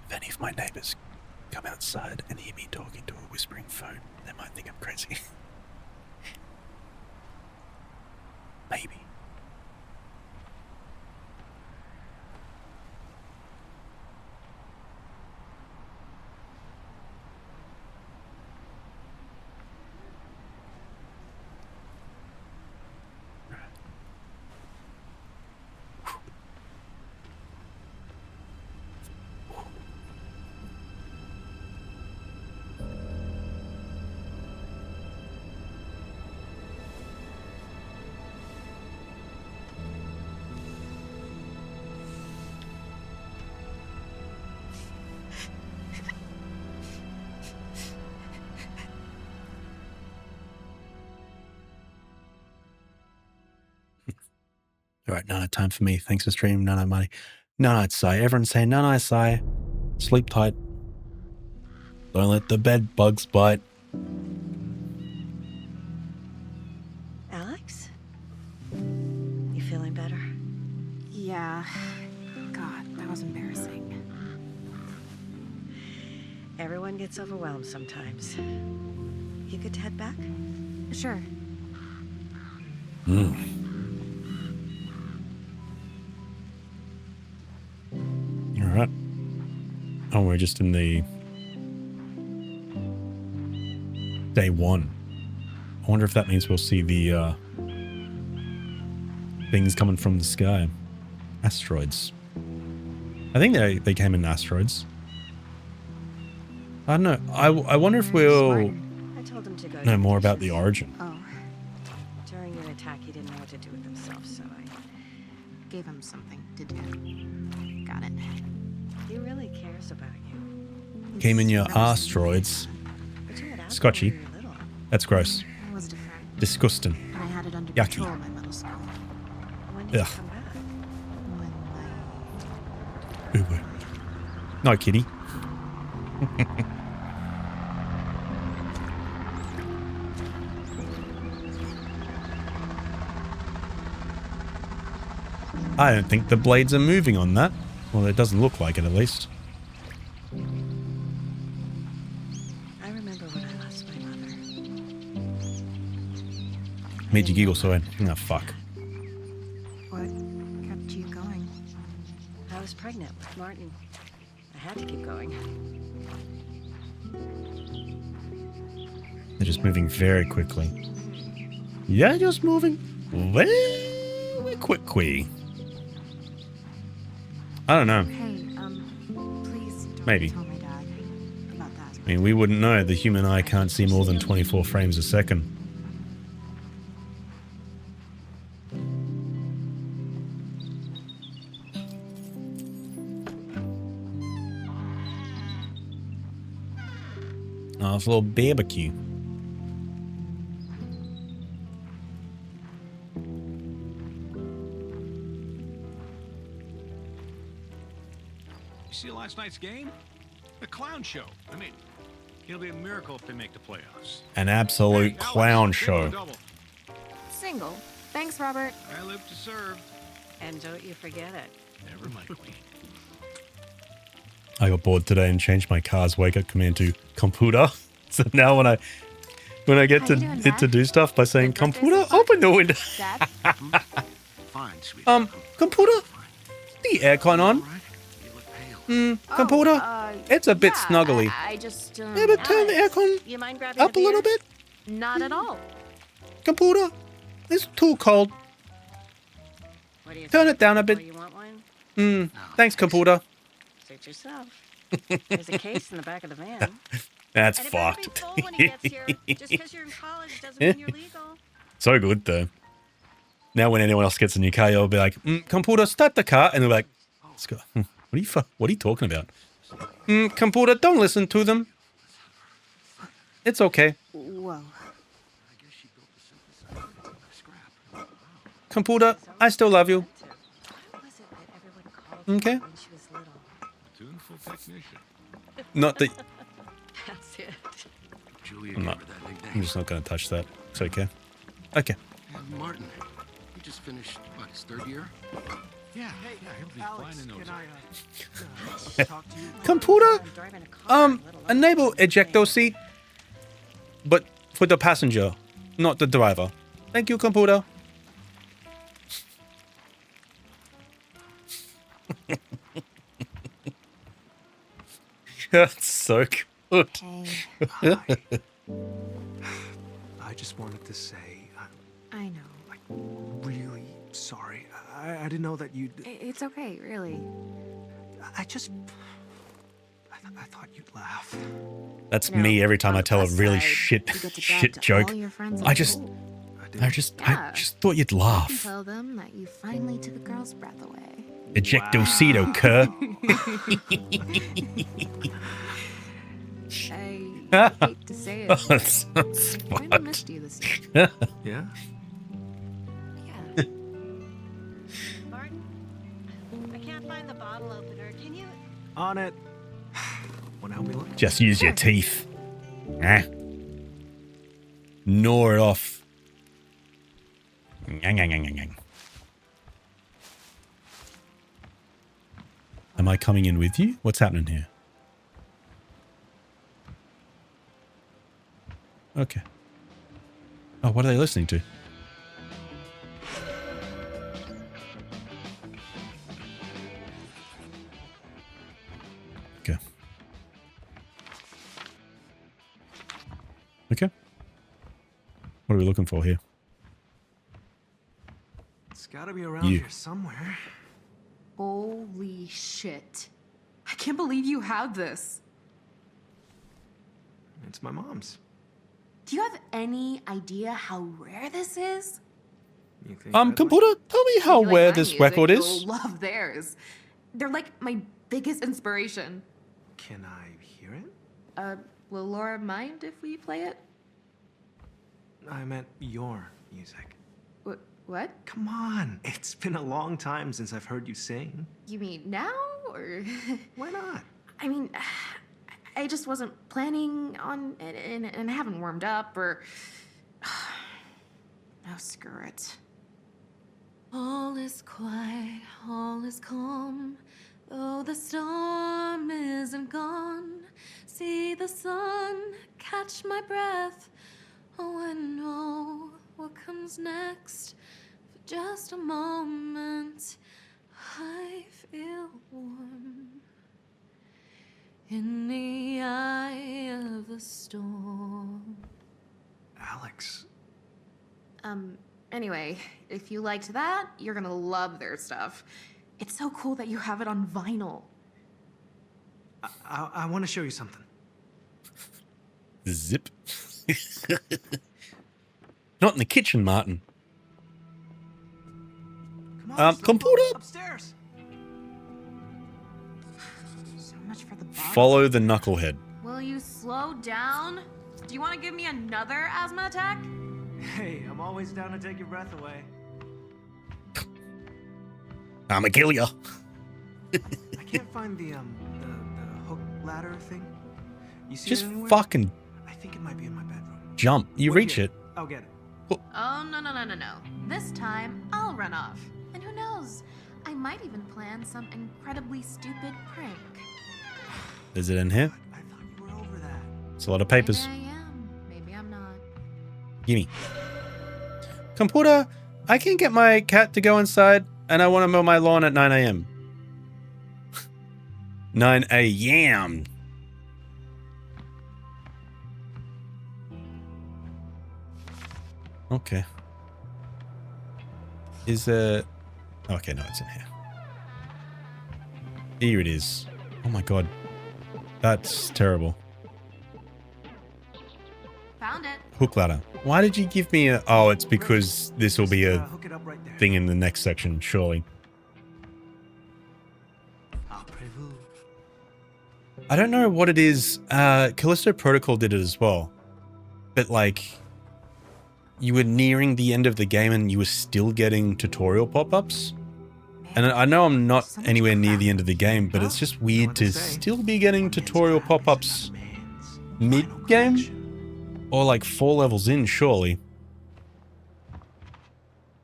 If any of my neighbors come outside and hear me talking to a whispering phone, they might think I'm crazy. Maybe. Alright, no time for me. Thanks for streaming. No money. No, Sai. Everyone say no, Sai. Sleep tight. Don't let the bed bugs bite. Alex? You feeling better? Yeah. God, that was embarrassing. Everyone gets overwhelmed sometimes. You good to head back? Sure. Alright. Oh, we're just in the day one. I wonder if that means we'll see the things coming from the sky. Asteroids. I think they came in asteroids. I don't know. I wonder if we'll I told him to go know more about the origin. Oh. During an attack, he didn't know what to do with himself, so I Gave him something to do. Got it. He really cares about you. Came in your asteroids. Scotchy. That's gross. I was different. Disgusting. And I had it under Yucky. control in my middle school. When did Ugh. he come back? When Boo boo. No, kitty. I don't think the blades are moving on that. Well, it doesn't look like it, at least. I remember when I lost my mother. Made you giggle, so I went, oh, fuck. What kept you going? I was pregnant with Martin. I had to keep going. They're just moving very quickly. Yeah, just moving very quickly. I don't know. Hey, please don't Maybe. tell my dad about that. I mean, we wouldn't know. The human eye can't see more than 24 frames a second. Oh, it's a little barbecue. You see last night's game? The clown show. I mean, it'll be a miracle if they make the playoffs. An absolute Hey, clown Alex, show. double. Single. Thanks, Robert. I live to serve. And don't you forget it. Never mind, Queen. I got bored today and changed my car's wake-up command to computer. So now when I get to do stuff by saying computer, open the window. Fine, sweetie. Computer, the aircon on. Computer, it's a bit snuggly. I just. Yeah, but turn the aircon You mind grabbing up a little bit. Not at all. Computer, it's too cold. What do you Turn think? it down a bit. Oh, you want one? Thanks, computer. Suit yourself. There's a case in the back of the van. That's And it better be fucked. full when he gets here. Just because you're in college doesn't mean you're legal. So good though. Now when anyone else gets a new car, you'll be like, computer, start the car, and they're like, let's go. What are you talking about? Computer, don't listen to them. It's okay. Whoa. Computer, I still love you. Okay. Tuneful technician. Not that. That's it. Julia I'm gave not. her that nickname. I'm just not going to touch that. It's okay. Okay. And Martin, he just finished, what, his third year? Yeah, he'll be Alex, flying in those. can I talk to you? Computer, enable ejecto seat, but for the passenger, not the driver. Thank you, computer. That's so good. Hi. I just wanted to say, I know. really sorry. I didn't know that you'd. It's okay, really. I thought you'd laugh. That's me every time I tell a really shit joke. I just thought you'd You laugh. tell them that you finally took a girl's breath away. Ejectocito, cur. I hate to say it. Oh, that sounds I kind of missed you this year. Yeah? Yeah. Martin, I can't find the bottle opener. Can you? On it. Wanna help me look? Just use your teeth. Gnaw it off. Nyang, nyang, nyang, nyang, nyang. Am I coming in with you? What's happening here? Okay. Oh, what are they listening to? Okay. Okay. What are we looking for here? It's gotta be around You. here somewhere. Holy shit. I can't believe you have this. It's my mom's. Do you have any idea how rare this is? You think Computer, tell me how If you like rare my this music, record you'll is. love theirs. They're like my biggest inspiration. Can I hear it? Will Laura mind if we play it? I meant your music. What? Come on. It's been a long time since I've heard you sing. You mean now, or? Why not? I mean, I just wasn't planning on it, and I haven't warmed up, or... Oh, screw it. All is quiet, all is calm, though the storm isn't gone. See the sun catch my breath. Oh, I know what comes next. For just a moment, I feel warm in the eye of the storm. Alex. Anyway, if you liked that, you're gonna love their stuff. It's so cool that you have it on vinyl. I want to show you something. Zip. Not in the kitchen, Martin. Come on, Computer. Upstairs. So much for the bottle. Follow the knucklehead. Will you slow down? Do you want to give me another asthma attack? Hey, I'm always down to take your breath away. I'ma kill ya. I can't find the hook ladder thing. You see Just it anywhere? fucking I think it might be in my bedroom. jump. You reach it. I'll get it. Oh, no. This time, I'll run off. And who knows? I might even plan some incredibly stupid prank. Is it in here? I thought you were over that. It's a lot of papers. Maybe I am. Maybe I'm not. Gimme. Computer, I can get my cat to go inside and I want to mow my lawn at 9 a.m. 9 a.m. Okay. Is it... Okay, no, it's in here. Here it is. Oh my god. That's terrible. Found it. Hook ladder. Why did you give me a... Oh, it's because this will be a thing in the next section, surely. I don't know what it is. Callisto Protocol did it as well. But like... You were nearing the end of the game and you were still getting tutorial pop-ups. And I know I'm not anywhere near the end of the game, but it's just weird to still be getting tutorial pop-ups mid-game? Or like 4 levels in, surely.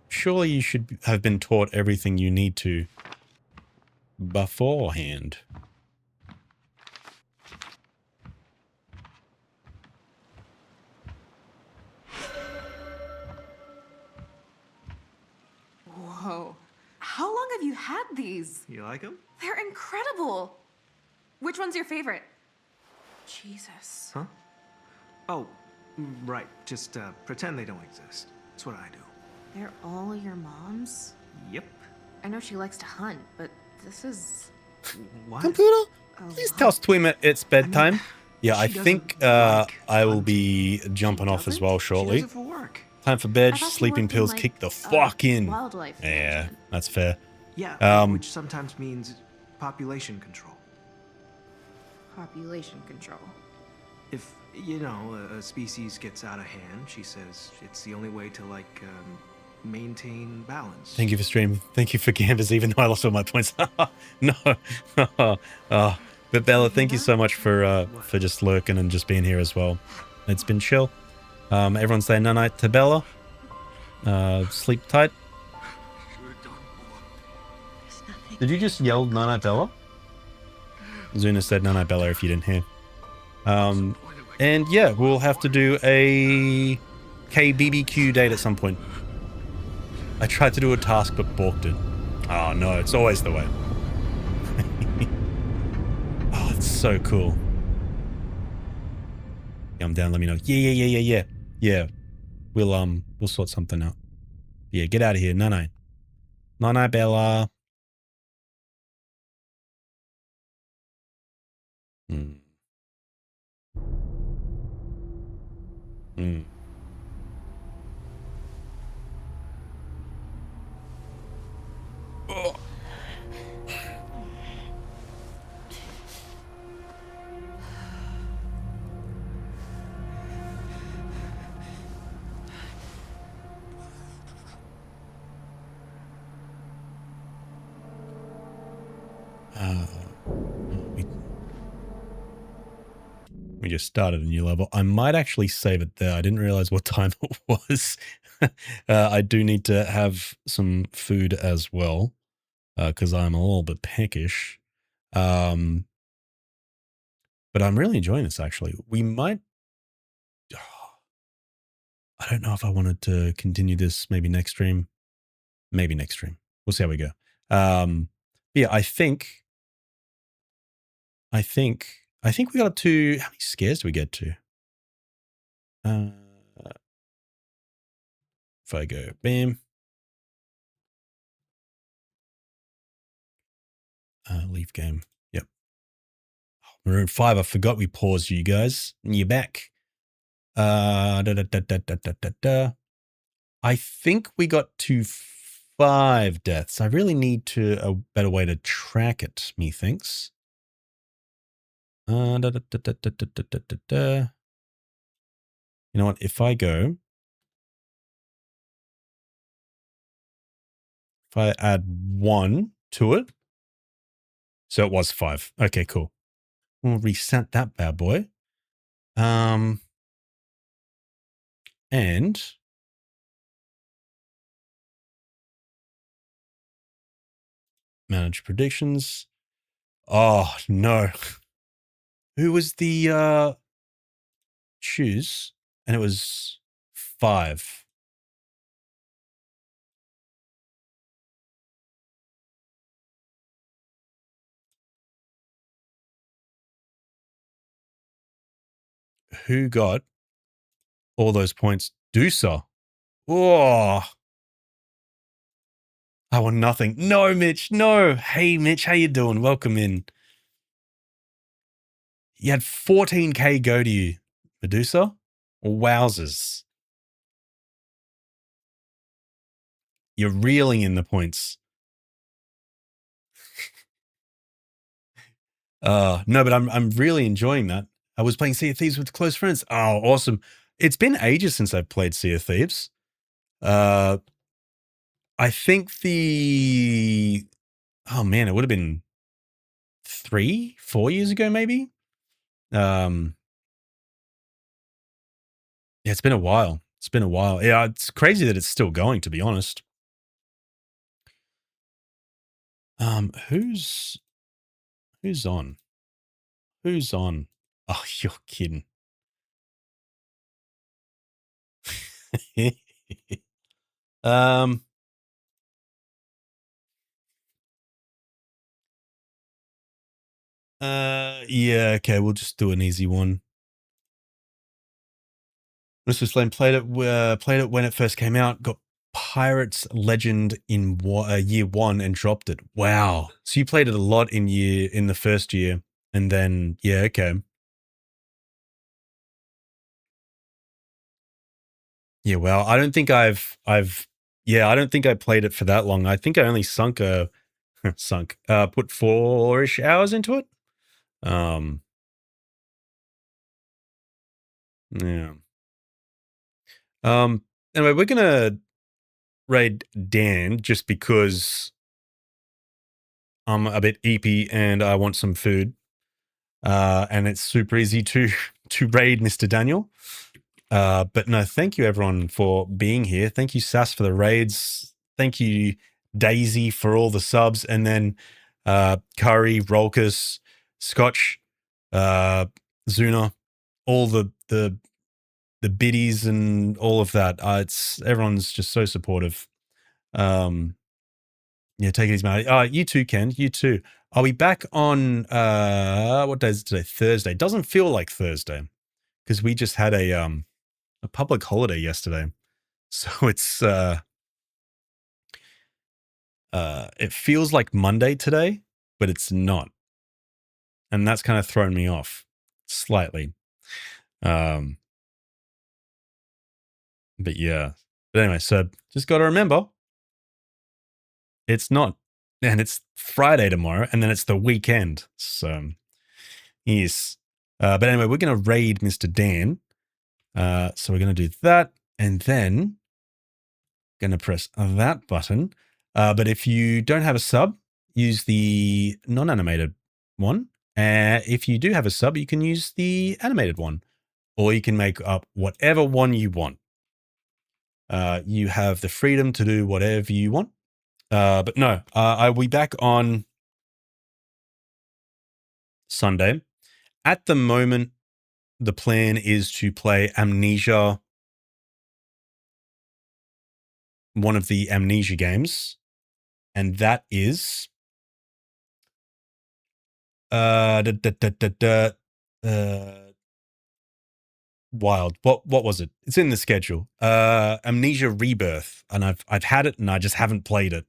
Surely you should have been taught everything you need to beforehand. Whoa. How long have you had these? You like them? They're incredible. Which one's your favorite? Jesus. Huh? Oh, right. Just pretend they don't exist. That's what I do. They're all your mom's? Yep. I know she likes to hunt, but this is... What? Computer, please tell Twim it's bedtime. Yeah, I think I will be jumping off as well shortly. Time for bed, sleeping pills, kick the fuck in. Yeah, that's fair. Yeah, which sometimes means population control. Population control. If, you know, a species gets out of hand, she says it's the only way to, like, maintain balance. Thank you for stream. Thank you for Canvas, even though I lost all my points. No. But Bella, thank you so much for just lurking and just being here as well. It's been chill. Everyone say night to Bella. Sleep tight. Did you just yell night Bella? Zuna said night Bella if you didn't hear. And yeah, we'll have to do a KBBQ date at some point. I tried to do a task but balked it. Oh no, it's always the way. Oh, it's so cool. Come down, let me know. Yeah. Yeah. We'll sort something out. Yeah, get out of here. No. No, Bella. Oh. We just started a new level. I might actually save it there. I didn't realize what time it was. I do need to have some food as well, because I'm a little bit peckish. But I'm really enjoying this, actually. We might... I don't know if I wanted to continue this maybe next stream. Maybe next stream. We'll see how we go. Yeah, I think we got up to... How many scares do we get to? If I go bam. Leave game. Yep. Maroon 5, I forgot we paused you guys. And you're back. I think we got to 5 deaths. I really need a better way to track it, methinks. You know what? If I add 1 to it, so it was 5. Okay, cool. We'll reset that bad boy. And manage predictions. Oh, no. Who was the choose? And it was 5. Who got all those points? Doosa. Oh, I want nothing. No, Mitch. No. Hey, Mitch, how you doing? Welcome in. You had 14k go to you, Medusa. Wowzers. You're reeling in the points. No, but I'm really enjoying that. I was playing Sea of Thieves with close friends. Oh, awesome. It's been ages since I've played Sea of Thieves. I think oh man, it would have been 3-4 years ago, maybe. Yeah, it's been a while. It's been a while. Yeah, it's crazy that it's still going, to be honest. Who's on? Who's on? Oh, you're kidding. Yeah, okay, we'll just do an easy one. Mr. Slane played it when it first came out, got Pirates Legend in year 1 and dropped it. Wow. So you played it a lot in the first year, and then yeah, okay. Yeah, well, I don't think I don't think I played it for that long. I think I only put 4-ish hours into it. Yeah. Anyway, we're gonna raid Dan just because I'm a bit eepy and I want some food. And it's super easy to raid Mr. Daniel. But no, thank you everyone for being here. Thank you, Sass, for the raids. Thank you, Daisy, for all the subs, and then Curry, Rolkus, Scotch, Zuna, all the biddies and all of that. Everyone's just so supportive. Yeah, take it easy, mate. You too, Ken. You too. Are we back on what day is it today? Thursday. Doesn't feel like Thursday because we just had a public holiday yesterday. So it's it feels like Monday today, but it's not. And that's kind of thrown me off slightly. But yeah. But anyway, so just got to remember it's not, and it's Friday tomorrow, and then it's the weekend. So yes. But anyway, we're going to raid Mr. Dan. So we're going to do that, and then going to press that button. But if you don't have a sub, use the non-animated one. If you do have a sub, you can use the animated one, or you can make up whatever one you want. You have the freedom to do whatever you want. But no, I'll be back on Sunday. At the moment, the plan is to play Amnesia, one of the Amnesia games, and that is wild. What was it? It's in the schedule. Amnesia Rebirth, and I've had it and I just haven't played it.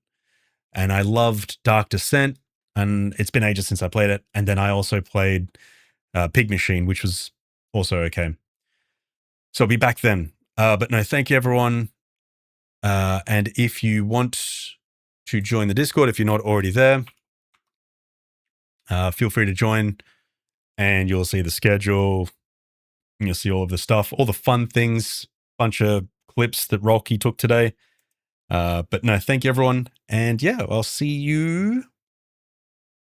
And I loved Dark Descent, and it's been ages since I played it. And then I also played Pig Machine, which was also okay. So I'll be back then. But no, thank you everyone. And if you want to join the Discord, if you're not already there, feel free to join, and you'll see the schedule. And you'll see all of the stuff, all the fun things, bunch of clips that Rocky took today. But no, thank you everyone. And yeah, I'll see you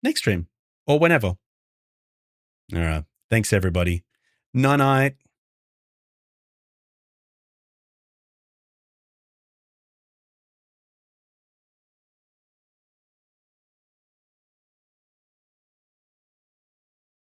next stream or whenever. All right. Thanks everybody. Night night.